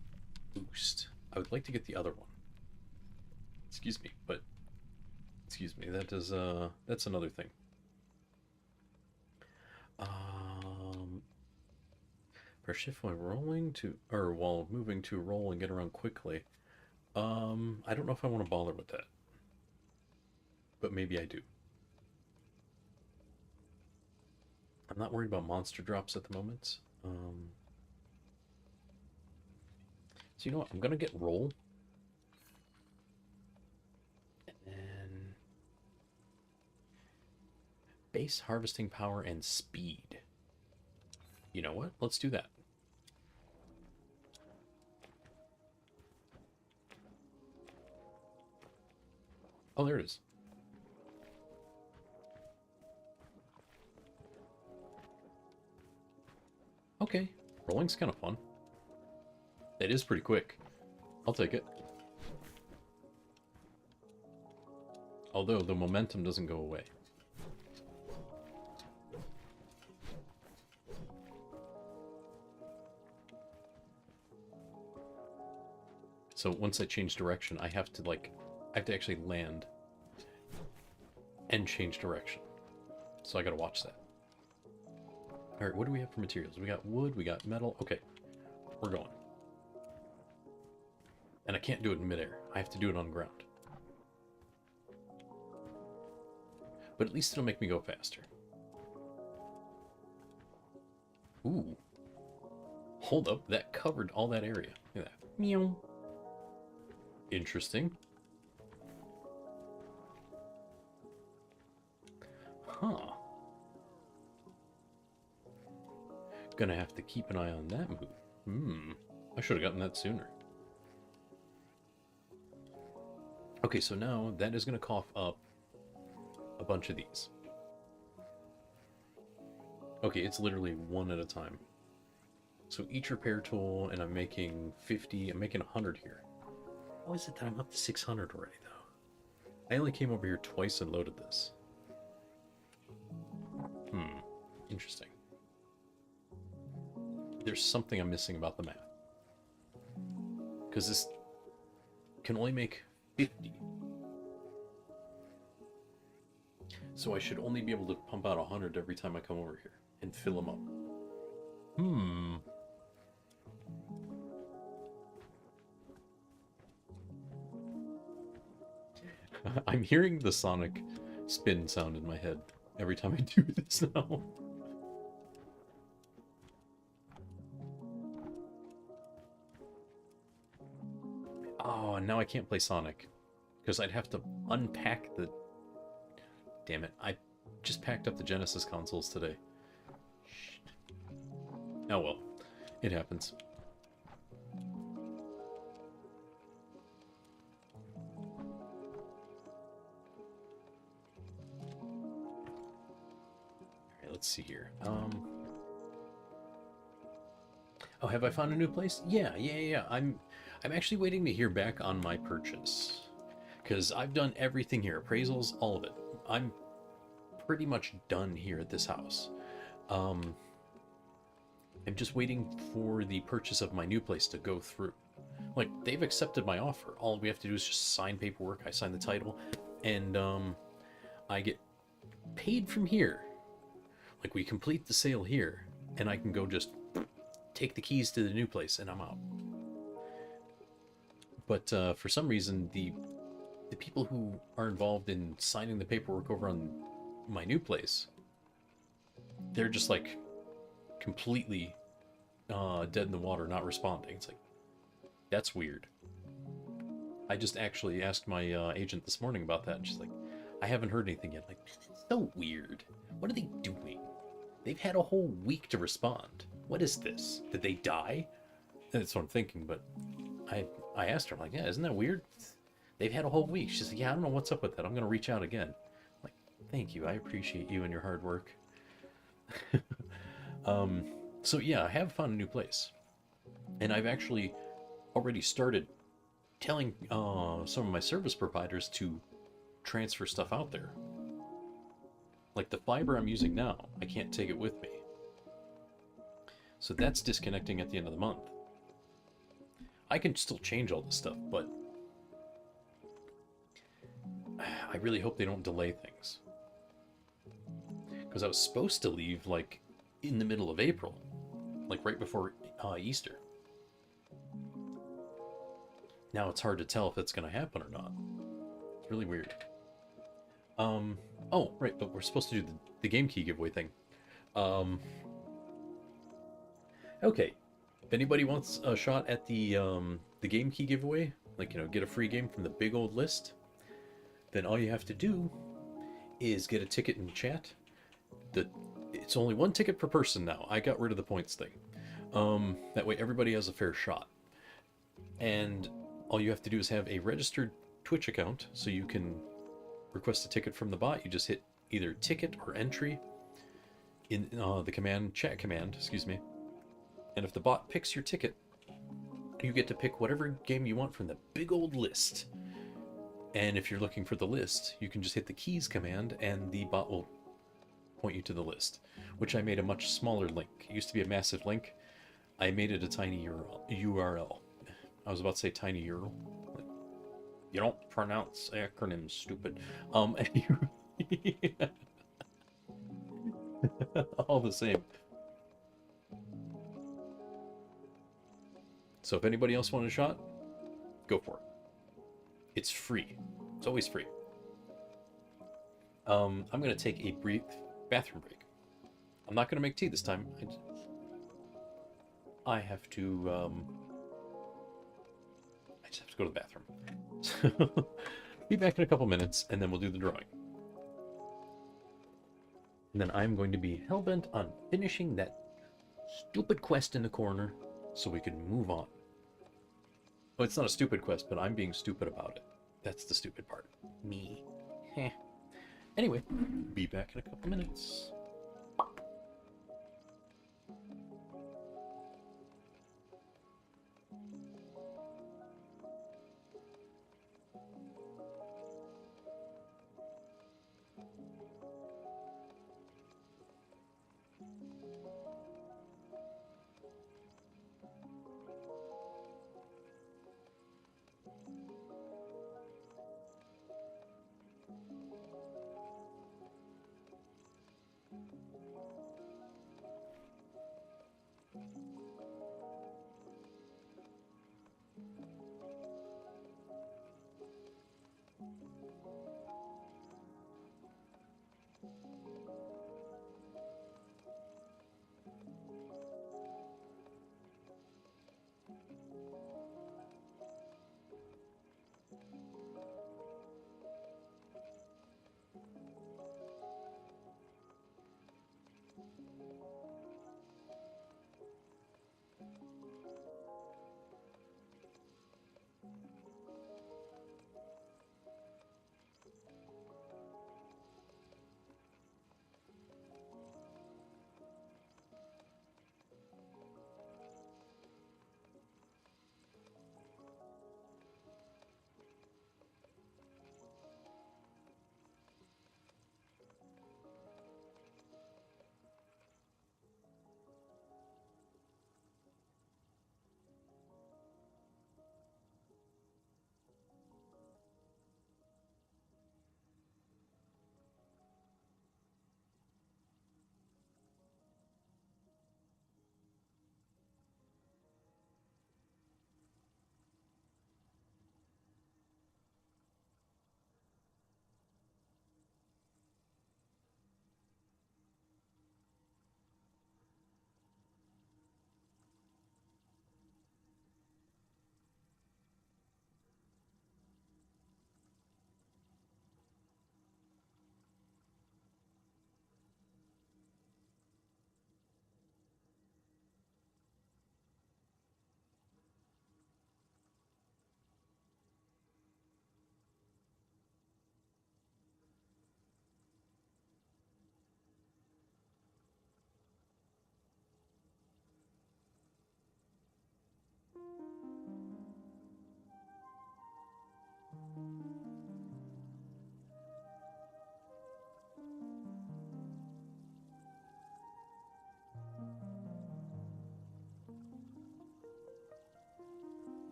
boost. I would like to get the other one. Excuse me, that is, that's another thing. Press shift while rolling to, or while moving to roll and get around quickly. I don't know if I want to bother with that. But maybe I do. I'm not worried about monster drops at the moment. So you know what? I'm gonna get roll. And base harvesting power and speed. You know what? Let's do that. Oh, there it is. Okay, rolling's kind of fun. It is pretty quick. I'll take it. Although the momentum doesn't go away. So once I change direction, I have to actually land and change direction. So I gotta watch that. Alright, what do we have for materials? We got wood, we got metal. Okay, we're going. And I can't do it in midair. I have to do it on ground. But at least it'll make me go faster. Ooh. Hold up, that covered all that area. Look at that. Meow. Interesting. Huh. Gonna have to keep an eye on that move. I should have gotten that sooner. Okay, so now that is gonna cough up a bunch of these. Okay, it's literally one at a time. So each repair tool, and I'm making 50, I'm making 100 here. How is it that I'm up to 600 already, though? I only came over here twice and loaded this. Interesting. There's something I'm missing about the map. Because this can only make 50. So I should only be able to pump out 100 every time I come over here and fill them up. I'm hearing the Sonic spin sound in my head every time I do this now. Oh, now I can't play Sonic. Because I'd have to unpack the... Damn it, I just packed up the Genesis consoles today. Oh well, it happens. Alright, let's see here. Oh, have I found a new place? Yeah. I'm actually waiting to hear back on my purchase. Because I've done everything here. Appraisals, all of it. I'm pretty much done here at this house. I'm just waiting for the purchase of my new place to go through. Like, they've accepted my offer. All we have to do is just sign paperwork. I sign the title. And I get paid from here. Like, we complete the sale here. And I can go just take the keys to the new place and I'm out. But for some reason, the people who are involved in signing the paperwork over on my new place, they're just like completely dead in the water, not responding. It's like, that's weird. I just actually asked my agent this morning about that, and she's like, I haven't heard anything yet. Like, so weird. What are they doing? They've had a whole week to respond. What is this? Did they die? That's what I'm thinking, but I asked her, I'm like, yeah, isn't that weird? They've had a whole week. She's like, yeah, I don't know what's up with that. I'm going to reach out again. I'm like, thank you. I appreciate you and your hard work. So yeah, I have found a new place. And I've actually already started telling some of my service providers to transfer stuff out there. Like the fiber I'm using now, I can't take it with me. So that's disconnecting at the end of the month. I can still change all this stuff, but I really hope they don't delay things. Because I was supposed to leave, like, in the middle of April. Like, right before Easter. Now it's hard to tell if it's going to happen or not. It's really weird. Oh, right, but we're supposed to do the game key giveaway thing. Okay. If anybody wants a shot at the game key giveaway, like, you know, get a free game from the big old list, then all you have to do is get a ticket in chat. It's only one ticket per person now. I got rid of the points thing. That way everybody has a fair shot. And all you have to do is have a registered Twitch account, so you can request a ticket from the bot. You just hit either ticket or entry in the chat command, excuse me. And if the bot picks your ticket, you get to pick whatever game you want from the big old list. And if you're looking for the list, you can just hit the keys command and the bot will point you to the list, which I made a much smaller link. It used to be a massive link. I made it a tiny URL. I was about to say tiny URL. You don't pronounce acronyms, stupid. All the same. So if anybody else wants a shot, go for it. It's free. It's always free. I'm going to take a brief bathroom break. I'm not going to make tea this time. I have to, I just have to go to the bathroom. So, be back in a couple minutes, and then we'll do the drawing. And then I'm going to be hell-bent on finishing that stupid quest in the corner so we can move on. Well, it's not a stupid quest, but I'm being stupid about it. That's the stupid part. Me. Heh. Anyway, be back in a couple minutes.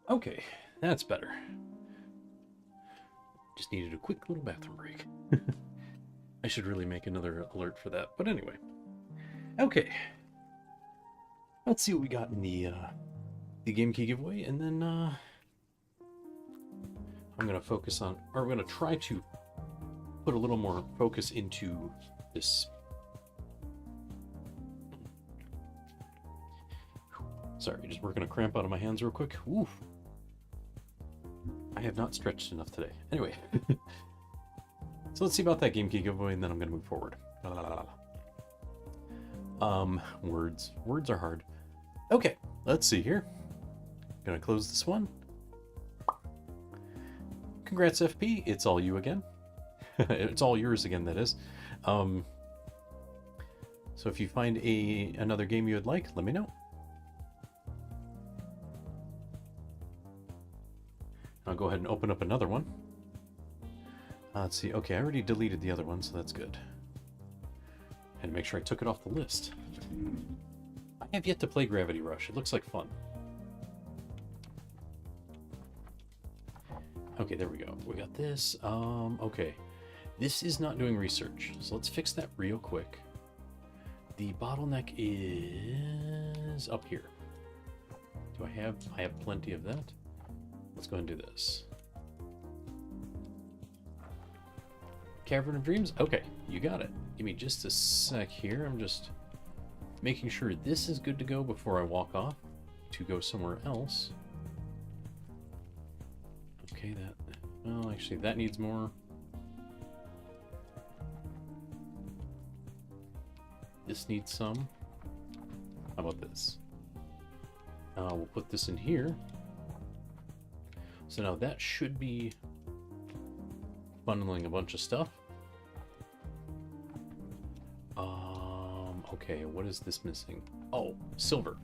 Okay, that's better. Just needed a quick little bathroom break. I should really make another alert for that, but anyway. Okay. Let's see what we got in the game key giveaway, and then I'm gonna focus on, or I'm gonna try to put a little more focus into this. Sorry, just working a cramp out of my hands real quick. Oof. I have not stretched enough today. Anyway. So let's see about that game key giveaway, and then I'm gonna move forward. Words. Words are hard. Okay, let's see here. Gonna close this one. Congrats, FP. It's all you again. It's all yours again, that is. So if you find another game you would like, let me know. I'll go ahead and open up another one. Let's see. Okay, I already deleted the other one, so that's good. And make sure I took it off the list. I have yet to play Gravity Rush. It looks like fun. Okay, there we go. We got this. Okay. This is not doing research, so let's fix that real quick. The bottleneck is up here. Do I have plenty of that? Let's go ahead and do this. Cavern of Dreams? Okay, you got it. Give me just a sec here. I'm just making sure this is good to go before I walk off to go somewhere else. Okay, well, actually, that needs more. This needs some. How about this? We'll put this in here. So now that should be bundling a bunch of stuff. Okay, what is this missing? Oh, silver.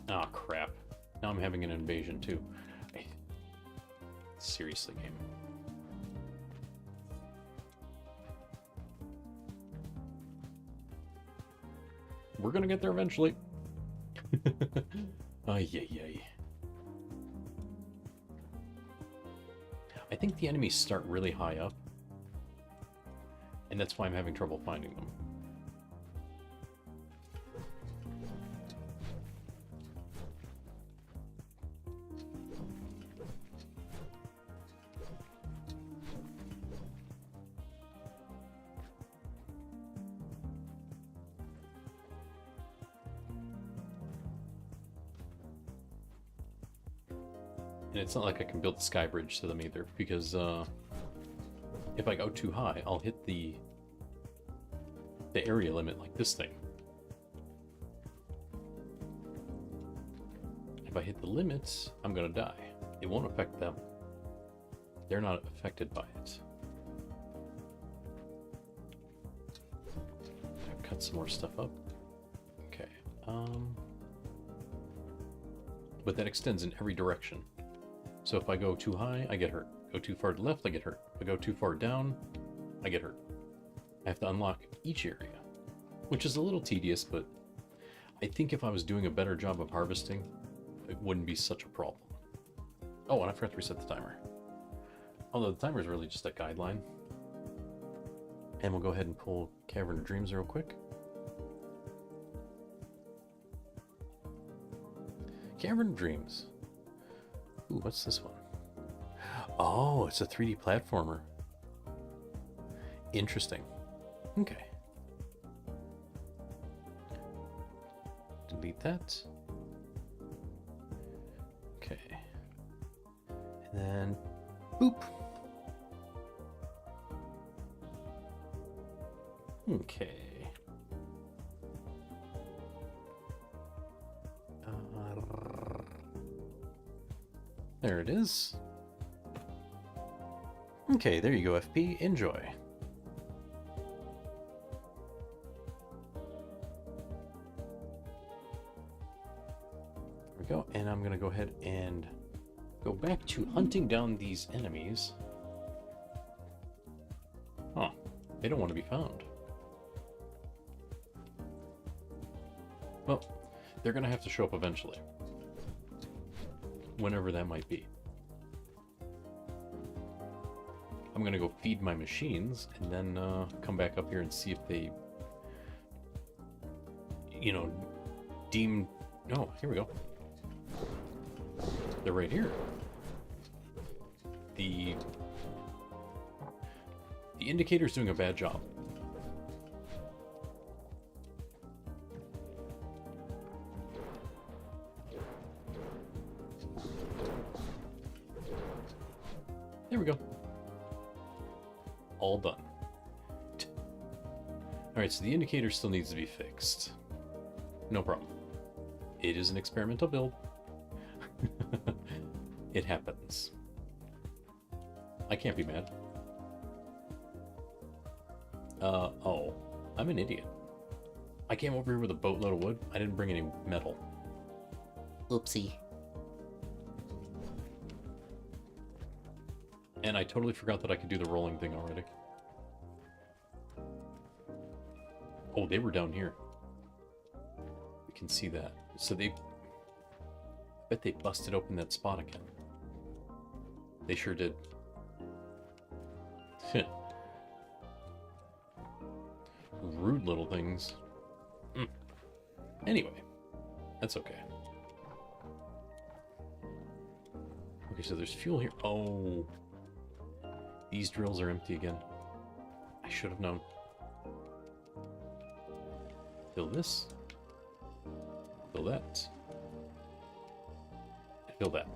Ah, crap. Now I'm having an invasion too. Seriously, game. We're gonna get there eventually. Ay, ay, ay. I think the enemies start really high up, and that's why I'm having trouble finding them. And it's not like I can build the sky bridge to them either, because if I go too high, I'll hit the area limit like this thing. If I hit the limits, I'm gonna die. It won't affect them. They're not affected by it. Cut some more stuff up. Okay. But that extends in every direction. So if I go too high, I get hurt. Go too far to the left, I get hurt. If I go too far down, I get hurt. I have to unlock each area, which is a little tedious, but I think if I was doing a better job of harvesting, it wouldn't be such a problem. Oh, and I forgot to reset the timer. Although the timer is really just a guideline. And we'll go ahead and pull Cavern of Dreams real quick. Cavern of Dreams. Ooh, what's this one? Oh, it's a 3D platformer. Interesting. Okay. Delete that. Okay. And then, boop. Okay. There it is. Okay, there you go, FP. Enjoy. There we go, and I'm gonna go ahead and go back to hunting down these enemies. Huh, they don't want to be found. Well, they're gonna have to show up eventually. Whenever that might be. I'm gonna go feed my machines and then come back up here and see if they, you know, deem... No, here we go. They're right here. The indicator's doing a bad job. There we go. All done. Alright, so the indicator still needs to be fixed. No problem. It is an experimental build. It happens. I can't be mad. Oh. I'm an idiot. I came over here with a boatload of wood. I didn't bring any metal. Oopsie. And I totally forgot that I could do the rolling thing already. Oh, they were down here. We can see that. So I bet they busted open that spot again. They sure did. Rude little things. Anyway, that's okay. Okay, so there's fuel here. Oh, these drills are empty again. I should have known. Fill this. Fill that. Fill that.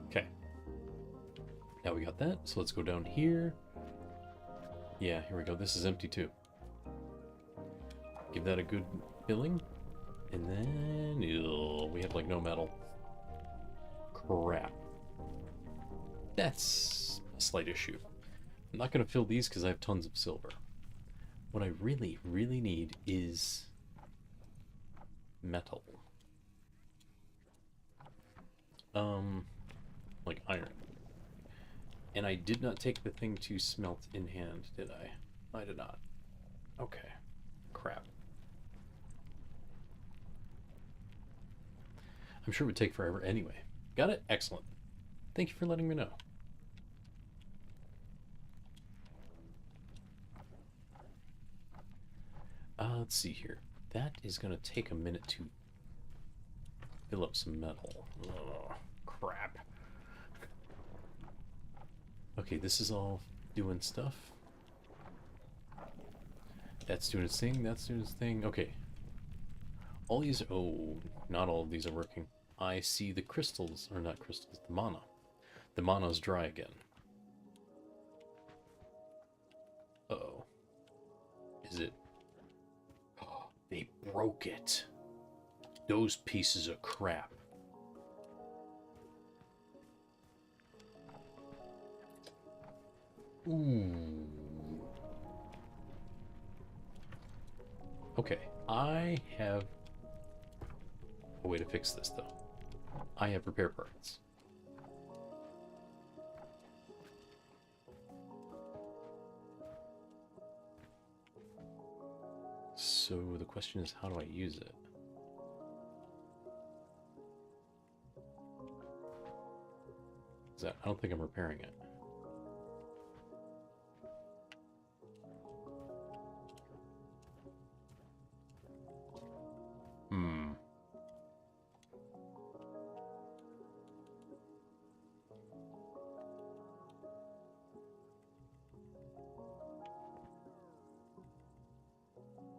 Okay. Now we got that, so let's go down here. Yeah, here we go. This is empty too. Give that a good filling. And then, ew, we have like no metal. Crap. That's a slight issue. I'm not going to fill these because I have tons of silver. What I really, really need is metal. Like iron. And I did not take the thing to smelt in hand, did I? I did not. Okay. Crap. I'm sure it would take forever anyway. Got it? Excellent. Thank you for letting me know. Let's see here. That is going to take a minute to fill up some metal. Ugh, crap. Okay, this is all doing stuff. That's doing its thing, that's doing its thing. Okay. All these... Oh, not all of these are working. I see the crystals, or not crystals, the mana. The mana's dry again. Uh-oh. Is it... Oh, they broke it. Those pieces of crap. Ooh. Okay, I have a way to fix this, though. I have repair parts. So the question is, how do I use it? Is that... I don't think I'm repairing it.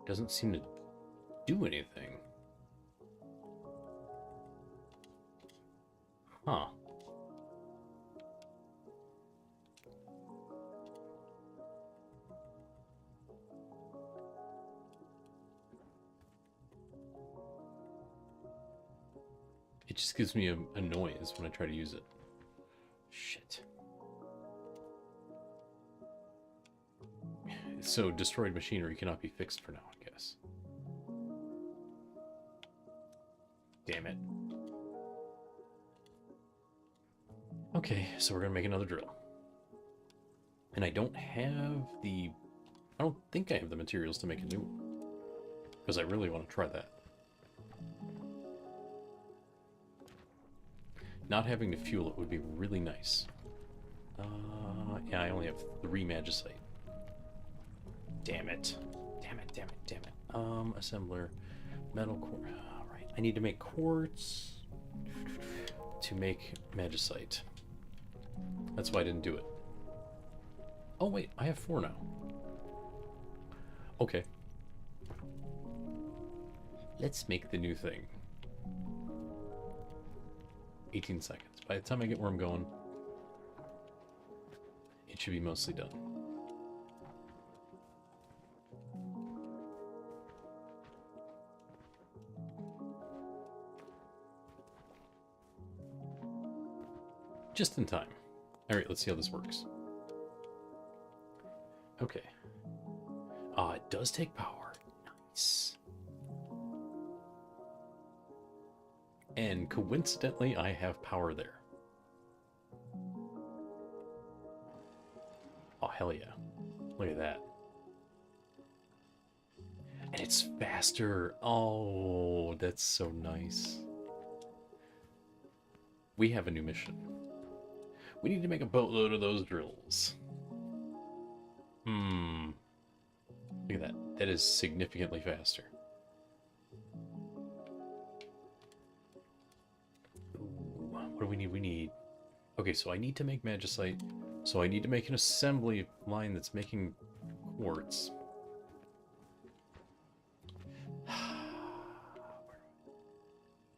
Doesn't seem to do anything. Huh. It just gives me a noise when I try to use it. Shit. So, destroyed machinery cannot be fixed for now, I guess. Damn it. Okay, so we're gonna make another drill. And I don't have the... I don't think I have the materials to make a new one. Because I really want to try that. Not having to fuel it would be really nice. Yeah, I only have 3 magicite. Damn it. Damn it, damn it, damn it. Assembler. Metal core. Alright, I need to make quartz to make magicite. That's why I didn't do it. Oh wait, I have 4 now. Okay. Let's make the new thing. 18 seconds. By the time I get where I'm going, it should be mostly done. Just in time. Alright, let's see how this works. Okay. It does take power. Nice. And coincidentally, I have power there. Oh, hell yeah. Look at that. And it's faster. Oh, that's so nice. We have a new mission. We need to make a boatload of those drills. Look at that. That is significantly faster. Ooh, what do we need? We need... Okay, so I need to make magicite. So I need to make an assembly line that's making quartz.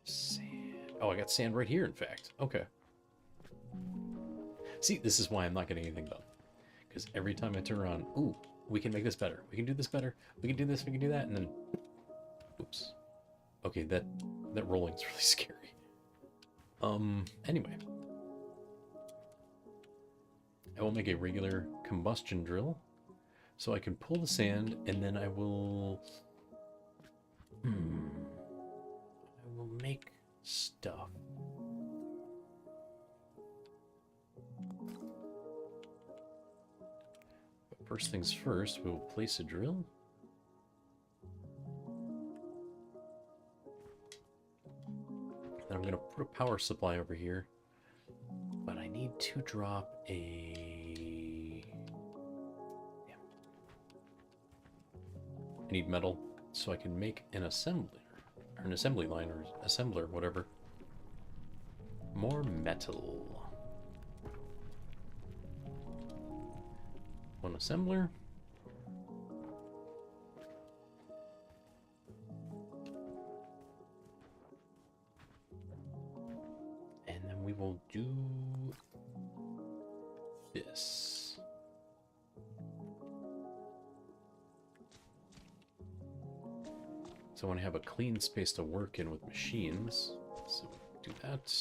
Sand. Oh, I got sand right here, in fact. Okay. See, this is why I'm not getting anything done. Because every time I turn around, ooh, we can make this better. We can do this better. We can do this, we can do that, and then... Oops. Okay, that rolling's really scary. Anyway. I will make a regular combustion drill. So I can pull the sand, and then I will... I will make stuff. But first things first, we will place a drill. Then I'm going to put a power supply over here. But I need to drop a... Damn. I need metal so I can make an assembly, or an assembly line, or assembler, whatever. More metal. One assembler. And then we will do this. So I want to have a clean space to work in with machines. So do that.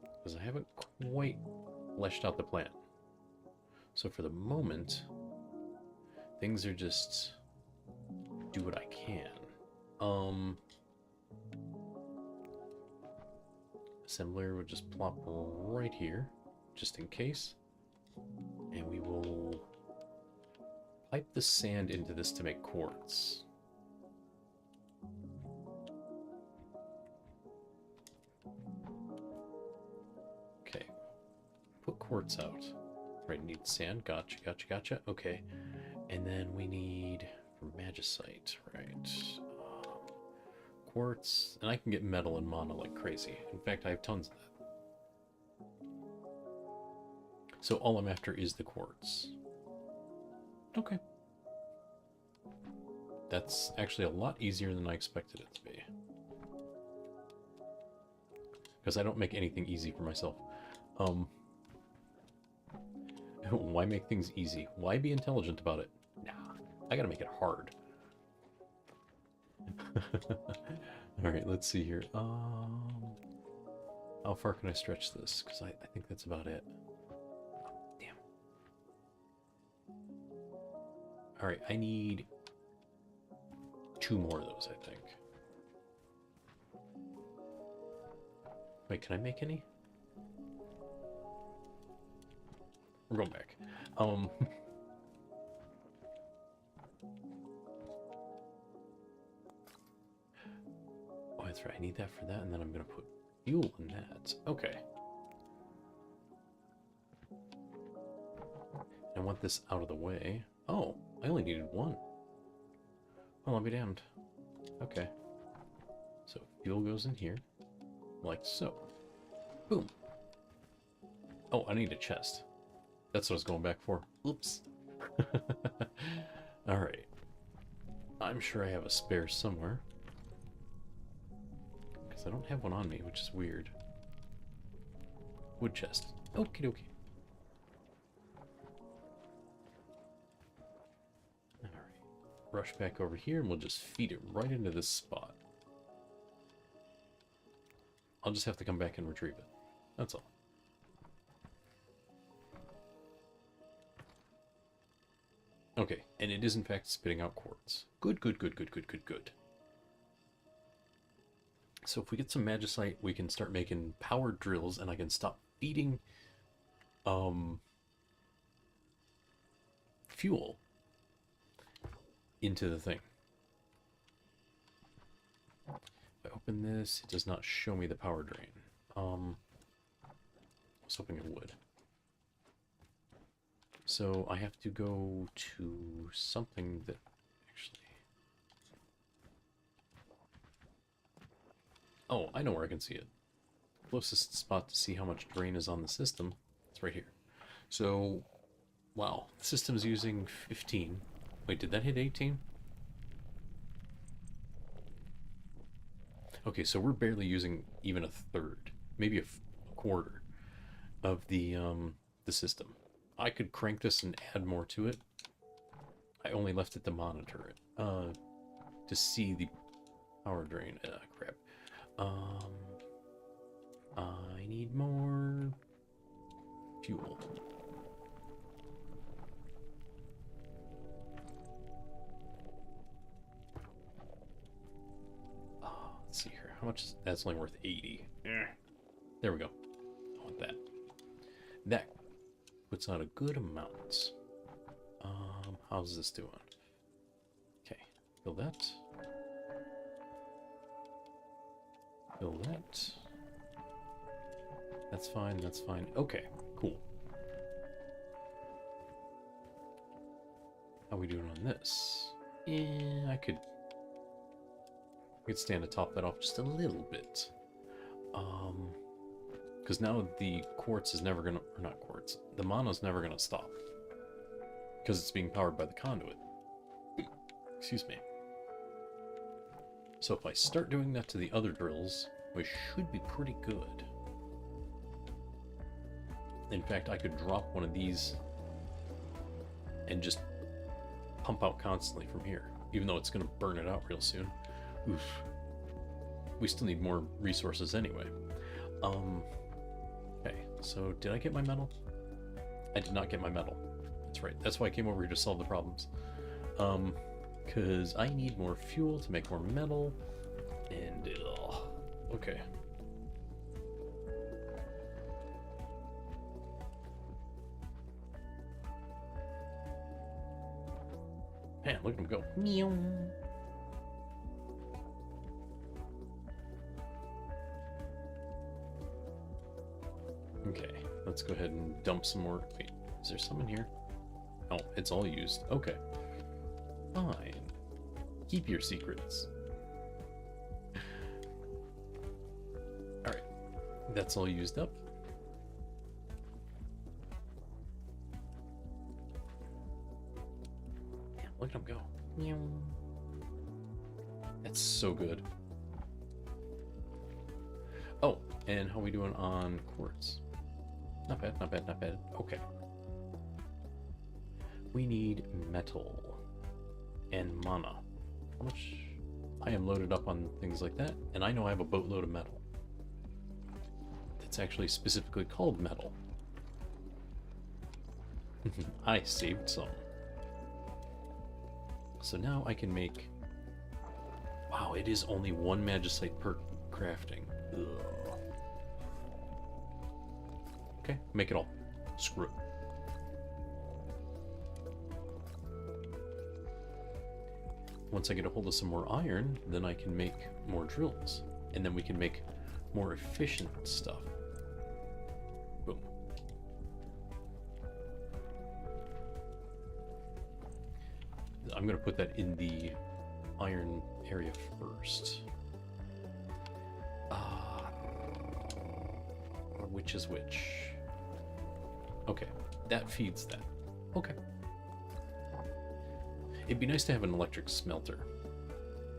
Because I haven't quite fleshed out the plan. So for the moment, things are just do what I can. Assembler would just plop right here, just in case. And we will pipe the sand into this to make quartz. Okay. Put quartz out. Right, need sand. Gotcha, gotcha, gotcha. Okay. And then we need for magicite, right? Quartz. And I can get metal and mana like crazy. In fact, I have tons of that. So all I'm after is the quartz. Okay. That's actually a lot easier than I expected it to be. Because I don't make anything easy for myself. Why make things easy? Why be intelligent about it? Nah, I gotta make it hard. Alright, let's see here. How far can I stretch this? Because I think that's about it. Damn. Alright, I need 2 more of those, I think. Wait, can I make any? We're going back. Oh, that's right. I need that for that, and then I'm going to put fuel in that. Okay. I want this out of the way. Oh, I only needed 1. Well, I'll be damned. Okay. So fuel goes in here, like so. Boom. Oh, I need a chest. That's what I was going back for. Oops. Alright. I'm sure I have a spare somewhere. Because I don't have one on me, which is weird. Wood chest. Okie dokie. Alright. Rush back over here and we'll just feed it right into this spot. I'll just have to come back and retrieve it. That's all. Okay, and it is in fact spitting out quartz. Good, good, good, good, good, good, good. So if we get some magicite, we can start making power drills, and I can stop feeding fuel into the thing. If I open this, it does not show me the power drain. I was hoping it would. So I have to go to something that actually... Oh, I know where I can see it. Closest spot to see how much drain is on the system, it's right here. So, wow, the system's using 15. Wait, did that hit 18? Okay, so we're barely using even a third, maybe a quarter of the system. I could crank this and add more to it. I only left it to monitor it, to see the power drain. Crap. I need more fuel. Let's see here. How much is that's only worth 80. There we go. I want that. That puts out a good amount. How's this doing? Okay, fill that. Fill that. That's fine, that's fine. Okay, cool. How are we doing on this? Yeah, I could stand to top that off just a little bit. Because now the quartz is never gonna, or not quartz, the mono's never gonna stop. Because it's being powered by the conduit. Excuse me. So if I start doing that to the other drills, we should be pretty good. In fact, I could drop one of these and just pump out constantly from here, even though it's going to burn it out real soon. Oof. We still need more resources anyway. Okay, so did I get my metal? I did not get my metal. That's right. That's why I came over here to solve the problems. Because I need more fuel to make more metal. And, okay. Man, look at him go. Meow. Okay, let's go ahead and dump some more. Wait, is there some in here? Oh, it's all used. Okay. Fine. Keep your secrets. Alright. That's all used up. Damn, look at him go. Meow. That's so good. Oh, and how are we doing on quartz? Not bad, not bad, not bad. Okay. We need metal and mana. How much? I am loaded up on things like that, and I know I have a boatload of metal. That's actually specifically called metal. I saved some. So now I can make... Wow, it is only one magicite per crafting. Ugh. Okay, make it all. Screw it. Once I get a hold of some more iron, then I can make more drills. And then we can make more efficient stuff. Boom. I'm going to put that in the iron area first. Which is which? Okay, that feeds that. Okay. It'd be nice to have an electric smelter.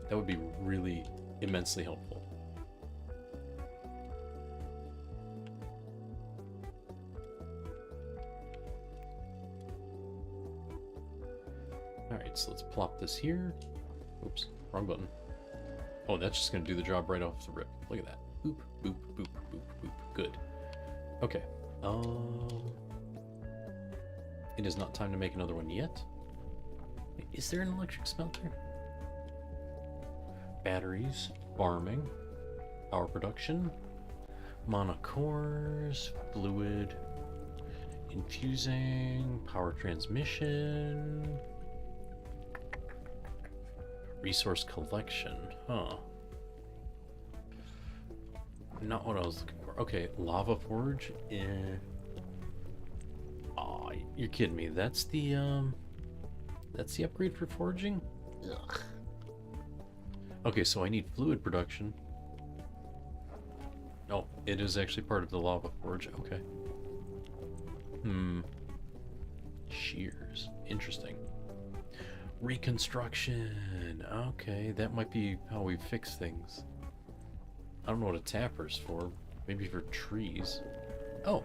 That would be really immensely helpful. Alright, so let's plop this here. Oops, wrong button. Oh, that's just going to do the job right off the rip. Look at that. Boop, boop, boop, boop, boop. Good. Okay. It is not time to make another one yet. Is there an electric smelter? Batteries, farming, power production, monocores, fluid, infusing, power transmission, resource collection. Huh. Not what I was looking for. Okay, lava forge. Aw, you're kidding me. That's the upgrade for forging? Ugh. Okay, so I need fluid production. Oh, it is actually part of the lava forge. Okay. Shears. Interesting. Reconstruction. Okay, that might be how we fix things. I don't know what a tapper's for. Maybe for trees. Oh,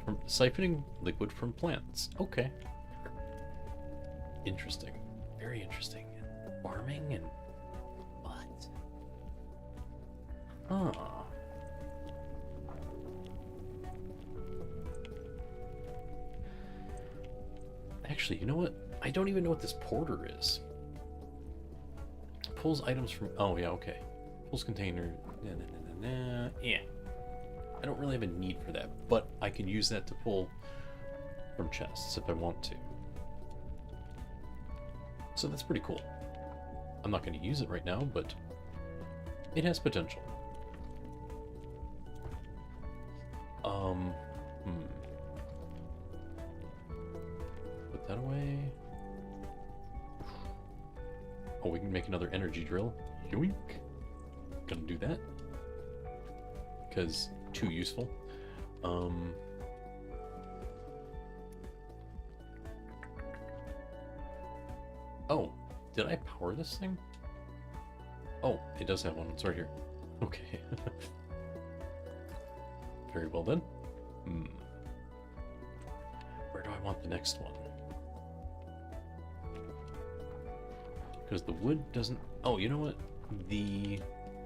from siphoning liquid from plants. Okay. Interesting. Very interesting. Farming and what? Huh. Actually, you know what? I don't even know what this porter is. Pulls items from... Oh, yeah, okay. Pulls container... Yeah. I don't really have a need for that, but I can use that to pull from chests if I want to. So that's pretty cool. I'm not going to use it right now, but it has potential. Put that away. Oh, we can make another energy drill. Yoink. Gonna do that. Because too useful. Oh, did I power this thing? Oh, it does have one. It's right here. Okay. Very well then. Where do I want the next one? Because the wood doesn't... Oh, you know what? The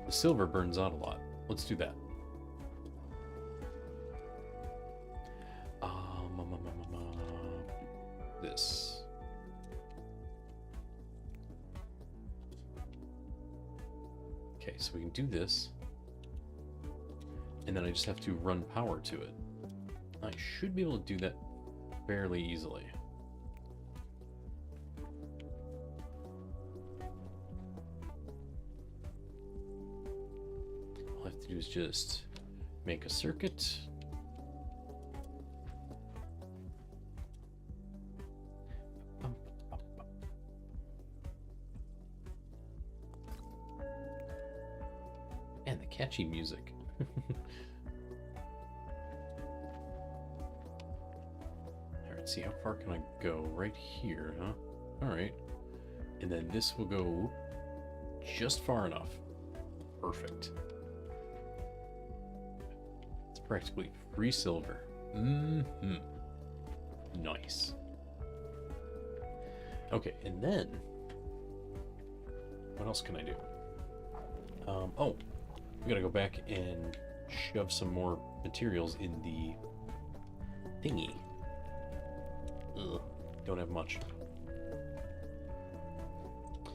silver burns out a lot. Let's do that. This. Okay, so we can do this. And then I just have to run power to it. I should be able to do that fairly easily. All I have to do is just make a circuit. And the catchy music. Alright, see how far can I go? Right here, huh? Alright. And then this will go just far enough. Perfect. It's practically free silver. Nice. Okay, and then what else can I do? Oh, we gotta go back and shove some more materials in the thingy. Ugh, don't have much.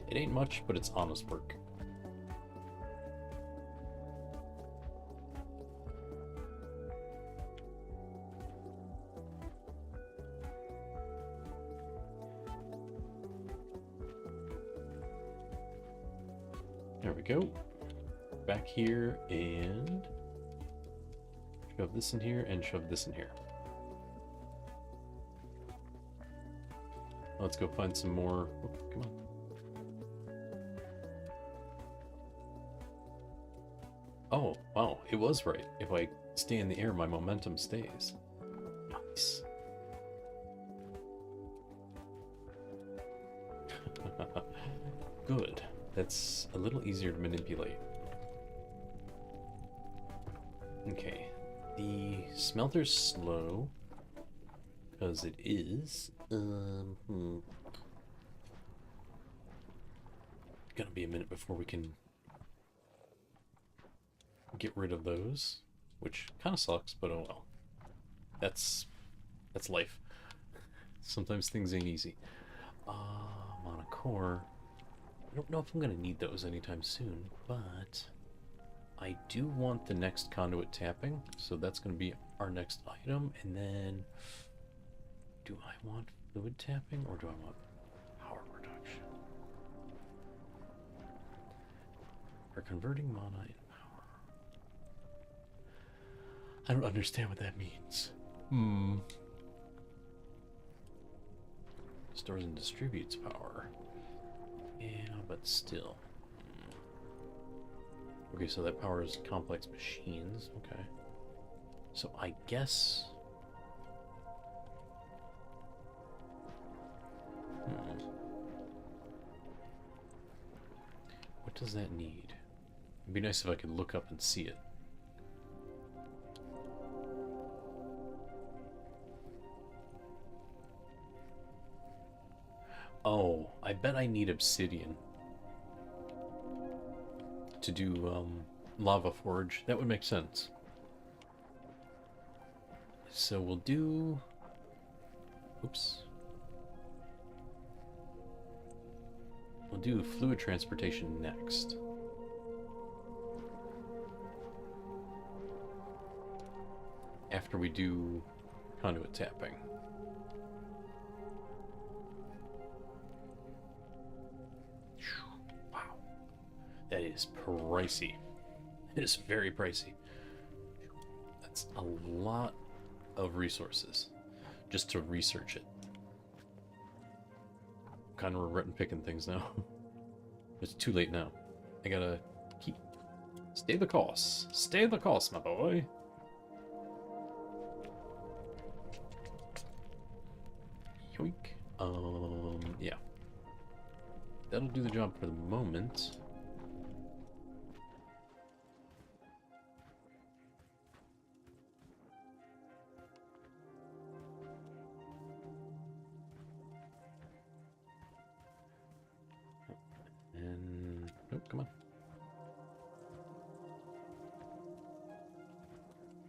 It ain't much, but it's honest work. There we go. Back here and shove this in here and shove this in here. Let's go find some more. Oh, come on. Oh, wow. It was right. If I stay in the air, my momentum stays. Nice. Good. That's a little easier to manipulate. Okay. The smelter's slow. Because it is. Gonna be a minute before we can get rid of those, which kind of sucks, but oh well. That's life. Sometimes things ain't easy. Monocore. I don't know if I'm gonna need those anytime soon, but I do want the next conduit tapping, so that's gonna be our next item. And then, do I want fluid tapping or do I want power reduction? For converting mana in power. I don't understand what that means. Stores and distributes power. Yeah, but still. Okay, so that powers complex machines. Okay. So I guess... What does that need? It'd be nice if I could look up and see it. Oh, I bet I need obsidian to do lava forge. That would make sense. So we'll do... Oops. We'll do fluid transportation next. After we do conduit tapping. Wow. That is pricey. It is very pricey. That's a lot of resources just to research it. I'm kind of regretting picking things now. It's too late now. I gotta keep... Stay the course. Stay the course, my boy. Yoink. Yeah. That'll do the job for the moment. And... Nope, come on.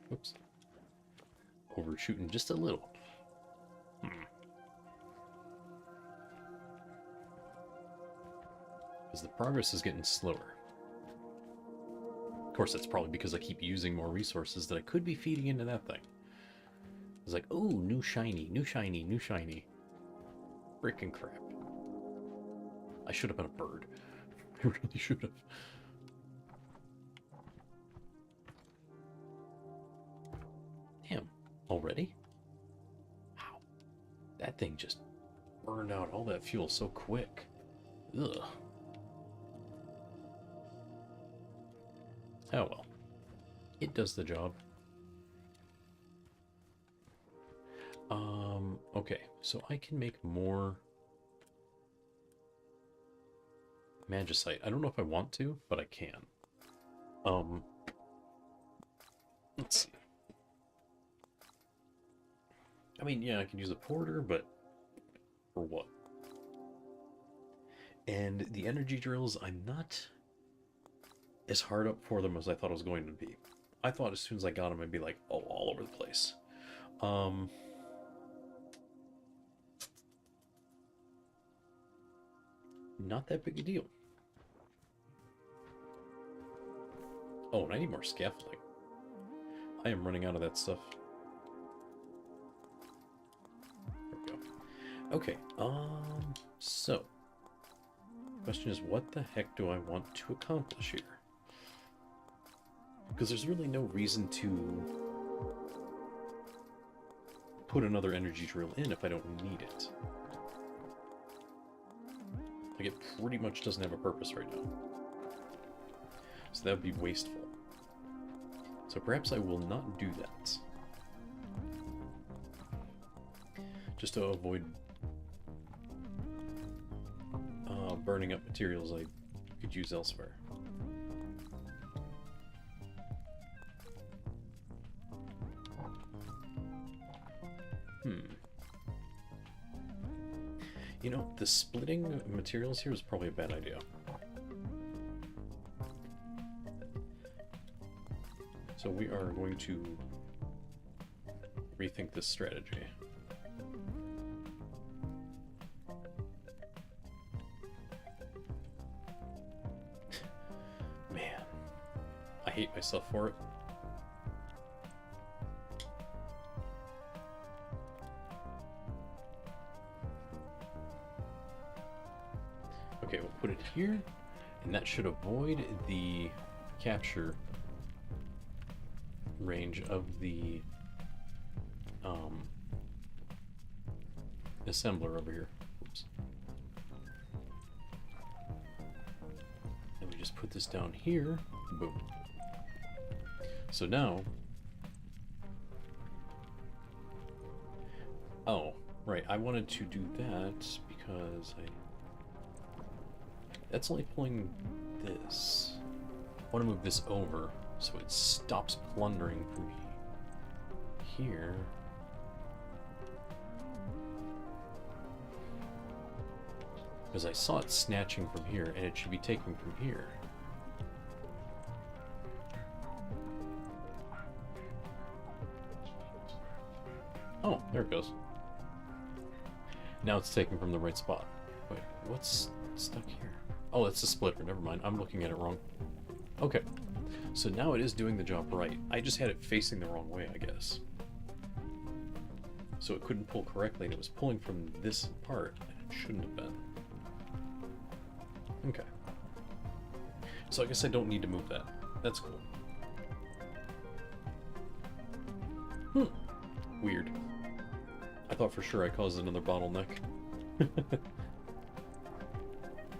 Whoops. Overshooting just a little. Because the progress is getting slower. Of course, that's probably because I keep using more resources that I could be feeding into that thing. It's like, oh, new shiny, new shiny, new shiny. Freaking crap. I should have been a bird. I really should have. Damn, already? Wow. That thing just burned out all that fuel so quick. Ugh. Oh well. It does the job. Okay, so I can make more magicite. I don't know if I want to, but I can. Let's see. I mean, yeah, I can use a porter, but for what? And the energy drills, I'm not as hard up for them as I thought it was going to be. I thought as soon as I got them, I'd be like, oh, all over the place. Not that big a deal. Oh, and I need more scaffolding. I am running out of that stuff. There we go. Okay, so... question is, what the heck do I want to accomplish here? Because there's really no reason to put another energy drill in if I don't need it. Like, it pretty much doesn't have a purpose right now. So that would be wasteful. So perhaps I will not do that. Just to avoid burning up materials I could use elsewhere. You know, the splitting materials here is probably a bad idea. So we are going to rethink this strategy. Man, I hate myself for it. Okay, we'll put it here, and that should avoid the capture range of the assembler over here. Oops. And we just put this down here. Boom. So now... Oh, right. I wanted to do that because that's only pulling this. I want to move this over so it stops plundering from here. Because I saw it snatching from here, and it should be taking from here. Oh, there it goes. Now it's taken from the right spot. Wait, what's stuck here? Oh, that's the splitter. Never mind. I'm looking at it wrong. Okay. So now it is doing the job right. I just had it facing the wrong way, I guess. So it couldn't pull correctly, and it was pulling from this part, and it shouldn't have been. Okay. So I guess I don't need to move that. That's cool. Weird. I thought for sure I caused another bottleneck.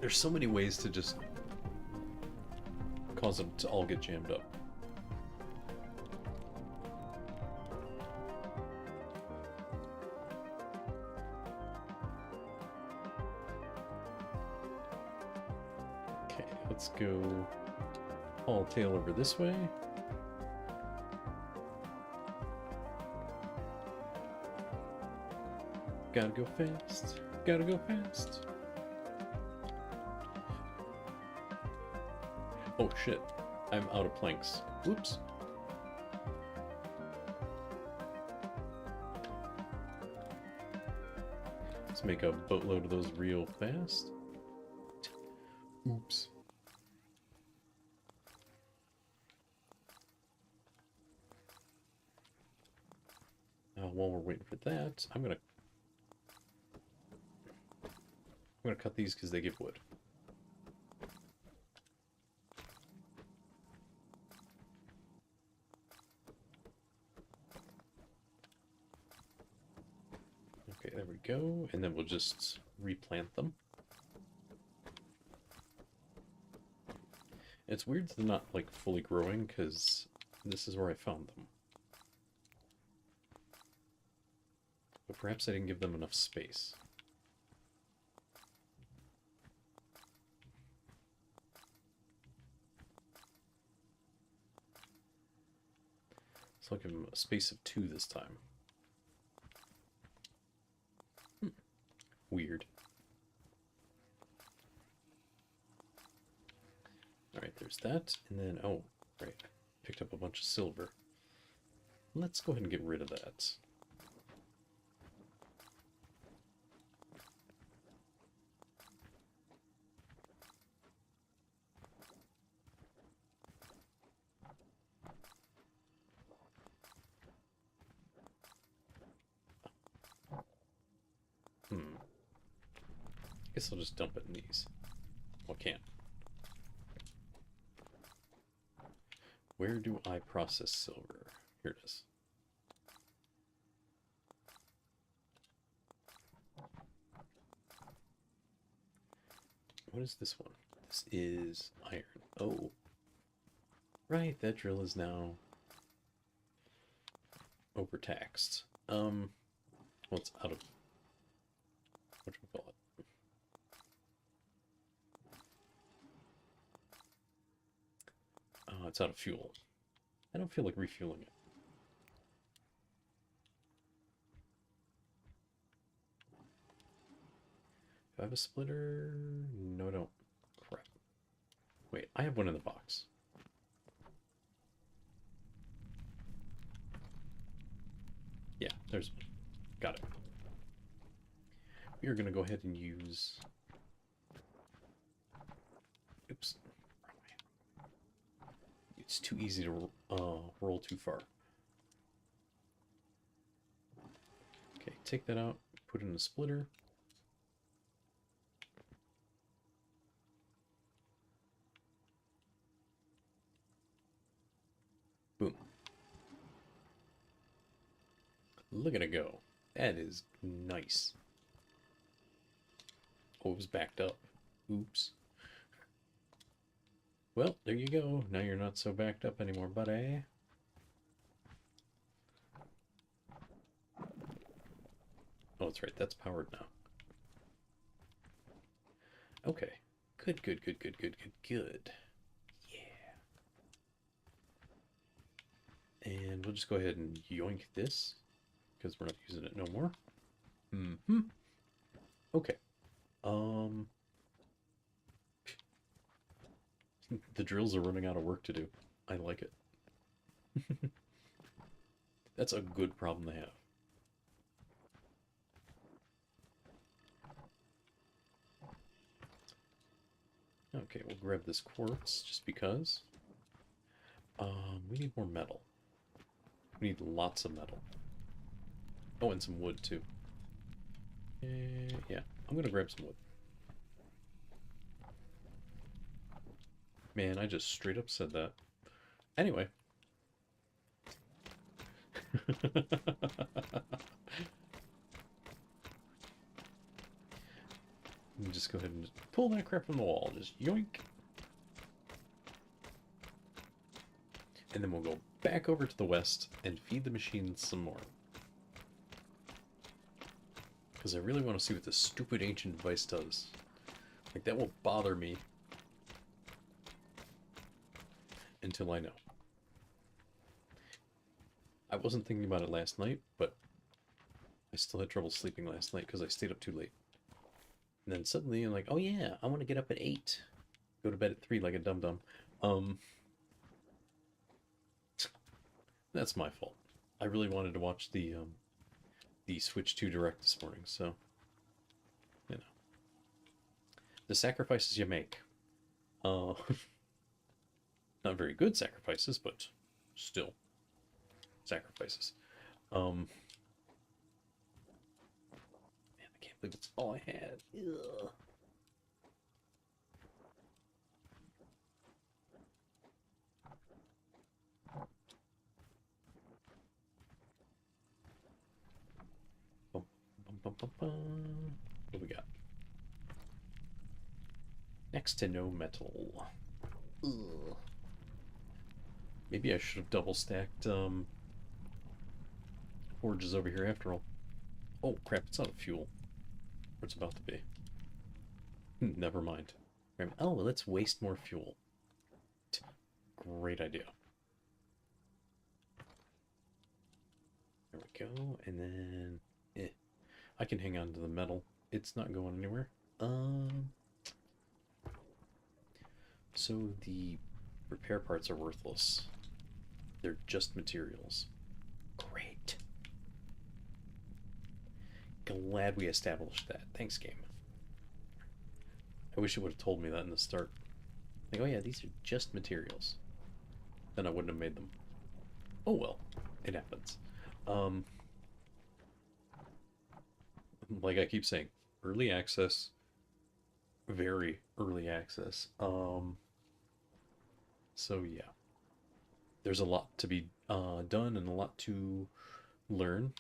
There's so many ways to just cause them to all get jammed up. Okay, let's go haul tail over this way. Gotta go fast. Gotta go fast. Oh shit. I'm out of planks. Whoops. Let's make a boatload of those real fast. Oops. While we're waiting for that, I'm gonna cut these because they give wood. Okay, there we go. And then we'll just replant them. It's weird they're not like fully growing because this is where I found them. But perhaps I didn't give them enough space. So I'll give them a space of 2 this time. Weird. Alright, there's that. And then, oh, right. Picked up a bunch of silver. Let's go ahead and get rid of that. Guess I'll just dump it in these. Well, can't. Where do I process silver? Here it is. What is this one? This is iron. Oh. Right, that drill is now overtaxed. Well, it's out of... what do we call it? It's out of fuel. I don't feel like refueling it. Do I have a splitter? No, I don't. Crap. Wait, I have one in the box. Yeah, there's one. Got it. We are going to go ahead and use... Oops. It's too easy to roll too far. Okay, take that out, put it in a splitter. Boom. Look at it go. That is nice. Oh, it was backed up. Oops. Well, there you go. Now you're not so backed up anymore, buddy. Oh, that's right. That's powered now. Okay. Good, good, good, good, good, good, good. Yeah. And we'll just go ahead and yoink this, because we're not using it no more. Mm-hmm. Okay. The drills are running out of work to do. I like it. That's a good problem to have. Okay, we'll grab this quartz just because. We need more metal. We need lots of metal. Oh, and some wood too. Yeah, I'm gonna grab some wood. Man, I just straight up said that. Anyway. Just go ahead and just pull that crap from the wall. Just yoink. And then we'll go back over to the west and feed the machines some more. Because I really want to see what this stupid ancient device does. Like, that will bother me until I know. I wasn't thinking about it last night, but I still had trouble sleeping last night because I stayed up too late. And then suddenly I'm like, oh yeah, I want to get up at 8. Go to bed at 3 like a dum-dum. That's my fault. I really wanted to watch the Switch 2 Direct this morning, so, you know. The sacrifices you make. Not very good sacrifices, but still sacrifices. Man, I can't believe it's all I had. Ugh. What do we got? Next to no metal. Ugh. Maybe I should have double stacked forges over here after all. Oh crap, it's out of fuel. Or it's about to be. Never mind. Oh, let's waste more fuel. Great idea. There we go, and then I can hang on to the metal. It's not going anywhere. So the repair parts are worthless. They're just materials. Great. Glad we established that. Thanks, game. I wish it would have told me that in the start. Like, oh yeah, these are just materials. Then I wouldn't have made them. Oh well, it happens. Like I keep saying, early access, very early access. So yeah, there's a lot to be done and a lot to learn.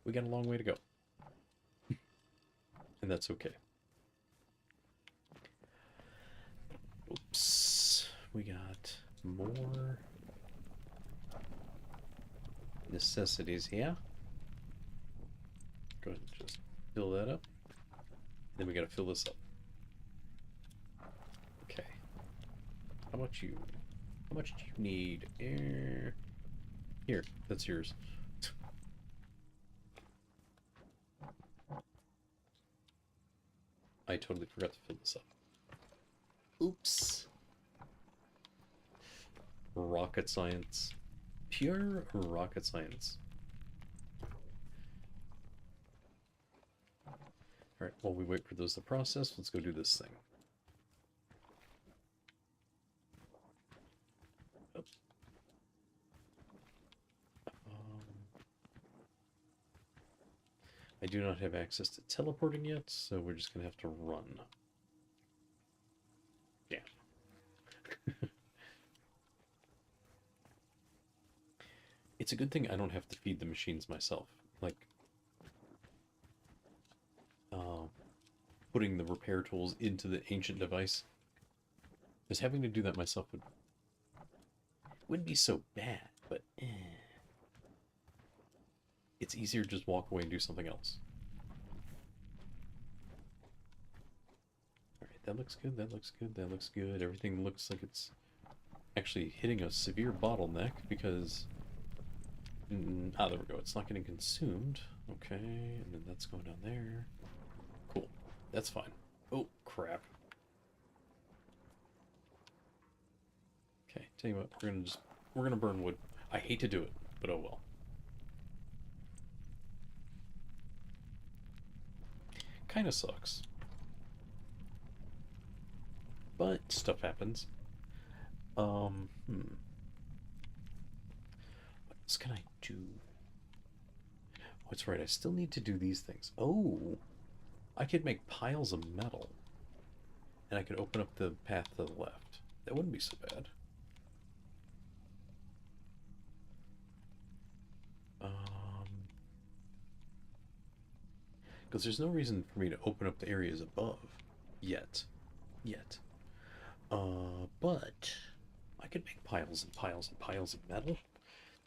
We got a long way to go, and that's okay. Oops, we got more necessities here. Go ahead and just fill that up. Then we gotta fill this up. Okay. How much do you need? Here, that's yours. I totally forgot to fill this up. Oops. Rocket science. Pure rocket science. Alright, while we wait for those to process, let's go do this thing. I do not have access to teleporting yet, so we're just going to have to run. Yeah. It's a good thing I don't have to feed the machines myself. Like, putting the repair tools into the ancient device. Because having to do that myself wouldn't be so bad, but it's easier to just walk away and do something else. Alright, that looks good, that looks good, that looks good. Everything looks like it's actually hitting a severe bottleneck because... there we go. It's not getting consumed. Okay, and then that's going down there. Cool. That's fine. Oh, crap. Okay, tell you what, we're gonna burn wood. I hate to do it, but oh well. Kinda sucks. But stuff happens. What else can I do? Oh, that's right, I still need to do these things. Oh, I could make piles of metal. And I could open up the path to the left. That wouldn't be so bad. Because there's no reason for me to open up the areas above. Yet. But I could make piles and piles and piles of metal.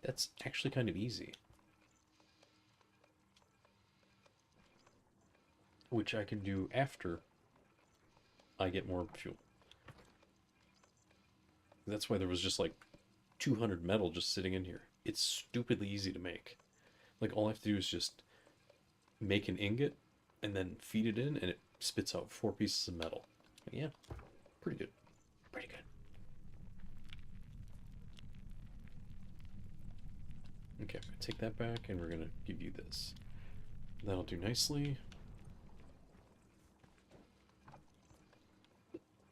That's actually kind of easy. Which I can do after I get more fuel. That's why there was just like 200 metal just sitting in here. It's stupidly easy to make. Like, all I have to do is just make an ingot and then feed it in, and it spits out 4 pieces of metal. Yeah, pretty good. Pretty good. Okay, I'm going to take that back, and we're going to give you this. That'll do nicely.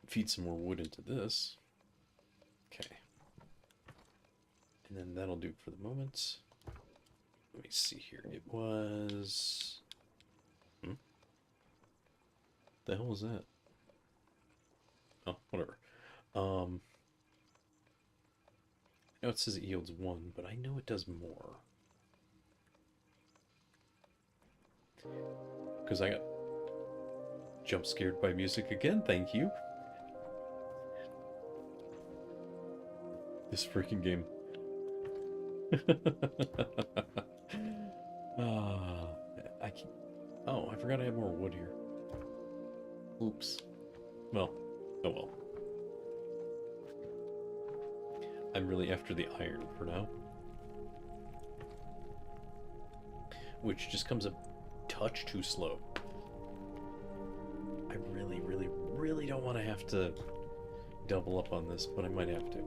Feed some more wood into this. Okay. And then that'll do for the moment. Let me see here. It was... The hell was that? Oh, whatever. I know it says it yields 1, but I know it does more. Because I got jump scared by music again, thank you. This freaking game. I can't... Oh, I forgot I have more wood here. Oops. Well, oh well. I'm really after the iron for now. Which just comes a touch too slow. I really, really, really don't want to have to double up on this, but I might have to.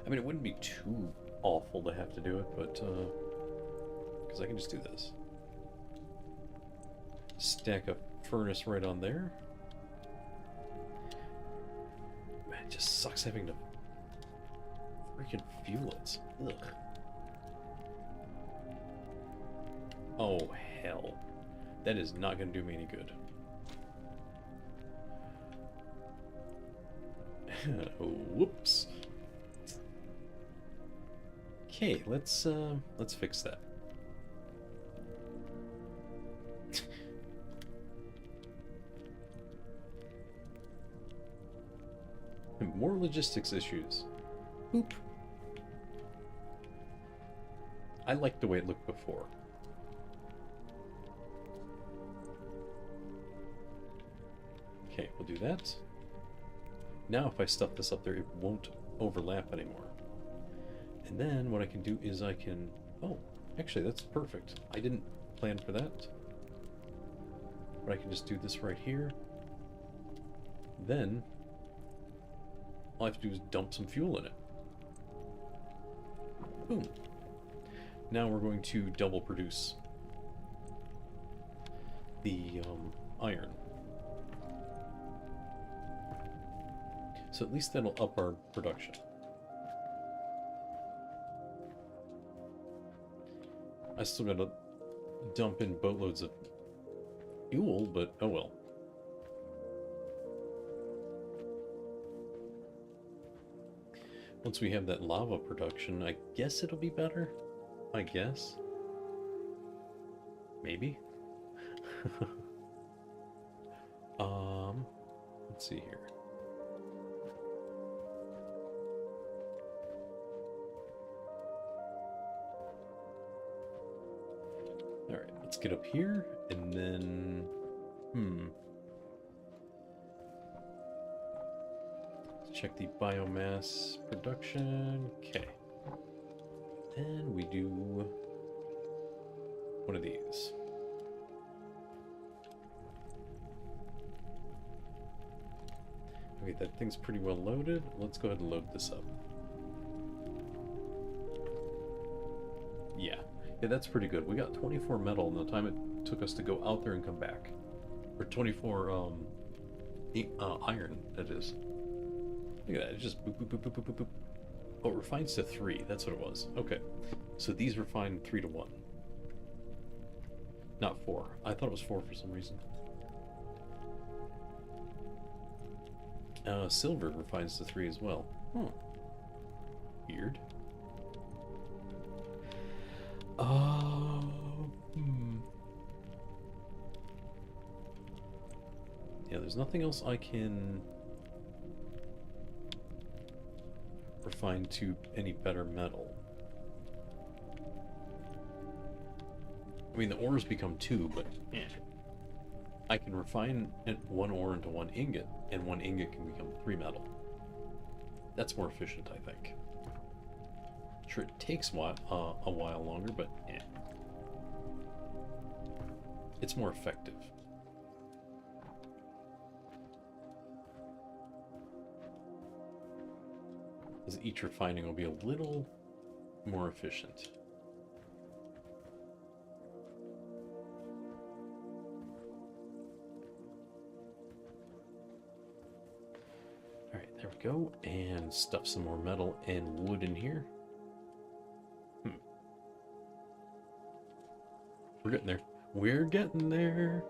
I mean, it wouldn't be too awful to have to do it, but, because I can just do this. Stack a furnace right on there. Man, it just sucks having to freaking fuel it. Ugh. Oh, hell. That is not going to do me any good. Whoops. Okay, let's fix that. More logistics issues. Boop. I liked the way it looked before. Okay, we'll do that. Now if I stuff this up there, it won't overlap anymore. And then what I can do is I can... Oh, actually that's perfect. I didn't plan for that. But I can just do this right here. Then all I have to do is dump some fuel in it. Boom. Now we're going to double produce the iron. So at least that'll up our production. I still gotta dump in boatloads of fuel, but oh well. Once we have that lava production, I guess it'll be better. I guess. Maybe. Let's see here. Alright, let's get up here, and then... Let's check the biomass production. Okay. And we do one of these. Okay, that thing's pretty well loaded. Let's go ahead and load this up. Yeah, that's pretty good. We got 24 metal in the time it took us to go out there and come back. Or 24 iron, that is. Look at that, it just boop, boop, boop, boop, boop, boop, boop. Oh, it refines to 3, that's what it was. Okay, so these refine 3 to 1. Not 4. I thought it was 4 for some reason. Silver refines to 3 as well. Weird. Yeah, there's nothing else I can refine to any better metal. I mean, the ores become 2, but I can refine 1 ore into 1 ingot, and 1 ingot can become 3 metal. That's more efficient, I think. Sure, it takes a while longer, but it's more effective. Because each refining will be a little more efficient. Alright, there we go. And stuff some more metal and wood in here. We're getting there. We're getting there.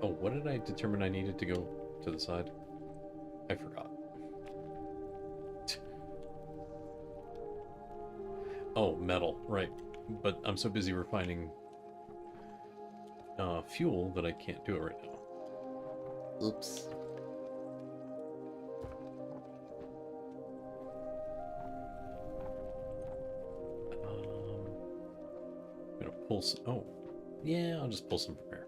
Oh, what did I determine I needed to go to the side? I forgot. Oh, metal, right. But I'm so busy refining fuel that I can't do it right now. Oops. I'm gonna pull some... Oh, yeah, I'll just pull some from here.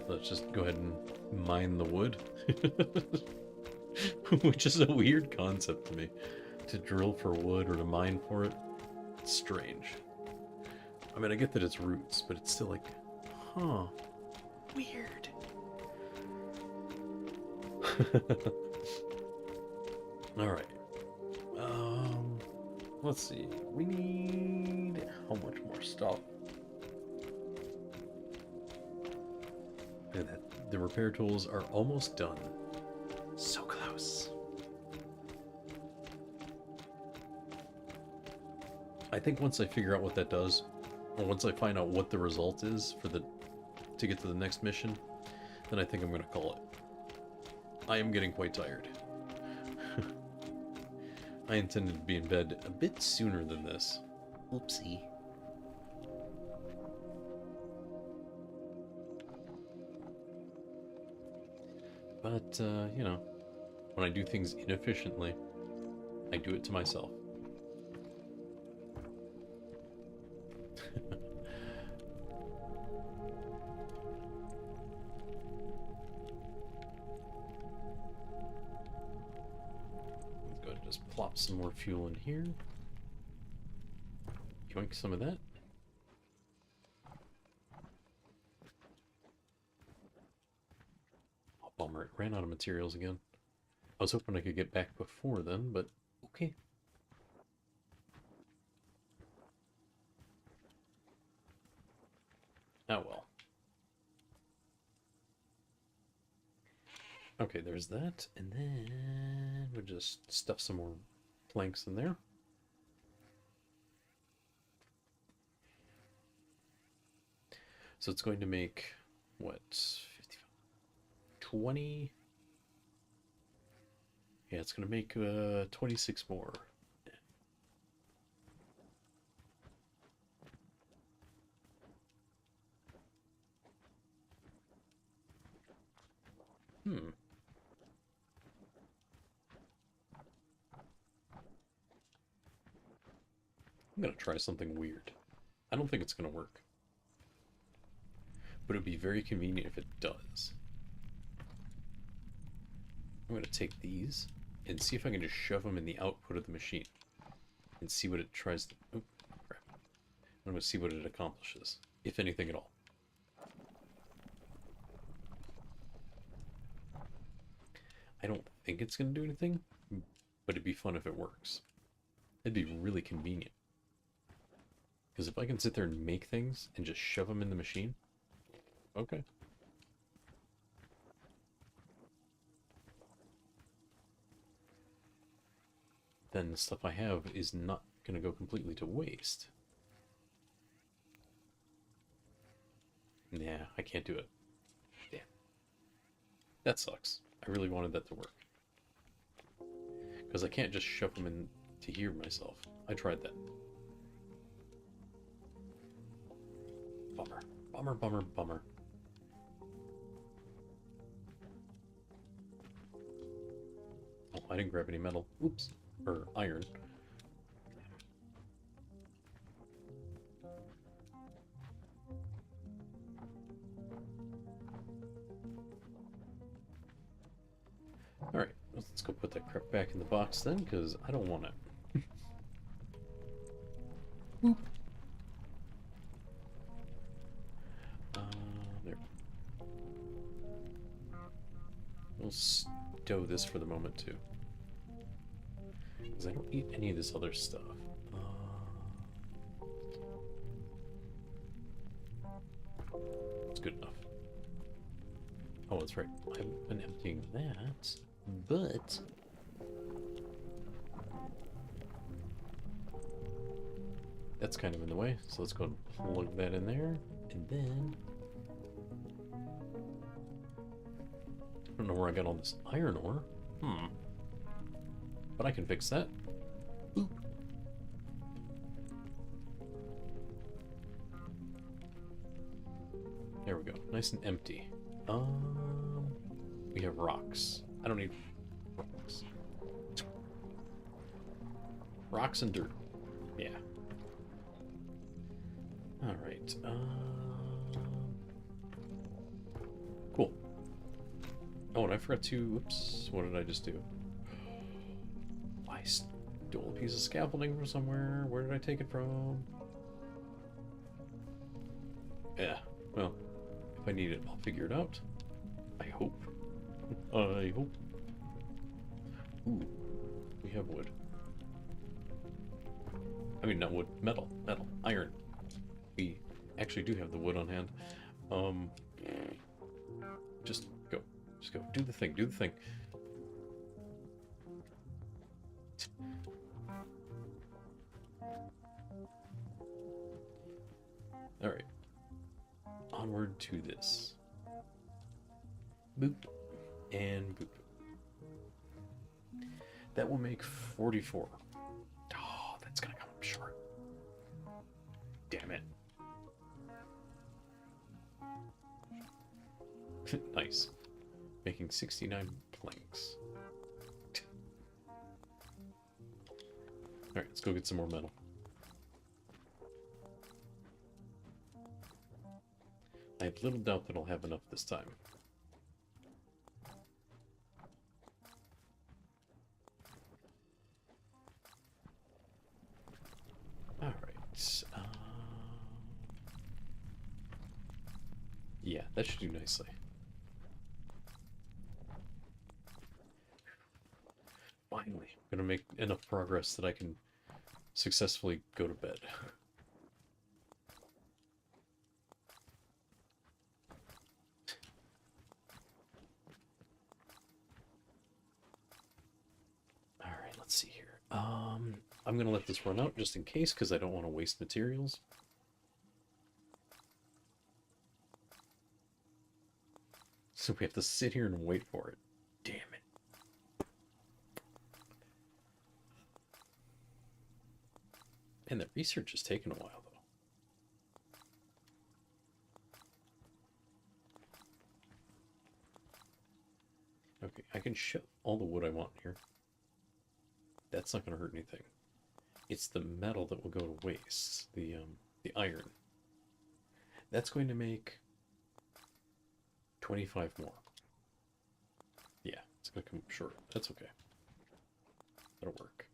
Let's just go ahead and mine the wood. Which is a weird concept to me. To drill for wood or to mine for it. It's strange. I mean, I get that it's roots, but it's still like, huh, weird. Alright. Let's see. We need how much more stuff? And the repair tools are almost done. So close. I think once I figure out what that does, or once I find out what the result is for to get to the next mission, then I think I'm going to call it. I am getting quite tired. I intended to be in bed a bit sooner than this. Oopsie. But, you know, when I do things inefficiently, I do it to myself. Let's go ahead and just plop some more fuel in here. Yoink some of that. Oh, bummer, it ran out of materials again. I was hoping I could get back before then, but okay. Oh well. Okay, there's that. And then we'll just stuff some more planks in there. So it's going to make, what, 55, 20? Yeah, it's going to make 26 more. Hmm. I'm going to try something weird. I don't think it's going to work. But it would be very convenient if it does. I'm going to take these and see if I can just shove them in the output of the machine. And see what it tries to... Oh, crap. I'm going to see what it accomplishes. If anything at all. I don't think it's going to do anything. But it'd be fun if it works. It'd be really convenient. Because if I can sit there and make things and just shove them in the machine... Okay. Then the stuff I have is not going to go completely to waste. Nah, I can't do it. Damn. That sucks. I really wanted that to work. Because I can't just shove them in to here myself. I tried that. Bummer. Bummer, bummer, bummer. Oh, I didn't grab any metal. Oops. Or iron. Alright, let's go put that crap back in the box then, because I don't want it. Boop. There. We'll stow this for the moment, too. Because I don't need any of this other stuff. It's good enough. Oh, that's right. I've been emptying that, but... that's kind of in the way, so let's go and plug that in there, and then... I don't know where I got all this iron ore. But I can fix that. Boop. There we go. Nice and empty. We have rocks. I don't need rocks. Rocks and dirt. Yeah. Alright. Cool. Oh, and I forgot to... Oops. What did I just do? I stole a piece of scaffolding from somewhere. Where did I take it from? Yeah. Well, if I need it, I'll figure it out. I hope. I hope. Ooh. We have wood. I mean, not wood. Metal. Metal. Iron. We actually do have the wood on hand. Just go. Just go. Do the thing. Do the thing. Alright. Onward to this. Boop. And boop. That will make 44. Oh, that's gonna come up short. Damn it. Nice. Making 69 planks. Alright, let's go get some more metal. I have little doubt that I'll have enough this time. Alright. Yeah, that should do nicely. Finally, I'm gonna make enough progress that I can successfully go to bed. I'm gonna let this run out just in case, because I don't want to waste materials. So we have to sit here and wait for it. Damn it. And the research is taking a while, though. Okay, I can shove all the wood I want here. That's not going to hurt anything. It's the metal that will go to waste. The iron. That's going to make 25 more. Yeah, it's going to come up short. That's okay. That'll work.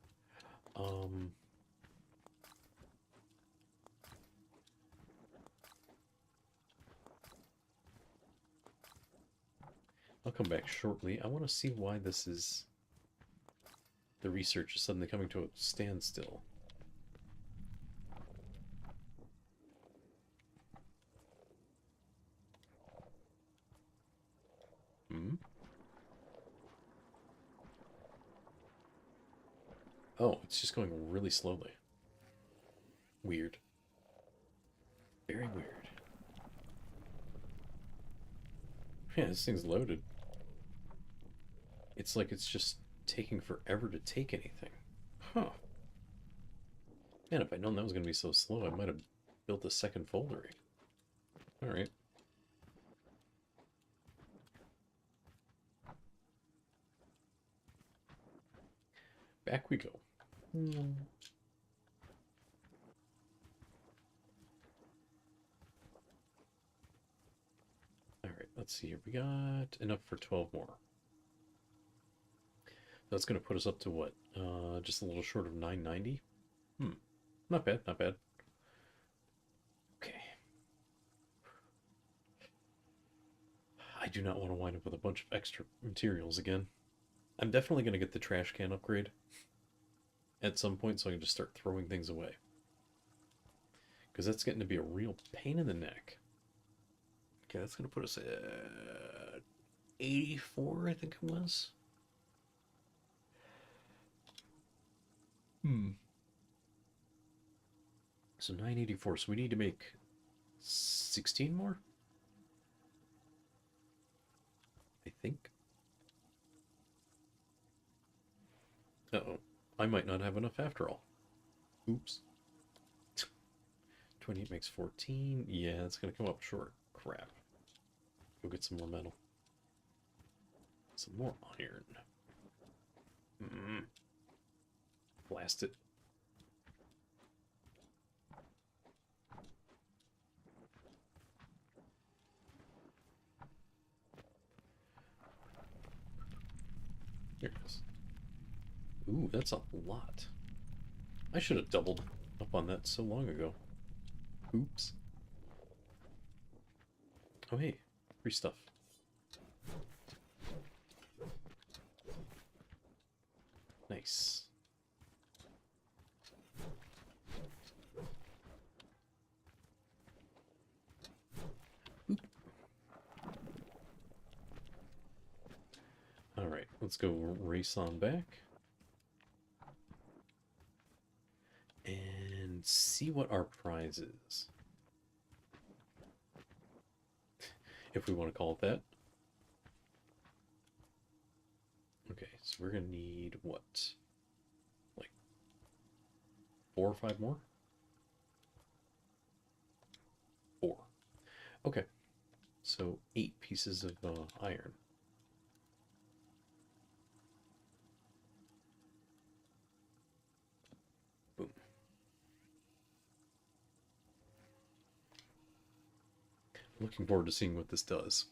I'll come back shortly. I want to see why this is... The research is suddenly coming to a standstill. Oh, it's just going really slowly. Weird. Very weird. Yeah, this thing's loaded. It's like it's just taking forever to take anything. Huh. Man, if I'd known that was going to be so slow, I might have built a second folder. Alright. Back we go. Alright, let's see here. We got enough for 12 more. That's going to put us up to what? Just a little short of 990? Not bad, not bad. Okay. I do not want to wind up with a bunch of extra materials again. I'm definitely going to get the trash can upgrade at some point so I can just start throwing things away. Because that's getting to be a real pain in the neck. Okay, that's going to put us at 84, I think it was. So 984, so we need to make 16 more? I think. Uh-oh. I might not have enough after all. Oops. 28 makes 14. Yeah, it's going to come up short. Crap. Go get some more metal. Some more iron. Blast it. There it is. Ooh, that's a lot. I should have doubled up on that so long ago. Oops. Oh, hey. Free stuff. Nice. Oop. Alright, let's go race on back. And see what our prize is. If we want to call it that. Okay, so we're going to need what? Like 4 or 5 more? 4. Okay, so 8 pieces of iron. Boom. Looking forward to seeing what this does.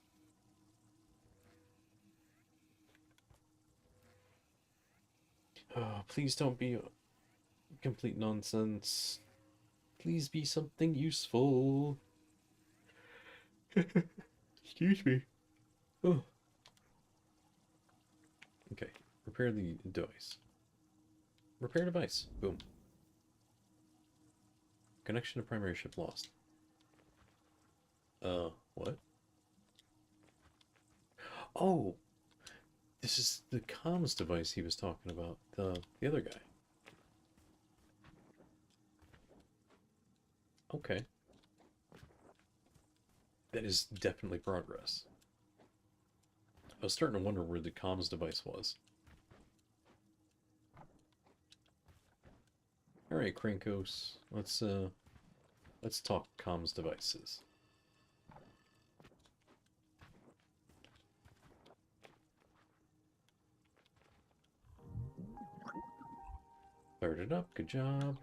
Oh, please don't be complete nonsense. Please be something useful. Excuse me. Oh. Okay, repair the device. Repair device. Boom. Connection to primary ship lost. What? Oh! This is the comms device he was talking about. The other guy. Okay. That is definitely progress. I was starting to wonder where the comms device was. Alright, Krankos. Let's talk comms devices. Fired it up, good job.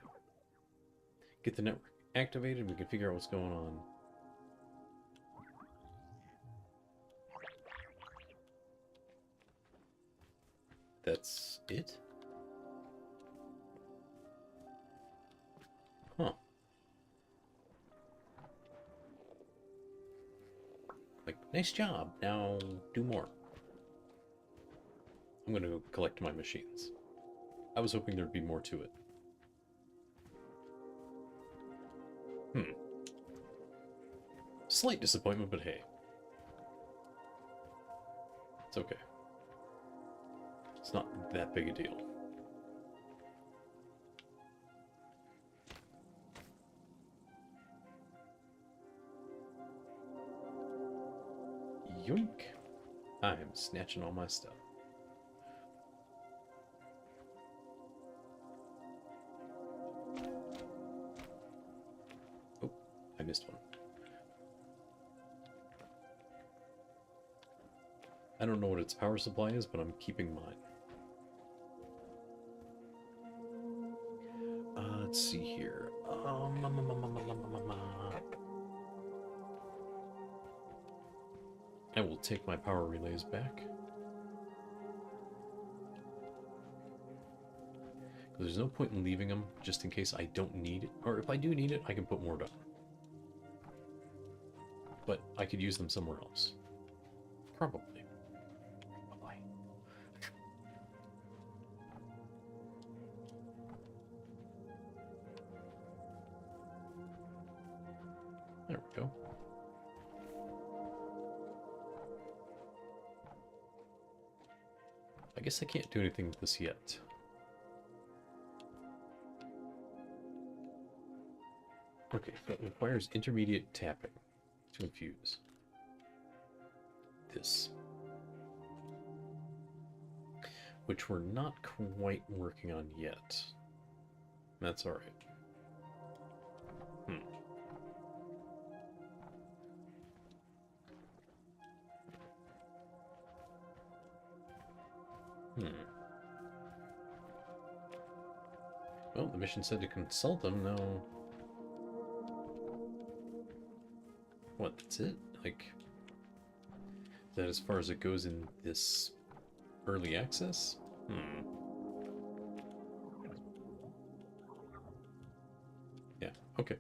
Get the network activated, we can figure out what's going on. That's it? Huh. Like, nice job. Now do more. I'm gonna go collect my machines. I was hoping there'd be more to it. Slight disappointment, but hey. It's okay. It's not that big a deal. Yoink! I'm snatching all my stuff. Oh, I missed one. I don't know what its power supply is, but I'm keeping mine. Let's see here. I will take my power relays back. There's no point in leaving them just in case I don't need it. Or if I do need it, I can put more down. But I could use them somewhere else. Probably. Bye-bye. There we go. I guess I can't do anything with this yet. Okay, so it requires intermediate tapping to infuse. This. Which we're not quite working on yet. That's alright. Well, the mission said to consult them, now... What, that's it? Like... Is that as far as it goes in this early access? Yeah, okay.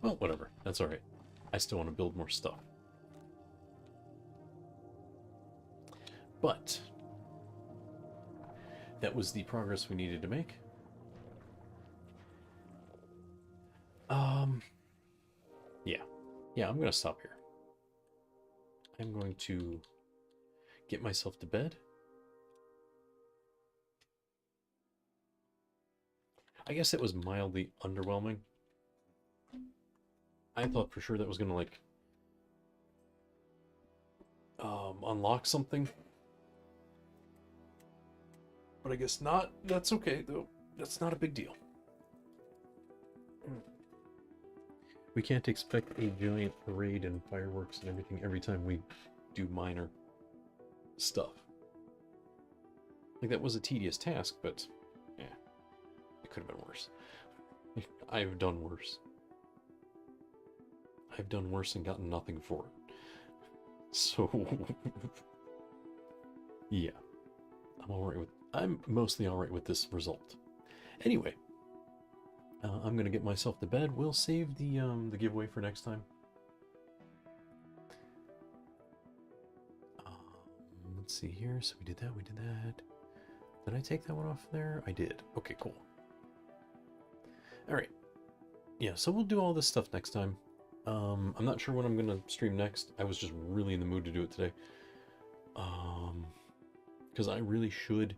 Well, whatever. That's alright. I still want to build more stuff. But... that was the progress we needed to make. Yeah, I'm gonna stop here. I'm going to get myself to bed. I guess it was mildly underwhelming. I thought for sure that was gonna, like, unlock something. But I guess not. That's okay, though. That's not a big deal. We can't expect a giant parade and fireworks and everything every time we do minor stuff. Like, that was a tedious task, but yeah, it could have been worse. I've done worse. I've done worse and gotten nothing for it. So, yeah, I'm mostly alright with this result. Anyway, I'm gonna get myself to bed. We'll save the giveaway for next time. Let's see here. So we did that. We did that. Did I take that one off there? I did. Okay, cool. All right. Yeah. So we'll do all this stuff next time. I'm not sure when I'm gonna stream next. I was just really in the mood to do it today. Because I really should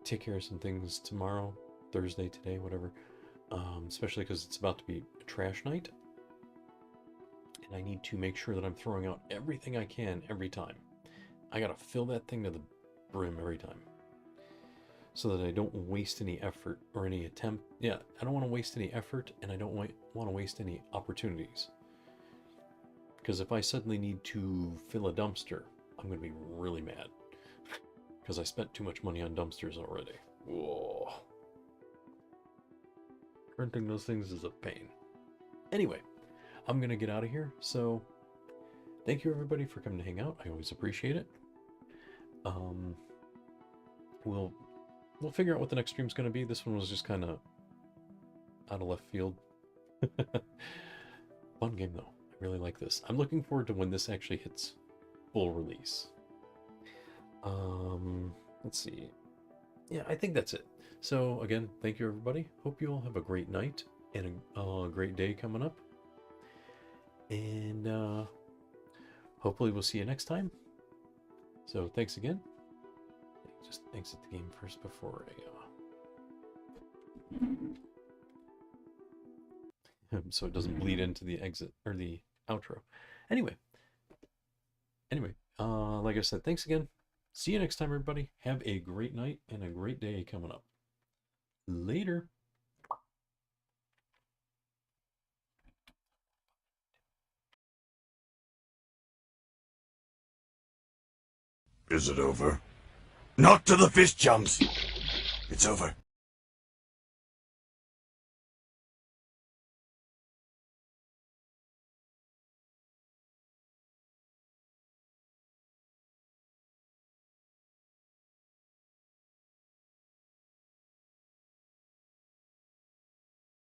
take care of some things tomorrow, Thursday, today, whatever. Especially because it's about to be a trash night. And I need to make sure that I'm throwing out everything I can every time. I gotta fill that thing to the brim every time. So that I don't waste any effort or any attempt. Yeah, I don't want to waste any effort, and I don't want to waste any opportunities. Because if I suddenly need to fill a dumpster, I'm going to be really mad. Because I spent too much money on dumpsters already. Whoa. Renting those things is a pain. Anyway, I'm going to get out of here. So, thank you everybody for coming to hang out. I always appreciate it. We'll figure out what the next stream's going to be. This one was just kind of out of left field. Fun game, though. I really like this. I'm looking forward to when this actually hits full release. Let's see. Yeah, I think that's it. So, again, thank you, everybody. Hope you all have a great night and a great day coming up. And hopefully we'll see you next time. So, thanks again. Just exit the game first before so it doesn't bleed into the exit or the outro. Anyway, like I said, thanks again. See you next time, everybody. Have a great night and a great day coming up. Later. Is it over? Not to the fish chums. It's over.